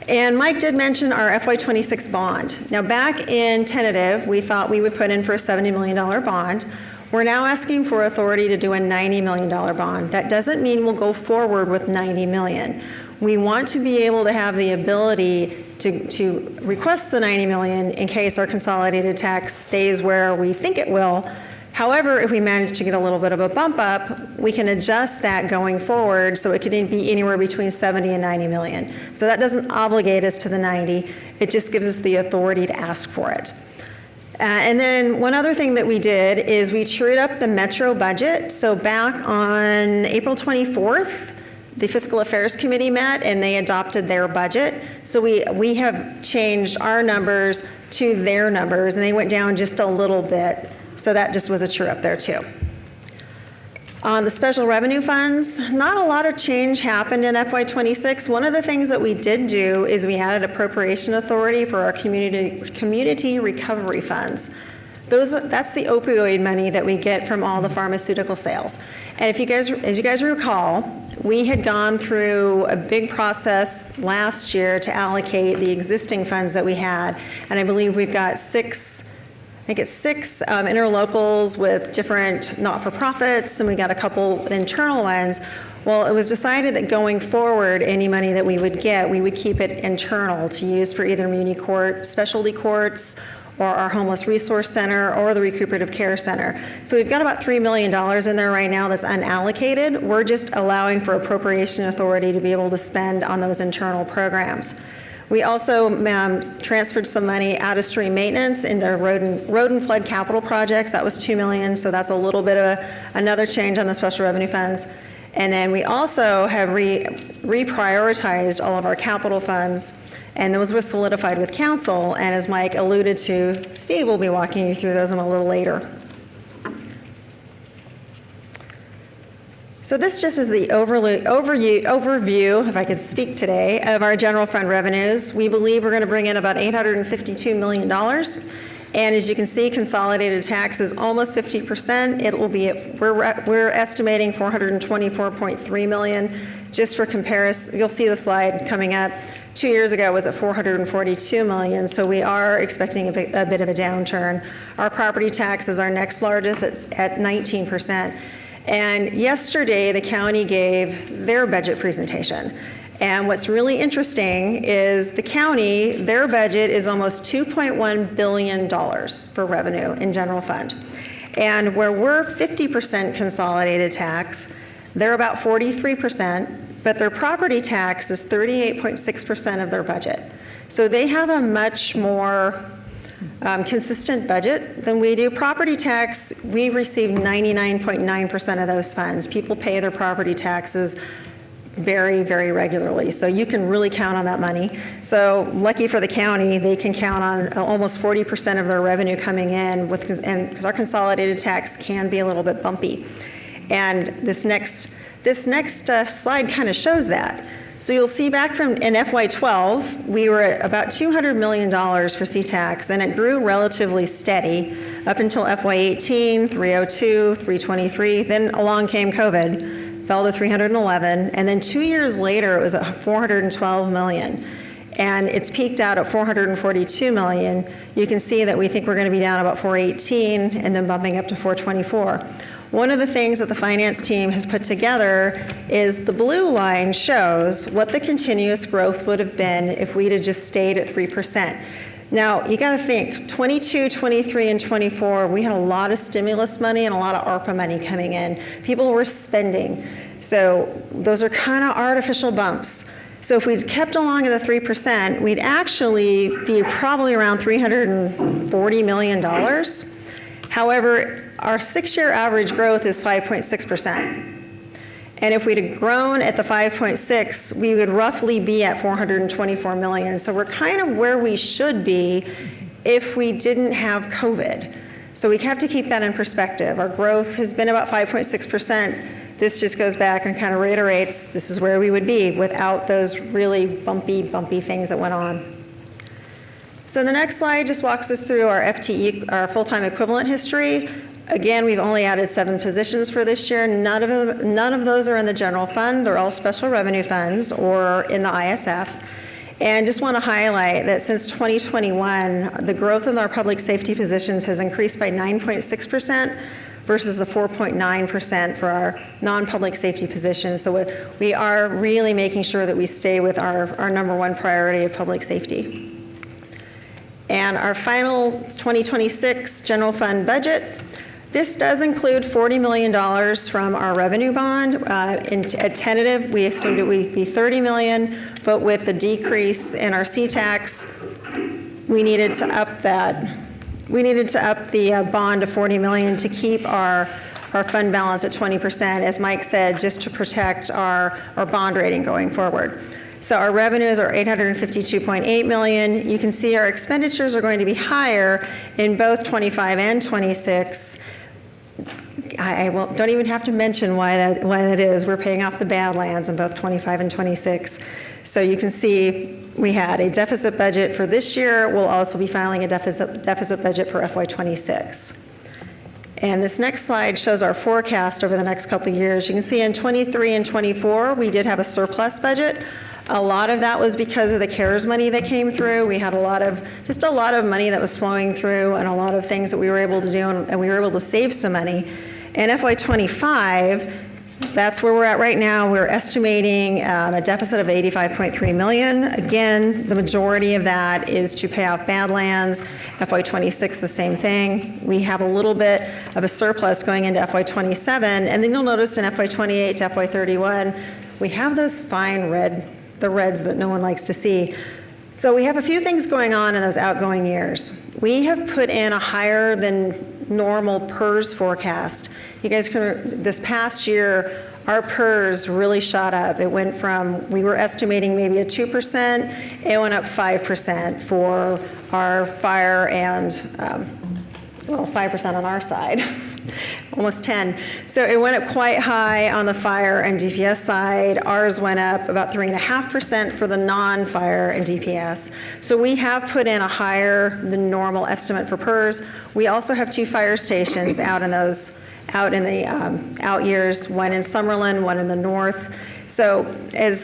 S18: And Mike did mention our FY26 bond. Now, back in tentative, we thought we would put in for a $70 million bond. We're now asking for authority to do a $90 million bond. That doesn't mean we'll go forward with $90 million. We want to be able to have the ability to request the $90 million in case our consolidated tax stays where we think it will. However, if we manage to get a little bit of a bump up, we can adjust that going forward so it could be anywhere between 70 and 90 million. So that doesn't obligate us to the 90, it just gives us the authority to ask for it. And then one other thing that we did is we trued up the Metro budget. So back on April 24th, the Fiscal Affairs Committee met and they adopted their budget. So we have changed our numbers to their numbers and they went down just a little bit. So that just was a true up there too. On the special revenue funds, not a lot of change happened in FY26. One of the things that we did do is we added appropriation authority for our community recovery funds. That's the opioid money that we get from all the pharmaceutical sales. And if you guys, as you guys recall, we had gone through a big process last year to allocate the existing funds that we had. And I believe we've got six interlocals with different not-for-profits, and we got a couple internal ones. Well, it was decided that going forward, any money that we would get, we would keep it internal to use for either muni court, specialty courts, or our homeless resource center, or the recuperative care center. So we've got about $3 million in there right now that's unallocated. We're just allowing for appropriation authority to be able to spend on those internal programs. We also transferred some money out of stream maintenance into road and flood capital projects. That was $2 million, so that's a little bit of another change on the special revenue funds. And then we also have reprioritized all of our capital funds, and those were solidified with council. And as Mike alluded to, Steve will be walking you through those in a little later. So this just is the overview, if I could speak today, of our general fund revenues. We believe we're going to bring in about $852 million. And as you can see, consolidated tax is almost 50%. It will be we're estimating $424.3 million. Just for comparison, you'll see the slide coming up. 2 years ago was at $442 million, so we are expecting a bit of a downturn. Our property tax is our next largest. It's at 19%. And yesterday, the county gave their budget presentation. And what's really interesting is the county, their budget is almost $2.1 billion for revenue in general fund. And where we're 50% consolidated tax, they're about 43%, but their property tax is 38.6% of their budget. So they have a much more consistent budget than we do. Property tax, we receive 99.9% of those funds. People pay their property taxes very, very regularly. So you can really count on that money. So lucky for the county, they can count on almost 40% of their revenue coming in, because our consolidated tax can be a little bit bumpy. And this next slide kind of shows that. So you'll see back in FY12, we were at about $200 million for C-Tax, and it grew relatively steady up until FY18, 302, 323. Then along came COVID, fell to 311, and then 2 years later, it was at 412 million. And it's peaked out at 442 million. You can see that we think we're going to be down about 418 and then bumping up to 424. One of the things that the finance team has put together is the blue line shows what the continuous growth would have been if we'd have just stayed at 3%. Now, you got to think, 22, 23, and 24, we had a lot of stimulus money and a lot of ARPA money coming in. People were spending. So those are kind of artificial bumps. So if we'd kept along at the 3%, we'd actually be probably around $340 million. However, our 6-year average growth is 5.6%. And if we'd have grown at the 5.6, we would roughly be at 424 million. So we're kind of where we should be if we didn't have COVID. So we have to keep that in perspective. Our growth has been about 5.6%. This just goes back and kind of reiterates this is where we would be without those really bumpy things that went on. So the next slide just walks us through our FTE, our full-time equivalent history. Again, we've only added 7 positions for this year. None of those are in the general fund. They're all special revenue funds or in the ISF. And just want to highlight that since 2021, the growth in our public safety positions has increased by 9.6% versus the 4.9% for our non-public safety positions. So we are really making sure that we stay with our number one priority of public safety. And our final 2026 general fund budget. This does include $40 million from our revenue bond. At tentative, we assumed it would be $30 million, but with the decrease in our C-Tax, we needed to up that. We needed to up the bond to $40 million to keep our fund balance at 20%, as Mike said, just to protect our bond rating going forward. So our revenues are $852.8 million. You can see our expenditures are going to be higher in both 25 and 26. I don't even have to mention why that is. We're paying off the Badlands in both 25 and 26. So you can see we had a deficit budget for this year. We'll also be filing a deficit budget for FY26. And this next slide shows our forecast over the next couple of years. You can see in 23 and 24, we did have a surplus budget. A lot of that was because of the CARES money that came through. We had a lot of money that was flowing through and a lot of things that we were able to do, and we were able to save some money. In FY25, that's where we're at right now. We're estimating a deficit of $85.3 million. Again, the majority of that is to pay off Badlands. FY26, the same thing. We have a little bit of a surplus going into FY27, and then you'll notice in FY28 to FY31, we have those fine the reds that no one likes to see. So we have a few things going on in those outgoing years. We have put in a higher than normal PERS forecast. You guys can, this past year, our PERS really shot up. It went from, we were estimating maybe a 2%, it went up 5% for our fire and, 5% on our side. Almost 10. So it went up quite high on the fire and DPS side. Ours went up about 3.5% for the non-fire and DPS. So we have put in a higher than normal estimate for PERS. We also have 2 fire stations out in the out years, one in Summerlin, one in the north. So as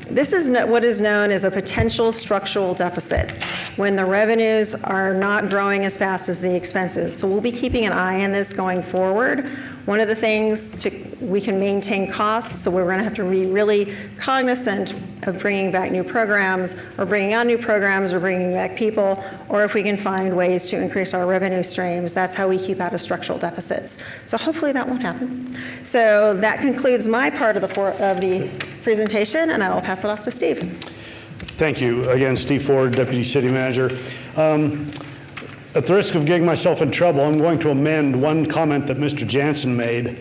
S18: this is what is known as a potential structural deficit, when the revenues are not growing as fast as the expenses. So we'll be keeping an eye on this going forward. One of the things we can maintain costs, so we're going to have to be really cognizant of bringing back new programs, or bringing on new programs, or bringing back people, or if we can find ways to increase our revenue streams. That's how we keep out of structural deficits. So hopefully that won't happen. So that concludes my part of the presentation, and I will pass it off to Steve.
S3: Thank you. Again, Steve Ford, Deputy City Manager. At the risk of getting myself in trouble, I'm going to amend one comment that Mr. Jansen made.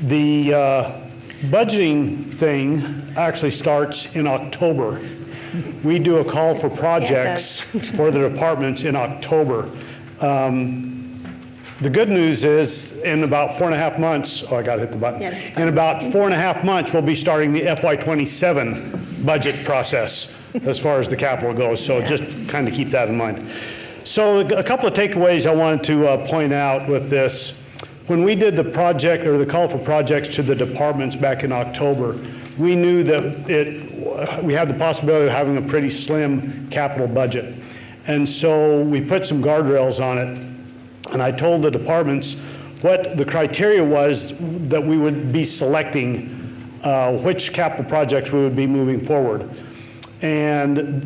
S3: The budgeting thing actually starts in October. We do a call for projects for the departments in October. The good news is in about 4.5 months, oh, I got to hit the button. In about 4.5 months, we'll be starting the FY27 budget process as far as the capital goes. So just kind of keep that in mind. So a couple of takeaways I wanted to point out with this. When we did the project or the call for projects to the departments back in October, we knew that we had the possibility of having a pretty slim capital budget. And so we put some guardrails on it. And I told the departments what the criteria was that we would be selecting which capital projects we would be moving forward. And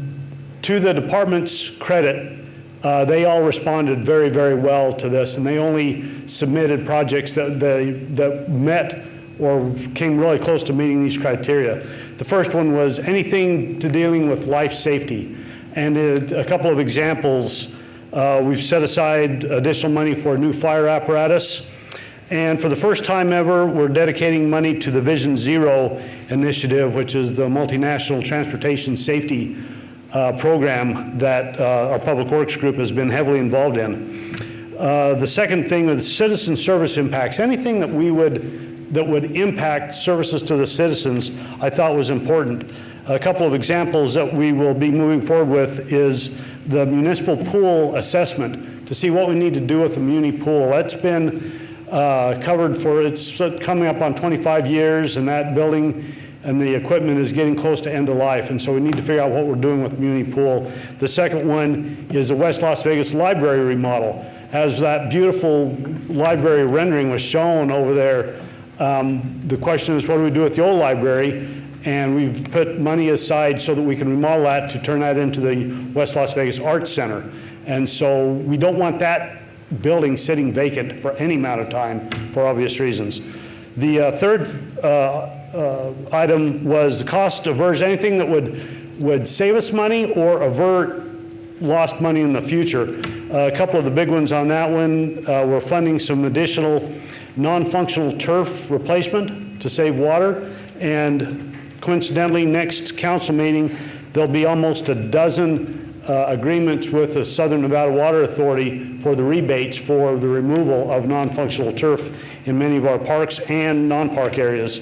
S3: to the department's credit, they all responded very, very well to this, and they only submitted projects that met or came really close to meeting these criteria. The first one was anything to dealing with life safety. And a couple of examples, we've set aside additional money for a new fire apparatus. And for the first time ever, we're dedicating money to the Vision Zero initiative, which is the multinational transportation safety program that our Public Works group has been heavily involved in. The second thing is citizen service impacts. Anything that would impact services to the citizens, I thought was important. A couple of examples that we will be moving forward with is the municipal pool assessment to see what we need to do with the muni pool. That's been covered for, it's coming up on 25 years, and that building and the equipment is getting close to end of life, and so we need to figure out what we're doing with Muni Pool. The second one is the West Las Vegas Library remodel. As that beautiful library rendering was shown over there, the question is what do we do with the old library? And we've put money aside so that we can remodel that to turn that into the West Las Vegas Arts Center. And so we don't want that building sitting vacant for any amount of time for obvious reasons. The third item was the cost aversion, anything that would save us money or avert lost money in the future. A couple of the big ones on that one, we're funding some additional non-functional turf replacement to save water, and coincidentally, next council meeting, there'll be almost a dozen agreements with the Southern Nevada Water Authority for the rebates for the removal of non-functional turf in many of our parks and non-park areas.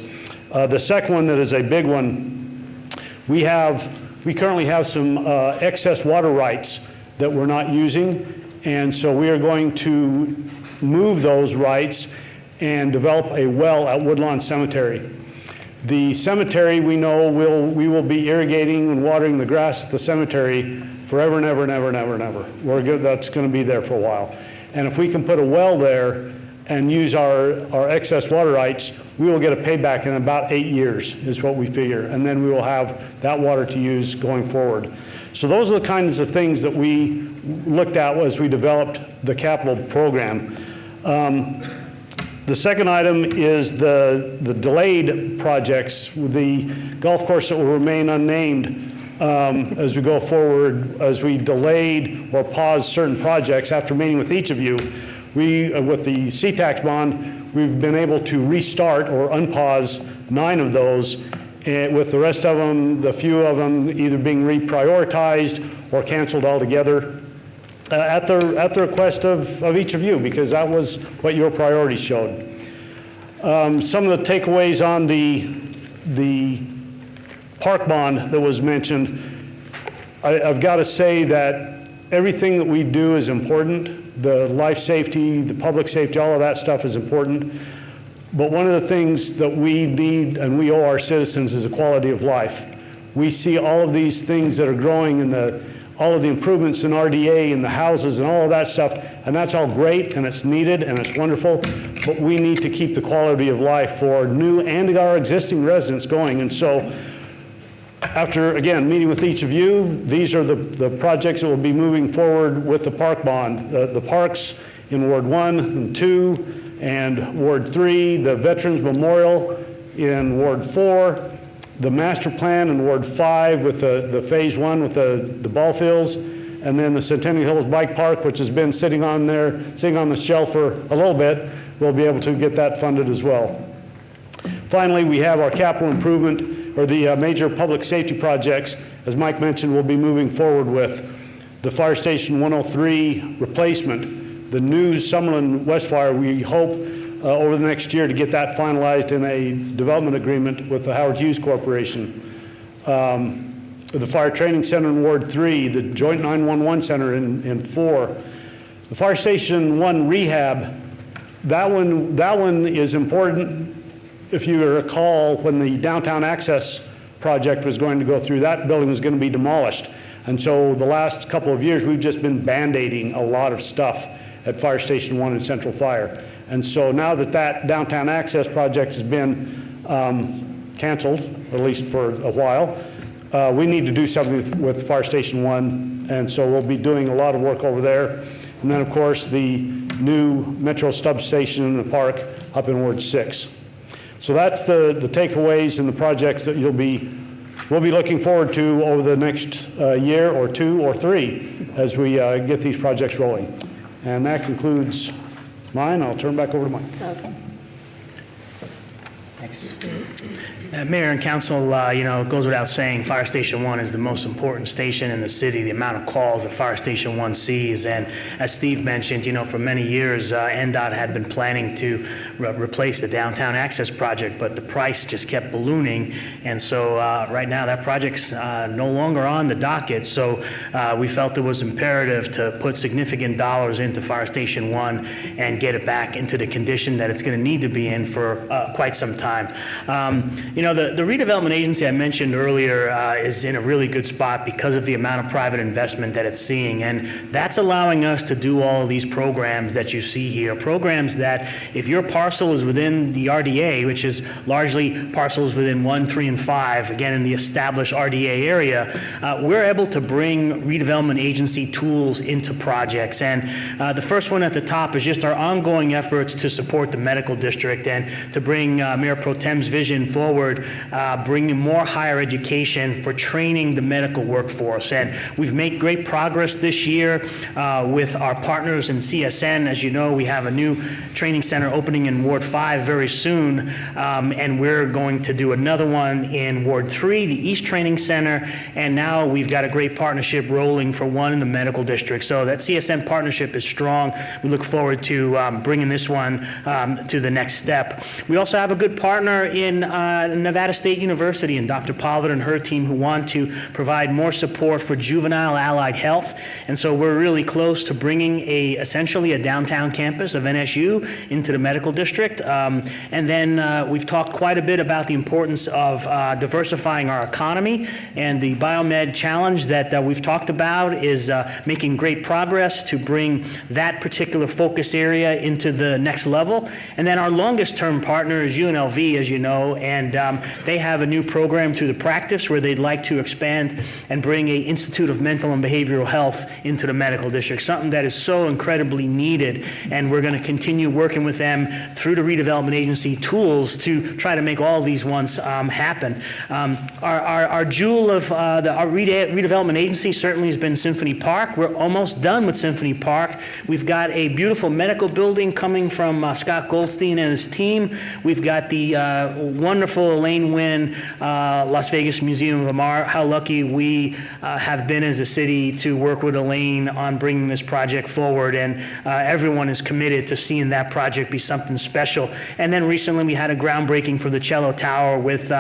S3: The second one that is a big one, we currently have some excess water rights that we're not using, and so we are going to move those rights and develop a well at Woodlawn Cemetery. The cemetery, we know, we will be irrigating and watering the grass at the cemetery forever and ever and ever and ever and ever. That's going to be there for a while. And if we can put a well there and use our excess water rights, we will get a payback in about 8 years, is what we figure. And then we will have that water to use going forward. So those are the kinds of things that we looked at as we developed the capital program. The second item is the delayed projects, the golf course that will remain unnamed as we go forward, as we delayed or paused certain projects. After meeting with each of you, with the C-Tax bond, we've been able to restart or unpause 9 of those, with the rest of them, the few of them either being reprioritized or canceled altogether. At the request of each of you, because that was what your priorities showed. Some of the takeaways on the park bond that was mentioned, I've got to say that everything that we do is important. The life safety, the public safety, all of that stuff is important. But one of the things that we need and we owe our citizens is a quality of life. We see all of these things that are growing in all of the improvements in RDA and the houses and all of that stuff, and that's all great and it's needed and it's wonderful, but we need to keep the quality of life for new and our existing residents going. And so after, again, meeting with each of you, these are the projects that will be moving forward with the park bond. The parks in Ward 1 and 2 and Ward 3, the Veterans Memorial in Ward 4, the master plan in Ward 5 with the Phase 1 with the ball fields, and then the Centennial Hills Bike Park, which has been sitting on the shelf for a little bit. We'll be able to get that funded as well. Finally, we have our capital improvement, or the major public safety projects. As Mike mentioned, we'll be moving forward with the Fire Station 103 replacement, the new Summerlin West Fire. We hope over the next year to get that finalized in a development agreement with the Howard Hughes Corporation. The Fire Training Center in Ward 3, the Joint 911 Center in 4. The Fire Station 1 rehab, that one is important. If you recall, when the downtown access project was going to go through, that building was going to be demolished. And so the last couple of years, we've just been band-aiding a lot of stuff at Fire Station 1 and Central Fire. And so now that downtown access project has been canceled, at least for a while, we need to do something with Fire Station 1, and so we'll be doing a lot of work over there. And then, of course, the new Metro substation in the park up in Ward 6. So that's the takeaways and the projects that we'll be looking forward to over the next year or 2 or 3 as we get these projects rolling. And that concludes mine. I'll turn back over to Mike.
S18: Okay.
S13: Thanks. Mayor and Council, it goes without saying, Fire Station 1 is the most important station in the city, the amount of calls that Fire Station 1 sees. And as Steve mentioned, for many years, NDOT had been planning to replace the downtown access project, but the price just kept ballooning. And so right now, that project's no longer on the docket. So we felt it was imperative to put significant dollars into Fire Station 1 and get it back into the condition that it's going to need to be in for quite some time. The redevelopment agency I mentioned earlier is in a really good spot because of the amount of private investment that it's seeing. And that's allowing us to do all of these programs that you see here. Programs that if your parcel is within the RDA, which is largely parcels within 1, 3, and 5, again in the established RDA area, we're able to bring redevelopment agency tools into projects. And the first one at the top is just our ongoing efforts to support the medical district and to bring Mayor Pro Tem's vision forward, bringing more higher education for training the medical workforce. And we've made great progress this year with our partners in CSN. As you know, we have a new training center opening in Ward 5 very soon, and we're going to do another one in Ward 3, the East Training Center, and now we've got a great partnership rolling for one in the medical district. So that CSN partnership is strong. We look forward to bringing this one to the next step. We also have a good partner in Nevada State University and Dr. Pollard and her team who want to provide more support for juvenile allied health. And so we're really close to bringing essentially a downtown campus of NSU into the medical district. And then we've talked quite a bit about the importance of diversifying our economy, and the Biomed Challenge that we've talked about is making great progress to bring that particular focus area into the next level. And then our longest term partner is UNLV, as you know, and they have a new program through the practice where they'd like to expand and bring an Institute of Mental and Behavioral Health into the medical district, something that is so incredibly needed. And we're going to continue working with them through the redevelopment agency tools to try to make all these ones happen. Our jewel of our redevelopment agency certainly has been Symphony Park. We're almost done with Symphony Park. We've got a beautiful medical building coming from Scott Goldstein and his team. We've got the wonderful Elaine Wynn Las Vegas Museum of Art. How lucky we have been as a city to work with Elaine on bringing this project forward, and everyone is committed to seeing that project be something special. And then recently we had a groundbreaking for the Cello Tower with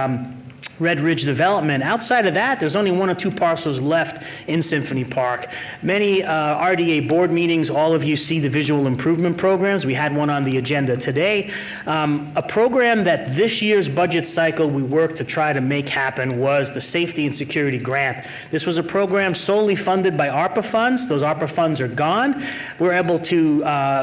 S13: Red Ridge Development. Outside of that, there's only 1 or 2 parcels left in Symphony Park. Many RDA board meetings, all of you see the visual improvement programs. We had one on the agenda today. A program that this year's budget cycle we worked to try to make happen was the Safety and Security Grant. This was a program solely funded by ARPA funds. Those ARPA funds are gone. We're able to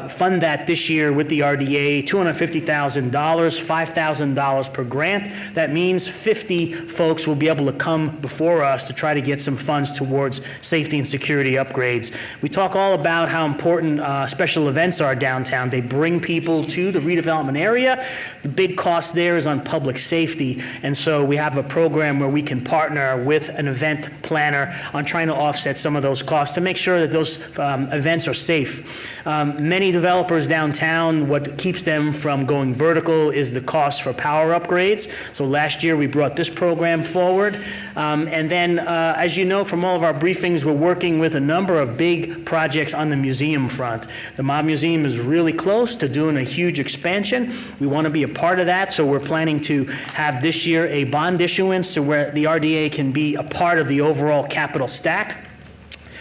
S13: fund that this year with the RDA, $250,000, $5,000 per grant. That means 50 city folks will be able to come before us to try to get some funds towards safety and security upgrades. We talk all about how important special events are downtown. They bring people to the redevelopment area. The big cost there is on public safety, and so we have a program where we can partner with an event planner on trying to offset some of those costs to make sure that those events are safe. Many developers downtown, what keeps them from going vertical is the cost for power upgrades. So last year we brought this program forward. And then, as you know from all of our briefings, we're working with a number of big projects on the museum front. The Mob Museum is really close to doing a huge expansion. We want to be a part of that, so we're planning to have this year a bond issuance so where the RDA can be a part of the overall capital stack.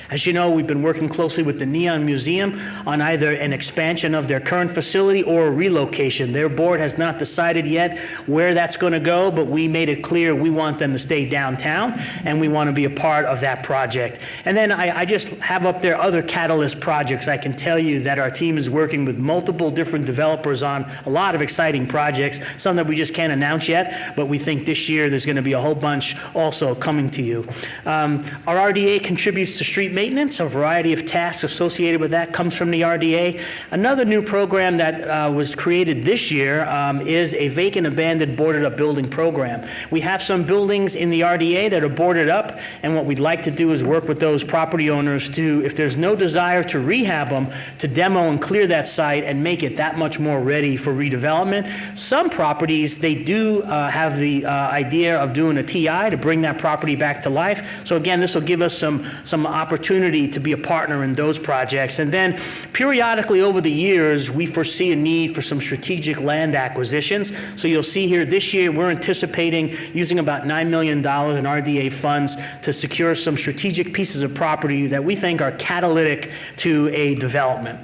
S13: As you know, we've been working closely with the Neon Museum on either an expansion of their current facility or a relocation. Their board has not decided yet where that's going to go, but we made it clear we want them to stay downtown, and we want to be a part of that project. And then I just have up there other catalyst projects. I can tell you that our team is working with multiple different developers on a lot of exciting projects, some that we just can't announce yet, but we think this year there's going to be a whole bunch also coming to you. Our RDA contributes to street maintenance. A variety of tasks associated with that comes from the RDA. Another new program that was created this year is a vacant, abandoned, boarded up building program. We have some buildings in the RDA that are boarded up, and what we'd like to do is work with those property owners to, if there's no desire to rehab them, to demo and clear that site and make it that much more ready for redevelopment. Some properties, they do have the idea of doing a TI to bring that property back to life. So again, this will give us some opportunity to be a partner in those projects. And then periodically over the years, we foresee a need for some strategic land acquisitions. So you'll see here this year, we're anticipating using about $9 million in RDA funds to secure some strategic pieces of property that we think are catalytic to a development.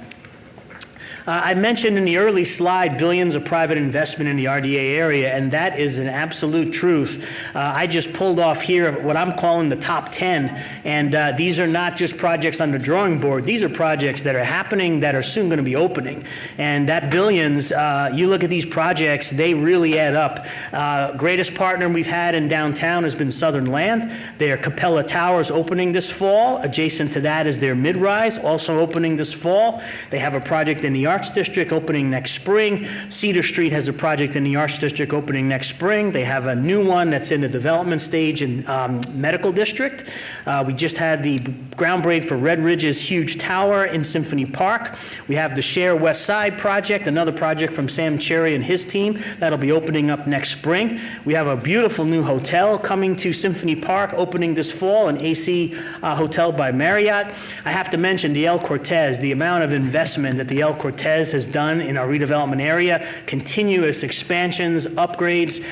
S13: I mentioned in the early slide billions of private investment in the RDA area, and that is an absolute truth. I just pulled off here what I'm calling the top 10, and these are not just projects on the drawing board. These are projects that are happening that are soon going to be opening. And that billions, you look at these projects, they really add up. Greatest partner we've had in downtown has been Southern Land. Their Capella Towers opening this fall. Adjacent to that is their mid-rise, also opening this fall. They have a project in the Arts District opening next spring. Cedar Street has a project in the Arts District opening next spring. They have a new one that's in the development stage in Medical District. We just had the groundbreak for Red Ridge's huge tower in Symphony Park. We have the Share West Side project, another project from Sam Cherry and his team that'll be opening up next spring. We have a beautiful new hotel coming to Symphony Park opening this fall, an AC hotel by Marriott. I have to mention the El Cortez, the amount of investment that the El Cortez has done in our redevelopment area, continuous expansions, upgrades,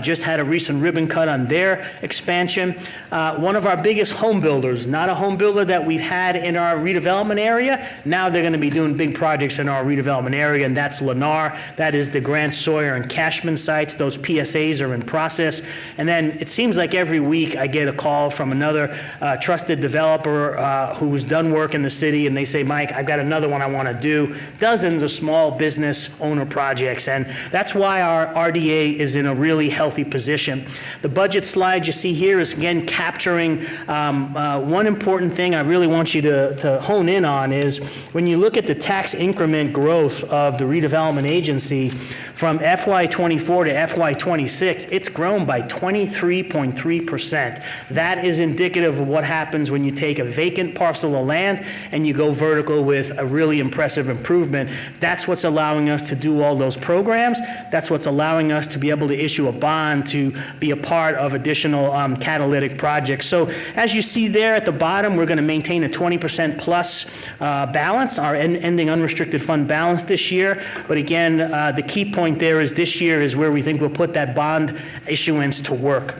S13: just had a recent ribbon cut on their expansion. One of our biggest home builders, not a home builder that we've had in our redevelopment area, now they're going to be doing big projects in our redevelopment area, and that's Lennar. That is the Grant Sawyer and Cashman sites. Those PSAs are in process. And then it seems like every week I get a call from another trusted developer who's done work in the city, and they say, Mike, I've got another one I want to do. Dozens of small business owner projects, and that's why our RDA is in a really healthy position. The budget slide you see here is again capturing one important thing I really want you to hone in on is when you look at the tax increment growth of the redevelopment agency from FY24 to FY26, it's grown by 23.3%. That is indicative of what happens when you take a vacant parcel of land and you go vertical with a really impressive improvement. That's what's allowing us to do all those programs. That's what's allowing us to be able to issue a bond to be a part of additional catalytic projects. So as you see there at the bottom, we're going to maintain a 20% plus balance, our ending unrestricted fund balance this year. But again, the key point there is this year is where we think we'll put that bond issuance to work.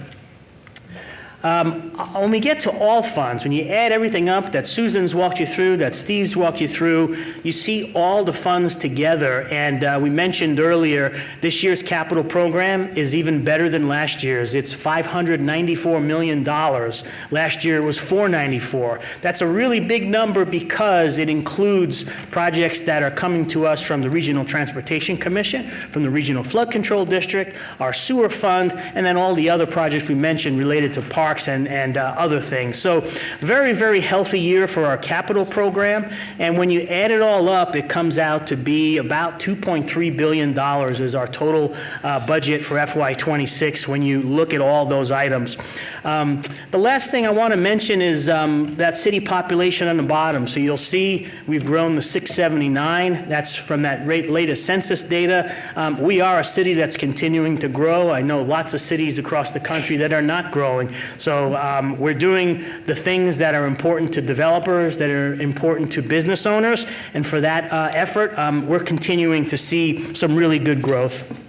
S13: When we get to all funds, when you add everything up that Susan's walked you through, that Steve's walked you through, you see all the funds together. And we mentioned earlier, this year's capital program is even better than last year's. It's $594 million. Last year it was $494. That's a really big number because it includes projects that are coming to us from the Regional Transportation Commission, from the Regional Flood Control District, our sewer fund, and then all the other projects we mentioned related to parks and other things. So very, very healthy year for our capital program. And when you add it all up, it comes out to be about $2.3 billion is our total budget for FY26 when you look at all those items. The last thing I want to mention is that city population on the bottom. So you'll see we've grown to 679. That's from that latest census data. We are a city that's continuing to grow. I know lots of cities across the country that are not growing. So we're doing the things that are important to developers, that are important to business owners. And for that effort, we're continuing to see some really good growth.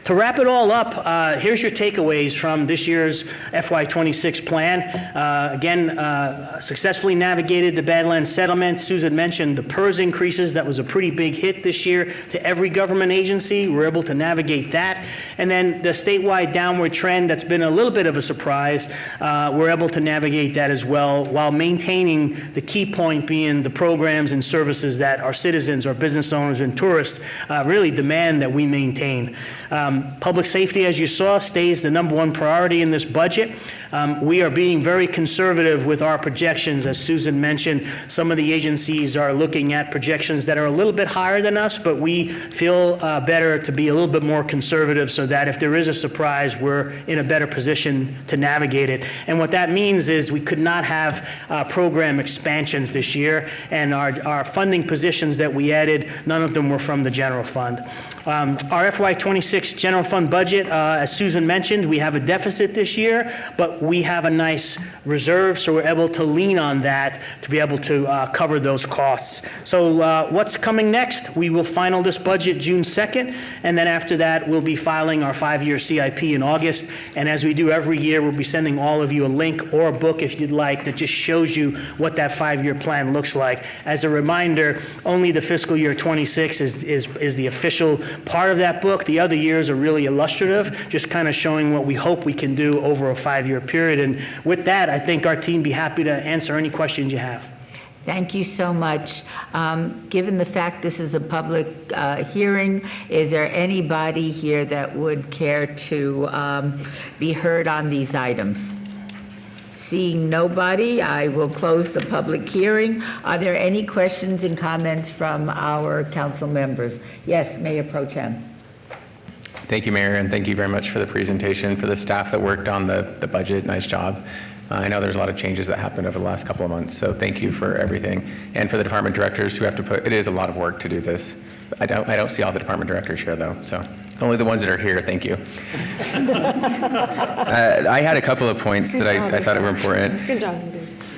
S13: To wrap it all up, here's your takeaways from this year's FY26 plan. Again, successfully navigated the Badlands settlement. Susan mentioned the PERS increases. That was a pretty big hit this year to every government agency. We're able to navigate that. And then the statewide downward trend that's been a little bit of a surprise, we're able to navigate that as well while maintaining the key point being the programs and services that our citizens, our business owners, and tourists really demand that we maintain. Public safety, as you saw, stays the #1 priority in this budget. We are being very conservative with our projections. As Susan mentioned, some of the agencies are looking at projections that are a little bit higher than us, but we feel better to be a little bit more conservative so that if there is a surprise, we're in a better position to navigate it. And what that means is we could not have program expansions this year, and our funding positions that we added, none of them were from the general fund. Our FY26 general fund budget, as Susan mentioned, we have a deficit this year, but we have a nice reserve, so we're able to lean on that to be able to cover those costs. So what's coming next? We will final this budget June 2nd, and then after that, we'll be filing our 5-year CIP in August. And as we do every year, we'll be sending all of you a link or a book, if you'd like, that just shows you what that 5-year plan looks like. As a reminder, only the fiscal year 26 is the official part of that book. The other years are really illustrative, just kind of showing what we hope we can do over a 5-year period. And with that, I think our team be happy to answer any questions you have.
S1: Thank you so much. Given the fact this is a public hearing, is there anybody here that would care to be heard on these items? Seeing nobody, I will close the public hearing. Are there any questions and comments from our council members? Yes, Mayor Pro Tem.
S6: Thank you, Mayor, and thank you very much for the presentation. For the staff that worked on the budget, nice job. I know there's a lot of changes that happened over the last couple of months, so thank you for everything. And for the department directors who have to it is a lot of work to do this. I don't see all the department directors here, though, so only the ones that are here, thank you. I had a couple of points that I thought were important.
S18: Good job.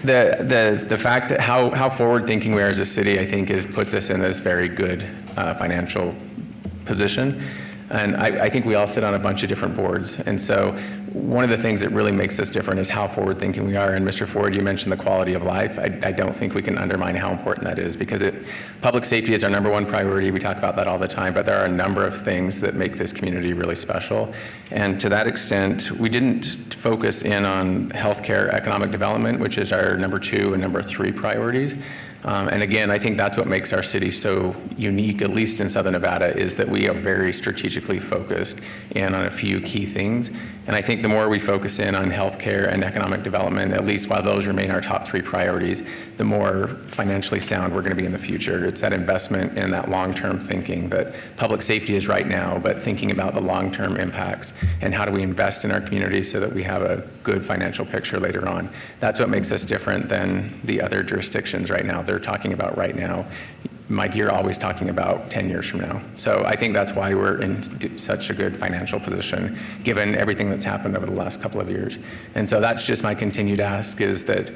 S6: The fact that how forward-thinking we are as a city, I think, puts us in this very good financial position. And I think we all sit on a bunch of different boards. And so one of the things that really makes us different is how forward-thinking we are. And Mr. Ford, you mentioned the quality of life. I don't think we can undermine how important that is, because public safety is our #1 priority. We talk about that all the time, but there are a number of things that make this community really special. And to that extent, we didn't focus in on healthcare, economic development, which is our #2 and #3 priorities. And again, I think that's what makes our city so unique, at least in Southern Nevada, is that we are very strategically focused in on a few key things. And I think the more we focus in on healthcare and economic development, at least while those remain our top 3 priorities, the more financially sound we're going to be in the future. It's that investment in that long-term thinking that public safety is right now, but thinking about the long-term impacts and how do we invest in our community so that we have a good financial picture later on. That's what makes us different than the other jurisdictions right now. They're talking about right now. Mike, you're always talking about 10 years from now. So I think that's why we're in such a good financial position, given everything that's happened over the last couple of years. And so that's just my continued ask, is that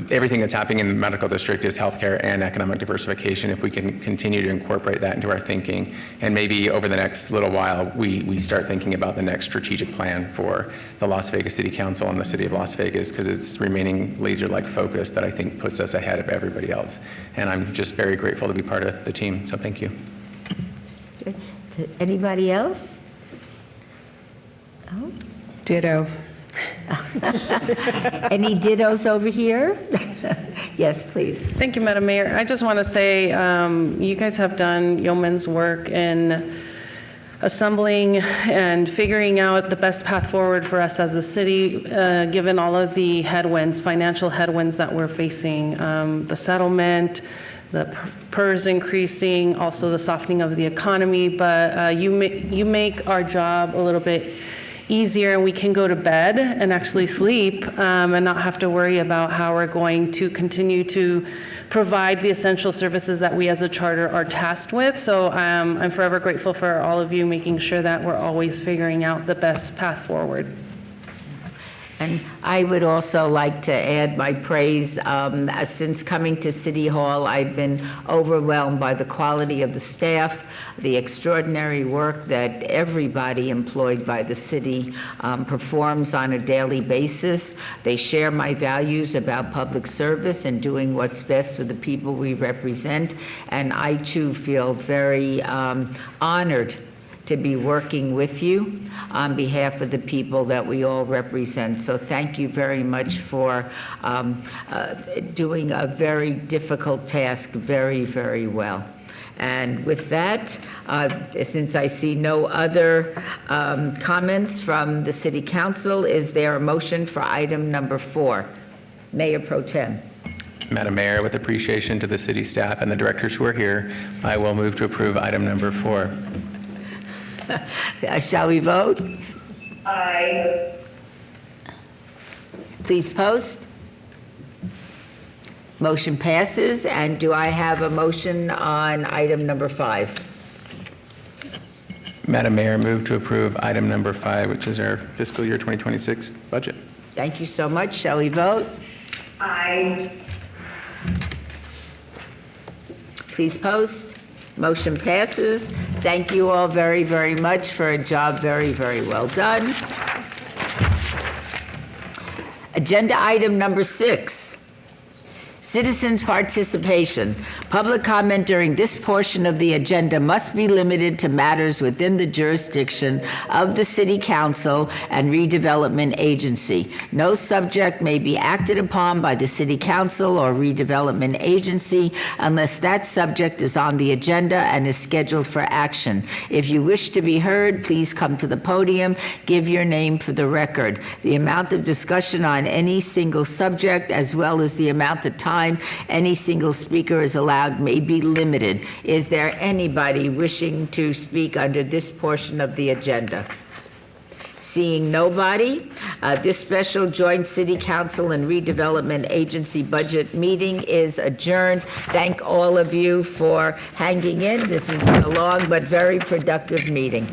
S6: everything that's happening in the medical district is healthcare and economic diversification. If we can continue to incorporate that into our thinking, and maybe over the next little while, we start thinking about the next strategic plan for the Las Vegas City Council and the City of Las Vegas, because it's remaining laser-like focus that I think puts us ahead of everybody else. And I'm just very grateful to be part of the team, so thank you.
S1: Anybody else? Oh.
S11: Ditto.
S1: Any dittos over here? Yes, please.
S15: Thank you, Madam Mayor. I just want to say you guys have done yeoman's work in assembling and figuring out the best path forward for us as a city, given all of the headwinds, financial headwinds that we're facing, the settlement, the PERS increasing, also the softening of the economy. But you make our job a little bit easier, and we can go to bed and actually sleep and not have to worry about how we're going to continue to provide the essential services that we as a charter are tasked with. So I'm forever grateful for all of you making sure that we're always figuring out the best path forward.
S1: And I would also like to add my praise. Since coming to City Hall, I've been overwhelmed by the quality of the staff, the extraordinary work that everybody employed by the city performs on a daily basis. They share my values about public service and doing what's best for the people we represent. And I, too, feel very honored to be working with you on behalf of the people that we all represent. So thank you very much for doing a very difficult task very, very well. And with that, since I see no other comments from the City Council, is there a motion for item number 4? Mayor Pro Tem.
S6: Madam Mayor, with appreciation to the city staff and the directors who are here, I will move to approve item number 4.
S1: Shall we vote?
S10: Aye.
S1: Please post. Motion passes. And do I have a motion on item number 5?
S6: Madam Mayor, move to approve item number 5, which is our fiscal year 2026 budget.
S1: Thank you so much. Shall we vote?
S10: Aye.
S1: Please post. Motion passes. Thank you all very, very much for a job very, very well done. Agenda item number 6. Citizens' participation. Public comment during this portion of the agenda must be limited to matters within the jurisdiction of the City Council and Redevelopment Agency. No subject may be acted upon by the City Council or Redevelopment Agency unless that subject is on the agenda and is scheduled for action. If you wish to be heard, please come to the podium, give your name for the record. The amount of discussion on any single subject, as well as the amount of time any single speaker is allowed, may be limited. Is there anybody wishing to speak under this portion of the agenda? Seeing nobody, this special joint City Council and Redevelopment Agency budget meeting is adjourned. Thank all of you for hanging in. This has been a long but very productive meeting.